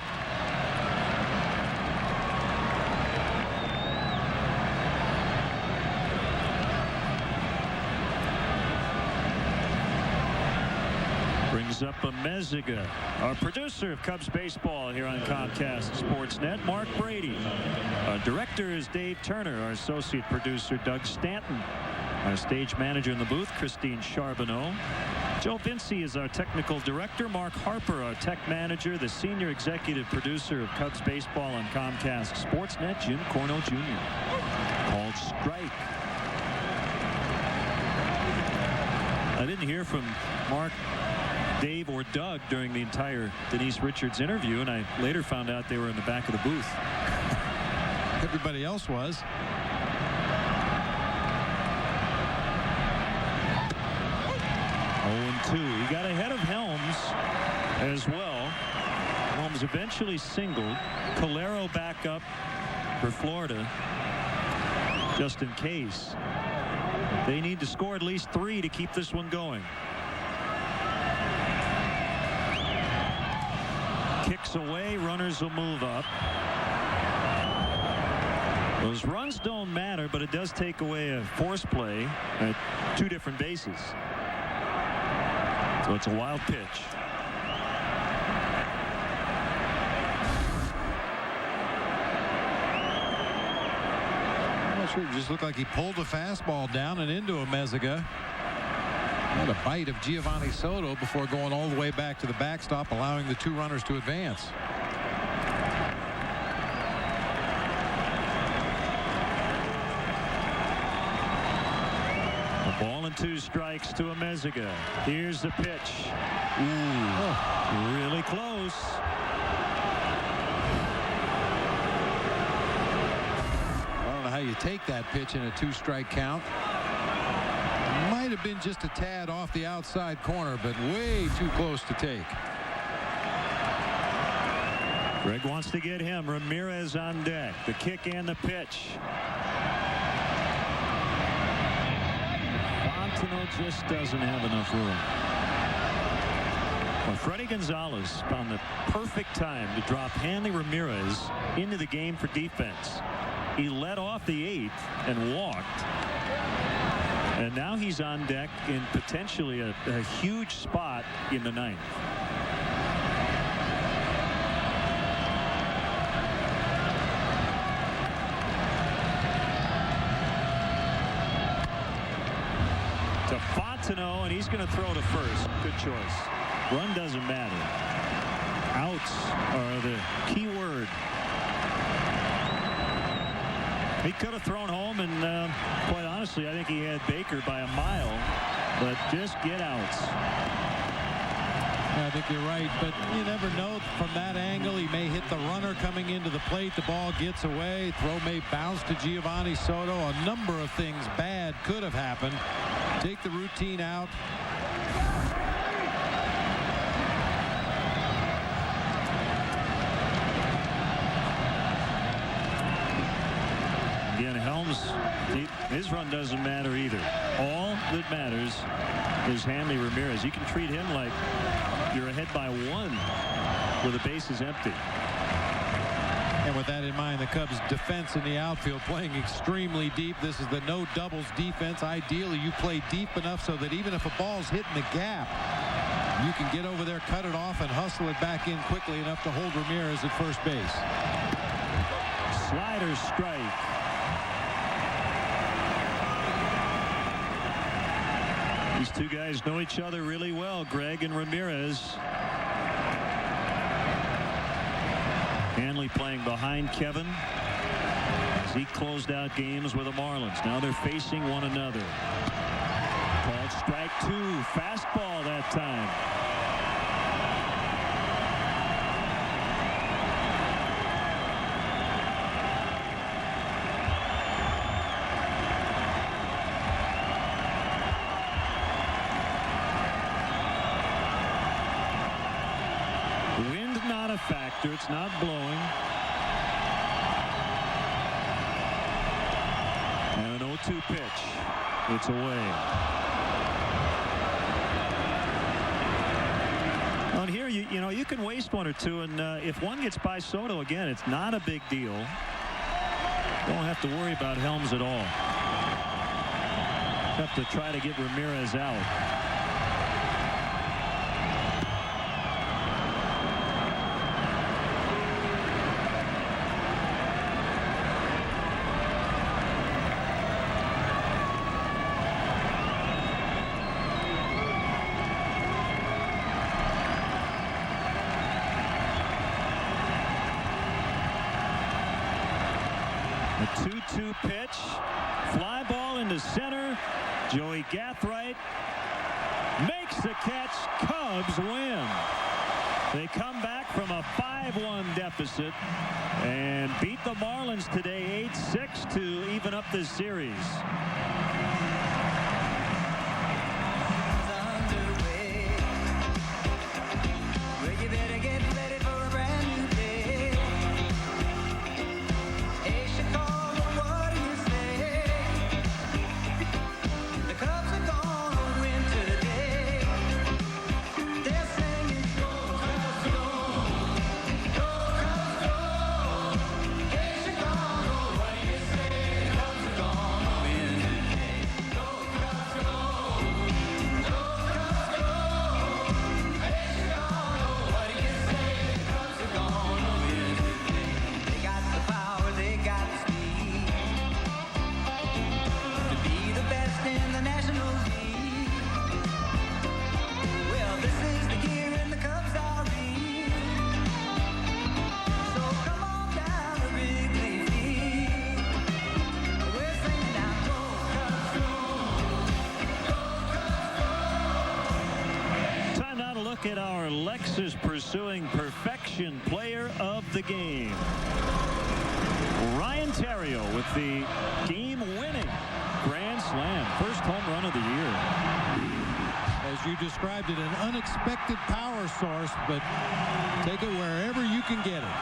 Speaker 8: Brings up a Meziga, our producer of Cubs baseball here on Comcast Sportsnet, Mark Brady. Our director is Dave Turner. Our associate producer, Doug Stanton. Our stage manager in the booth, Christine Charbonneau. Joe Vinci is our technical director. Mark Harper, our tech manager. The senior executive producer of Cubs baseball on Comcast Sportsnet, Jim Cornell Jr. Called strike. I didn't hear from Mark, Dave, or Doug during the entire Denise Richards interview, and I later found out they were in the back of the booth.
Speaker 9: Everybody else was.
Speaker 8: He got ahead of Helms as well. Helms eventually singled. Calero back up for Florida just in case. They need to score at least 3 to keep this one going. Kicks away. Runners will move up. Those runs don't matter, but it does take away a force play at 2 different bases. So it's a wild pitch.
Speaker 9: I'm not sure. It just looked like he pulled a fastball down and into a Meziga. Had a bite of Giovanni Soto before going all the way back to the backstop, allowing the 2 runners to advance.
Speaker 8: Ball and 2 strikes to Amezaga. Here's the pitch. Ooh, really close.
Speaker 9: I don't know how you take that pitch in a 2-strike count. Might have been just a tad off the outside corner, but way too close to take.
Speaker 8: Greg wants to get him. Ramirez on deck. The kick and the pitch. Fontenot just doesn't have enough room. Well, Freddie Gonzalez found the perfect time to drop Hanley Ramirez into the game for defense. He led off the 8th and walked. And now he's on deck in potentially a huge spot in the 9th. To Fontenot, and he's going to throw to first. Good choice. Run doesn't matter. Outs are the key word. He could have thrown home, and quite honestly, I think he had Baker by a mile, but just get outs.
Speaker 9: I think you're right, but you never know from that angle. He may hit the runner coming into the plate. The ball gets away. Throw may bounce to Giovanni Soto. A number of things bad could have happened. Take the routine out.
Speaker 8: Again, Helms, his run doesn't matter either. All that matters is Hanley Ramirez. You can treat him like you're ahead by 1 with the bases empty.
Speaker 9: And with that in mind, the Cubs defense in the outfield playing extremely deep. This is the no doubles defense. Ideally, you play deep enough so that even if a ball's hitting the gap, you can get over there, cut it off, and hustle it back in quickly enough to hold Ramirez at first base.
Speaker 8: Slider strike. These two guys know each other really well, Greg and Ramirez. Hanley playing behind Kevin as he closed out games with the Marlins. Now they're facing one another. Called strike 2. Fastball that time. Factor. It's not blowing. And an 0-2 pitch. It's away. On here, you know, you can waste 1 or 2, and if one gets by Soto again, it's not a big deal. Don't have to worry about Helms at all. Have to try to get Ramirez out. A 2-2 pitch. Fly ball into center. Joey Gathright makes the catch. Cubs win. They come back from a 5-1 deficit and beat the Marlins today 8-6 to even up this series. is pursuing perfection player of the game. Ryan Theriot with the game-winning grand slam. First home run of the year.
Speaker 9: As you described it, an unexpected power source, but take it wherever you can get it.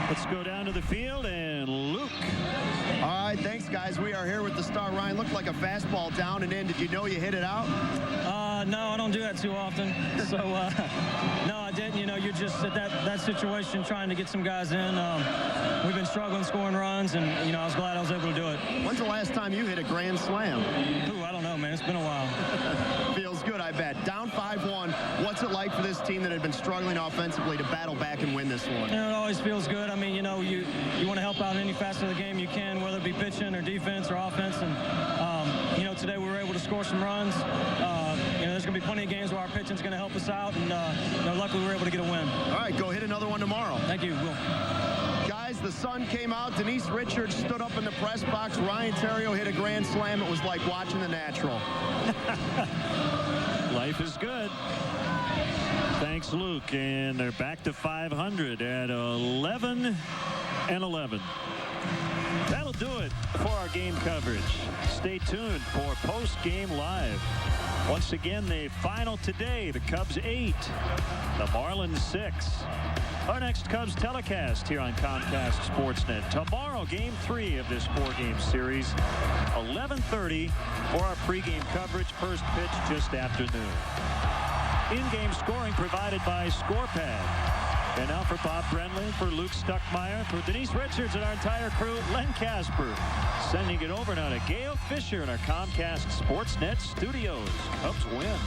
Speaker 8: Let's go down to the field, and Luke.
Speaker 15: All right, thanks, guys. We are here with the star. Ryan, looked like a fastball down and in. Did you know you hit it out?
Speaker 16: No, I don't do that too often. So, no, I didn't. You know, you're just at that situation trying to get some guys in. We've been struggling scoring runs, and, you know, I was glad I was able to do it.
Speaker 15: When's the last time you hit a grand slam?
Speaker 16: Ooh, I don't know, man. It's been a while.
Speaker 15: Feels good, I bet. Down 5-1. What's it like for this team that had been struggling offensively to battle back and win this one?
Speaker 16: You know, it always feels good. I mean, you know, you want to help out in any facet of the game you can, whether it be pitching or defense or offense. And, you know, today we were able to score some runs. You know, there's going to be plenty of games where our pitching's going to help us out. And, you know, luckily we were able to get a win.
Speaker 15: All right, go hit another one tomorrow.
Speaker 16: Thank you. Will.
Speaker 15: Guys, the sun came out. Denise Richards stood up in the press box. Ryan Theriot hit a grand slam. It was like watching the natural.
Speaker 8: Life is good. Thanks, Luke. And they're back to 500 at 11-11. That'll do it for our game coverage. Stay tuned for Postgame Live. Once again, the final today, the Cubs 8, the Marlins 6. Our next Cubs telecast here on Comcast Sportsnet. Tomorrow, Game 3 of this 4-game series, 11:30 for our pregame coverage. First pitch just after noon. In-game scoring provided by ScorePad. And now for Bob Brenly, for Luke Stuckmeyer, for Denise Richards and our entire crew, Len Casper. Sending it over now to Gail Fisher in our Comcast Sportsnet studios. Cubs win.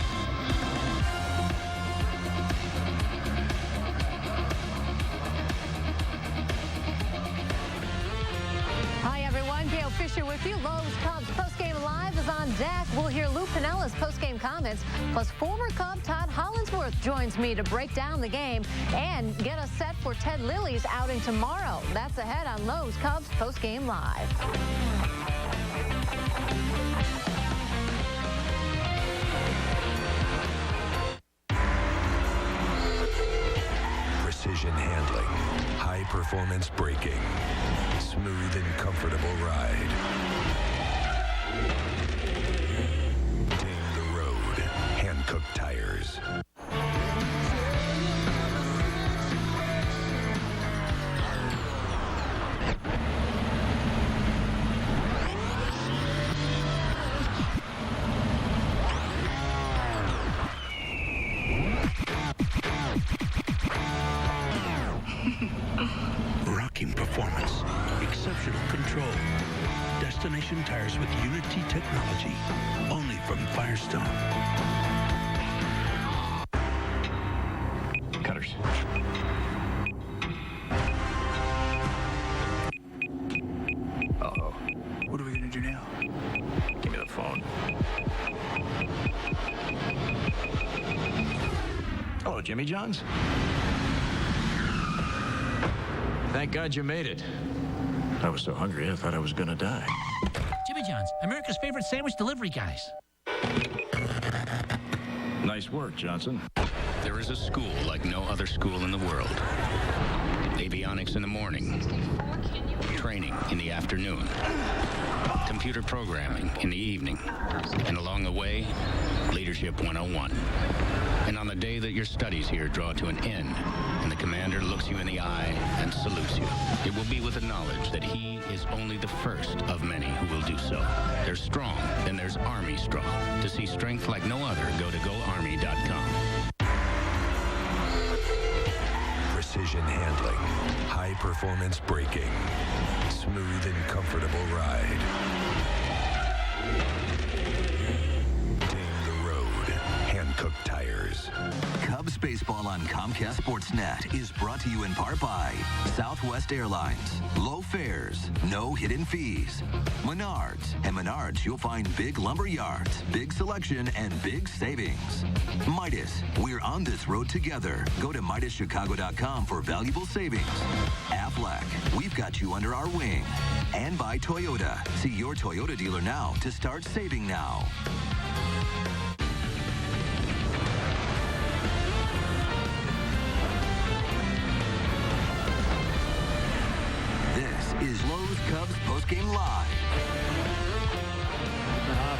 Speaker 26: Hi, everyone. Gail Fisher with you. Lowe's Cubs Postgame Live is on deck. We'll hear Lou Pinella's postgame comments, plus former Cub Todd Hollinsworth joins me to break down the game and get us set for Ted Lilly's outing tomorrow. That's ahead on Lowe's Cubs Postgame Live.
Speaker 20: Precision handling, high performance braking, smooth and comfortable ride. Tame the road, hand-cooked tires.
Speaker 21: Rocking performance, exceptional control. Destination tires with Unity technology, only from Firestone. Cutters. Uh-oh. What are we gonna do now? Give me the phone. Hello, Jimmy John's.
Speaker 23: Thank God you made it.
Speaker 21: I was so hungry, I thought I was gonna die.
Speaker 23: Jimmy John's, America's favorite sandwich delivery guys.
Speaker 21: Nice work, Johnson.
Speaker 24: There is a school like no other school in the world. Avionics in the morning. Training in the afternoon. Computer programming in the evening. And along the way, Leadership 101. And on the day that your studies here draw to an end, and the commander looks you in the eye and salutes you, it will be with the knowledge that he is only the first of many who will do so. There's strong, then there's Army strong. To see strength like no other, go to GoArmy.com.
Speaker 20: Precision handling, high performance braking, smooth and comfortable ride. Tame the road, hand-cooked tires.
Speaker 3: Cubs baseball on Comcast Sportsnet is brought to you in part by Southwest Airlines. Low fares, no hidden fees. Menards. At Menards, you'll find big lumber yards, big selection, and big savings. Midas. We're on this road together. Go to MidasChicago.com for valuable savings. Aflac. We've got you under our wing. And by Toyota. See your Toyota dealer now to start saving now. Lowe's Cubs Postgame Live.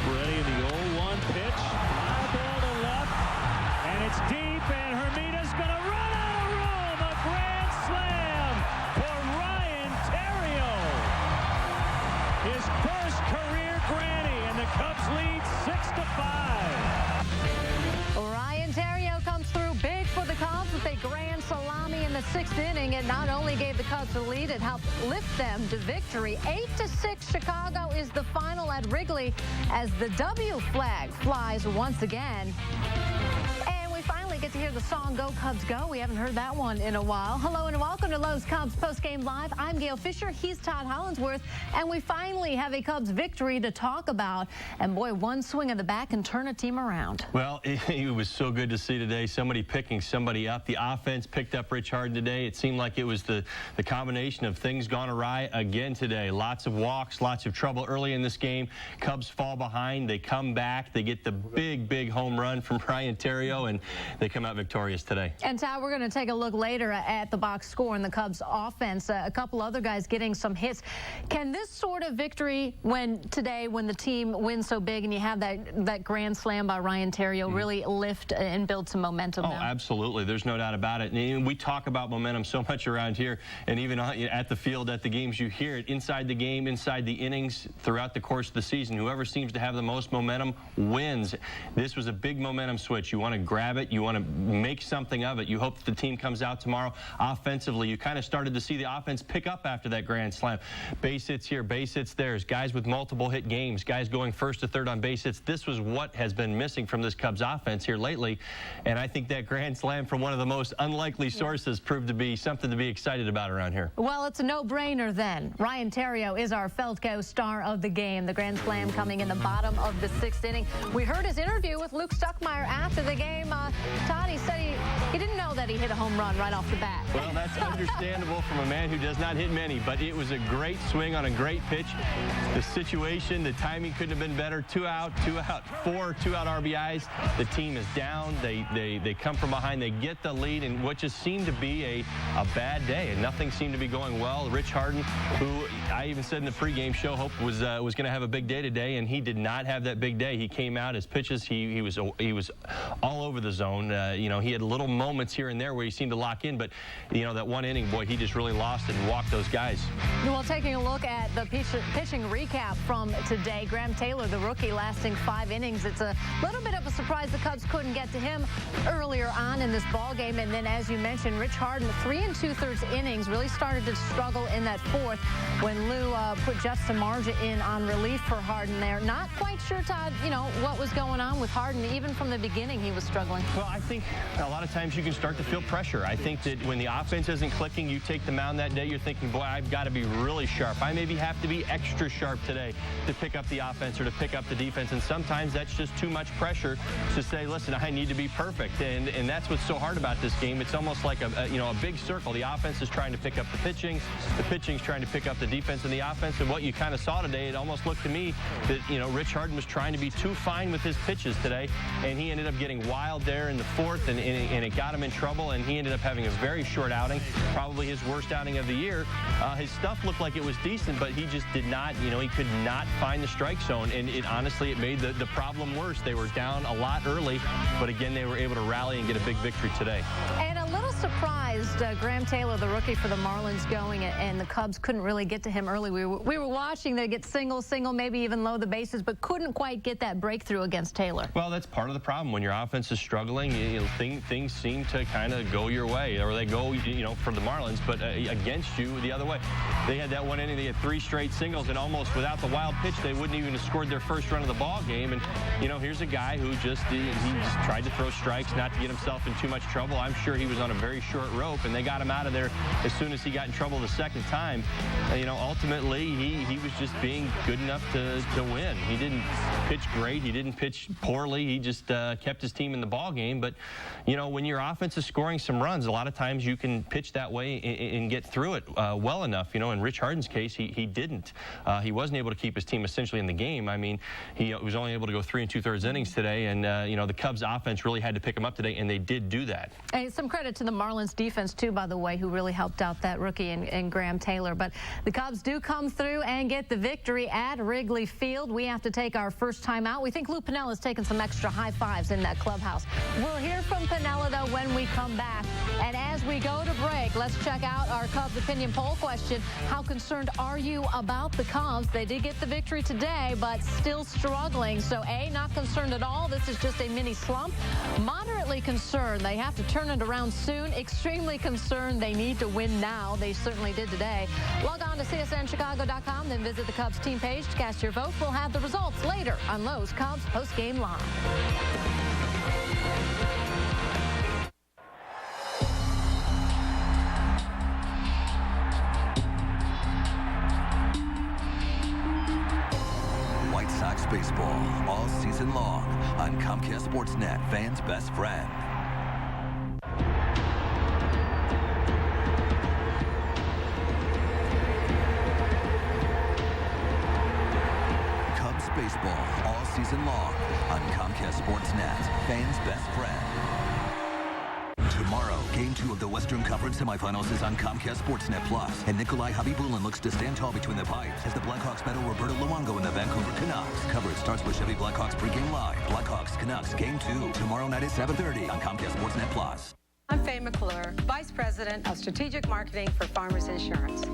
Speaker 8: Ready in the 0-1 pitch. Fly ball to left. And it's deep, and Hermita's going to run out of room. A grand slam for Ryan Theriot. His first career granny, and the Cubs lead 6-5.
Speaker 26: Ryan Theriot comes through big for the Cubs with a grand salami in the 6th inning. It not only gave the Cubs the lead, it helped lift them to victory. 8-6 Chicago is the final at Wrigley as the W flag flies once again. And we finally get to hear the song Go Cubs Go. We haven't heard that one in a while. Hello and welcome to Lowe's Cubs Postgame Live. I'm Gail Fisher. He's Todd Hollinsworth. And we finally have a Cubs victory to talk about. And boy, one swing of the bat can turn a team around.
Speaker 2: Well, it was so good to see today. Somebody picking somebody up. The offense picked up Rich Harden today. It seemed like it was the combination of things gone awry again today. Lots of walks, lots of trouble early in this game. Cubs fall behind. They come back. They get the big home run from Ryan Theriot, and they come out victorious today.
Speaker 26: And Todd, we're going to take a look later at the box score in the Cubs offense. A couple other guys getting some hits. Can this sort of victory when the team wins so big and you have that grand slam by Ryan Theriot really lift and build some momentum now?
Speaker 2: Absolutely. There's no doubt about it. And we talk about momentum so much around here, and even at the field, at the games, you hear it inside the game, inside the innings, throughout the course of the season. Whoever seems to have the most momentum wins. This was a big momentum switch. You want to grab it. You want to make something of it. You hope that the team comes out tomorrow offensively. You kind of started to see the offense pick up after that grand slam. Base hits here, base hits there. Guys with multiple hit games, guys going first to third on base hits. This was what has been missing from this Cubs offense here lately, and I think that grand slam from one of the most unlikely sources proved to be something to be excited about around here.
Speaker 26: Well, it's a no-brainer then. Ryan Theriot is our Feldco star of the game. The grand slam coming in the bottom of the 6th inning. We heard his interview with Luke Stuckmeyer after the game. Todd, he said he didn't know that he hit a home run right off the bat.
Speaker 2: Well, that's understandable from a man who does not hit many, but it was a great swing on a great pitch. The situation, the timing couldn't have been better. 2 out, 4 2-out RBIs. The team is down. They come from behind. They get the lead in what just seemed to be a bad day, and nothing seemed to be going well. Rich Harden, who I even said in the pregame show, hoped was going to have a big day today, and he did not have that big day. He came out, his pitches, he was all over the zone. He had little moments here and there where he seemed to lock in, but that one inning, boy, he just really lost it and walked those guys.
Speaker 26: Well, taking a look at the pitching recap from today, Graham Taylor, the rookie, lasting 5 innings. It's a little bit of a surprise the Cubs couldn't get to him earlier on in this ball game. And then, as you mentioned, Rich Harden, 3 2/3 innings, really started to struggle in that 4th when Lou put Justin Marja in on relief for Harden there. Not quite sure, Todd, what was going on with Harden. Even from the beginning, he was struggling.
Speaker 2: Well, I think a lot of times you can start to feel pressure. I think that when the offense isn't clicking, you take the mound that day, you're thinking, boy, I've got to be really sharp. I maybe have to be extra sharp today to pick up the offense or to pick up the defense. And sometimes that's just too much pressure to say, listen, I need to be perfect. And that's what's so hard about this game. It's almost like a big circle. The offense is trying to pick up the pitching's trying to pick up the defense and the offense. And what you kind of saw today, it almost looked to me that, Rich Harden was trying to be too fine with his pitches today. And he ended up getting wild there in the 4th, and it got him in trouble. And he ended up having a very short outing, probably his worst outing of the year. His stuff looked like it was decent, but he just did not, he could not find the strike zone. And honestly, it made the problem worse. They were down a lot early, but again, they were able to rally and get a big victory today.
Speaker 26: And a little surprised, Graham Taylor, the rookie for the Marlins, going, and the Cubs couldn't really get to him early. We were watching. They get single, maybe even load the bases, but couldn't quite get that breakthrough against Taylor.
Speaker 2: Well, that's part of the problem. When your offense is struggling, things seem to kind of go your way, or they go, for the Marlins, but against you the other way. They had that one inning. They had 3 straight singles, and almost without the wild pitch, they wouldn't even have scored their first run of the ball game. And here's a guy who he just tried to throw strikes, not to get himself in too much trouble. I'm sure he was on a very short rope, and they got him out of there as soon as he got in trouble the second time. Ultimately, he was just being good enough to win. He didn't pitch great. He didn't pitch poorly. He just kept his team in the ball game. But But, you know, when your offense is scoring some runs, a lot of times you can pitch that way and get through it well enough. You know, in Rich Harden's case, he didn't. He wasn't able to keep his team essentially in the game. I mean, he was only able to go 3 2/3 innings today, and, you know, the Cubs offense really had to pick him up today, and they did do that.
Speaker 26: Hey, some credit to the Marlins defense, too, by the way, who really helped out that rookie in Graham Taylor. But the Cubs do come through and get the victory at Wrigley Field. We have to take our first time out. We think Lou Pinella's taking some extra high fives in that clubhouse. We'll hear from Pinella, though, when we come back. And as we go to break, let's check out our Cubs opinion poll question. How concerned are you about the Cubs? They did get the victory today, but still struggling. So, A, not concerned at all. This is just a mini slump. Moderately concerned. They have to turn it around soon. Extremely concerned. They need to win now. They certainly did today. Log on to CSNChicago.com, then visit the Cubs team page to cast your vote. We'll have the results later on Lowe's Cubs Postgame Live.
Speaker 3: White Sox baseball all season long on Comcast Sportsnet, fans' best friend. Cubs baseball all season long on Comcast Sportsnet, fans' best friend. Tomorrow, Game 2 of the Western Conference semifinals is on Comcast Sportsnet Plus, and Nikolai Habibulin looks to stand tall between the pipes as the Blackhawks battle Roberto Luongo and the Vancouver Canucks. Coverage starts with Chevy Blackhawks pregame live. Blackhawks Canucks Game 2 tomorrow night at 7:30 on Comcast Sportsnet Plus.
Speaker 4: I'm Faye McClure, Vice President of Strategic Marketing for Farmers Insurance.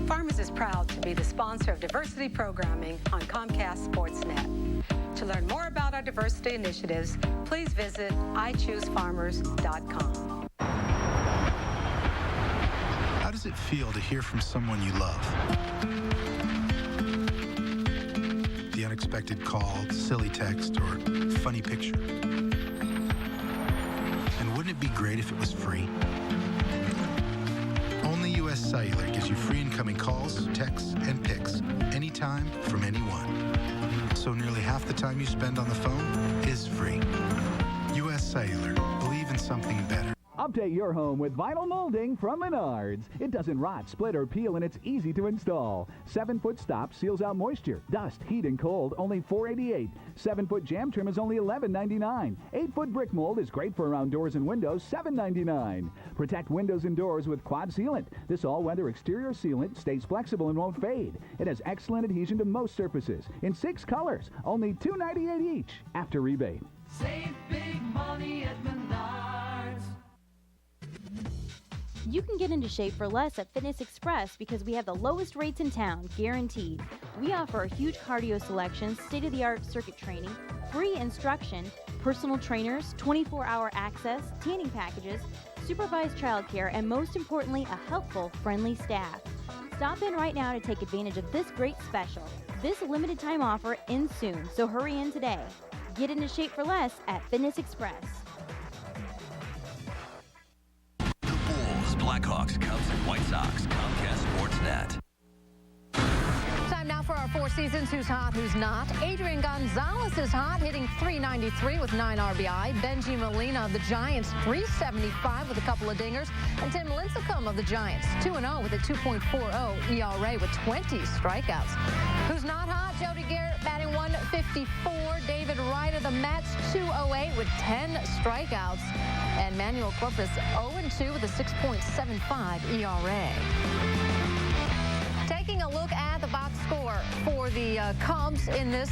Speaker 4: Farmers is proud to be the sponsor of diversity programming on Comcast Sportsnet. To learn more about our diversity initiatives, please visit iChooseFarmers.com.
Speaker 5: How does it feel to hear from someone you love? The unexpected call, silly text, or funny picture. And wouldn't it be great if it was free? Only U.S. Cellular gives you free incoming calls, texts, and pics anytime from anyone. So nearly half the time you spend on the phone is free. U.S. Cellular. Believe in something better.
Speaker 6: Update your home with vinyl molding from Menards. It doesn't rot, split, or peel, and it's easy to install. 7-foot stop seals out moisture, dust, heat, and cold, only $4.88. 7-foot jam trim is only $11.99. 8-foot brick mold is great for around doors and windows, $7.99. Protect windows and doors with quad sealant. This all-weather exterior sealant stays flexible and won't fade. It has excellent adhesion to most surfaces in 6 colors, only $2.98 each after rebate.
Speaker 11: Save big money at Menards.
Speaker 7: You can get into shape for less at Fitness Express because we have the lowest rates in town, guaranteed. We offer a huge cardio selection, state-of-the-art circuit training, free instruction, personal trainers, 24-hour access, tanning packages, supervised childcare, and most importantly, a helpful, friendly staff. Stop in right now to take advantage of this great special. This limited time offer ends soon, so hurry in today. Get into shape for less at Fitness Express.
Speaker 3: Blackhawks, Cubs, and White Sox. Comcast Sportsnet.
Speaker 26: Time now for our Four Seasons Who's Hot, Who's Not. Adrian Gonzalez is hot, hitting .393 with 9 RBI. Benji Molina of the Giants, .375 with a couple of dingers. And Tim Lincecum of the Giants, 2-0 with a 2.40 ERA with 20 strikeouts. Who's not hot? Jody Garrett batting .154. David Wright of the Mets, .208 with 10 strikeouts. And Manuel Corpus 0-2 with a 6.75 ERA. Taking a look at the box score for the Cubs in this,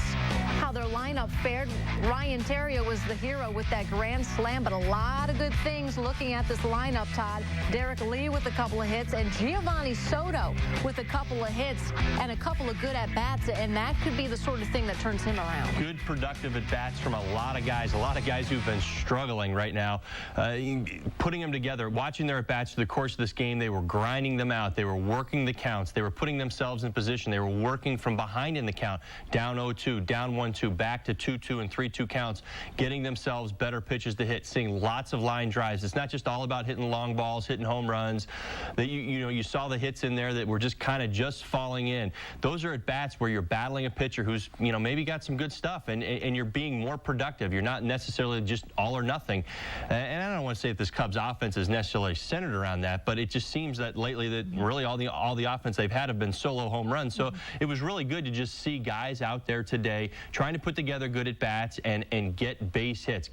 Speaker 26: how their lineup fared. Ryan Theriot was the hero with that grand slam, but a lot of good things looking at this lineup, Todd. Derek Lee with a couple of hits, and Giovanni Soto with a couple of hits and a couple of good at-bats, and that could be the sort of thing that turns him around.
Speaker 2: Good, productive at-bats from a lot of guys who've been struggling right now. Putting them together, watching their at-bats through the course of this game, they were grinding them out. They were working the counts. They were putting themselves in position. They were working from behind in the count. down 0-2, down 1-2, back to 2-2 and 3-2 counts, getting themselves better pitches to hit, seeing lots of line drives. It's not just all about hitting long balls, hitting home runs. That you saw the hits in there that were just kind of just falling in. Those are at bats where you're battling a pitcher who's maybe got some good stuff, and you're being more productive. You're not necessarily just all or nothing. And I don't want to say that this Cubs offense is necessarily centered around that, but it just seems that lately that really all the offense they've had have been solo home runs. So it was really good to just see guys out there today trying to put together good at bats and get base hits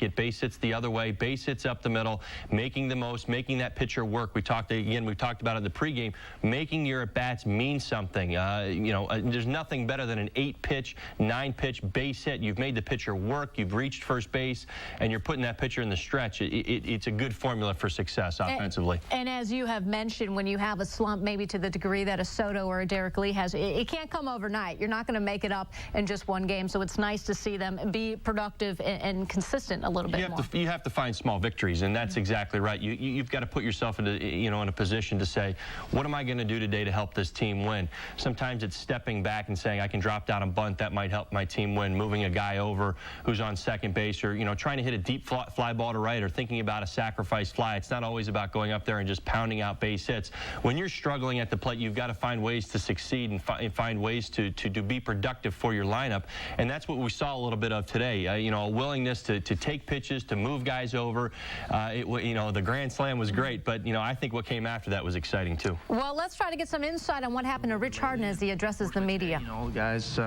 Speaker 2: the other way, base hits up the middle, making the most, making that pitcher work. We've talked about it in the pregame, making your at bats mean something. There's nothing better than an 8-pitch, 9-pitch base hit. You've made the pitcher work, you've reached first base, and you're putting that pitcher in the stretch. It's a good formula for success offensively.
Speaker 26: And as you have mentioned, when you have a slump, maybe to the degree that a Soto or a Derek Lee has, it can't come overnight. You're not going to make it up in just one game, so it's nice to see them be productive and consistent a little bit more.
Speaker 2: You have to find small victories, and that's exactly right. You've got to put yourself into, in a position to say, what am I going to do today to help this team win? Sometimes it's stepping back and saying, I can drop down a bunt, that might help my team win, moving a guy over who's on second base, or trying to hit a deep fly ball to right, or thinking about a sacrifice fly. It's not always about going up there and just pounding out base hits. When you're struggling at the plate, you've got to find ways to succeed and find ways to be productive for your lineup, and that's what we saw a little bit of today. A willingness to take pitches, to move guys over. The grand slam was great, but I think what came after that was exciting too.
Speaker 26: Well, let's try to get some insight on what happened to Rich Harden as he addresses the media.
Speaker 10: Guys,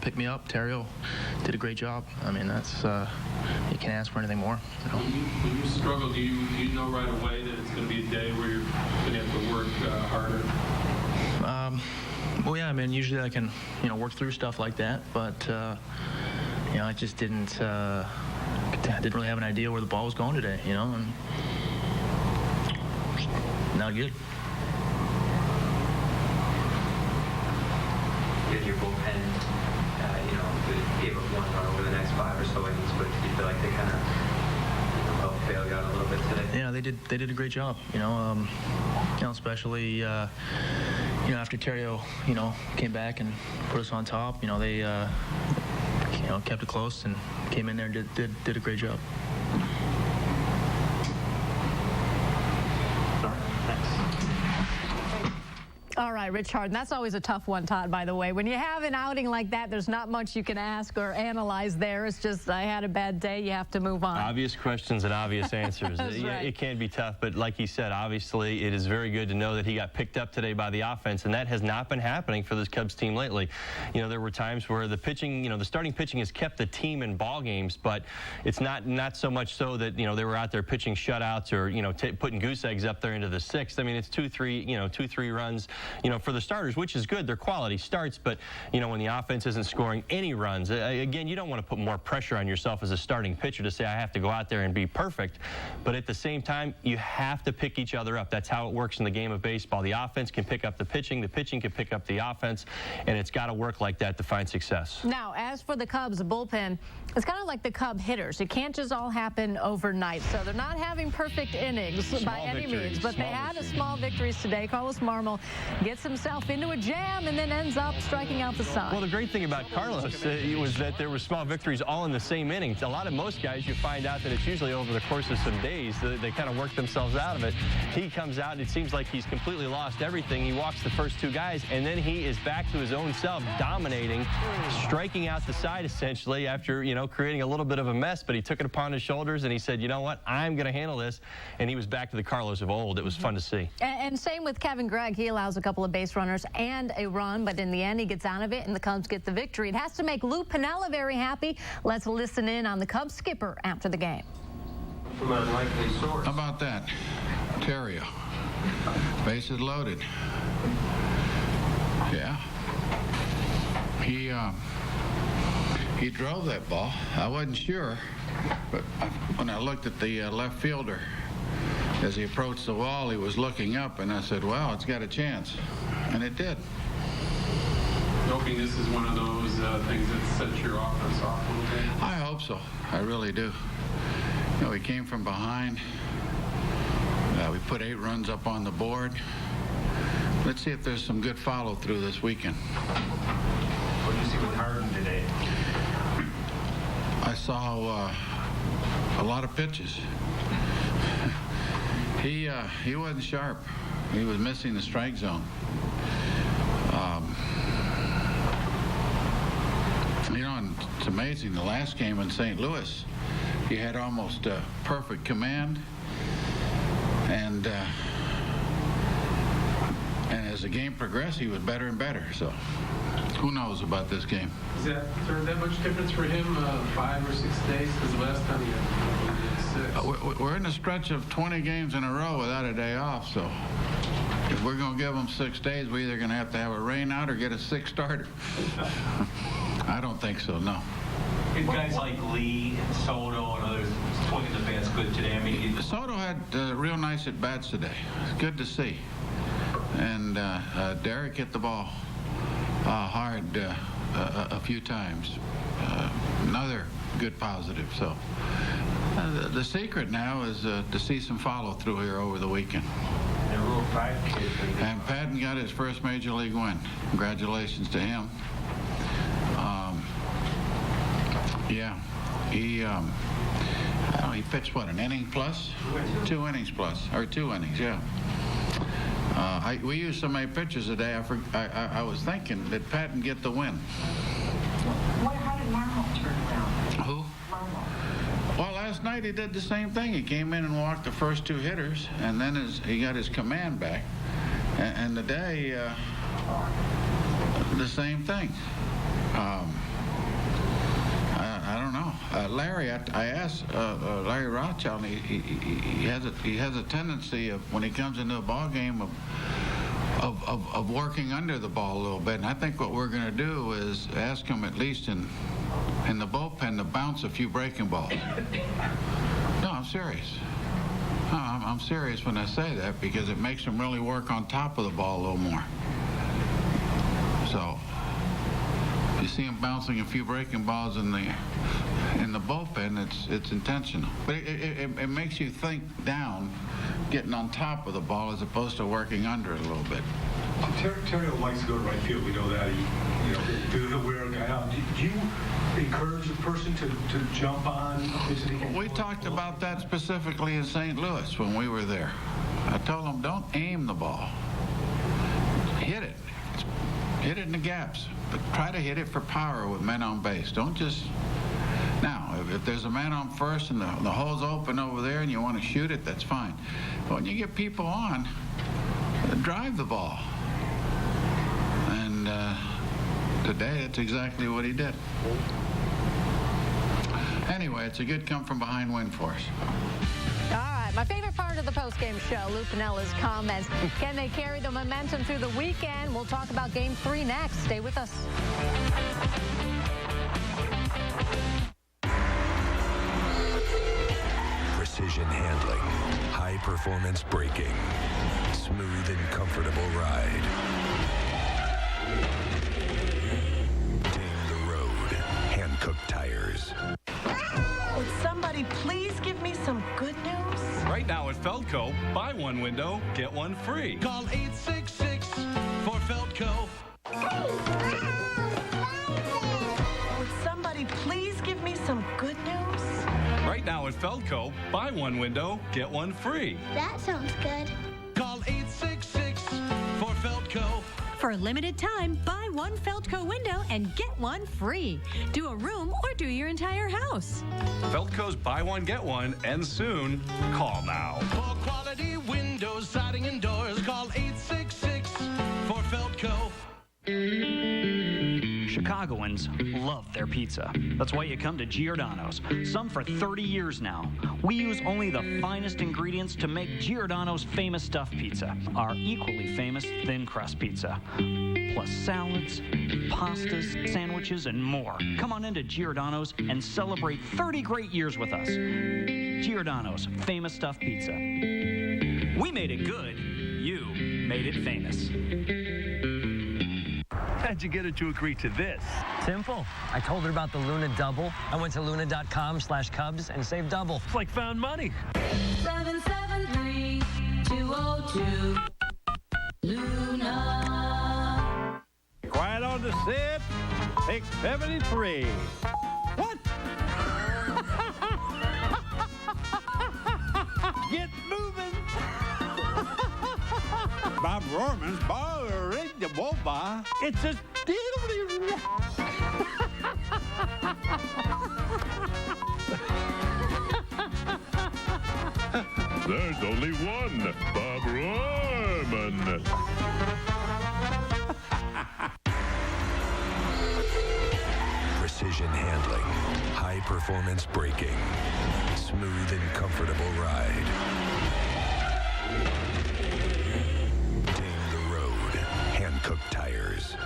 Speaker 10: picked me up. Terrio did a great job. I mean, that's you can't ask for anything more.
Speaker 12: When you struggle, do you know right away that it's going to be a day where you're going to have to work harder?
Speaker 10: Well, yeah. I mean, usually I can work through stuff like that, but I just didn't. I didn't really have an idea where the ball was going today. And not good.
Speaker 13: Did your bullpen, gave up one run over the next 5 or so innings, but do you feel like they kind of helped bail you out a little bit today?
Speaker 10: Yeah, they did a great job. Especially after Terrio came back and put us on top. They kept it close and came in there and did a great job.
Speaker 26: All right, Rich Harden, that's always a tough one, Todd, by the way. When you have an outing like that, there's not much you can ask or analyze there. It's just, I had a bad day, you have to move on.
Speaker 2: Obvious questions and obvious answers.
Speaker 26: Right.
Speaker 2: It can be tough, but like he said, obviously it is very good to know that he got picked up today by the offense, and that has not been happening for this Cubs team lately. There were times where the pitching, the starting pitching has kept the team in ball games, but it's not so much so that, they were out there pitching shutouts or, putting goose eggs up there into the sixth. I mean, it's 2-3 runs, for the starters, which is good. They're quality starts, but, when the offense isn't scoring any runs, again, you don't want to put more pressure on yourself as a starting pitcher to say, I have to go out there and be perfect. But at the same time, you have to pick each other up. That's how it works in the game of baseball. The offense can pick up the pitching can pick up the offense, and it's got to work like that to find success.
Speaker 26: Now, as for the Cubs bullpen, it's kind of like the Cub hitters. It can't just all happen overnight. So they're not having perfect innings by any means, but they had a small victories today. Carlos Marmol gets himself into a jam and then ends up striking out the side.
Speaker 2: Well, the great thing about Carlos was that there were small victories all in the same inning. Most guys, you find out that it's usually over the course of some days. They kind of work themselves out of it. He comes out and it seems like he's completely lost everything. He walks the first 2 guys, and then he is back to his own self, dominating, striking out the side essentially after, creating a little bit of a mess, but he took it upon his shoulders and he said, you know what, I'm going to handle this. And he was back to the Carlos of old. It was fun to see.
Speaker 26: And same with Kevin Gregg. He allows a couple of base runners and a run, but in the end, he gets out of it and the Cubs get the victory. It has to make Lou Piniella very happy. Let's listen in on the Cubs skipper after the game.
Speaker 13: From an unlikely source.
Speaker 14: How about that? Terrio. Bases loaded. Yeah. He drove that ball. I wasn't sure, but when I looked at the left fielder, as he approached the wall, he was looking up, and I said, wow, it's got a chance. And it did.
Speaker 12: Hoping this is one of those things that sets your offense off a little bit?
Speaker 14: I hope so. I really do. We came from behind. We put 8 runs up on the board. Let's see if there's some good follow-through this weekend.
Speaker 1: What did you see with Harden today?
Speaker 14: I saw a lot of pitches. He wasn't sharp. He was missing the strike zone. And it's amazing. The last game in St. Louis, he had almost perfect command, and as the game progressed, he was better and better. So, who knows about this game?
Speaker 12: Is there that much difference for him, 5 or 6 days? Because the last time he had 6.
Speaker 14: We're in a stretch of 20 games in a row without a day off, so if we're going to give him 6 days, we're either going to have a rain out or get a 6 starter. I don't think so, no.
Speaker 1: Did guys like Lee and Soto and others swinging the bats good today? I mean,
Speaker 14: Soto had real nice at-bats today. It's good to see. And Derek hit the ball hard a few times. Another good positive. So the secret now is to see some follow-through here over the weekend. And Patton got his first major league win. Congratulations to him. He pitched what, an inning plus? 2 innings plus, or 2 innings, yeah. We used so many pitches today. I was thinking, did Patton get the win?
Speaker 17: How did Marmo turn around?
Speaker 14: Who?
Speaker 17: Marmo.
Speaker 14: Well, last night he did the same thing. He came in and walked the first 2 hitters, and then he got his command back. And today, the same thing. I don't know. Larry, I asked Larry Rothschild, he has a tendency of, when he comes into a ball game, of working under the ball a little bit. And I think what we're going to do is ask him, at least in the bullpen, to bounce a few breaking balls. No, I'm serious. No, I'm serious when I say that, because it makes him really work on top of the ball a little more. So you see him bouncing a few breaking balls in the bullpen, it's intentional. But it makes you think down, getting on top of the ball as opposed to working under it a little bit.
Speaker 1: Terrio likes to go to right field. We know that. Do the weird guy out. Do you encourage a person to jump on?
Speaker 14: We talked about that specifically in St. Louis when we were there. I told them, don't aim the ball. Hit it. Hit it in the gaps. But try to hit it for power with men on base. Don't just... Now, if there's a man on first and the hole's open over there and you want to shoot it, that's fine. But when you get people on, drive the ball. And today, that's exactly what he did. Anyway, it's a good come-from-behind win for us.
Speaker 18: All right, my favorite part of the postgame show, Lou Pinella's comments. Can they carry the momentum through the weekend? We'll talk about Game 3 next. Stay with us.
Speaker 20: Precision handling, high-performance braking, smooth and comfortable ride. Tame the road, hand-cooked tires.
Speaker 17: Would somebody please give me some good news?
Speaker 19: Right now at Feldco, buy one window, get one free. Call 866 for Feldco.
Speaker 17: Would somebody please give me some good news?
Speaker 19: Right now at Feldco, buy one window, get one free.
Speaker 22: That sounds good.
Speaker 19: Call 866 for Feldco.
Speaker 25: For a limited time, buy one Feldco window and get one free. Do a room or do your entire house.
Speaker 19: Feldco's buy one, get one, ends soon. Call now. For quality windows, siding, and doors, call 866 for Feldco.
Speaker 27: Chicagoans love their pizza. That's why you come to Giordano's. Some for 30 years now. We use only the finest ingredients to make Giordano's famous stuffed pizza, our equally famous thin crust pizza. Plus salads, pastas, sandwiches, and more. Come on into Giordano's and celebrate 30 great years with us. Giordano's famous stuffed pizza. We made it good. You made it famous.
Speaker 28: How'd you get her to agree to this?
Speaker 29: Simple. I told her about the Luna Double. I went to luna.com/Cubs and saved double.
Speaker 28: It's like found money.
Speaker 25: 773-202 Luna.
Speaker 28: Quiet on the set.
Speaker 4: Take 73. What? Get moving. Bob Rohrman's bothering the Boba. It's a
Speaker 8: There's only one Bob Rohrman.
Speaker 20: Precision handling, high performance braking, smooth and comfortable ride. Tame the road, hand-cooked tires.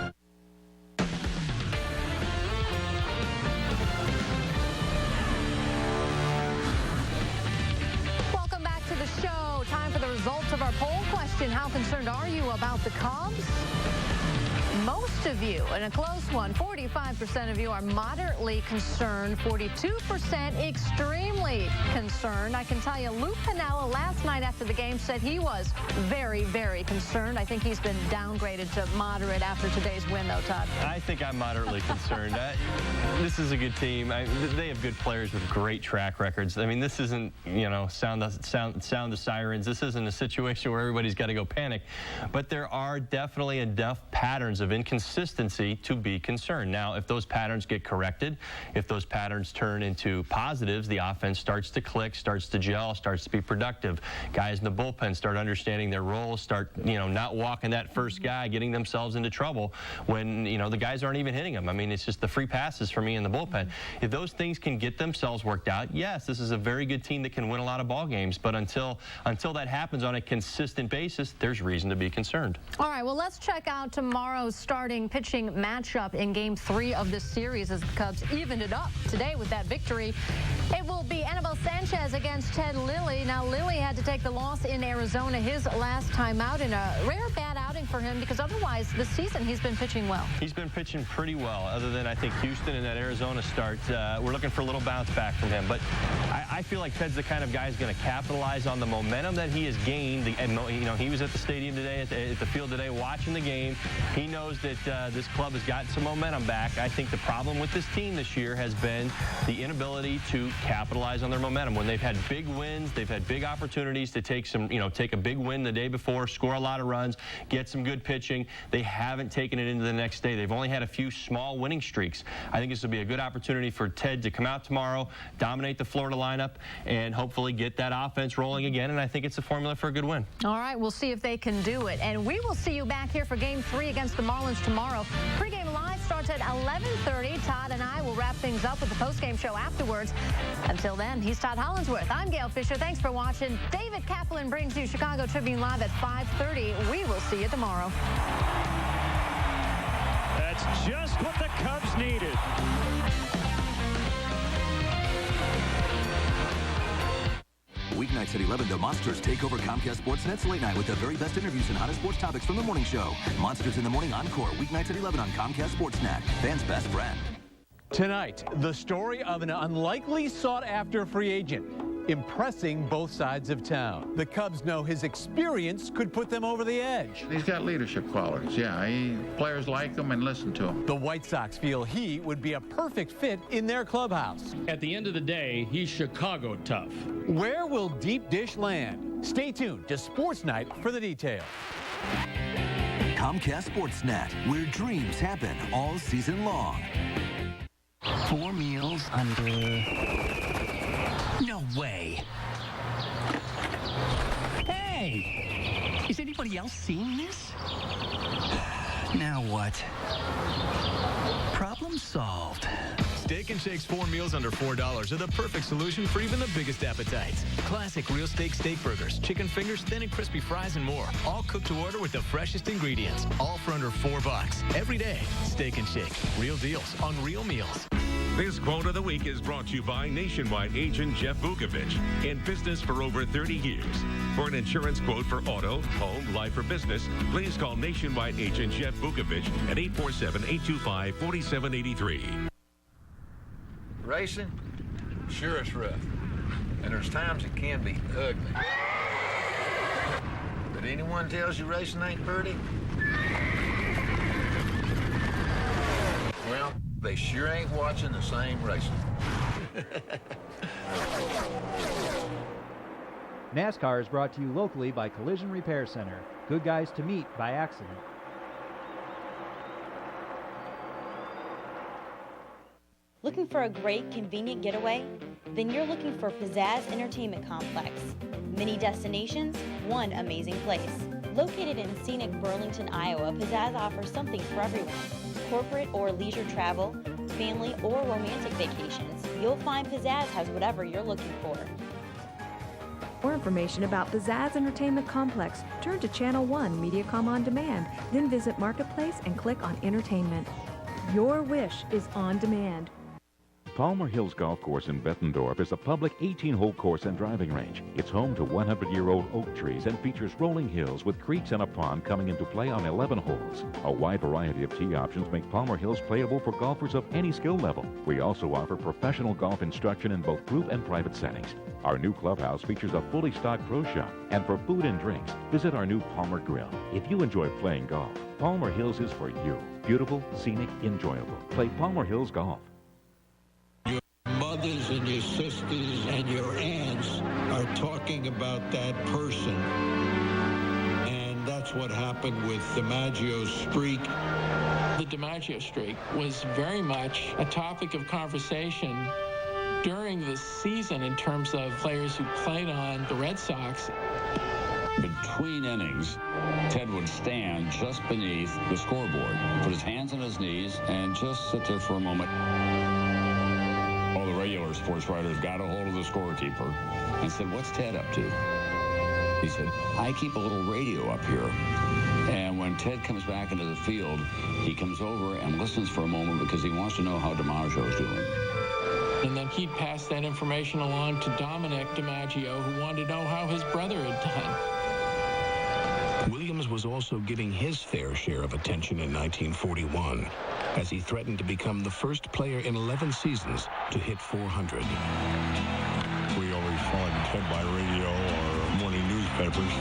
Speaker 18: Welcome back to the show. Time for the results of our poll question. How concerned are you about the Cubs? Most of you, in a close one, 45% of you are moderately concerned, 42% extremely concerned. I can tell you, Lou Piniella last night after the game said he was very, very concerned. I think he's been downgraded to moderate after today's win, though, Todd.
Speaker 2: I think I'm moderately concerned. This is a good team. They have good players with great track records. I mean, this isn't, sound the sirens. This isn't a situation where everybody's got to go panic. But there are definitely enough patterns of inconsistency to be concerned. Now, if those patterns get corrected, if those patterns turn into positives, the offense starts to click, starts to gel, starts to be productive. Guys in the bullpen start understanding their roles, start, not walking that first guy, getting themselves into trouble when, the guys aren't even hitting them. I mean, it's just the free passes for me in the bullpen. If those things can get themselves worked out, yes, this is a very good team that can win a lot of ball games, but until that happens on a consistent basis, there's reason to be concerned.
Speaker 18: All right, well, let's check out tomorrow's starting pitching matchup in Game 3 of this series as the Cubs evened it up today with that victory. It will be Anibal Sanchez against Ted Lilly. Now, Lilly had to take the loss in Arizona his last time out in a rare bad outing for him because otherwise this season he's been pitching well.
Speaker 2: He's been pitching pretty well, other than I think Houston and that Arizona start. We're looking for a little bounce back from him. But I feel like Ted's the kind of guy who's going to capitalize on the momentum that he has gained. And, he was at the stadium today, at the field today, watching the game. He knows that this club has got some momentum back. I think the problem with this team this year has been the inability to capitalize on their momentum. When they've had big wins, they've had big opportunities to take a big win the day before, score a lot of runs, get some good pitching. They haven't taken it into the next day. They've only had a few small winning streaks. I think this will be a good opportunity for Ted to come out tomorrow, dominate the Florida lineup, and hopefully get that offense rolling again. And I think it's a formula for a good win.
Speaker 18: All right, we'll see if they can do it. And we will see you back here for Game 3 against the Marlins tomorrow. Pregame Live starts at 11:30. Todd and I will wrap things up with the postgame show afterwards. Until then, he's Todd Hollinsworth. I'm Gail Fisher. Thanks for watching. David Kaplan brings you Chicago Tribune Live at 5:30. We will see you tomorrow.
Speaker 4: That's just what the Cubs needed.
Speaker 3: Weeknights at 11, the Monsters take over Comcast Sportsnet's Late Night with the very best interviews and hottest sports topics from the morning show. Monsters in the Morning Encore, weeknights at 11 on Comcast Sportsnet. Fans' best friend.
Speaker 9: Tonight, the story of an unlikely sought-after free agent, impressing both sides of town. The Cubs know his experience could put them over the edge.
Speaker 14: He's got leadership qualities, yeah. Players like him and listen to him.
Speaker 9: The White Sox feel he would be a perfect fit in their clubhouse.
Speaker 15: At the end of the day, he's Chicago tough.
Speaker 9: Where will Deep Dish land? Stay tuned to Sports Night for the details.
Speaker 3: Comcast Sportsnet, where dreams happen all season long.
Speaker 16: 4 meals under... No way. Hey! Is anybody else seeing this? Now what? Problem solved.
Speaker 21: Steak and Shake's 4 meals under $4 are the perfect solution for even the biggest appetites. Classic real steak burgers, chicken fingers, thin and crispy fries, and more. All cooked to order with the freshest ingredients. All for under $4. Every day, Steak and Shake. Real deals on real meals.
Speaker 22: This quote of the week is brought to you by Nationwide agent Jeff Vukovich, in business for over 30 years. For an insurance quote for auto, home, life, or business, please call Nationwide agent Jeff Vukovich at 847-825-4783.
Speaker 23: Racing? Sure it's rough. And there's times it can be ugly. But anyone tells you racing ain't pretty? Well, they sure ain't watching the same racing.
Speaker 5: NASCAR is brought to you locally by Collision Repair Center. Good guys to meet by accident.
Speaker 6: Looking for a great, convenient getaway? Then you're looking for Pizzazz Entertainment Complex. Many destinations, one amazing place. Located in scenic Burlington, Iowa, Pizzazz offers something for everyone. Corporate or leisure travel, family or romantic vacations, you'll find Pizzazz has whatever you're looking for.
Speaker 7: For information about Pizzazz Entertainment Complex, turn to Channel 1 Mediacom On Demand, then visit Marketplace and click on Entertainment. Your wish is on demand.
Speaker 10: Palmer Hills Golf Course in Bettendorf is a public 18-hole course and driving range. It's home to 100-year-old oak trees and features rolling hills with creeks and a pond coming into play on 11 holes. A wide variety of tee options make Palmer Hills playable for golfers of any skill level. We also offer professional golf instruction in both group and private settings. Our new clubhouse features a fully stocked pro shop. And for food and drinks, visit our new Palmer Grill. If you enjoy playing golf, Palmer Hills is for you. Beautiful, scenic, enjoyable. Play Palmer Hills Golf.
Speaker 11: Mothers and your sisters and your aunts are talking about that person. And that's what happened with DiMaggio's streak.
Speaker 12: The DiMaggio streak was very much a topic of conversation during the season in terms of players who played on the Red Sox.
Speaker 13: Between innings, Ted would stand just beneath the scoreboard, put his hands on his knees, and just sit there for a moment. All the regular sports writers got a hold of the scorekeeper and said, "What's Ted up to?" He said, "I keep a little radio up here." And when Ted comes back into the field, he comes over and listens for a moment because he wants to know how DiMaggio's doing.
Speaker 12: And then he'd pass that information along to Dominic DiMaggio, who wanted to know how his brother had done.
Speaker 24: Williams was also getting his fair share of attention in 1941, as he threatened to become the first player in 11 seasons to hit 400.
Speaker 26: We always followed Ted by radio or morning newspapers.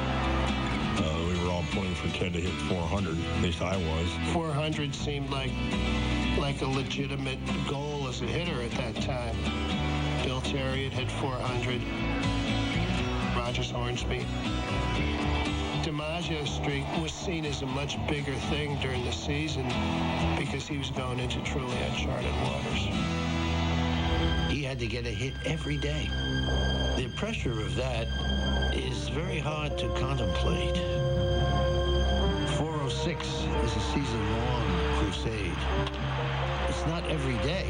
Speaker 26: We were all pulling for Ted to hit 400, at least I was.
Speaker 30: 400 seemed like a legitimate goal as a hitter at that time. Bill Terry had hit 400. Rogers Hornsby. DiMaggio's streak was seen as a much bigger thing during the season because he was going into truly uncharted waters.
Speaker 11: He had to get a hit every day. The pressure of that is very hard to contemplate. 406 is a season-long crusade. It's not every day,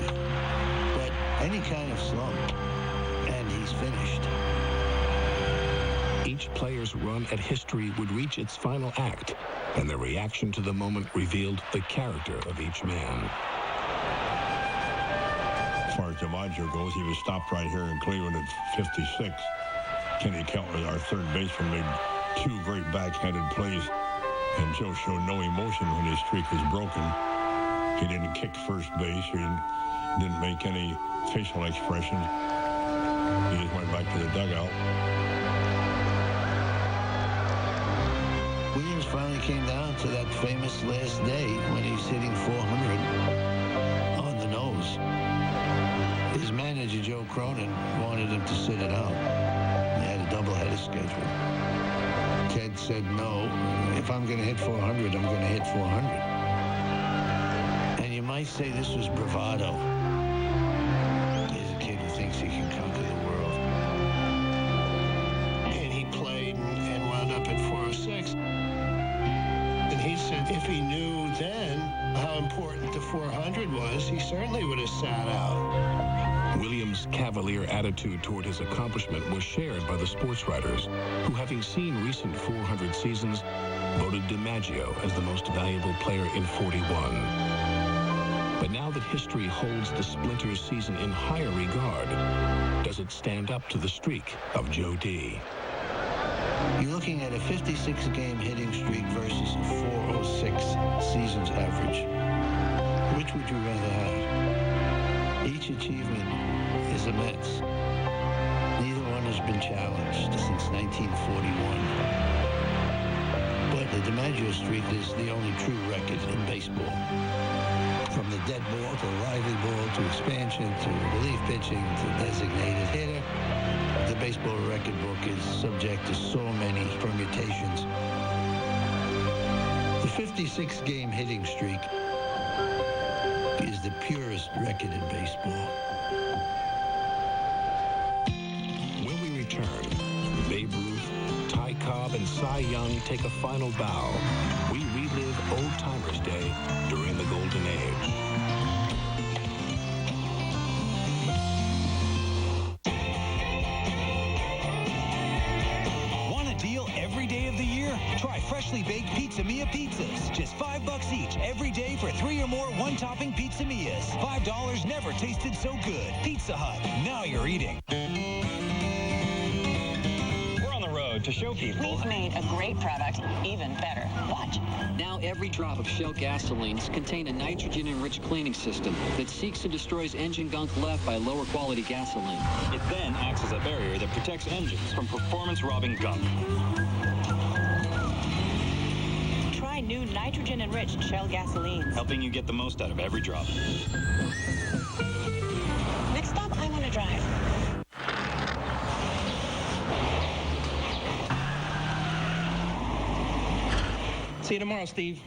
Speaker 11: but any kind of slump, and he's finished.
Speaker 24: Each player's run at history would reach its final act, and their reaction to the moment revealed the character of each man.
Speaker 26: As far as DiMaggio goes, he was stopped right here in Cleveland at 56. Kenny Kelly, our third baseman, made two great backhanded plays, and Joe showed no emotion when his streak was broken. He didn't kick first base. He didn't make any facial expression. He just went back to the dugout.
Speaker 11: Williams finally came down to that famous last day when he's hitting 400 on the nose. His manager, Joe Cronin, wanted him to sit it out. They had a doubleheader schedule. Ted said, "No, if I'm going to hit 400, I'm going to hit 400. And you might say this was bravado. Here's a kid who thinks he can conquer the world.
Speaker 30: And he played and wound up at 406. And he said if he knew then how important the 400 was, he certainly would have sat out.
Speaker 24: Williams' cavalier attitude toward his accomplishment was shared by the sports writers, who, having seen recent 400 seasons, voted DiMaggio as the most valuable player in 41. But now that history holds the Splinters season in higher regard, does it stand up to the streak of Joe D?
Speaker 11: You're looking at a 56-game hitting streak versus a 406 season's average. Which would you rather have? Each achievement is immense. Neither one has been challenged since 1941. But the DiMaggio streak is the only true record in baseball. From the dead ball to lively ball to expansion to relief pitching to designated hitter, the baseball record book is subject to so many permutations. The 56-game hitting streak is the purest record in baseball.
Speaker 24: When we return, Babe Ruth, Ty Cobb, and Cy Young take a final bow. We relive Old Timers Day during the Golden Age.
Speaker 1: Want a deal every day of the year? Try freshly baked Pizza Mia pizzas. Just $5 each every day for 3 or more one-topping Pizza Mias. $5 never tasted so good. Pizza Hut. Now you're eating.
Speaker 2: To show people
Speaker 8: we've made a great product even better. Watch.
Speaker 17: Now every drop of Shell gasolines contain a nitrogen-enriched cleaning system that seeks and destroys engine gunk left by lower quality gasoline.
Speaker 2: It then acts as a barrier that protects engines from performance-robbing gunk.
Speaker 8: Try new nitrogen-enriched Shell gasolines.
Speaker 2: Helping you get the most out of every drop.
Speaker 8: Next stop, I want to drive.
Speaker 2: See you tomorrow, Steve.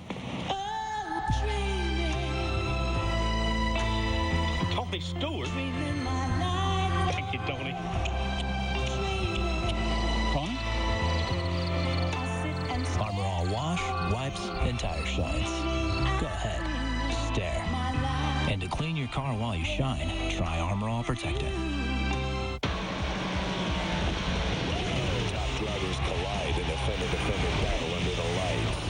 Speaker 2: Tony Stewart. Thank you, Tony.
Speaker 16: Tony? Armor All wash, wipes, and tire shines. Go ahead, stare. And to clean your car while you shine, try Armor All Protectant.
Speaker 24: Top drivers collide in a fender-to-fender battle under the lights.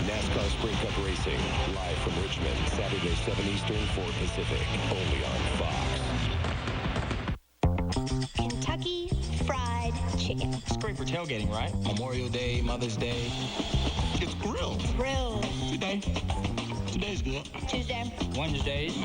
Speaker 24: NASCAR Sprint Cup Racing, live from Richmond, Saturday 7 Eastern, 4 Pacific, only on Fox.
Speaker 8: Kentucky Fried Chicken.
Speaker 2: It's great for tailgating, right? Memorial Day, Mother's Day. It's grilled.
Speaker 8: Grilled.
Speaker 2: Today's good.
Speaker 8: Tuesday.
Speaker 2: Wednesdays.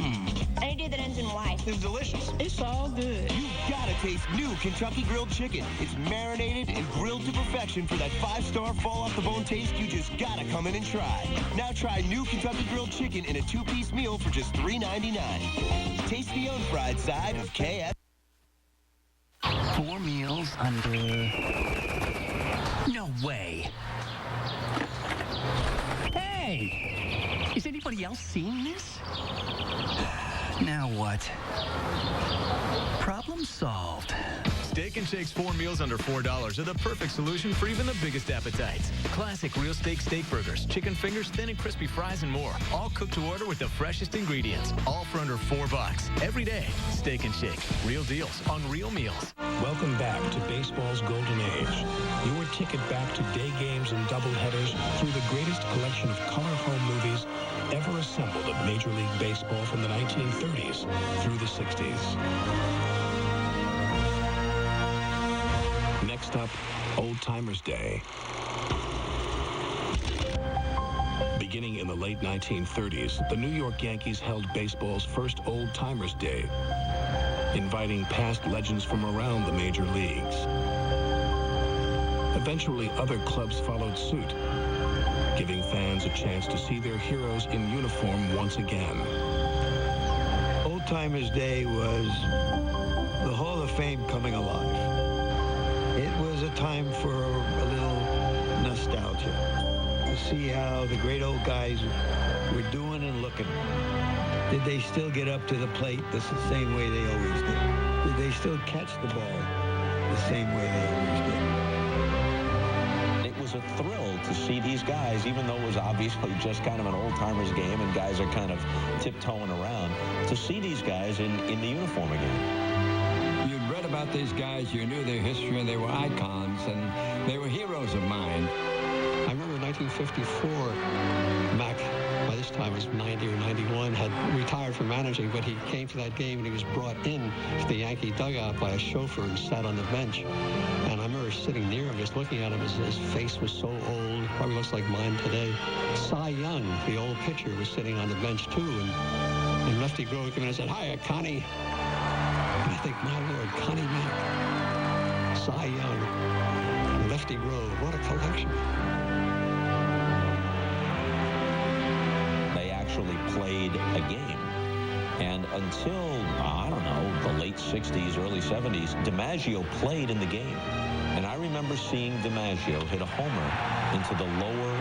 Speaker 8: Any day that ends in Y.
Speaker 2: It's delicious.
Speaker 8: It's all good.
Speaker 1: You gotta taste new Kentucky Grilled Chicken. It's marinated and grilled to perfection for that 5-star fall-off-the-bone taste you just gotta come in and try. Now try new Kentucky Grilled Chicken in a 2-piece meal for just $3.99. Taste the unfried side of KS.
Speaker 16: 4 meals under... No way. Hey! Is anybody else seeing this? Now what? Problem solved.
Speaker 21: Steak and Shake's 4 meals under $4 are the perfect solution for even the biggest appetites. Classic real steak burgers, chicken fingers, thin and crispy fries, and more. All cooked to order with the freshest ingredients. All for under $4. Every day, Steak and Shake. Real deals on real meals.
Speaker 24: Welcome back to baseball's golden age. Your ticket back to day games and doubleheaders through the greatest collection of color home movies ever assembled at Major League Baseball from the 1930s through the 60s. Next up, Old Timers Day. Beginning in the late 1930s, the New York Yankees held baseball's first Old Timers Day, inviting past legends from around the major leagues. Eventually, other clubs followed suit, giving fans a chance to see their heroes in uniform once again.
Speaker 11: Old Timers Day was the Hall of Fame coming alive. It was a time for a little nostalgia, to see how the great old guys were doing and looking. Did they still get up to the plate the same way they always did? Did they still catch the ball the same way they always did?
Speaker 19: It was a thrill to see these guys, even though it was obviously just kind of an old-timers game and guys are kind of tiptoeing around, to see these guys in the uniform again.
Speaker 20: You'd read about these guys, you knew their history, and they were icons, and they were heroes of mine.
Speaker 25: I remember 1954, Mac, by this time was 90 or 91, had retired from managing, but he came to that game and he was brought in to the Yankee dugout by a chauffeur and sat on the bench. And I remember sitting near him, just looking at him. His face was so old, probably looks like mine today. Cy Young, the old pitcher, was sitting on the bench too, and Lefty Grove came in and said, "Hiya, Connie." And I think, my Lord, Connie Mack, Cy Young, Lefty Grove, what a collection.
Speaker 19: actually played a game. And until, I don't know, the late 60s, early 70s, DiMaggio played in the game. And I remember seeing DiMaggio hit a homer into the lower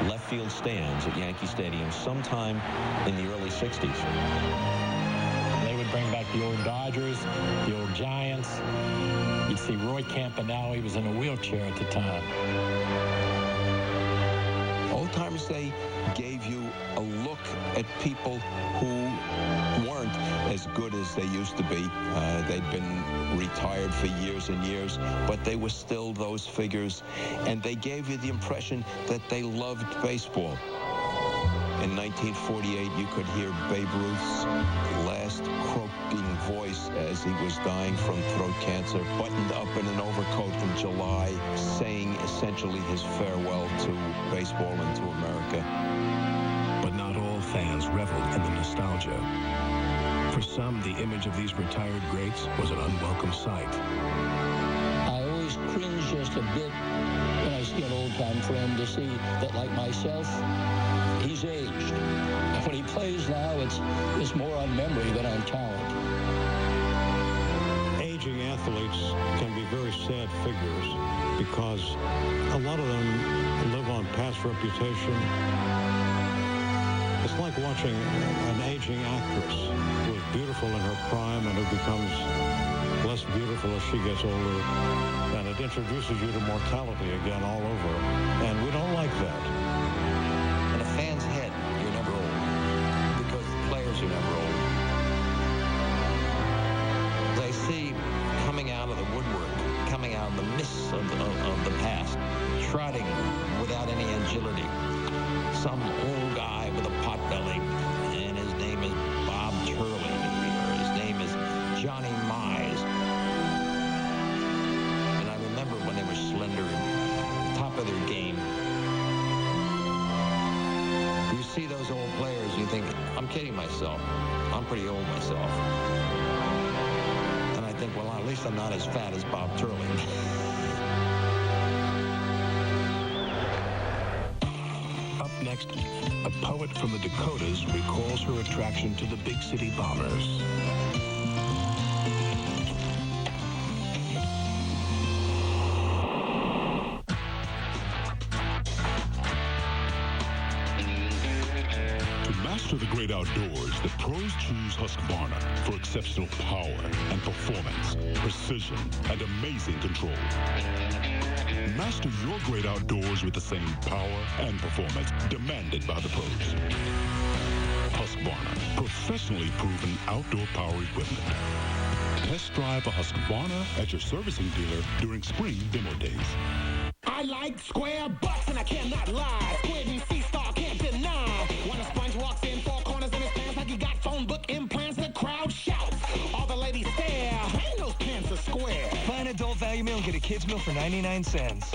Speaker 19: left field stands at Yankee Stadium sometime in the early 60s.
Speaker 3: They would bring back the old Dodgers, the old Giants. You'd see Roy Campanella. He was in a wheelchair at the time.
Speaker 4: Old Timers Day gave you a look at people who weren't as good as they used to be. They'd been retired for years and years, but they were still those figures, and they gave you the impression that they loved baseball. In 1948, you could hear Babe Ruth's last croaking voice as he was dying from throat cancer, buttoned up in an overcoat in July, saying essentially his farewell to baseball and to America.
Speaker 24: But not all fans reveled in the nostalgia. For some, the image of these retired greats was an unwelcome sight.
Speaker 9: I always cringe just a bit when I see an old-time friend to see that, like myself, he's aged. When he plays now, it's more on memory than on talent.
Speaker 14: Aging athletes can be very sad figures because a lot of them live on past reputation. It's like watching an aging actress who is beautiful in her prime and who becomes less beautiful as she gets older. And it introduces you to mortality again all over. And we don't like that.
Speaker 4: In a fan's head, you're never old, because the players are never old. They see coming out of the woodwork, coming out of the mists of the past, trotting without any agility. Some old guy with a pot belly, and his name is Bob Turley, or his name is Johnny Mize. And I remember when they were slender, top of their game. You see those old players, you think, I'm kidding myself. I'm pretty old myself. And I think, well, at least I'm not as fat as Bob Turley.
Speaker 24: Up next, a poet from the Dakotas recalls her attraction to the big city bombers.
Speaker 15: To the great outdoors, the pros choose Husqvarna for exceptional power and performance, precision, and amazing control. Master your great outdoors with the same power and performance demanded by the pros. Husqvarna, professionally proven outdoor power equipment. Test drive a Husqvarna at your servicing dealer during spring demo days.
Speaker 18: I like square butts and I cannot lie. Squid and sea star can't deny. When a sponge walks in, four corners in his pants like he got phone book implants, the crowd shouts. All the ladies stare. Ain't those pants are square.
Speaker 22: Buy an adult value meal and get a kid's meal for 99 cents.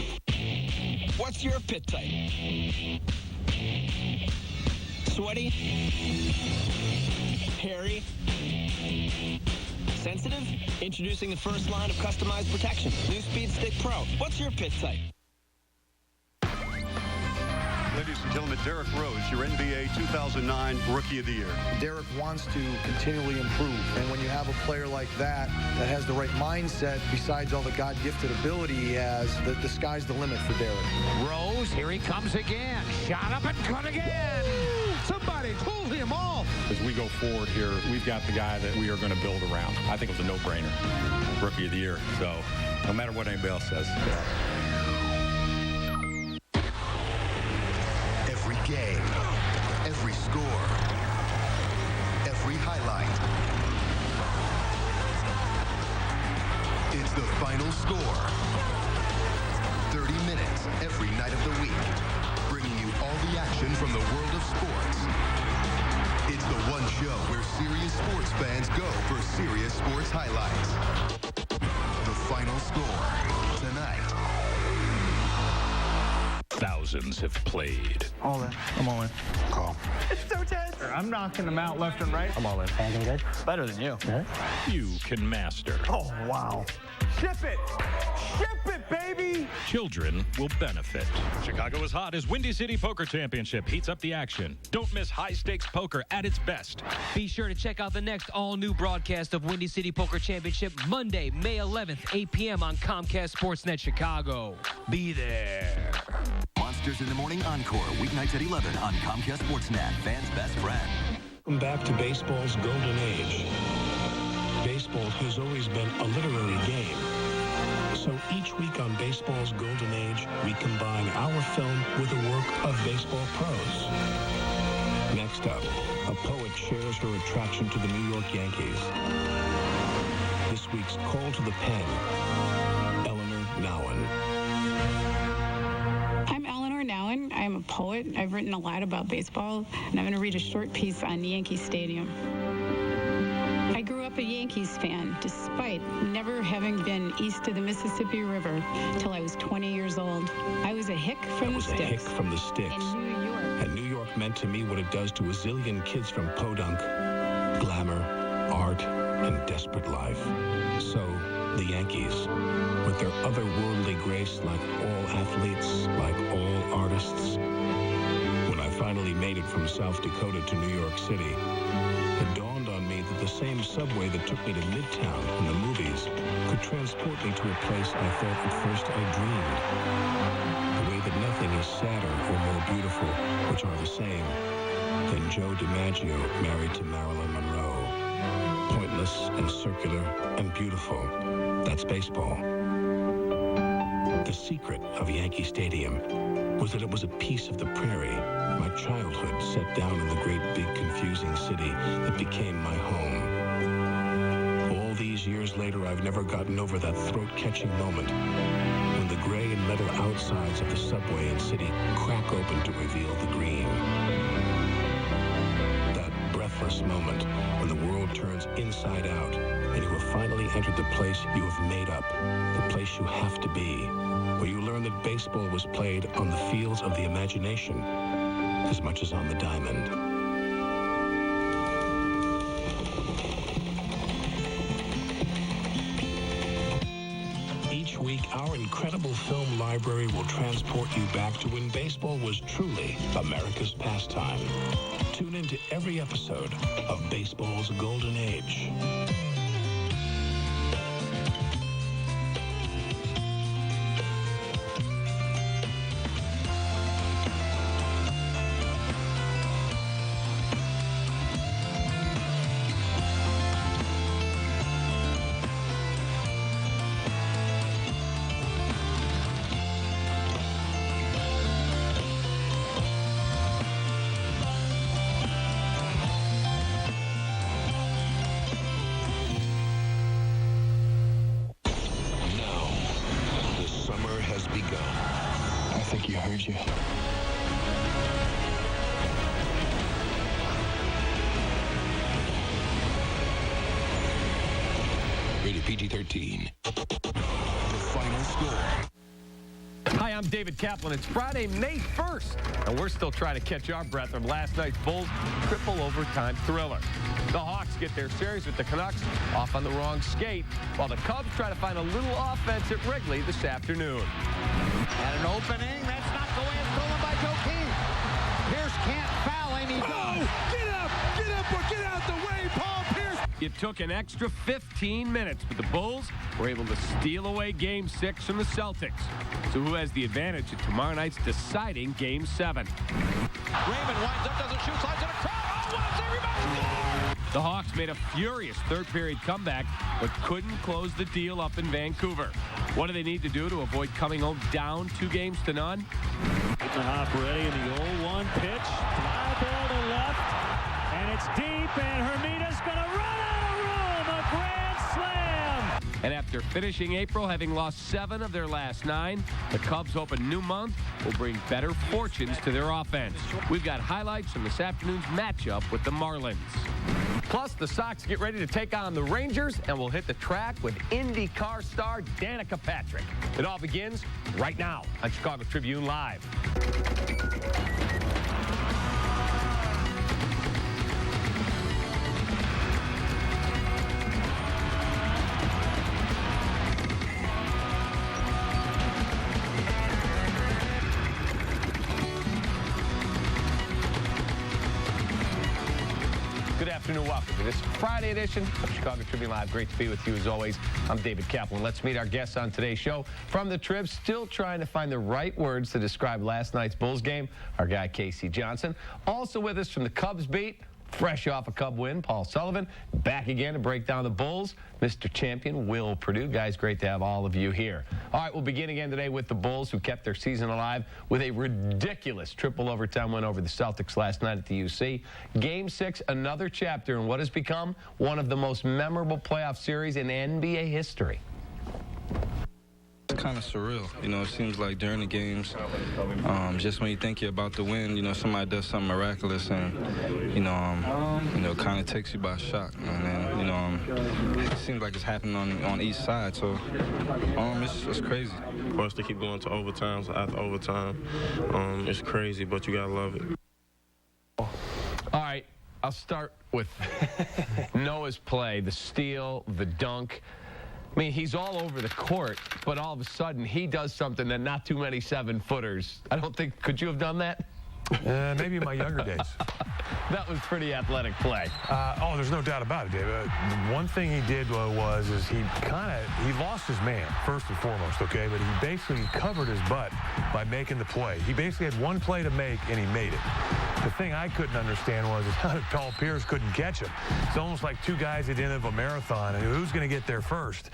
Speaker 22: What's your pit type? Sweaty? Hairy? Sensitive? Introducing the first line of customized protection. New Speed Stick Pro. What's your pit type?
Speaker 27: Ladies and gentlemen, Derrick Rose, your NBA 2009 Rookie of the Year.
Speaker 28: Derrick wants to continually improve, and when you have a player like that has the right mindset, besides all the God-gifted ability he has, the sky's the limit for Derrick.
Speaker 29: Rose, here he comes again. Shot up and cut again. Woo! Somebody pull him off.
Speaker 31: As we go forward here, we've got the guy that we are going to build around. I think it was a no-brainer. Rookie of the Year. So no matter what anybody else says.
Speaker 32: Every game, every score, every highlight. It's the final score. 30 minutes every night of the week, bringing you all the action from the world of sports. It's the one show where serious sports fans go for serious sports highlights. The final score tonight.
Speaker 33: Thousands have played.
Speaker 28: All in. I'm all in.
Speaker 33: Call.
Speaker 28: It's so tense. I'm knocking them out left and right.
Speaker 33: I'm all in.
Speaker 28: Anything good? Better than you.
Speaker 33: You can master.
Speaker 28: Oh, wow. Ship it. Ship it, baby.
Speaker 1: baby!
Speaker 2: Children will benefit. Chicago is hot as Windy City Poker Championship heats up the action. Don't miss high-stakes poker at its best.
Speaker 5: Be sure to check out the next all-new broadcast of Windy City Poker Championship Monday, May 11th, 8 p.m. on Comcast Sportsnet Chicago. Be there.
Speaker 6: Monsters in the Morning Encore, weeknights at 11 on Comcast Sportsnet, fans' best friend.
Speaker 24: Welcome back to baseball's golden age. Baseball has always been a literary game. So each week on Baseball's Golden Age, we combine our film with the work of baseball pros. Next up, a poet shares her attraction to the New York Yankees. This week's Call to the Pen, Eleanor Nowen.
Speaker 7: I'm Eleanor Nowen. I'm a poet. I've written a lot about baseball, and I'm going to read a short piece on Yankee Stadium. I grew up a Yankees fan, despite never having been east of the Mississippi River till I was 20 years old. I was a hick from the sticks.
Speaker 24: A hick from the sticks.
Speaker 7: In New York.
Speaker 24: And New York meant to me what it does to a zillion kids from Podunk. Glamour, art, and desperate life. So, the Yankees, with their otherworldly grace like all athletes, like all artists. When I finally made it from South Dakota to New York City, it dawned on me that the same subway that took me to Midtown in the movies could transport me to a place I thought at first I dreamed. The way that nothing is sadder or more beautiful, which are the same, than Joe DiMaggio married to Marilyn Monroe. Pointless and circular and beautiful. That's baseball. The secret of Yankee Stadium was that it was a piece of the prairie, my childhood set down in the great big confusing city that became my home. All these years later, I've never gotten over that throat-catching moment when the gray and metal outsides of the subway and city crack open to reveal the green. That breathless moment when the world turns inside out and you have finally entered the place you have made up, the place you have to be, where you learn that baseball was played on the fields of the imagination as much as on the diamond. Each week, our incredible film library will transport you back to when baseball was truly America's pastime. Tune into every episode of Baseball's Golden Age. PG-13. The final score.
Speaker 8: Hi, I'm David Kaplan. It's Friday, May 1st, and we're still trying to catch our breath from last night's Bulls triple overtime thriller. The Hawks get their series with the Canucks off on the wrong skate, while the Cubs try to find a little offense at Wrigley this afternoon.
Speaker 29: At an opening, that's knocked away and stolen by Joe Keane. Pierce can't foul him. He goes. Get up or get out the way, Paul Pierce.
Speaker 8: It took an extra 15 minutes, but the Bulls were able to steal away Game 6 from the Celtics. So who has the advantage in tomorrow night's deciding Game 7?
Speaker 29: Raymond winds up, doesn't shoot, slides in a crowd. Oh, what a save, rebound, score!
Speaker 8: The Hawks made a furious third-period comeback, but couldn't close the deal up in Vancouver. What do they need to do to avoid coming home down 2-0?
Speaker 10: It's a hop ready in the 0-1 pitch. Fly ball to left, and it's deep, and Hermita's going to run out of room. A grand slam!
Speaker 8: And after finishing April, having lost 7 of their last 9, the Cubs hope a new month will bring better fortunes to their offense. We've got highlights from this afternoon's matchup with the Marlins. Plus, the Sox get ready to take on the Rangers, and we'll hit the track with IndyCar star Danica Patrick. It all begins right now on Chicago Tribune Live. Good afternoon. Welcome to this Friday edition of Chicago Tribune Live. Great to be with you as always. I'm David Kaplan. Let's meet our guests on today's show. From the Trib, still trying to find the right words to describe last night's Bulls game, our guy Casey Johnson. Also with us from the Cubs beat, fresh off a Cub win, Paul Sullivan. Back again to break down the Bulls, Mr. Champion Will Perdue. Guys, great to have all of you here. All right, we'll begin again today with the Bulls, who kept their season alive with a ridiculous triple overtime win over the Celtics last night at the UC. Game 6, another chapter in what has become one of the most memorable playoff series in NBA history.
Speaker 1: It's kind of surreal. You know, it seems like during the games, just when you think you're about to win, you know, somebody does something miraculous and, kind of takes you by shock. And then, it seems like it's happening on each side. So, it's crazy.
Speaker 11: For us to keep going to overtimes after overtime, it's crazy, but you got to love it.
Speaker 8: All right, I'll start with Noah's play, the steal, the dunk. I mean, he's all over the court, but all of a sudden he does something that not too many 7-footers. I don't think, could you have done that?
Speaker 12: Maybe in my younger days.
Speaker 8: That was pretty athletic play.
Speaker 12: There's no doubt about it, David. One thing he did was he lost his man, first and foremost, okay? But he basically covered his butt by making the play. He basically had one play to make, and he made it. The thing I couldn't understand was how Paul Pierce couldn't catch him. It's almost like two guys at the end of a marathon, and who's going to get there first?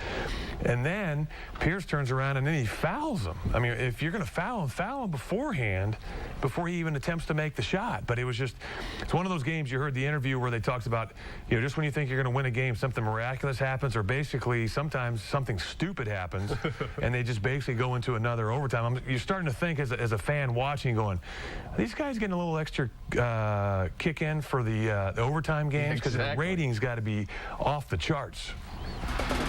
Speaker 12: And then Pierce turns around, and then he fouls him. I mean, if you're going to foul him beforehand, before he even attempts to make the shot. But it's one of those games, you heard the interview where they talked about, just when you think you're going to win a game, something miraculous happens, or basically sometimes something stupid happens, and they just basically go into another overtime. You're starting to think as a fan watching, going, are these guys getting a little extra kick in for the overtime games? Because the ratings got to be off the charts.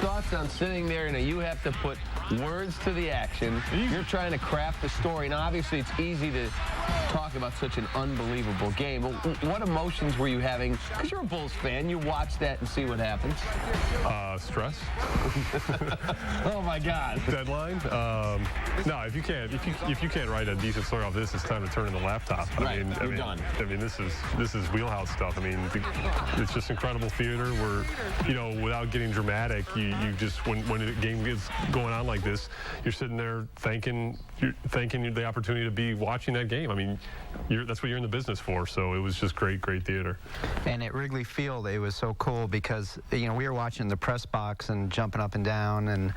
Speaker 8: Thoughts on sitting there, you have to put words to the action. You're trying to craft the story. Now, obviously, it's easy to talk about such an unbelievable game. But what emotions were you having? Because you're a Bulls fan. You watch that and see what happens.
Speaker 12: Stress.
Speaker 8: Oh, my God.
Speaker 12: Deadline. No, if you can't write a decent story off this, it's time to turn in the laptop.
Speaker 8: Right, you're done.
Speaker 12: I mean, this is wheelhouse stuff. I mean, it's just incredible theater where, without getting dramatic, you just, when a game gets going on like this, you're sitting there thanking the opportunity to be watching that game. I mean, that's what you're in the business for. So it was just great theater.
Speaker 13: And at Wrigley Field, it was so cool because, we were watching the press box and jumping up and down, and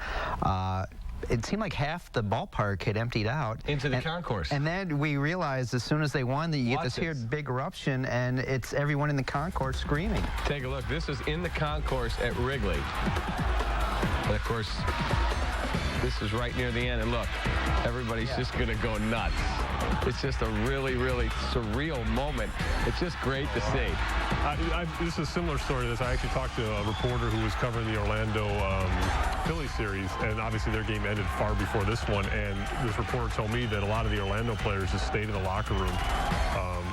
Speaker 13: it seemed like half the ballpark had emptied out.
Speaker 8: Into the concourse.
Speaker 13: And then we realized as soon as they won that you get this here big eruption, and it's everyone in the concourse screaming.
Speaker 8: Take a look. This is in the concourse at Wrigley. And, of course, this is right near the end. And, look, everybody's just going to go nuts. It's just a really, really surreal moment. It's just great to see.
Speaker 12: This is a similar story to this. I actually talked to a reporter who was covering the Orlando Philly series, and obviously their game ended far before this one. And this reporter told me that a lot of the Orlando players just stayed in the locker room,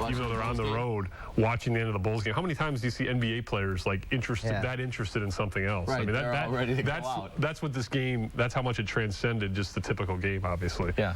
Speaker 12: even though they're on the road, watching the end of the Bulls game. How many times do you see NBA players interested in something else?
Speaker 8: Right,
Speaker 12: I mean,
Speaker 8: they're all ready to go out.
Speaker 12: That's what this game. That's how much it transcended just the typical game, obviously.
Speaker 8: Yeah.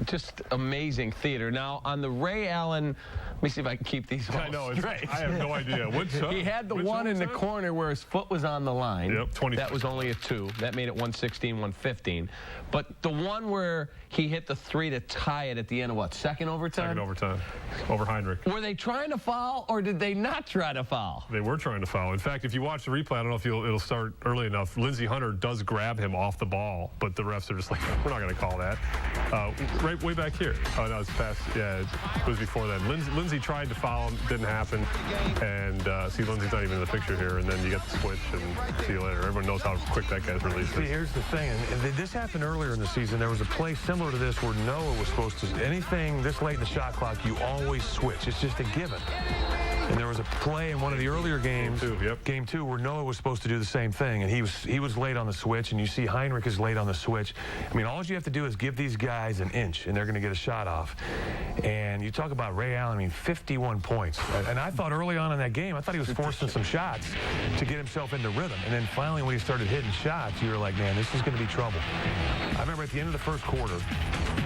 Speaker 8: Just amazing theater. Now, on the Ray Allen, let me see if I can keep these all straight.
Speaker 12: I have no idea.
Speaker 8: He had the one in the corner where his foot was on the line.
Speaker 12: Yep, 20.
Speaker 8: That was only a 2. That made it 116, 115. But the one where he hit the 3 to tie it at the end of what, second overtime?
Speaker 12: Second overtime, over Heinrich.
Speaker 8: Were they trying to foul, or did they not try to foul?
Speaker 12: They were trying to foul. In fact, if you watch the replay, I don't know if it'll start early enough. Lindsey Hunter does grab him off the ball, but the refs are just like, we're not going to call that. Right way back here. Oh, no, it's past. Yeah, it was before that. Lindsey tried to foul him, didn't happen. And see, Lindsey's not even in the picture here. And then you get the switch, and see you later. Everyone knows how quick that guy's released. See, here's the thing, and this happened earlier in the season. There was a play similar to this where Noah was supposed to. Anything this late in the shot clock, you always switch. It's just a given. And there was a play in one of the earlier games, Game 2, where Noah was supposed to do the same thing, and he was late on the switch, and you see Heinrich is late on the switch. I mean, all you have to do is give these guys an inch, and they're going to get a shot off. And you talk about Ray Allen, I mean, 51 points. And I thought early on in that game, I thought he was forcing some shots to get himself into rhythm. And then finally, when he started hitting shots, you were like, man, this is going to be trouble. I remember at the end of the first quarter,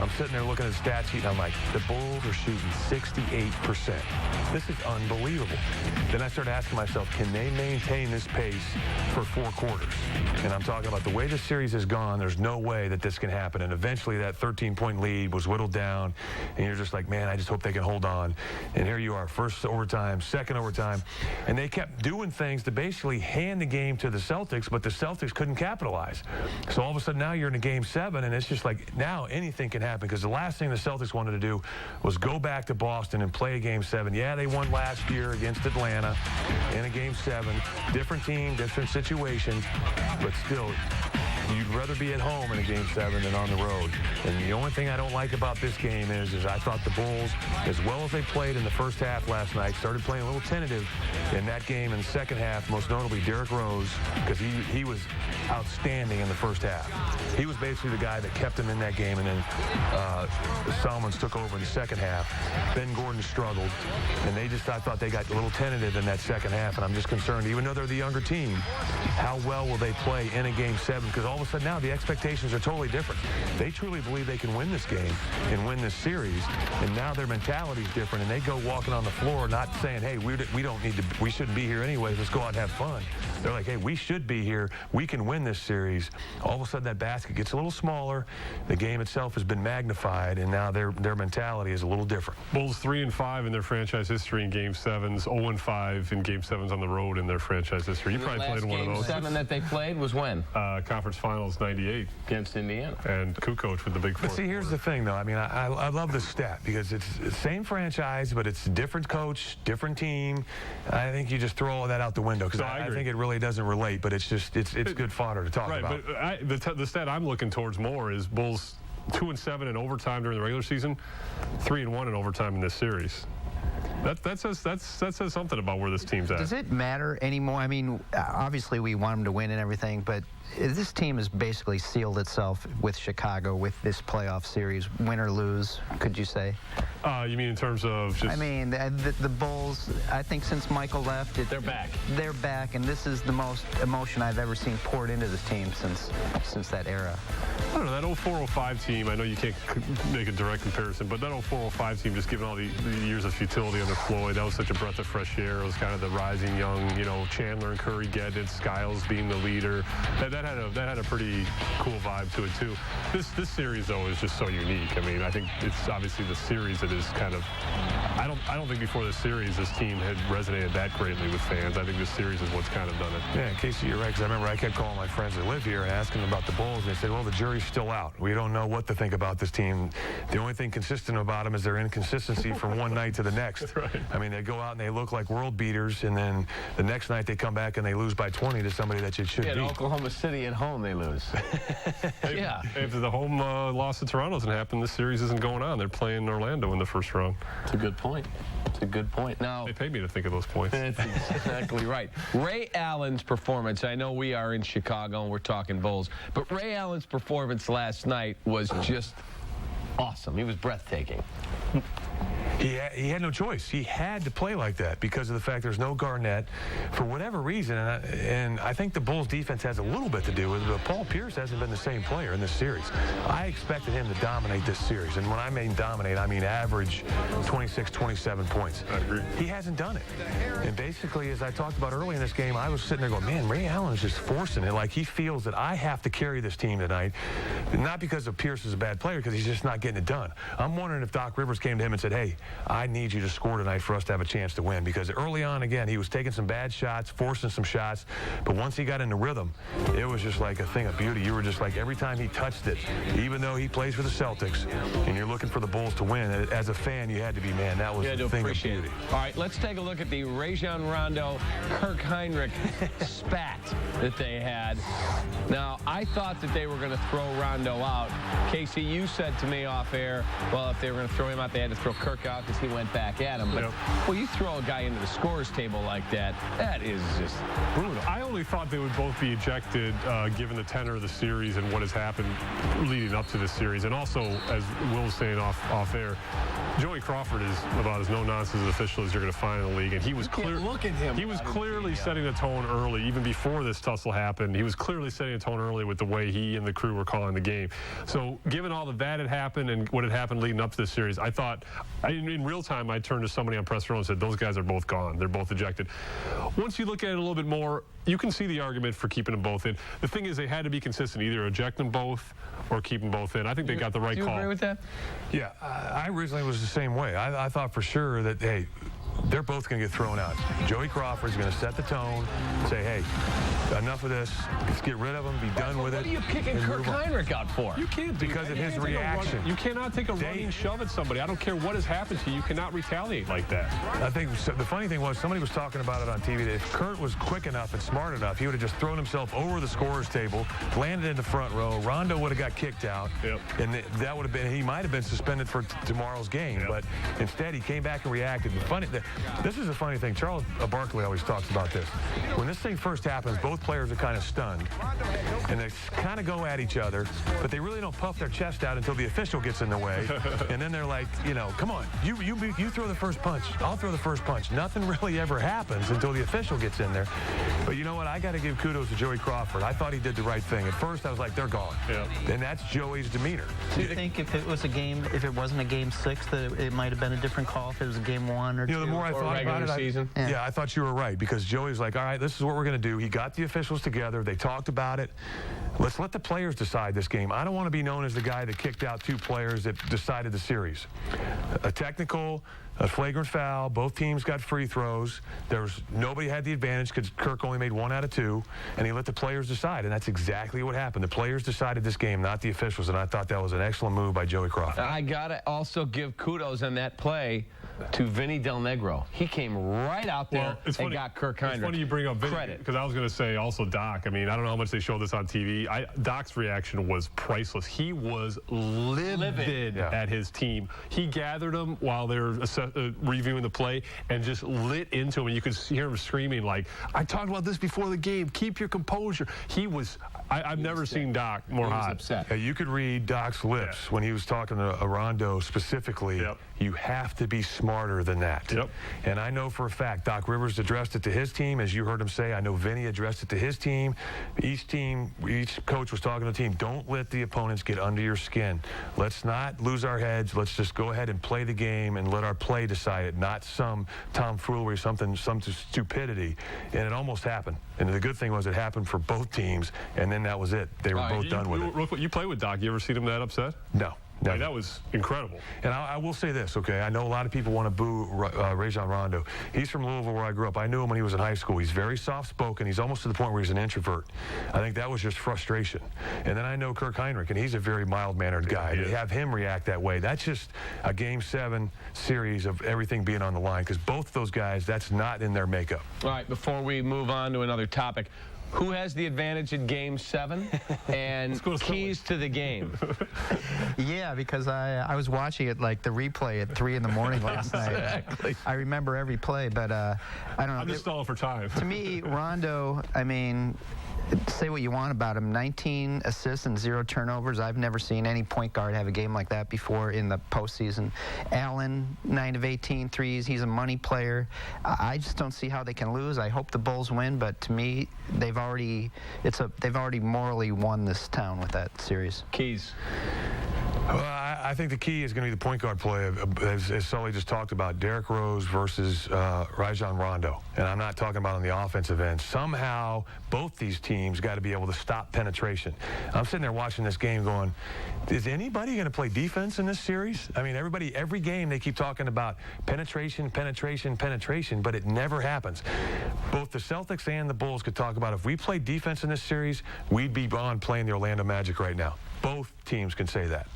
Speaker 12: I'm sitting there looking at the stat sheet, and I'm like, the Bulls are shooting 68%. This is unbelievable.
Speaker 3: unbelievable. Then I started asking myself, can they maintain this pace for 4 quarters? And I'm talking about the way the series has gone, there's no way that this can happen. And eventually that 13-point lead was whittled down, and you're just like, man, I just hope they can hold on. And here you are, first overtime, second overtime, and they kept doing things to basically hand the game to the Celtics, but the Celtics couldn't capitalize. So all of a sudden now you're in a Game 7, and it's just like now anything can happen, because the last thing the Celtics wanted to do was go back to Boston and play a Game 7. Yeah, they won last year against Atlanta in a Game 7. Different team, different situation, but still, you'd rather be at home in a Game 7 than on the road. And the only thing I don't like about this game is I thought the Bulls, as well as they played in the first half last night, started playing a little tentative in that game in the second half, most notably Derrick Rose, because he was outstanding in the first half. He was basically the guy that kept them in that game, and then the Solomons took over in the second half. Ben Gordon struggled, and I thought they got a little tentative in that second half, and I'm just concerned, even though they're the younger team, how well will they play in a Game 7? Because all of a sudden now the expectations are totally different. They truly believe they can win this game and win this series, and now their mentality is different, and they go walking on the floor not saying, hey, we shouldn't be here anyways, let's go out and have fun. They're like, hey, we should be here, we can win this series. All of a sudden that basket gets a little smaller, the game itself has been magnified, and now their mentality is a little different.
Speaker 12: Bulls 3-5 in their franchise history in Game 7s, 0-5 in Game 7s on the road in their franchise history. You probably played in one of those.
Speaker 8: Game 7 that they played was when?
Speaker 12: Conference Finals 98
Speaker 8: against Indiana,
Speaker 12: and Kukoc with the big fourth.
Speaker 3: But see, here's the thing, though. I mean, I love this stat because it's the same franchise, but it's a different coach, different team. I think you just throw all of that out the window because I think it really doesn't relate. But it's just it's good fodder to talk about.
Speaker 12: Right, but the stat I'm looking towards more is Bulls 2-7 in overtime during the regular season, 3-1 in overtime in this series. That says something about where this team's at.
Speaker 13: Does it matter anymore? I mean, obviously we want them to win and everything, but this team has basically sealed itself with Chicago with this playoff series, win or lose, could you say?
Speaker 12: You mean in terms of just...
Speaker 13: I mean, the Bulls, I think since Michael left...
Speaker 8: They're back.
Speaker 13: They're back, and this is the most emotion I've ever seen poured into this team since that era.
Speaker 12: I don't know, that 04-05 team, I know you can't make a direct comparison, but that 04-05 team, just given all the years of futility under Floyd, that was such a breath of fresh air. It was kind of the rising young, Chandler and Curry getting it, Skiles being the leader. That had a pretty cool vibe to it, too. This series, though, is just so unique. I mean, I think it's obviously the series that is kind of... I don't think before this series this team had resonated that greatly with fans. I think this series is what's kind of done it.
Speaker 3: Yeah, Casey, you're right, because I remember I kept calling my friends that live here and asking them about the Bulls, and they said, well, the jury's still out. We don't know what to think about this team. The only thing consistent about them is their inconsistency from one night to the next.
Speaker 12: Right.
Speaker 3: I mean, they go out and they look like world beaters, and then the next night they come back and they lose by 20 to somebody that you should beat.
Speaker 8: In Oklahoma City at home, they lose.
Speaker 12: Yeah. If the home loss to Toronto doesn't happen, this series isn't going on. They're playing Orlando in the first round.
Speaker 8: It's a good point. It's a good point. Now,
Speaker 12: they pay me to think of those points.
Speaker 8: That's exactly right. Ray Allen's performance, I know we are in Chicago and we're talking Bulls, but Ray Allen's performance last night was just awesome. He was breathtaking.
Speaker 3: He had no choice. He had to play like that because of the fact there's no Garnett for whatever reason. And I think the Bulls defense has a little bit to do with it, but Paul Pierce hasn't been the same player in this series. I expected him to dominate this series. And when I mean dominate, I mean average 26, 27 points.
Speaker 12: I agree.
Speaker 3: He hasn't done it. And basically, as I talked about early in this game, I was sitting there going, man, Ray Allen is just forcing it. Like he feels that I have to carry this team tonight. Not because of Pierce is a bad player, because he's just not getting it done. I'm wondering if Doc Rivers came to him and said, hey, I need you to score tonight for us to have a chance to win, because early on, again, he was taking some bad shots, forcing some shots, but once he got into rhythm, it was just like a thing of beauty. You were just like, every time he touched it, even though he plays for the Celtics, and you're looking for the Bulls to win, as a fan, you had to be, man, that was a thing of beauty.
Speaker 8: All right, let's take a look at the Rajon Rondo, Kirk Heinrich spat that they had. Now, I thought that they were going to throw Rondo out. Casey, you said to me off air, well, if they were going to throw him out, they had to throw Kirk out because he went back at him. But, well, you throw a guy into the scorer's table like that, that is just brutal.
Speaker 12: I only thought they would both be ejected given the tenor of the series and what has happened leading up to this series. And also, as Will was saying off air, Joey Crawford is about as no-nonsense official as you're going to find in the league. And he was
Speaker 8: look at him.
Speaker 12: He was clearly setting the tone early, even before this tussle happened. He was clearly setting a tone early with the way he and the crew were calling the game. So given all of that had happened and what had happened leading up to this series, I thought, I didn't in real time, I turned to somebody on press row and said, those guys are both gone. They're both ejected. Once you look at it a little bit more, you can see the argument for keeping them both in. The thing is, they had to be consistent, either eject them both or keep them both in. I think they got the right call.
Speaker 8: Do you agree with that?
Speaker 3: Yeah, I originally was the same way. I thought for sure that, hey, they're both going to get thrown out. Joey Crawford's going to set the tone, say, hey, enough of this. Let's get rid of them, be done with it.
Speaker 8: What are you kicking Kirk Heinrich out for?
Speaker 12: You can't do
Speaker 3: because of his reaction.
Speaker 12: You cannot take a running shove at somebody. I don't care what has happened to you. You cannot retaliate like that.
Speaker 3: I think the funny thing was somebody was talking about it on TV that if Kurt was quick enough and smart enough, he would have just thrown himself over the scorer's table, landed in the front row. Rondo would have got kicked out, and that would have been, he might have been suspended for tomorrow's game. But instead, he came back and reacted. This is a funny thing. Charles Barkley always talks about this. When this thing first happens, both players are kind of stunned, and they kind of go at each other, but they really don't puff their chest out until the official gets in the way, and then they're like, you know, come on, you throw the first punch, I'll throw the first punch. Nothing really ever happens until the official gets in there. But you know what? I got to give kudos to Joey Crawford. I thought he did the right thing. At first, I was like, they're gone. And that's Joey's demeanor.
Speaker 13: Do you think if it was a game, if it wasn't a game 6, that it might have been a different call if it was a game 1 or 2?
Speaker 3: You know, the more I thought about it, I thought you were right, because Joey's like, all right, this is what we're going to do. He got the officials together. They talked about it. Let's let the players decide this game. I don't want to be known as the guy that kicked out 2 players that decided the series. A technical, a flagrant foul. Both teams got free throws. Nobody had the advantage because Kirk only made 1 out of 2, and he let the players decide, and that's exactly what happened. The players decided this game, not the officials, and I thought that was an excellent move by Joey Crawford.
Speaker 8: I got to also give kudos on that play to Vinny Del Negro. He came right out there and got Kirk Heinrich.
Speaker 12: It's funny you bring up Vinny, because I was going to say also Doc. I mean, I don't know how much they showed this on TV. Doc's reaction was priceless. He was livid at his team. He gathered them while they were reviewing the play and just lit into him, and you could hear him screaming like, I talked about this before the game. Keep your composure. He was, I've never seen Doc more hot.
Speaker 8: Upset.
Speaker 3: Yeah, you could read Doc's lips when he was talking to Rondo specifically. You have to be smarter than that. And I know for a fact Doc Rivers addressed it to his team, as you heard him say. I know Vinny addressed it to his team. Each coach was talking to the team. Don't let the opponents get under your skin. Let's not lose our heads. Let's just go ahead and play the game and let our play decide it, not some tomfoolery, some stupidity. And it almost happened. And the good thing was it happened for both teams, and then that was it. They were both done with it.
Speaker 12: Real quick, you play with Doc. You ever seen him that upset?
Speaker 3: No.
Speaker 12: I mean, that was incredible.
Speaker 3: And I will say this, okay? I know a lot of people want to boo Rajon Rondo. He's from Louisville, where I grew up. I knew him when he was in high school. He's very soft-spoken. He's almost to the point where he's an introvert. I think that was just frustration. And then I know Kirk Heinrich, and he's a very mild-mannered guy. To have him react that way, that's just a Game 7 series of everything being on the line, because both of those guys, that's not in their makeup.
Speaker 8: All right, before we move on to another topic, who has the advantage in Game 7 and keys to the game?
Speaker 13: Yeah, because I was watching it, like the replay at 3 in the morning last night. I remember every play, but I don't know.
Speaker 12: I'm just stalling for time.
Speaker 13: To me, Rondo, I mean, say what you want about him, 19 assists and 0 turnovers. I've never seen any point guard have a game like that before in the postseason. Allen, 9 of 18 threes. He's a money player. I just don't see how they can lose. I hope the Bulls win, but to me, they've already morally won this town with that series.
Speaker 8: Keys.
Speaker 3: Well, I think the key is going to be the point guard play, as Sully just talked about, Derrick Rose versus Rajon Rondo. And I'm not talking about on the offensive end. Somehow, both these teams got to be able to stop penetration. I'm sitting there watching this game going, is anybody going to play defense in this series? I mean, every game they keep talking about penetration, penetration, penetration, but it never happens. Both the Celtics and the Bulls could talk about if we played defense in this series, we'd be on playing the Orlando Magic right now. Both teams can say that.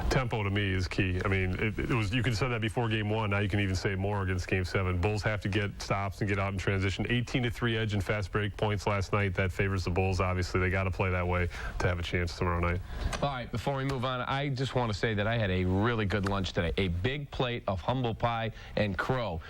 Speaker 12: Tempo to me is key. I mean, it was, you could say that before Game 1. Now you can even say more against Game 7. Bulls have to get stops and get out in transition. 18-3 edge and fast break points last night. That favors the Bulls. Obviously, they got to play that way to have a chance tomorrow night.
Speaker 8: All right, before we move on, I just want to say that I had a really good lunch today. A big plate of humble pie and crow.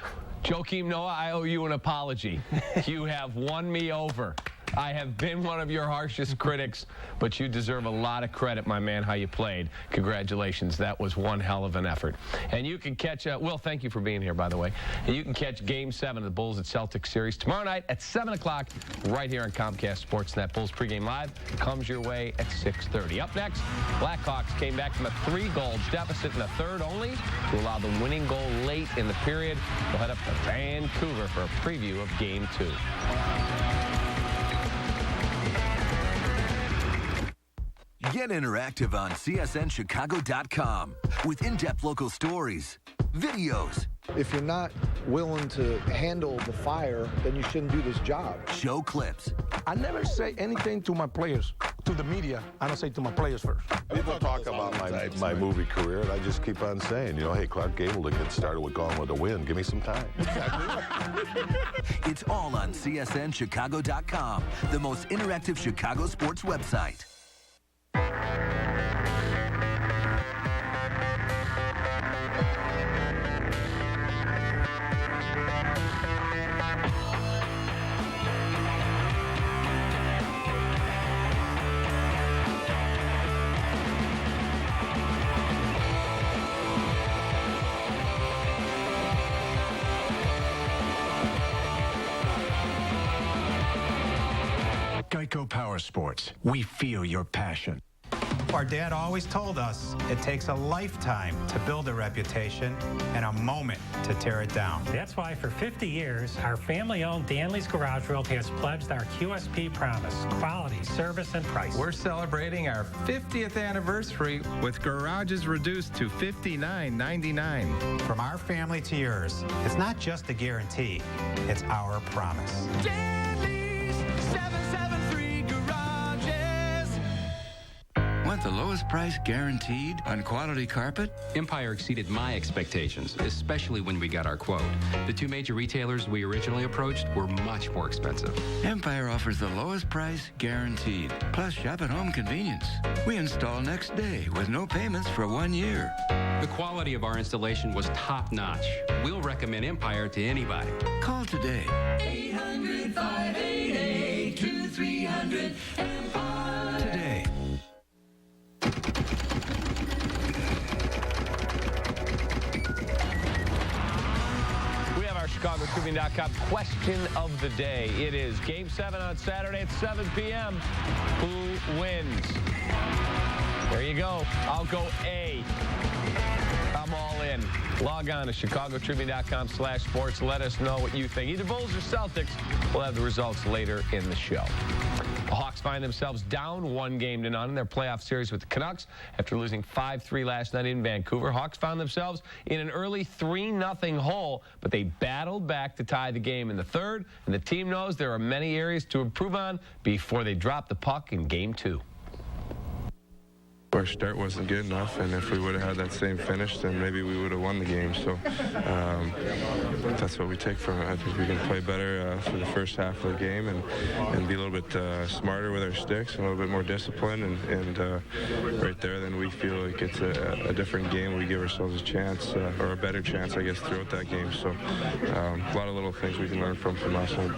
Speaker 8: Joakim Noah, I owe you an apology. You have won me over. I have been one of your harshest critics, but you deserve a lot of credit, my man, how you played. Congratulations. That was one hell of an effort. And you can catch, Will, thank you for being here, by the way. And you can catch Game 7 of the Bulls at Celtics series tomorrow night at 7 o'clock right here on Comcast Sportsnet. Bulls pregame live comes your way at 6:30. Up next, Blackhawks came back from a 3-goal deficit in the third only to allow the winning goal late in the period. We'll head up to Vancouver for a preview of Game 2.
Speaker 6: Get interactive on CSNChicago.com with in-depth local stories, videos.
Speaker 28: If you're not willing to handle the fire, then you shouldn't do this job.
Speaker 6: Show clips.
Speaker 4: I never say anything to my players, to the media. I don't say to my players first.
Speaker 9: People talk about my movie career, and I just keep on saying, hey, Clark Gable didn't get started with Gone with the Wind. Give me some time.
Speaker 6: It's all on CSNChicago.com, the most interactive Chicago sports website.
Speaker 14: Geico Power Sports. We feel your passion.
Speaker 15: Our dad always told us it takes a lifetime to build a reputation and a moment to tear it down.
Speaker 16: That's why for 50 years, our family-owned Danley's Garage Realty has pledged our QSP promise, quality, service, and price.
Speaker 17: We're celebrating our 50th anniversary with garages reduced to $59.99.
Speaker 15: From our family to yours, it's not just a guarantee, it's our promise.
Speaker 19: Danley's 773 Garages.
Speaker 20: Want the lowest price guaranteed on quality carpet?
Speaker 21: Empire exceeded my expectations, especially when we got our quote. The two major retailers we originally approached were much more expensive.
Speaker 20: Empire offers the lowest price guaranteed, plus shop-at-home convenience. We install next day with no payments for 1 year.
Speaker 21: The quality of our installation was top-notch. We'll recommend Empire to anybody.
Speaker 20: Call today.
Speaker 19: 800-588-2300 Empire.
Speaker 20: Today.
Speaker 8: We have our ChicagoTribune.com question of the day. It is Game 7 on Saturday at 7 p.m. Who wins? There you go. I'll go A. I'm all in. Log on to ChicagoTribune.com/sports. Let us know what you think. Either Bulls or Celtics. We'll have the results later in the show. The Hawks find themselves down 1-0 in their playoff series with the Canucks after losing 5-3 last night in Vancouver. Hawks found themselves in an early 3-0 hole, but they battled back to tie the game in the third, and the team knows there are many areas to improve on before they drop the puck in Game 2.
Speaker 11: Our start wasn't good enough, and if we would have had that same finish, then maybe we would have won the game. So that's what we take from it. I think we can play better for the first half of the game and be a little bit smarter with our sticks and a little bit more disciplined. And right there, then we feel like it's a different game. We give ourselves a chance, or a better chance, I guess, throughout that game. So a lot of little things we can learn from last night.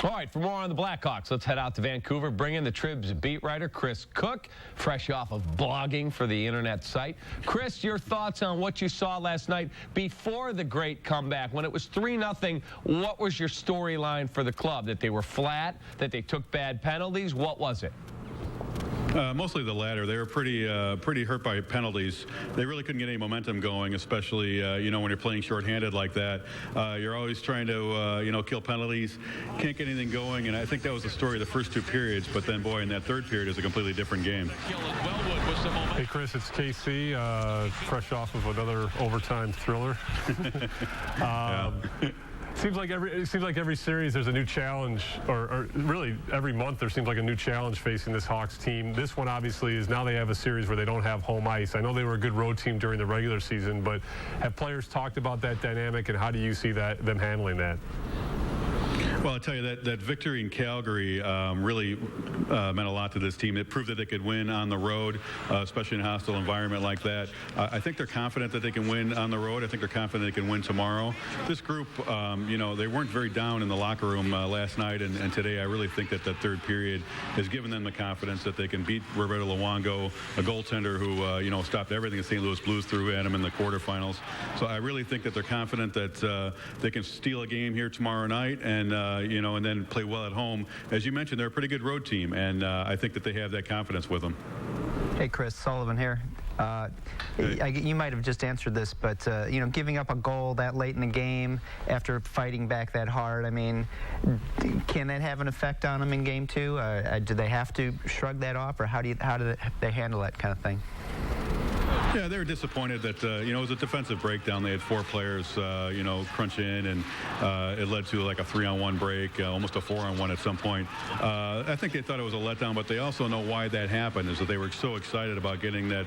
Speaker 8: All right, for more on the Blackhawks, let's head out to Vancouver. Bring in the Trib's beat writer, Chris Cook, fresh off of blogging for the internet site. Chris, your thoughts on what you saw last night before the great comeback. When it was 3-0, what was your storyline for the club? That they were flat, that they took bad penalties? What was it?
Speaker 23: Mostly the latter. They were pretty hurt by penalties. They really couldn't get any momentum going, especially when you're playing shorthanded like that. You're always trying to kill penalties. Can't get anything going, and I think that was the story of the first two periods. But then, boy, in that third period is a completely different game.
Speaker 12: Hey, Chris, it's KC, fresh off of another overtime thriller. It seems like every series there's a new challenge, or really every month there seems like a new challenge facing this Hawks team. This one obviously is now they have a series where they don't have home ice. I know they were a good road team during the regular season, but have players talked about that dynamic, and how do you see them handling that?
Speaker 23: Well, I'll tell you that victory in Calgary really meant a lot to this team. It proved that they could win on the road, especially in a hostile environment like that. I think they're confident that they can win on the road. I think they're confident they can win tomorrow. This group, they weren't very down in the locker room last night and today. I really think that third period has given them the confidence that they can beat Roberto Luongo, a goaltender who, stopped everything the St. Louis Blues threw at him in the quarterfinals. So I really think that they're confident that they can steal a game here tomorrow night and then play well at home. As you mentioned, they're a pretty good road team, and I think that they have that confidence with them.
Speaker 13: Hey, Chris, Sullivan here. You might have just answered this, but, giving up a goal that late in the game after fighting back that hard, I mean, can that have an effect on them in game two? Do they have to shrug that off, or how do they handle that kind of thing?
Speaker 23: Yeah, they were disappointed that, it was a defensive breakdown. They had 4 players, crunch in, and it led to like a 3-on-1 break, almost a 4-on-1 at some point. I think they thought it was a letdown, but they also know why that happened, is that they were so excited about getting that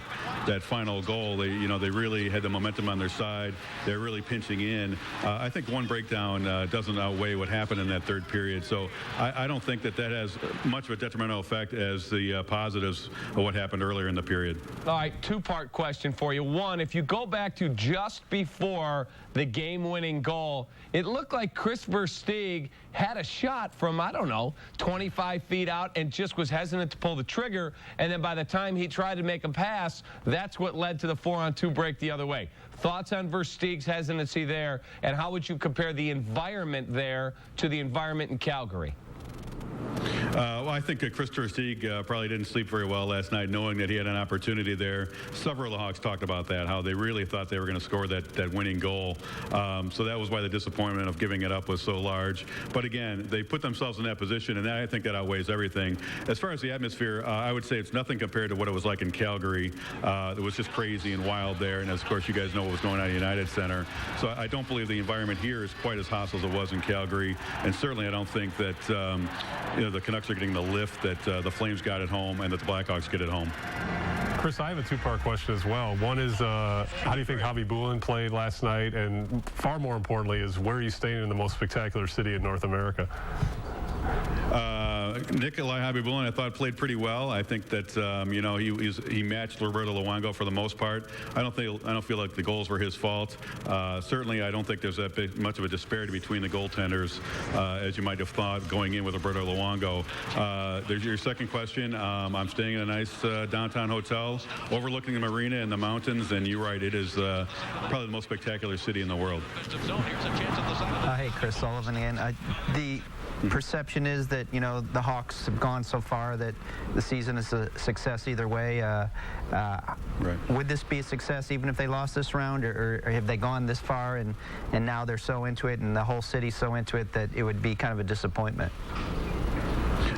Speaker 23: final goal. They really had the momentum on their side. They're really pinching in. I think one breakdown doesn't outweigh what happened in that third period. So I don't think that has much of a detrimental effect as the positives of what happened earlier in the period.
Speaker 8: All right, two-part question for you. One, if you go back to just before the game-winning goal, it looked like Chris Versteeg had a shot from, 25 feet out and just was hesitant to pull the trigger. And then by the time he tried to make a pass, that's what led to the 4-on-2 break the other way. Thoughts on Versteeg's hesitancy there, and how would you compare the environment there to the environment in Calgary?
Speaker 23: Well, I think Chris Versteeg probably didn't sleep very well last night, knowing that he had an opportunity there. Several of the Hawks talked about that, how they really thought they were going to score that winning goal. So that was why the disappointment of giving it up was so large. But again, they put themselves in that position, and I think that outweighs everything. As far as the atmosphere, I would say it's nothing compared to what it was like in Calgary. It was just crazy and wild there, and of course you guys know what was going on at United Center. So I don't believe the environment here is quite as hostile as it was in Calgary, and certainly I don't think that the Canucks are getting the lift that the Flames got at home and that the Blackhawks get at home.
Speaker 12: Chris, I have a two-part question as well. One is, how do you think Javi Bulin played last night? And far more importantly is, where are you staying in the most spectacular city in North America?
Speaker 23: Nikolai Khabibulin, I thought, played pretty well. I think that he matched Roberto Luongo for the most part. I don't feel like the goals were his fault. Certainly, I don't think there's that much of a disparity between the goaltenders as you might have thought going in with Roberto Luongo. There's your second question. I'm staying in a nice downtown hotel overlooking the marina and the mountains, and you're right, it is probably the most spectacular city in the world.
Speaker 13: Hey, Chris Sullivan again. The perception is that, the Hawks have gone so far that the season is a success either way.
Speaker 23: Right.
Speaker 13: Would this be a success even if they lost this round, or have they gone this far and now they're so into it and the whole city's so into it that it would be kind of a disappointment?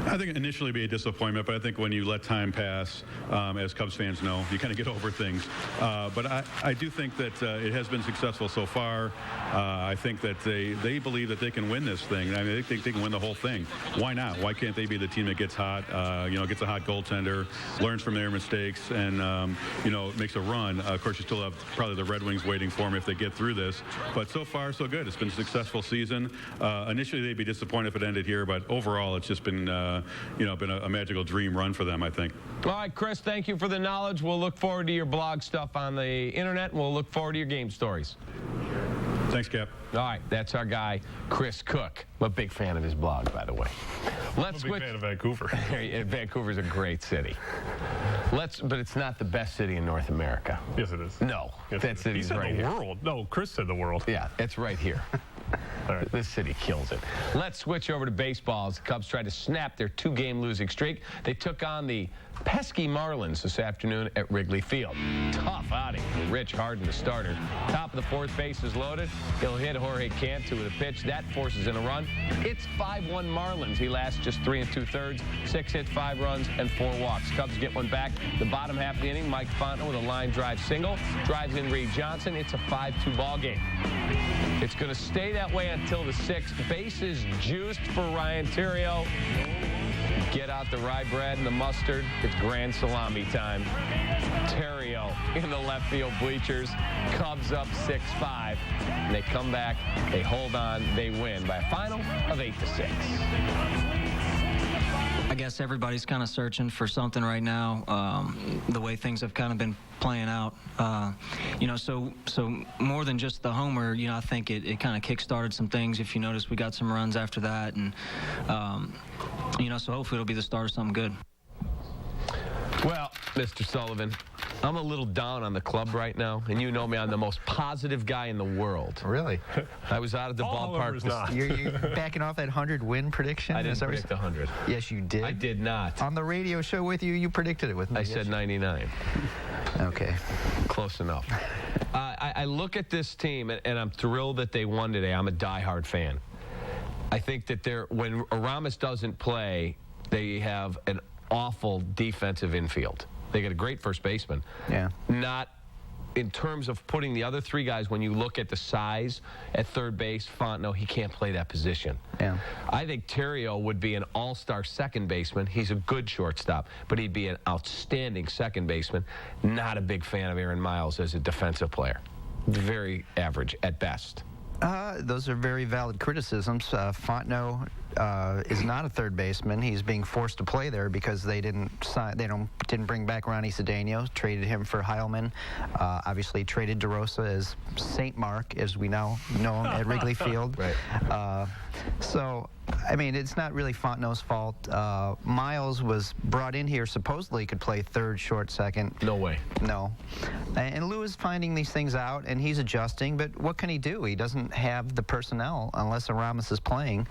Speaker 23: I think initially it'd be a disappointment, but I think when you let time pass, as Cubs fans know, you kind of get over things. But I do think that it has been successful so far. I think that they believe that they can win this thing. I mean, they think they can win the whole thing. Why not? Why can't they be the team that gets hot, gets a hot goaltender, learns from their mistakes, and, makes a run? Of course, you still have probably the Red Wings waiting for them if they get through this. But so far, so good. It's been a successful season. Initially, they'd be disappointed if it ended here, but overall, it's just been been a magical dream run for them, I think.
Speaker 8: All right, Chris, thank you for the knowledge. We'll look forward to your blog stuff on the internet, and we'll look forward to your game stories.
Speaker 23: Thanks, Cap.
Speaker 8: All right, that's our guy, Chris Cook. I'm a big fan of his blog, by the way.
Speaker 12: I'm a big fan of Vancouver.
Speaker 8: Vancouver's a great city. But it's not the best city in North America.
Speaker 12: Yes, it is.
Speaker 8: No,
Speaker 12: yes,
Speaker 8: that city's right here.
Speaker 12: He said the world. No, Chris said the world.
Speaker 8: Yeah, it's right here.
Speaker 12: All right.
Speaker 8: This city kills it. Let's switch over to baseball as the Cubs try to snap their 2-game losing streak. They took on the pesky Marlins this afternoon at Wrigley Field. Tough outing for Rich Harden, the starter. Top of the fourth, base is loaded. He'll hit Jorge Cantu with a pitch. That forces in a run. It's 5-1 Marlins. He lasts just 3 2/3, 6 hits, 5 runs, and 4 walks. Cubs get one back. The bottom half of the inning, Mike Fontenot with a line drive single. Drives in Reed Johnson. It's a 5-2 ball game. It's going to stay that way until the 6th. Bases juiced for Ryan Theriot. Get out the rye bread and the mustard. It's grand salami time. Terrio in the left field bleachers. Cubs up 6-5. And they come back, they hold on, they win by a final of 8-6.
Speaker 2: I guess everybody's kind of searching for something right now. The way things have kind of been playing out, so more than just the homer, I think it kind of kick-started some things. If you notice, we got some runs after that, and so hopefully it'll be the start of something good.
Speaker 8: Well, Mr. Sullivan, I'm a little down on the club right now, and you know me, I'm the most positive guy in the world.
Speaker 13: Really?
Speaker 8: I was out of the ballpark.
Speaker 13: You're backing off that 100-win prediction?
Speaker 8: I didn't predict 100.
Speaker 13: Yes, you did.
Speaker 8: I did not.
Speaker 13: On the radio show with you, you predicted it with me.
Speaker 8: I said 99.
Speaker 13: Okay.
Speaker 8: Close enough. I look at this team, and I'm thrilled that they won today. I'm a diehard fan. I think that when Aramis doesn't play, they have an awful defensive infield. They got a great first baseman.
Speaker 13: Yeah.
Speaker 8: Not in terms of putting the other three guys, when you look at the size at third base, Fontenot, he can't play that position.
Speaker 13: Yeah.
Speaker 8: I think Terrio would be an all-star second baseman. He's a good shortstop, but he'd be an outstanding second baseman. Not a big fan of Aaron Miles as a defensive player. Very average at best.
Speaker 13: Those are very valid criticisms. Fontenot is not a third baseman. He's being forced to play there because they didn't bring back Ronnie Cedeno, traded him for Heilman. Obviously traded DeRosa as St. Mark, as we now know him at Wrigley Field.
Speaker 8: Right.
Speaker 13: So, I mean, it's not really Fontenot's fault. Miles was brought in here, supposedly could play third, short, second.
Speaker 8: No way.
Speaker 13: No. And Lou is finding these things out, and he's adjusting, but what can he do? He doesn't have the personnel, unless Aramis is playing,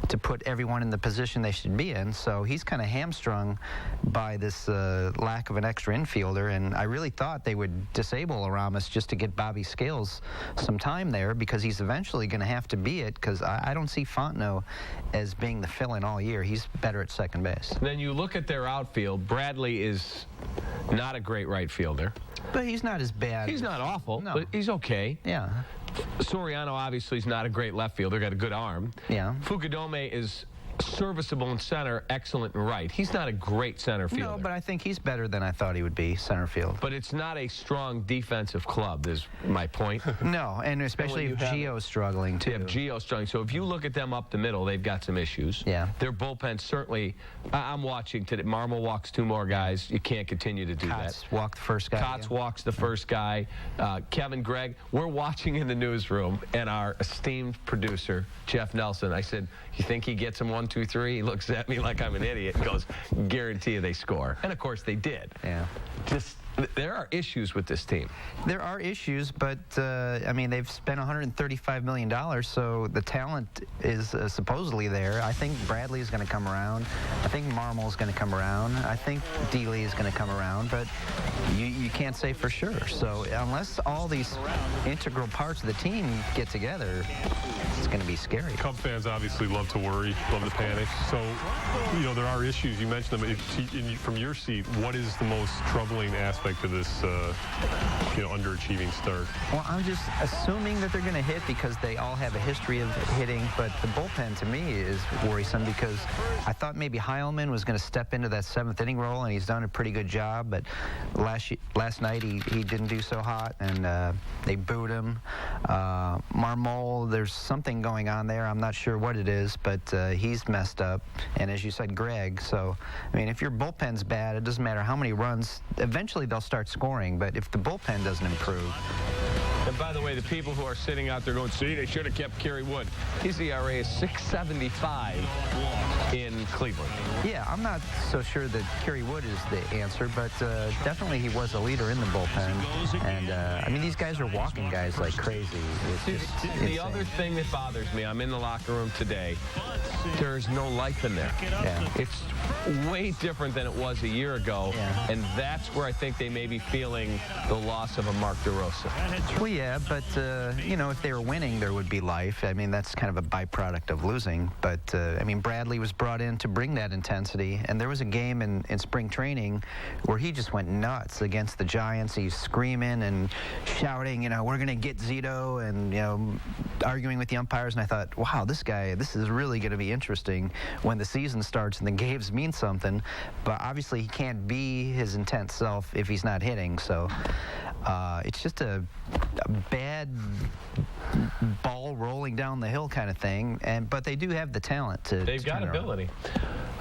Speaker 13: to put everyone in the position they should be in. So he's kind of hamstrung by this lack of an extra infielder, and I really thought they would disable Aramis just to get Bobby Scales some time there, because he's eventually going to have to be it, because I don't see Fontenot as being the fill-in all year. He's better at second base.
Speaker 8: Then you look at their outfield. Bradley is not a great right fielder.
Speaker 13: But he's not as bad.
Speaker 8: He's not awful, but he's okay.
Speaker 13: Yeah.
Speaker 8: Soriano obviously is not a great left fielder, got a good arm.
Speaker 13: Yeah.
Speaker 8: Fukudome is serviceable in center, excellent in right. He's not a great center fielder.
Speaker 13: No, but I think he's better than I thought he would be, center field.
Speaker 8: But it's not a strong defensive club, is my point.
Speaker 13: No, and especially if Gio's struggling, too.
Speaker 8: Yeah, Gio's struggling. So if you look at them up the middle, they've got some issues.
Speaker 13: Yeah.
Speaker 8: Their bullpen certainly, I'm watching today. Marmol walks two more guys. You can't continue to do
Speaker 13: Kotz
Speaker 8: that.
Speaker 13: walked the first guy.
Speaker 8: Kotz walks the first guy. Kevin Gregg, we're watching in the newsroom, and our esteemed producer, Jeff Nelson, I said, you think he gets him 1, 2, 3? He looks at me like I'm an idiot and goes, guarantee you they score. And, of course, they did.
Speaker 13: Yeah.
Speaker 8: Just, there are issues with this team.
Speaker 13: There are issues, but, I mean, they've spent $135 million, so the talent is supposedly there. I think Bradley is going to come around. I think Marmol is going to come around. I think Dealey is going to come around, but you can't say for sure. So unless all these integral parts of the team get together, it's going to be scary.
Speaker 12: Cub fans obviously love to worry, love to panic. So, there are issues. You mentioned them. From your seat, what is the most troubling aspect of this, underachieving start?
Speaker 13: Well, I'm just assuming that they're going to hit because they all have a history of hitting, but the bullpen to me is worrisome because I thought maybe Heilman was going to step into that 7th inning role, and he's done a pretty good job, but last night he didn't do so hot, and they booed him. Marmol, there's something going on there. I'm not sure what it is, but he's messed up, and as you said, Gregg. So, I mean, if your bullpen's bad, it doesn't matter how many runs. Eventually they'll start scoring, but if the bullpen doesn't improve.
Speaker 8: And by the way, the people who are sitting out there going, see, they should have kept Kerry Wood. His ERA is 6.75 in Cleveland.
Speaker 13: Yeah, I'm not so sure that Kerry Wood is the answer, but definitely he was a leader in the bullpen. And, I mean, these guys are walking guys like crazy. It's just
Speaker 8: the other thing that bothers me, I'm in the locker room today, there's no life in there.
Speaker 13: Yeah.
Speaker 8: It's way different than it was a year ago, and that's where I think they may be feeling the loss of a Mark DeRosa.
Speaker 13: Well, Yeah, but, you know, if they were winning, there would be life. I mean, that's kind of a byproduct of losing. But, I mean, Bradley was brought in to bring that intensity. And there was a game in spring training where he just went nuts against the Giants. He's screaming and shouting, you know, we're going to get Zito, and, you know, arguing with the umpires. And I thought, wow, this is really going to be interesting when the season starts and the games mean something. But obviously he can't be his intense self if he's not hitting. So it's just a bad ball rolling down the hill kind of thing, but they do have the talent to.
Speaker 8: They've got ability.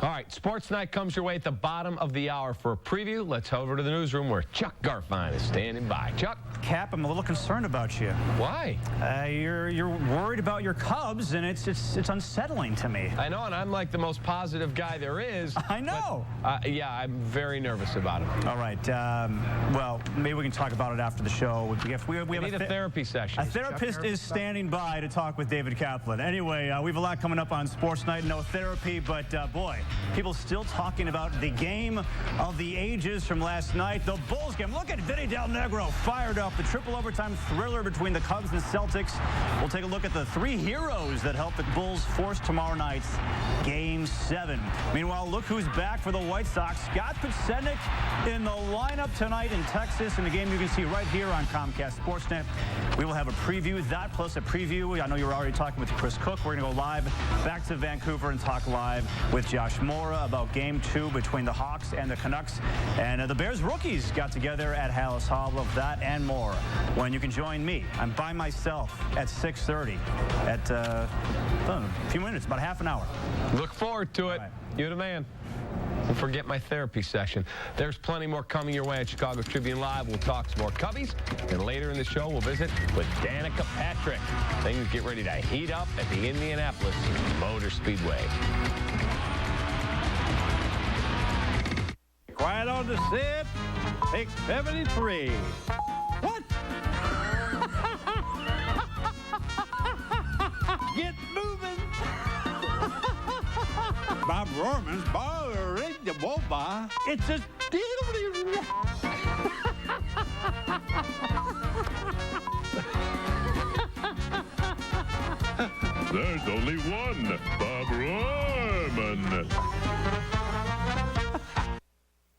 Speaker 8: All right, Sports Night comes your way at the bottom of the hour. For a preview, let's head over to the newsroom where Chuck Garfien is standing by. Chuck?
Speaker 5: Cap, I'm a little concerned about you.
Speaker 8: Why?
Speaker 5: You're worried about your Cubs, and it's unsettling to me.
Speaker 8: I know, and I'm like the most positive guy there is.
Speaker 5: I know.
Speaker 8: But, yeah, I'm very nervous about it.
Speaker 5: All right. Well, maybe we can talk about it after the show. We
Speaker 8: need a therapy session.
Speaker 5: A therapist is standing by to talk with David Kaplan. Anyway, we have a lot coming up on Sports Night. No therapy, but boy, people still talking about the game of the ages from last night. The Bulls game. Look at Vinny Del Negro fired up. The triple overtime thriller between the Cubs and Celtics. We'll take a look at the three heroes that helped the Bulls force tomorrow night's Game 7. Meanwhile, look who's back for the White Sox. Scott Podsednik in the lineup tonight in Texas in the game you can see right here on Comcast Sportsnet. We will have a preview, that plus a preview. I know you were already talking with Chris Cook. We're going to go live back to Vancouver and talk live with Josh Mora about Game 2 between the Hawks and the Canucks. And the Bears rookies got together at Hallis Hall. Of that and more when you can join me. I'm by myself at 6:30 at a few minutes, about half an hour.
Speaker 8: Look forward to it. Right. You're the man. Don't forget my therapy session. There's plenty more coming your way at Chicago Tribune Live. We'll talk some more Cubbies, and later in the show, we'll visit with Danica Patrick. Things get ready to heat up at the Indianapolis Motor Speedway.
Speaker 7: Quiet on the set. Pick 73. What? Get moving. Bob Rohrman's bar in the boba. It's a diddly.
Speaker 18: There's only one Bob Rohrman.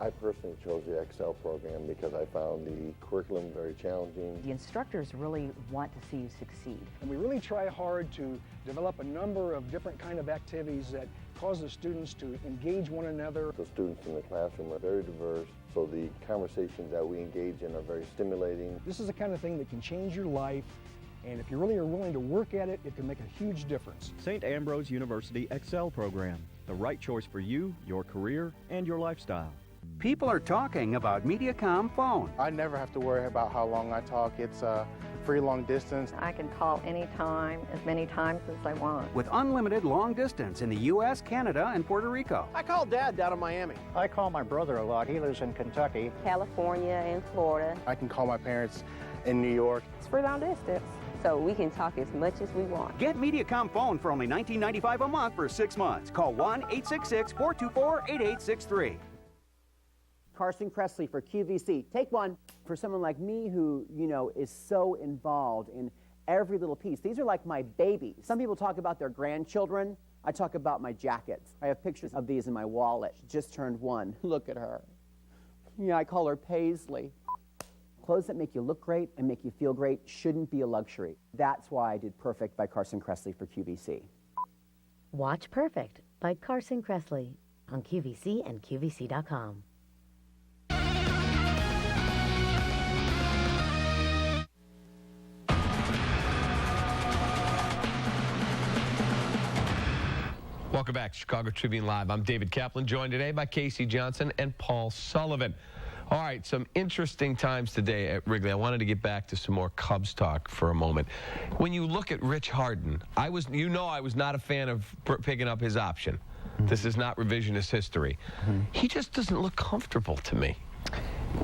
Speaker 22: I personally chose the Excel program because I found the curriculum very challenging.
Speaker 24: The instructors really want to see you succeed.
Speaker 25: And we really try hard to develop a number of different kind of activities that cause the students to engage one another.
Speaker 22: The students in the classroom are very diverse, so the conversations that we engage in are very stimulating.
Speaker 25: This is the kind of thing that can change your life, and if you really are willing to work at it, it can make a huge difference.
Speaker 26: St. Ambrose University Excel program, the right choice for you, your career, and your lifestyle.
Speaker 27: People are talking about Mediacom phone.
Speaker 29: I never have to worry about how long I talk. It's free long distance.
Speaker 30: I can call anytime, as many times as I want.
Speaker 27: With unlimited long distance in the U.S., Canada, and Puerto Rico.
Speaker 29: I call Dad down in Miami.
Speaker 31: I call my brother a lot. He lives in Kentucky.
Speaker 30: California and Florida.
Speaker 29: I can call my parents in New York.
Speaker 30: It's free long distance, so we can talk as much as we want.
Speaker 27: Get Mediacom phone for only $19.95 a month for 6 months. Call 1-866-424-8863.
Speaker 32: Carson Kressley for QVC. Take one. For someone like me who, is so involved in every little piece. These are like my babies. Some people talk about their grandchildren. I talk about my jackets. I have pictures of these in my wallet. She just turned 1. Look at her. Yeah, I call her Paisley. Clothes that make you look great and make you feel great shouldn't be a luxury. That's why I did Perfect by Carson Kressley for QVC.
Speaker 33: Watch Perfect by Carson Kressley on QVC and QVC.com.
Speaker 8: Welcome back to Chicago Tribune Live. I'm David Kaplan, joined today by Casey Johnson and Paul Sullivan. All right, some interesting times today at Wrigley. I wanted to get back to some more Cubs talk for a moment. When you look at Rich Harden, I was not a fan of picking up his option. Mm-hmm. This is not revisionist history. Mm-hmm. He just doesn't look comfortable to me.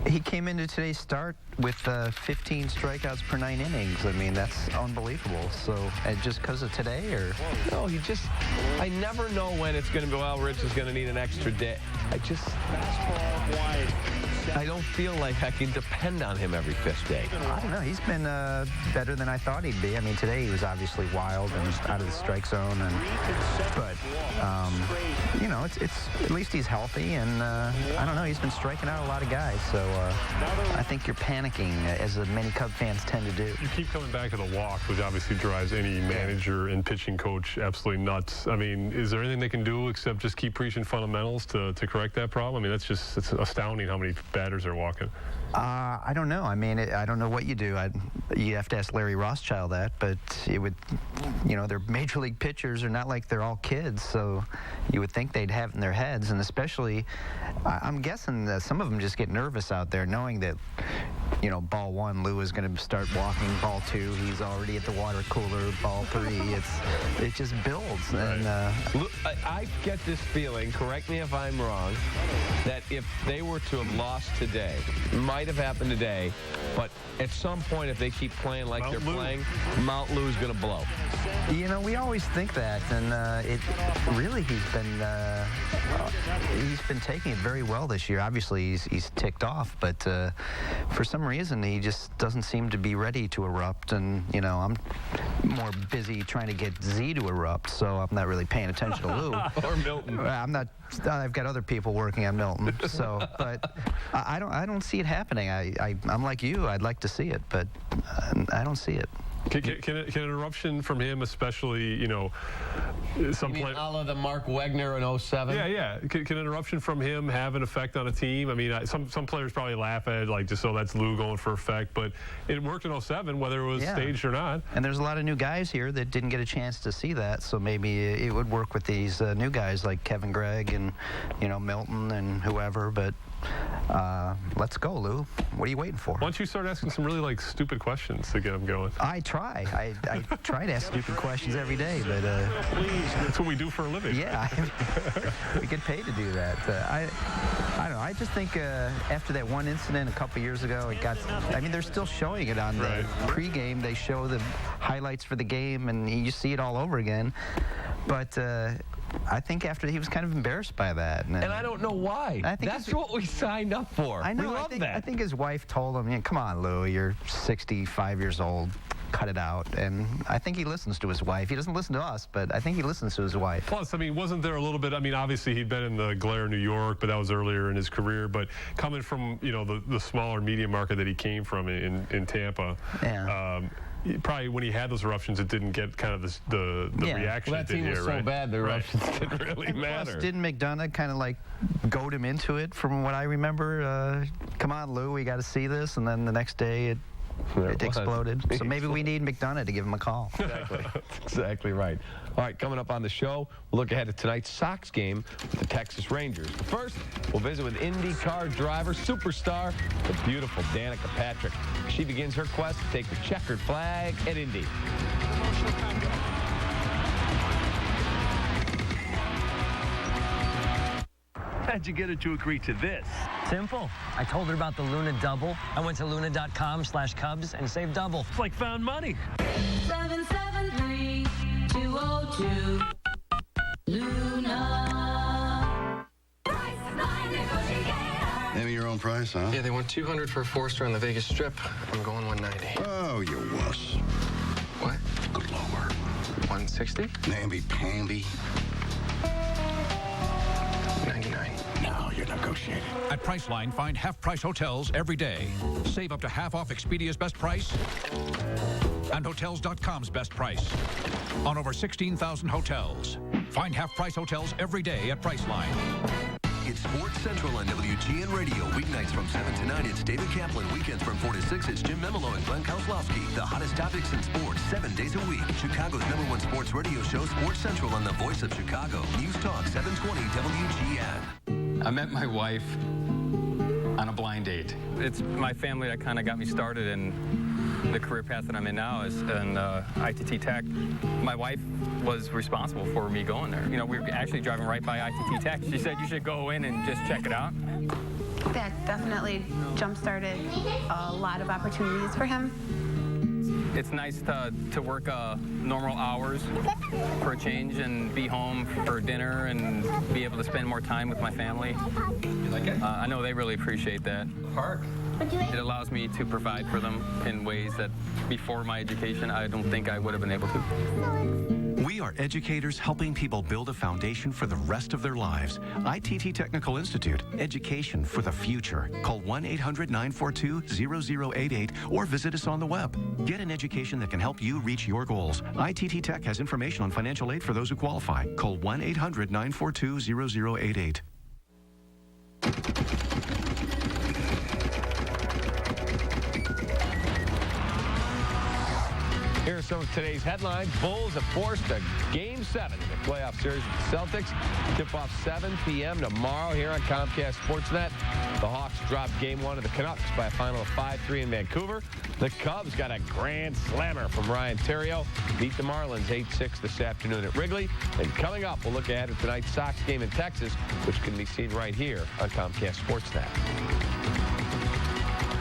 Speaker 13: He came into today's start with 15 strikeouts per 9 innings. I mean, that's unbelievable. So, just because of today, or?
Speaker 8: No, I never know when it's going to be, well, Rich is going to need an extra day.
Speaker 7: Fastball wide.
Speaker 8: I don't feel like I can depend on him every fifth day.
Speaker 13: I don't know. He's been better than I thought he'd be. I mean, today he was obviously wild and out of the strike zone, but you know, it's at least he's healthy, and I don't know. He's been striking out a lot of guys, so I think you're panicking, as many Cub fans tend to do.
Speaker 12: You keep coming back to the walk, which obviously drives any manager and pitching coach absolutely nuts. I mean, is there anything they can do except just keep preaching fundamentals to correct that problem? I mean, it's astounding how many batters are walking.
Speaker 13: I don't know. I mean, I don't know what you do. You have to ask Larry Rothschild that, but it would, you know, they're major league pitchers are not like they're all kids, so you would think they'd have it in their heads, and especially, I'm guessing that some of them just get nervous out there knowing that, you know, ball one, Lou is going to start walking. Ball two, he's already at the water cooler. Ball three, it just builds. Right. And
Speaker 8: I get this feeling, correct me if I'm wrong, that if they were to have lost today, might have happened today, but at some point, if they keep playing like they're playing, Mount Lou's going to blow.
Speaker 13: You know, we always think that, and it really he's been taking it very well this year. Obviously, he's ticked off, but for some reason, he just doesn't seem to be ready to erupt. And you know, I'm more busy trying to get Z to erupt, so I'm not really paying attention to Lou
Speaker 8: or Milton.
Speaker 13: I'm not. I've got other people working on Milton, so but I don't see it happening. I'm like you. I'd like to see it, but I don't see it.
Speaker 12: Can an eruption from him, especially, you know, some
Speaker 8: play a la the Mark Wegner in 07?
Speaker 12: Yeah. Can an eruption from him have an effect on a team? I mean, some players probably laugh at it, like, just, oh, that's Lou going for effect, but it worked in 07, whether it was staged or not.
Speaker 13: And there's a lot of new guys here that didn't get a chance to see that, so maybe it would work with these new guys like Kevin Gregg and, you know, Milton and whoever, but let's go, Lou. What are you waiting for?
Speaker 12: Why don't you start asking some really, like, stupid questions to get them going?
Speaker 13: I try. I try to ask stupid questions every day, but
Speaker 12: that's what we do for a living.
Speaker 13: Yeah, we get paid to do that. I don't know. I just think after that one incident a couple years ago, it got. I mean, they're still showing it on the pregame. They show the highlights for the game, and you see it all over again. But I think after he was kind of embarrassed by that. And
Speaker 8: I don't know why. I think that's what we signed up for.
Speaker 13: I know.
Speaker 8: We love that.
Speaker 13: I think his wife told him, come on, Lou, you're 65 years old. Cut it out. And I think he listens to his wife. He doesn't listen to us, but I think he listens to his wife.
Speaker 12: Plus, I mean, wasn't there a little bit, I mean, obviously he'd been in the glare New York, but that was earlier in his career. But coming from, you know, the smaller media market that he came from in Tampa, probably when he had those eruptions, it didn't get kind of the reaction
Speaker 8: that team was so bad, the eruptions didn't really matter.
Speaker 13: Plus, didn't McDonough kind of like goad him into it from what I remember? Come on, Lou, we got to see this. And then the next day it exploded. So maybe we need McDonough to give him a call.
Speaker 8: Exactly. Exactly right. All right, coming up on the show, we'll look ahead at tonight's Sox game with the Texas Rangers. But first, we'll visit with IndyCar driver, superstar, the beautiful Danica Patrick. She begins her quest to take the checkered flag at Indy.
Speaker 1: How'd you get her to agree to this?
Speaker 3: Simple. I told her about the Luna Double. I went to luna.com/Cubs and saved double.
Speaker 1: It's like found money.
Speaker 4: 773-202 Luna.
Speaker 6: Name your own price, huh?
Speaker 9: Yeah, they want $200 for a 4-star on the Vegas Strip. I'm going $190.
Speaker 6: Oh, you wuss.
Speaker 9: What?
Speaker 6: Go lower.
Speaker 9: $160?
Speaker 6: Namby-pamby.
Speaker 9: $99.
Speaker 6: Now you're negotiating.
Speaker 10: At Priceline, find half-price hotels every day. Save up to half off Expedia's best price and Hotels.com's best price on over 16,000 hotels. Find half-price hotels every day at Priceline.
Speaker 14: It's Sports Central on WGN Radio. Weeknights from 7 to 9, it's David Kaplan. Weekends from 4 to 6, it's Jim Memolo and Glenn Kozlowski. The hottest topics in sports, 7 days a week. Chicago's #1 sports radio show, Sports Central on the Voice of Chicago. News Talk 720 WGN.
Speaker 15: I met my wife on a blind date. It's my family that kind of got me started in the career path that I'm in now is in ITT Tech. My wife was responsible for me going there. You know, we were actually driving right by ITT Tech. She said you should go in and just check it out.
Speaker 16: That definitely jump-started a lot of opportunities for him.
Speaker 15: It's nice to work normal hours for a change and be home for dinner and be able to spend more time with my family.
Speaker 9: You like it?
Speaker 15: I know they really appreciate that.
Speaker 9: Park.
Speaker 15: It allows me to provide for them in ways that before my education I don't think I would have been able to.
Speaker 2: We are educators helping people build a foundation for the rest of their lives. ITT Technical Institute, education for the future. Call 1-800-942-0088 or visit us on the web. Get an education that can help you reach your goals. ITT Tech has information on financial aid for those who qualify. Call 1-800-942-0088.
Speaker 8: Here are some of today's headlines. Bulls have forced a Game 7 in the playoff series with the Celtics. Tip-off 7 p.m. tomorrow here on Comcast Sportsnet. The Hawks dropped Game 1 of the Canucks by a final of 5-3 in Vancouver. The Cubs got a grand slammer from Ryan Theriot. Beat the Marlins 8-6 this afternoon at Wrigley. And coming up, we'll look ahead at tonight's Sox game in Texas, which can be seen right here on Comcast Sportsnet.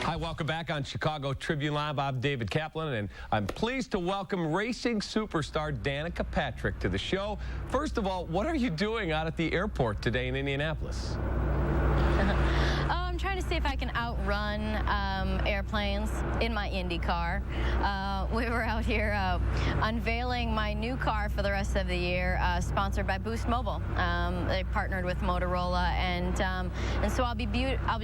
Speaker 8: Hi, welcome back on Chicago Tribune Live. I'm David Kaplan, and I'm pleased to welcome racing superstar Danica Patrick to the show. First of all, what are you doing out at the airport today in Indianapolis?
Speaker 5: I'm trying to see if I can outrun airplanes in my Indy car. We were out here unveiling my new car for the rest of the year, sponsored by Boost Mobile. They partnered with Motorola, and so I'll be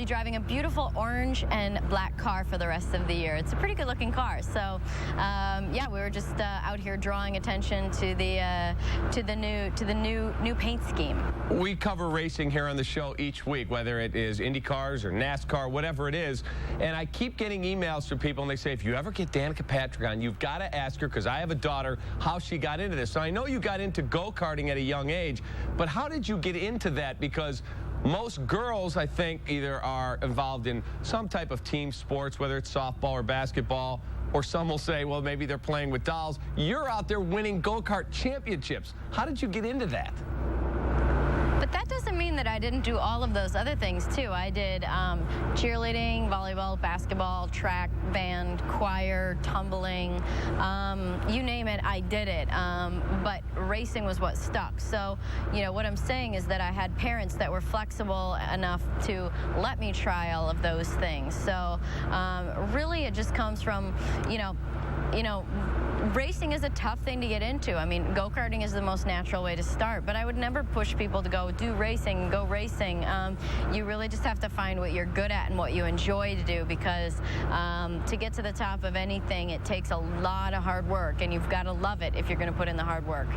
Speaker 5: driving a beautiful orange and black car for the rest of the year. It's a pretty good-looking car. So yeah, we were just out here drawing attention to the new paint scheme.
Speaker 8: We cover racing here on the show each week, whether it is Indy cars or NASCAR, whatever it is. And I keep getting emails from people, and they say, if you ever get Danica Patrick on, you've got to ask her, because I have a daughter, how she got into this. So I know you got into go-karting at a young age, but how did you get into that? Because most girls, I think, either are involved in some type of team sports, whether it's softball or basketball, or some will say, well, maybe they're playing with dolls. You're out there winning go-kart championships. How did you get into that?
Speaker 5: But that doesn't mean that I didn't do all of those other things, too. I did cheerleading, volleyball, basketball, track, band, choir, tumbling. You name it, I did it. But racing was what stuck. So, you know, what I'm saying is that I had parents that were flexible enough to let me try all of those things. So, really, it just comes from, you know, racing is a tough thing to get into. I mean, go-karting is the most natural way to start, but I would never push people to go do racing, go racing. You really just have to find what you're good at and what you enjoy to do, because to get to the top of anything, it takes a lot of hard work, and you've got to love it if you're going to put in the hard work.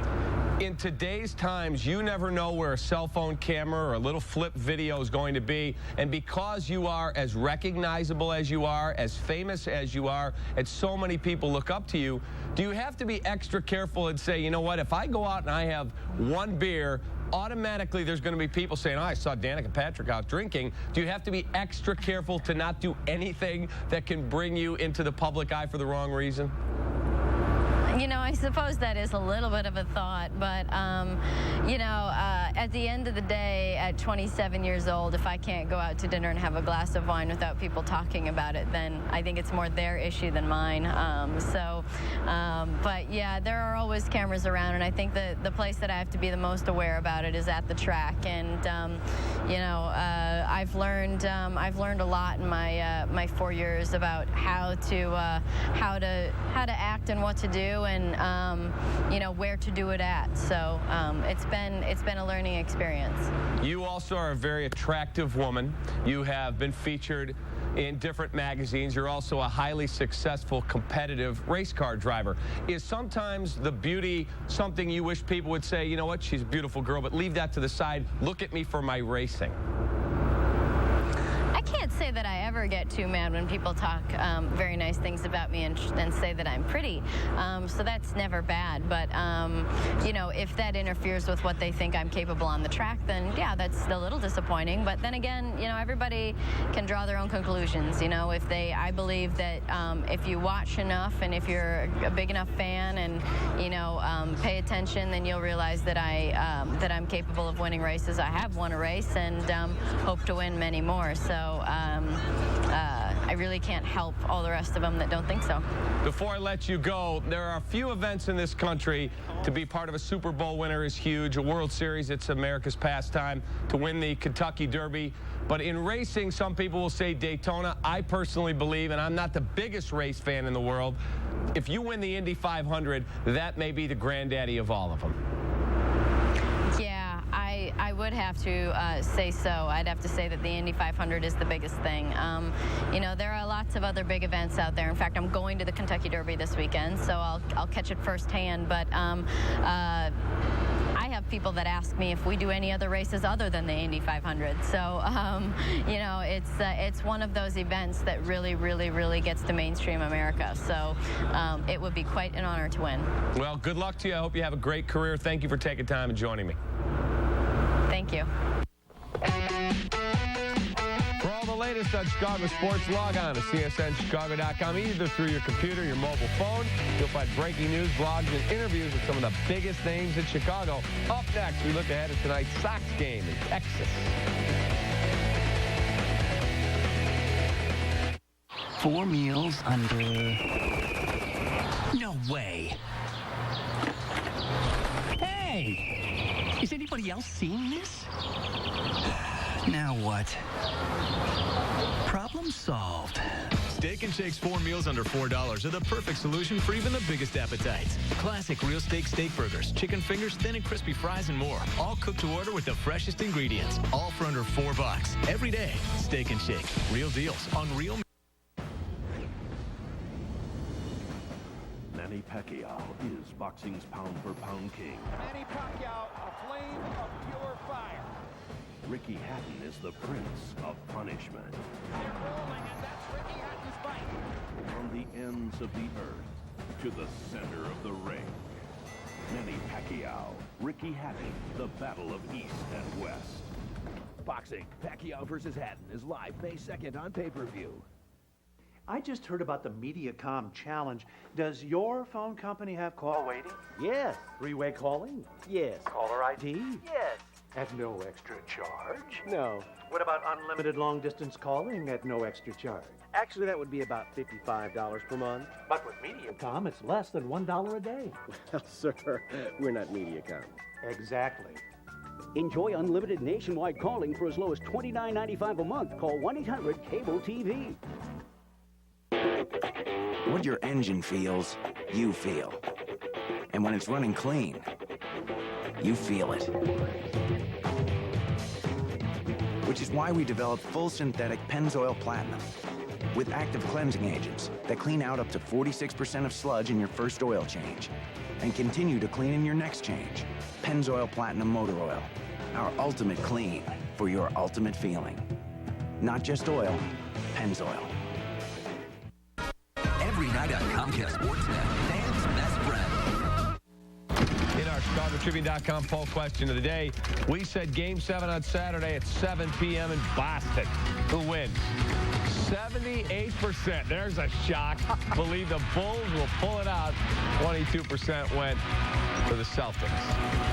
Speaker 8: In today's times, you never know where a cell phone camera or a little flip video is going to be. And because you are as recognizable as you are, as famous as you are, and so many people look up to you, do you have to be extra careful and say, you know what, if I go out and I have one beer, automatically there's going to be people saying, oh, I saw Danica Patrick out drinking. Do you have to be extra careful to not do anything that can bring you into the public eye for the wrong reason?
Speaker 5: You know, I suppose that is a little bit of a thought, but, you know, at the end of the day, at 27 years old, if I can't go out to dinner and have a glass of wine without people talking about it, then I think it's more their issue than mine. But yeah, there are always cameras around, and I think the place that I have to be the most aware about it is at the track. And, you know, I've learned a lot in my 4 years about how to act and what to do, and you know, where to do it at. So it's been a learning experience.
Speaker 8: You also are a very attractive woman. You have been featured in different magazines. You're also a highly successful competitive race car driver. Is sometimes the beauty something you wish people would say, you know what, she's a beautiful girl, but leave that to the side, look at me for my racing?
Speaker 5: I can't say that I ever get too mad when people talk very nice things about me and say that I'm pretty. So that's never bad. But, you know, if that interferes with what they think I'm capable on the track, then, yeah, that's a little disappointing. But then again, you know, everybody can draw their own conclusions. You know, I believe that if you watch enough and if you're a big enough fan and, you know, pay attention, then you'll realize that I'm capable of winning races. I have won a race and hope to win many more. So I really can't help all the rest of them that don't think so.
Speaker 11: Before I let you go, there are a few events in this country. To be part of a Super Bowl winner is huge. A World Series, it's America's pastime. To win the Kentucky Derby. But in racing, some people will say Daytona. I personally believe, and I'm not the biggest race fan in the world, if you win the Indy 500, that may be the granddaddy of all of them.
Speaker 5: Yeah, I would have to say so. I'd have to say that the Indy 500 is the biggest thing. You know, there are lots of other big events out there. In fact, I'm going to the Kentucky Derby this weekend, so I'll catch it firsthand. But I have people that ask me if we do any other races other than the Indy 500. So, you know, it's one of those events that really, really, really gets to mainstream America. So it would be quite an honor to win.
Speaker 11: Well, good luck to you. I hope you have a great career. Thank you for taking time and joining me.
Speaker 5: Thank you.
Speaker 11: For all the latest on Chicago sports, log on to CSNChicago.com. Either through your computer or your mobile phone, you'll find breaking news, blogs, and interviews with some of the biggest names in Chicago. Up next, we look ahead at tonight's Sox game in Texas.
Speaker 16: 4 meals under... No way. Hey! Is anybody else seeing this? Now what? Problem solved.
Speaker 17: Steak and Shake's 4 meals under $4 are the perfect solution for even the biggest appetites. Classic real steak burgers, chicken fingers, thin and crispy fries, and more. All cooked to order with the freshest ingredients. All for under $4. Every day, Steak and Shake. Real deals on real.
Speaker 18: Manny Pacquiao is boxing's pound-for-pound king.
Speaker 7: Manny Pacquiao, a flame of pure fire.
Speaker 18: Ricky Hatton is the prince of punishment.
Speaker 7: They're rolling, and that's Ricky Hatton's fight.
Speaker 18: From the ends of the earth to the center of the ring. Manny Pacquiao, Ricky Hatton, the battle of East and West.
Speaker 19: Boxing, Pacquiao versus Hatton is live May 2nd on pay-per-view.
Speaker 20: I just heard about the MediaCom challenge. Does your phone company have call waiting?
Speaker 19: Yes.
Speaker 20: Three-way calling?
Speaker 19: Yes.
Speaker 20: Caller ID?
Speaker 19: Yes.
Speaker 20: At no extra charge?
Speaker 19: No.
Speaker 20: What about unlimited long-distance calling at no extra charge?
Speaker 19: Actually, that would be about $55 per month.
Speaker 20: But with MediaCom, it's less than $1 a day.
Speaker 19: Well, sir, we're not MediaCom.
Speaker 20: Exactly.
Speaker 18: Enjoy unlimited nationwide calling for as low as $29.95 a month. Call 1-800-CABLE-TV.
Speaker 21: What your engine feels, you feel. And when it's running clean, you feel it. Which is why we developed full synthetic Pennzoil Platinum with active cleansing agents that clean out up to 46% of sludge in your first oil change and continue to clean in your next change. Pennzoil Platinum Motor Oil, our ultimate clean for your ultimate feeling. Not just oil, Pennzoil.
Speaker 14: Every night on Comcast Sportsnet, fans' best friend.
Speaker 11: In our ChicagoTribune.com poll question of the day, we said Game 7 on Saturday at 7 p.m. in Boston. Who wins? 78%. There's a shock. Believe the Bulls will pull it out. 22% went for the Celtics.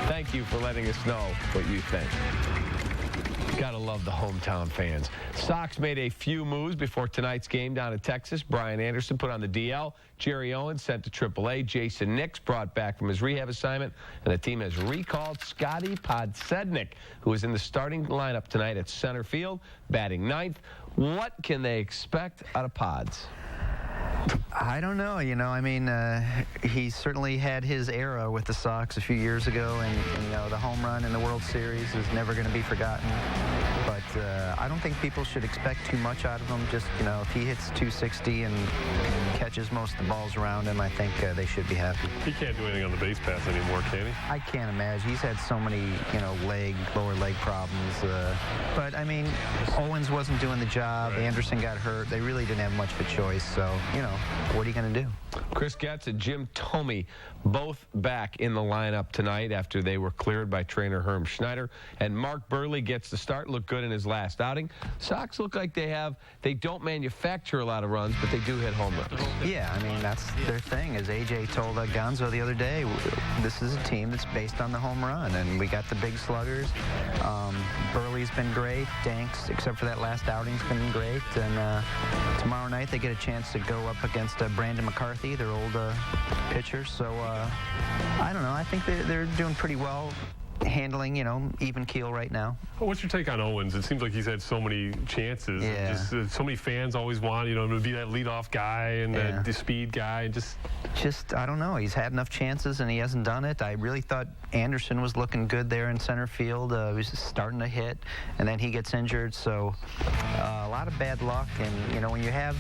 Speaker 11: Thank you for letting us know what you think. Gotta love the hometown fans. Sox made a few moves before tonight's game down in Texas. Brian Anderson put on the DL. Jerry Owens sent to AAA. Jason Nix brought back from his rehab assignment. And the team has recalled Scotty Podsednik, who is in the starting lineup tonight at center field, batting ninth. What can they expect out of Pods?
Speaker 13: I don't know. You know, I mean, he certainly had his era with the Sox a few years ago, and you know, the home run in the World Series is never going to be forgotten. But I don't think people should expect too much out of him. Just, you know, if he hits 260 and catches most of the balls around him, I think they should be happy.
Speaker 12: He can't do anything on the base pass anymore, can he?
Speaker 13: I can't imagine. He's had so many, you know, lower leg problems. But, I mean, Owens wasn't doing the job. Right. Anderson got hurt. They really didn't have much of a choice. So, you know, what are you going to do?
Speaker 11: Chris Getz and Jim Thome both back in the lineup tonight after they were cleared by trainer Herm Schneider. And Mark Burley gets the start. Looked good in his
Speaker 8: his last outing. Sox look like they don't manufacture a lot of runs, but they do hit home runs.
Speaker 13: Yeah, I mean, that's their thing. As AJ told Gonzo the other day, this is a team that's based on the home run, and we got the big sluggers. Burley's been great. Danks, except for that last outing, has been great. And tomorrow night they get a chance to go up against Brandon McCarthy, their old pitcher. So I don't know. I think they're doing pretty well, handling, even keel right now.
Speaker 12: Well, what's your take on Owens? It seems like he's had so many chances.
Speaker 13: Yeah.
Speaker 12: Just so many fans always want, him to be that leadoff guy and the speed guy. And
Speaker 13: just, I don't know. He's had enough chances and he hasn't done it. I really thought Anderson was looking good there in center field. He was starting to hit, and then he gets injured. So a lot of bad luck. And, when you have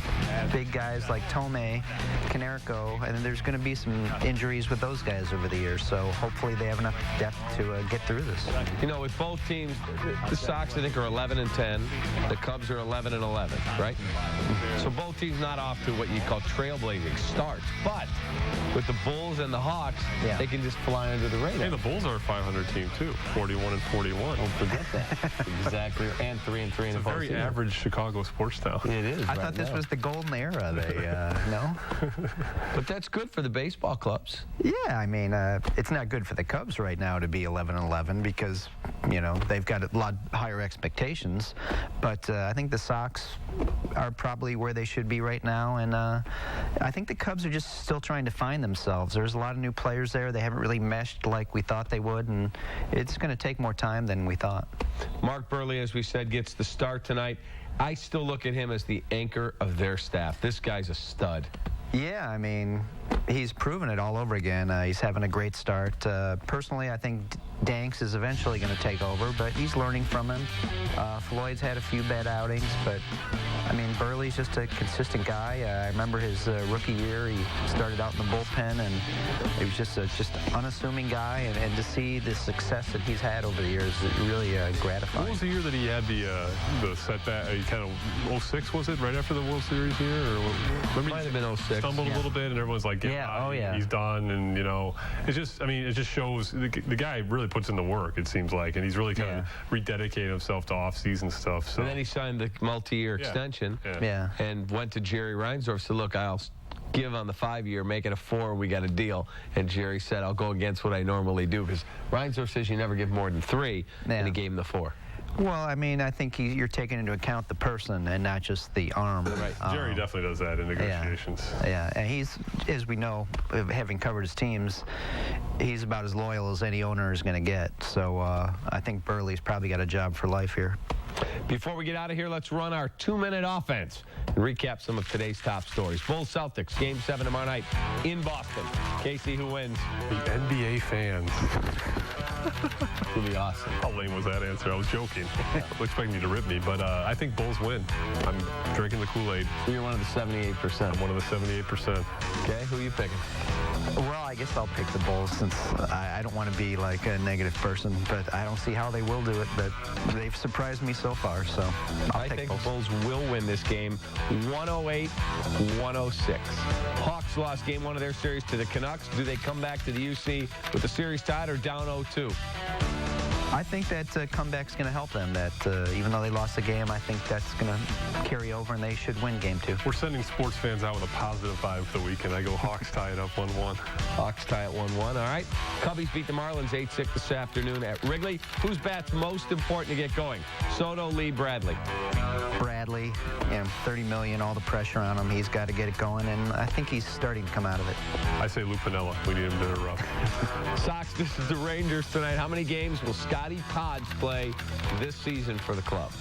Speaker 13: big guys like Tomei, Canerico, and then there's going to be some injuries with those guys over the years. So hopefully they have enough depth to get through this.
Speaker 8: With both teams, the Sox, I think, are 11-10. The Cubs are 11-11, right? So both teams not off to what you call trailblazing starts. But with the Bulls and the Hawks, they can just fly under the radar.
Speaker 12: Hey, the Bulls are a 500 team, too. 41-41.
Speaker 8: Don't forget that. Exactly. And 3-3 in the postseason.
Speaker 12: It's a very average Chicago sports town.
Speaker 8: It is.
Speaker 13: I thought this was the golden era. No?
Speaker 8: But that's good for the baseball clubs.
Speaker 13: Yeah, I mean, it's not good for the Cubs right now to be 11-11 because, they've got a lot higher expectations. But I think the Sox are probably where they should be right now. And I think the Cubs are just still trying to find themselves. There's a lot of new players there. They haven't really meshed like we thought they would. And it's going to take more time than we thought.
Speaker 8: Mark Burley, as we said, gets the start tonight. I still look at him as the anchor of their staff. This guy's a stud.
Speaker 13: Yeah, I mean, he's proven it all over again. He's having a great start. Personally, I think Danks is eventually going to take over, but he's learning from him. Floyd's had a few bad outings, but, I mean, Burley's just a consistent guy. I remember his rookie year. He started out in the bullpen, and he was just an unassuming guy, and to see the success that he's had over the years is really gratifying.
Speaker 12: What was the year that he had the setback? He kind of 06, was it, right after the World Series year? Or
Speaker 8: might have been 06.
Speaker 12: Stumbled a little bit, and everyone's like, he's done, and it just shows the guy really puts in the work, it seems like, and he's really kind of rededicating himself to off-season stuff. So.
Speaker 8: And then he signed the multi-year extension and went to Jerry Reinsdorf, said, look, I'll give on the 5-year, make it a 4, we got a deal. And Jerry said, I'll go against what I normally do, because Reinsdorf says you never give more than 3, and he gave him the 4.
Speaker 13: Well, I mean, I think you're taking into account the person and not just the arm.
Speaker 12: Right. Jerry definitely does that in negotiations.
Speaker 13: Yeah, and he's, as we know, having covered his teams, he's about as loyal as any owner is going to get. So I think Burley's probably got a job for life here.
Speaker 8: Before we get out of here, let's run our 2-minute offense and recap some of today's top stories. Bulls Celtics, Game 7 tomorrow night in Boston. Casey, who wins?
Speaker 12: The NBA fans.
Speaker 8: It'll be awesome.
Speaker 12: How lame was that answer? I was joking. I was expecting you to rip me, but I think Bulls win. I'm drinking the Kool-Aid.
Speaker 8: You're one of the 78%.
Speaker 12: I'm one of the 78%.
Speaker 8: Okay, who are you picking?
Speaker 13: Well, I guess I'll pick the Bulls since I don't want to be like a negative person, but I don't see how they will do it, but they've surprised me so far, so
Speaker 8: I think the Bulls will win this game 108-106. Hawks lost Game 1 of their series to the Canucks. Do they come back to the UC with the series tied or down 0-2?
Speaker 13: I think that comeback's going to help them. That even though they lost the game, I think that's going to carry over, and they should win Game 2.
Speaker 12: We're sending sports fans out with a positive vibe for the weekend. I go Hawks tie it up 1-1.
Speaker 8: Hawks tie at 1-1. All right. Cubbies beat the Marlins 8-6 this afternoon at Wrigley. Whose bat's most important to get going? Soto, Lee, Bradley.
Speaker 13: Bradley, $30 million, all the pressure on him. He's got to get it going, and I think he's starting to come out of it.
Speaker 12: I say Lou Piniella. We need him to interrupt.
Speaker 8: Sox, this is the Rangers tonight. How many games will Scotty Podge play this season for the club?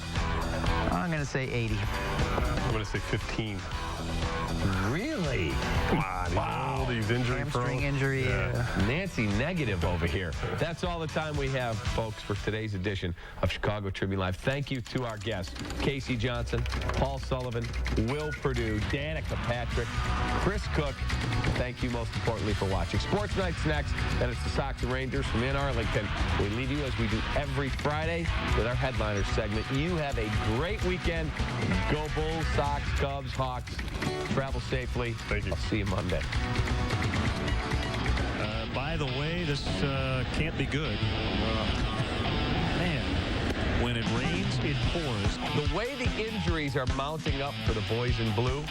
Speaker 13: I'm going to say 80.
Speaker 12: I'm going to say 15.
Speaker 8: Really?
Speaker 12: Come on. Wow. He's injury
Speaker 13: Hamstring injury.
Speaker 8: Yeah. Nancy negative over here. That's all the time we have, folks, for today's edition of Chicago Tribune Live. Thank you to our guests, Casey Johnson, Paul Sullivan, Will Perdue, Danica Patrick, Chris Cook. Thank you most importantly for watching. Sports Night's next, and it's the Sox and Rangers from in Arlington. We leave you as we do every Friday with our headliner segment. You have a great weekend. Go Bulls, Sox, Cubs, Hawks. Travel safely.
Speaker 12: Thank you.
Speaker 8: I'll see you Monday.
Speaker 3: By the way, this can't be good. Man, when it rains, it
Speaker 11: it pours. The way the injuries are mounting up for the boys in blue,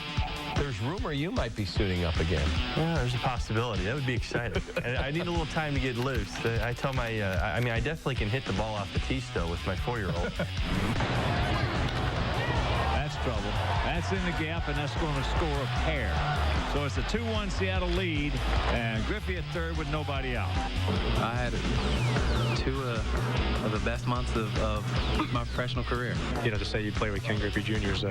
Speaker 11: there's rumor you might be suiting up again.
Speaker 3: Yeah, there's a possibility. That would be exciting. And I need a little time to get loose. I tell my, I definitely can hit the ball off the tee still with my 4-year-old.
Speaker 7: That's trouble. That's in the gap, and that's going to score a pair. So it's a 2-1 Seattle lead, and Griffey at third with nobody out.
Speaker 22: I had 2 of the best months of my professional career.
Speaker 23: You know, to say you play with Ken Griffey Jr. is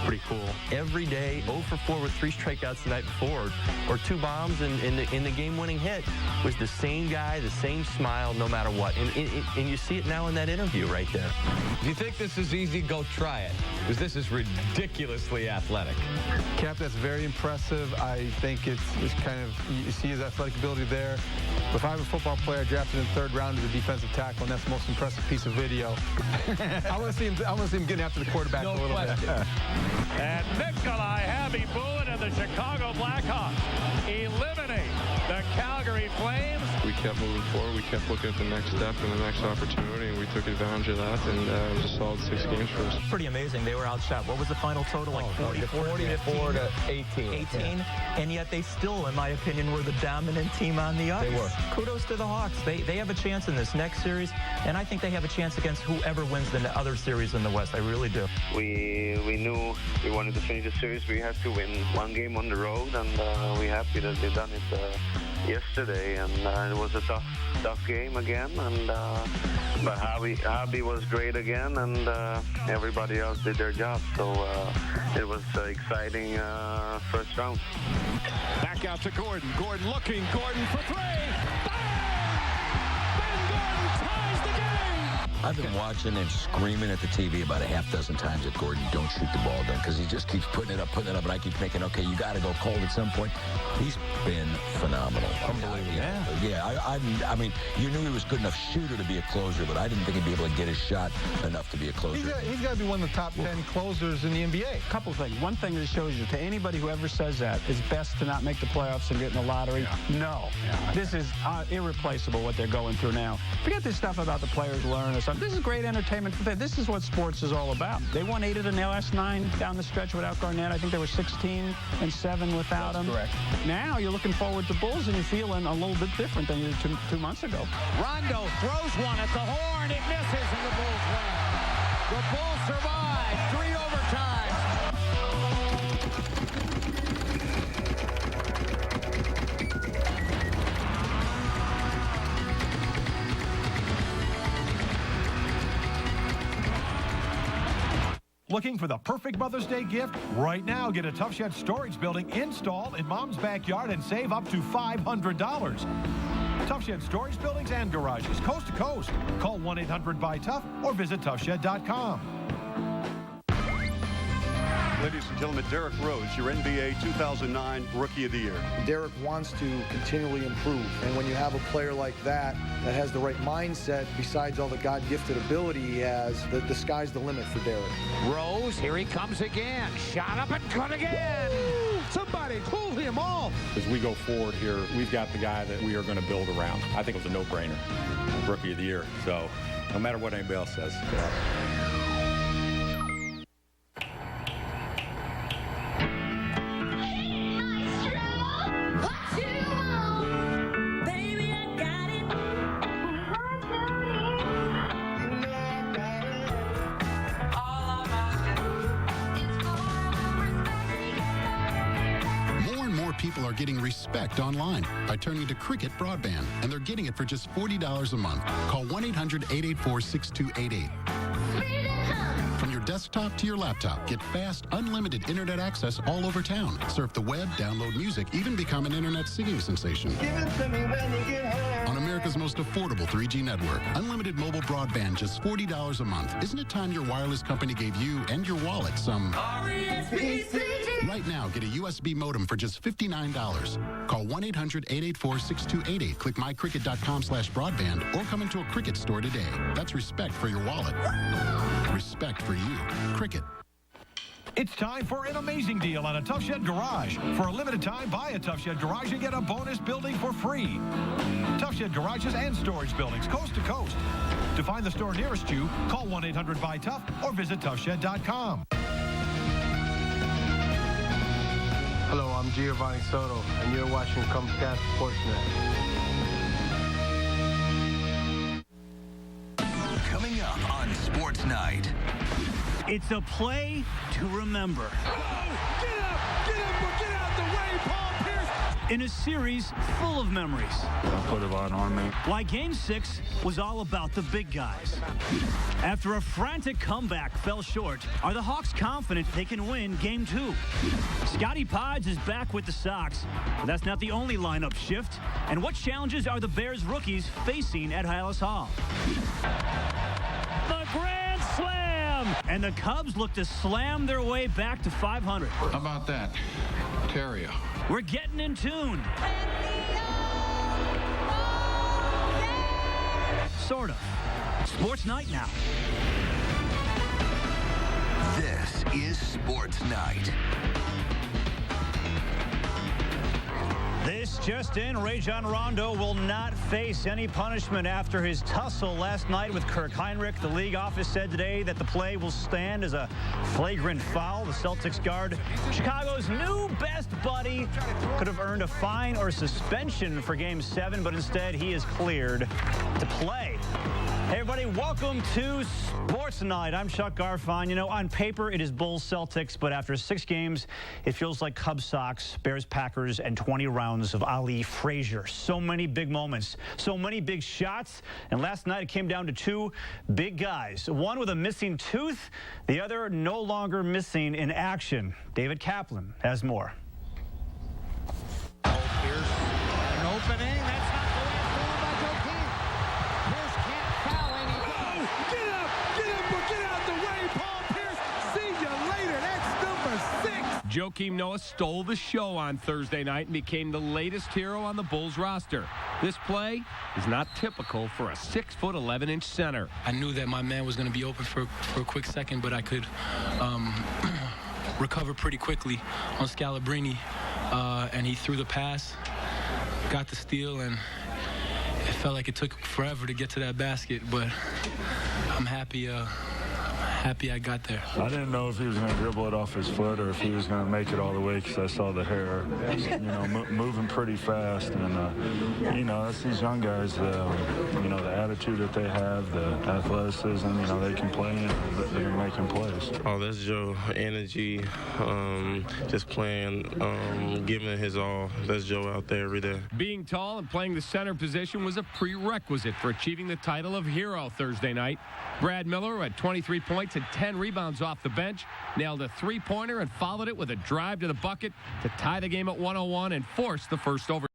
Speaker 23: pretty cool.
Speaker 3: Every day, 0 for 4 with 3 strikeouts the night before, or 2 bombs in the game-winning hit, was the same guy, the same smile, no matter what. And you see it now in that interview right there.
Speaker 11: If you think this is easy, go try it, because this is ridiculously athletic.
Speaker 24: Cap, that's very impressive. I think it's kind of, you see his athletic ability there. If I were a football player drafted in the 3rd round as a defensive tackle, and that's the most impressive piece of video. I want to see him getting after the quarterback a little bit.
Speaker 7: And Nikolai Habibulin and the Chicago Blackhawks eliminate the Calgary Flames.
Speaker 9: We kept moving forward. We kept looking at the next step and the next opportunity, and we took advantage of that, and it was a solid 6 games for us.
Speaker 25: Pretty amazing. They were outshot. What was the final total? Like
Speaker 11: 44 to 18.
Speaker 25: 18, and yet they still, in my opinion, were the dominant team on the ice.
Speaker 11: They were.
Speaker 25: Kudos to the Hawks. They have a chance in this next series, and I think they have a chance against whoever wins the other series in the West. I really do.
Speaker 26: We knew we wanted to finish the series. We had to win 1 game on the road, and we're happy that they done it yesterday. And it was a tough game again, and but Javi was great again, and everybody else did their job. So it was exciting first round.
Speaker 7: Back out to Gordon. Gordon looking. Gordon for 3. Ben Gordon ties the game.
Speaker 27: I've been watching and screaming at the TV about a half dozen times that Gordon don't shoot the ball down, because he just keeps putting it up, and I keep thinking, okay, you got to go cold at some point. He's been phenomenal.
Speaker 24: Unbelievable.
Speaker 27: I mean, you knew he was good enough shooter to be a closer, but I didn't think he'd be able to get his shot enough to be a closer.
Speaker 24: He's got to be one of the top 10 closers in the NBA.
Speaker 28: A couple things. One thing that shows you, to anybody who ever says that, it's best to not make the playoffs and get in the lottery. Yeah. No. Yeah. This is irreplaceable what they're going through now. Forget this stuff about the players learn or something. This is great entertainment for them. This is what sports is all about. They won 8 of the last 9 down the stretch without Garnett. I think they were 16-7 without him.
Speaker 11: Correct.
Speaker 28: Now you're looking forward to Bulls, and you're feeling a little bit different than you did 2 months ago.
Speaker 7: Rondo throws one at the horn. It misses, and the Bulls win. The Bulls survive 3 overtimes.
Speaker 29: Looking for the perfect Mother's Day gift? Right now, get a Tough Shed storage building installed in Mom's backyard and save up to $500. Tough Shed storage buildings and garages, coast to coast. Call 1-800-BUY-TOUGH or visit toughshed.com.
Speaker 30: Ladies and gentlemen, Derrick Rose, your NBA 2009 Rookie of the Year.
Speaker 31: Derrick wants to continually improve, and when you have a player like that has the right mindset, besides all the God-gifted ability he has, the sky's the limit for Derrick.
Speaker 7: Rose, here he comes again. Shot up and cut again. Woo! Somebody pull him off.
Speaker 32: As we go forward here, we've got the guy that we are going to build around. I think it was a no-brainer. Rookie of the Year. So no matter what anybody else says.
Speaker 33: People are getting respect online by turning to Cricket Broadband, and they're getting it for just $40 a month. Call 1-800-884-6288. From your desktop to your laptop, get fast, unlimited internet access all over town. Surf the web, download music, even become an internet singing sensation. Give it to me when you get home. On America's most affordable 3G network, unlimited mobile broadband, just $40 a month. Isn't it time your wireless company gave you and your wallet some... Right now, get a USB modem for just $59. Call 1-800-884-6288. Click mycricket.com/broadband or come into a Cricket store today. That's respect for your wallet. Respect for you. Cricket.
Speaker 29: It's time for an amazing deal on a Tough Shed Garage. For a limited time, buy a Tough Shed Garage and get a bonus building for free. Tough Shed Garages and storage buildings, coast to coast. To find the store nearest you, call 1-800-BUY-TOUGH or visit toughshed.com.
Speaker 1: Hello, I'm Giovanni Soto, and you're watching Comcast Sportsnet.
Speaker 14: Coming up on Sports Night.
Speaker 2: It's a play to remember.
Speaker 4: Get out the way, Paul Pierce.
Speaker 2: In a series full of memories.
Speaker 4: Put it on me.
Speaker 2: Why Game 6 was all about the big guys. After a frantic comeback fell short, are the Hawks confident they can win Game 2? Scotty Podge is back with the Sox, but that's not the only lineup shift. And what challenges are the Bears rookies facing at Hylas Hall? The grand slam! And the Cubs look to slam their way back to 500.
Speaker 5: How about that? Terrio.
Speaker 2: We're getting in tune. Sort of. Sports Night now.
Speaker 14: This is Sports Night.
Speaker 2: This just in, Rajon Rondo will not face any punishment after his tussle last night with Kirk Heinrich. The league office said today that the play will stand as a flagrant foul. The Celtics guard, Chicago's new best buddy, could have earned a fine or suspension for Game 7, but instead he is cleared to play. Hey, everybody, welcome to Sports Night. I'm Chuck Garfon. You know, on paper, it is Bulls-Celtics, but after 6 games, it feels like Cubs-Sox, Bears-Packers, and 20 rounds of Ali Frazier. So many big moments, so many big shots, and last night it came down to 2 big guys. One with a missing tooth, the other no longer missing in action. David Kaplan has more.
Speaker 4: Pierce, an opening. That's not the way it's going by Joakim. Pierce can't foul anybody. Get out the way, Paul Pierce. See you later. That's number 6.
Speaker 8: Joakim Noah stole the show on Thursday night and became the latest hero on the Bulls roster. This play is not typical for a 6'11" center.
Speaker 6: I knew that my man was going to be open for a quick second, but I could recover pretty quickly on Scalabrine, and he threw the pass, got the steal, and it felt like it took forever to get to that basket, but I'm happy I got there.
Speaker 10: I didn't know if he was going to dribble it off his foot or if he was going to make it all the way because I saw the hair, moving pretty fast. And, that's these young guys, the attitude that they have, the athleticism, they can play and they're making plays.
Speaker 15: Oh, that's Joe. Energy, just playing, giving his all. That's Joe out there every day.
Speaker 8: Being tall and playing the center position was a prerequisite for achieving the title of hero Thursday night. Brad Miller, who had 23 points and 10 rebounds off the bench, nailed a three-pointer and followed it with a drive to the bucket to tie the game at 101 and force the first overtime.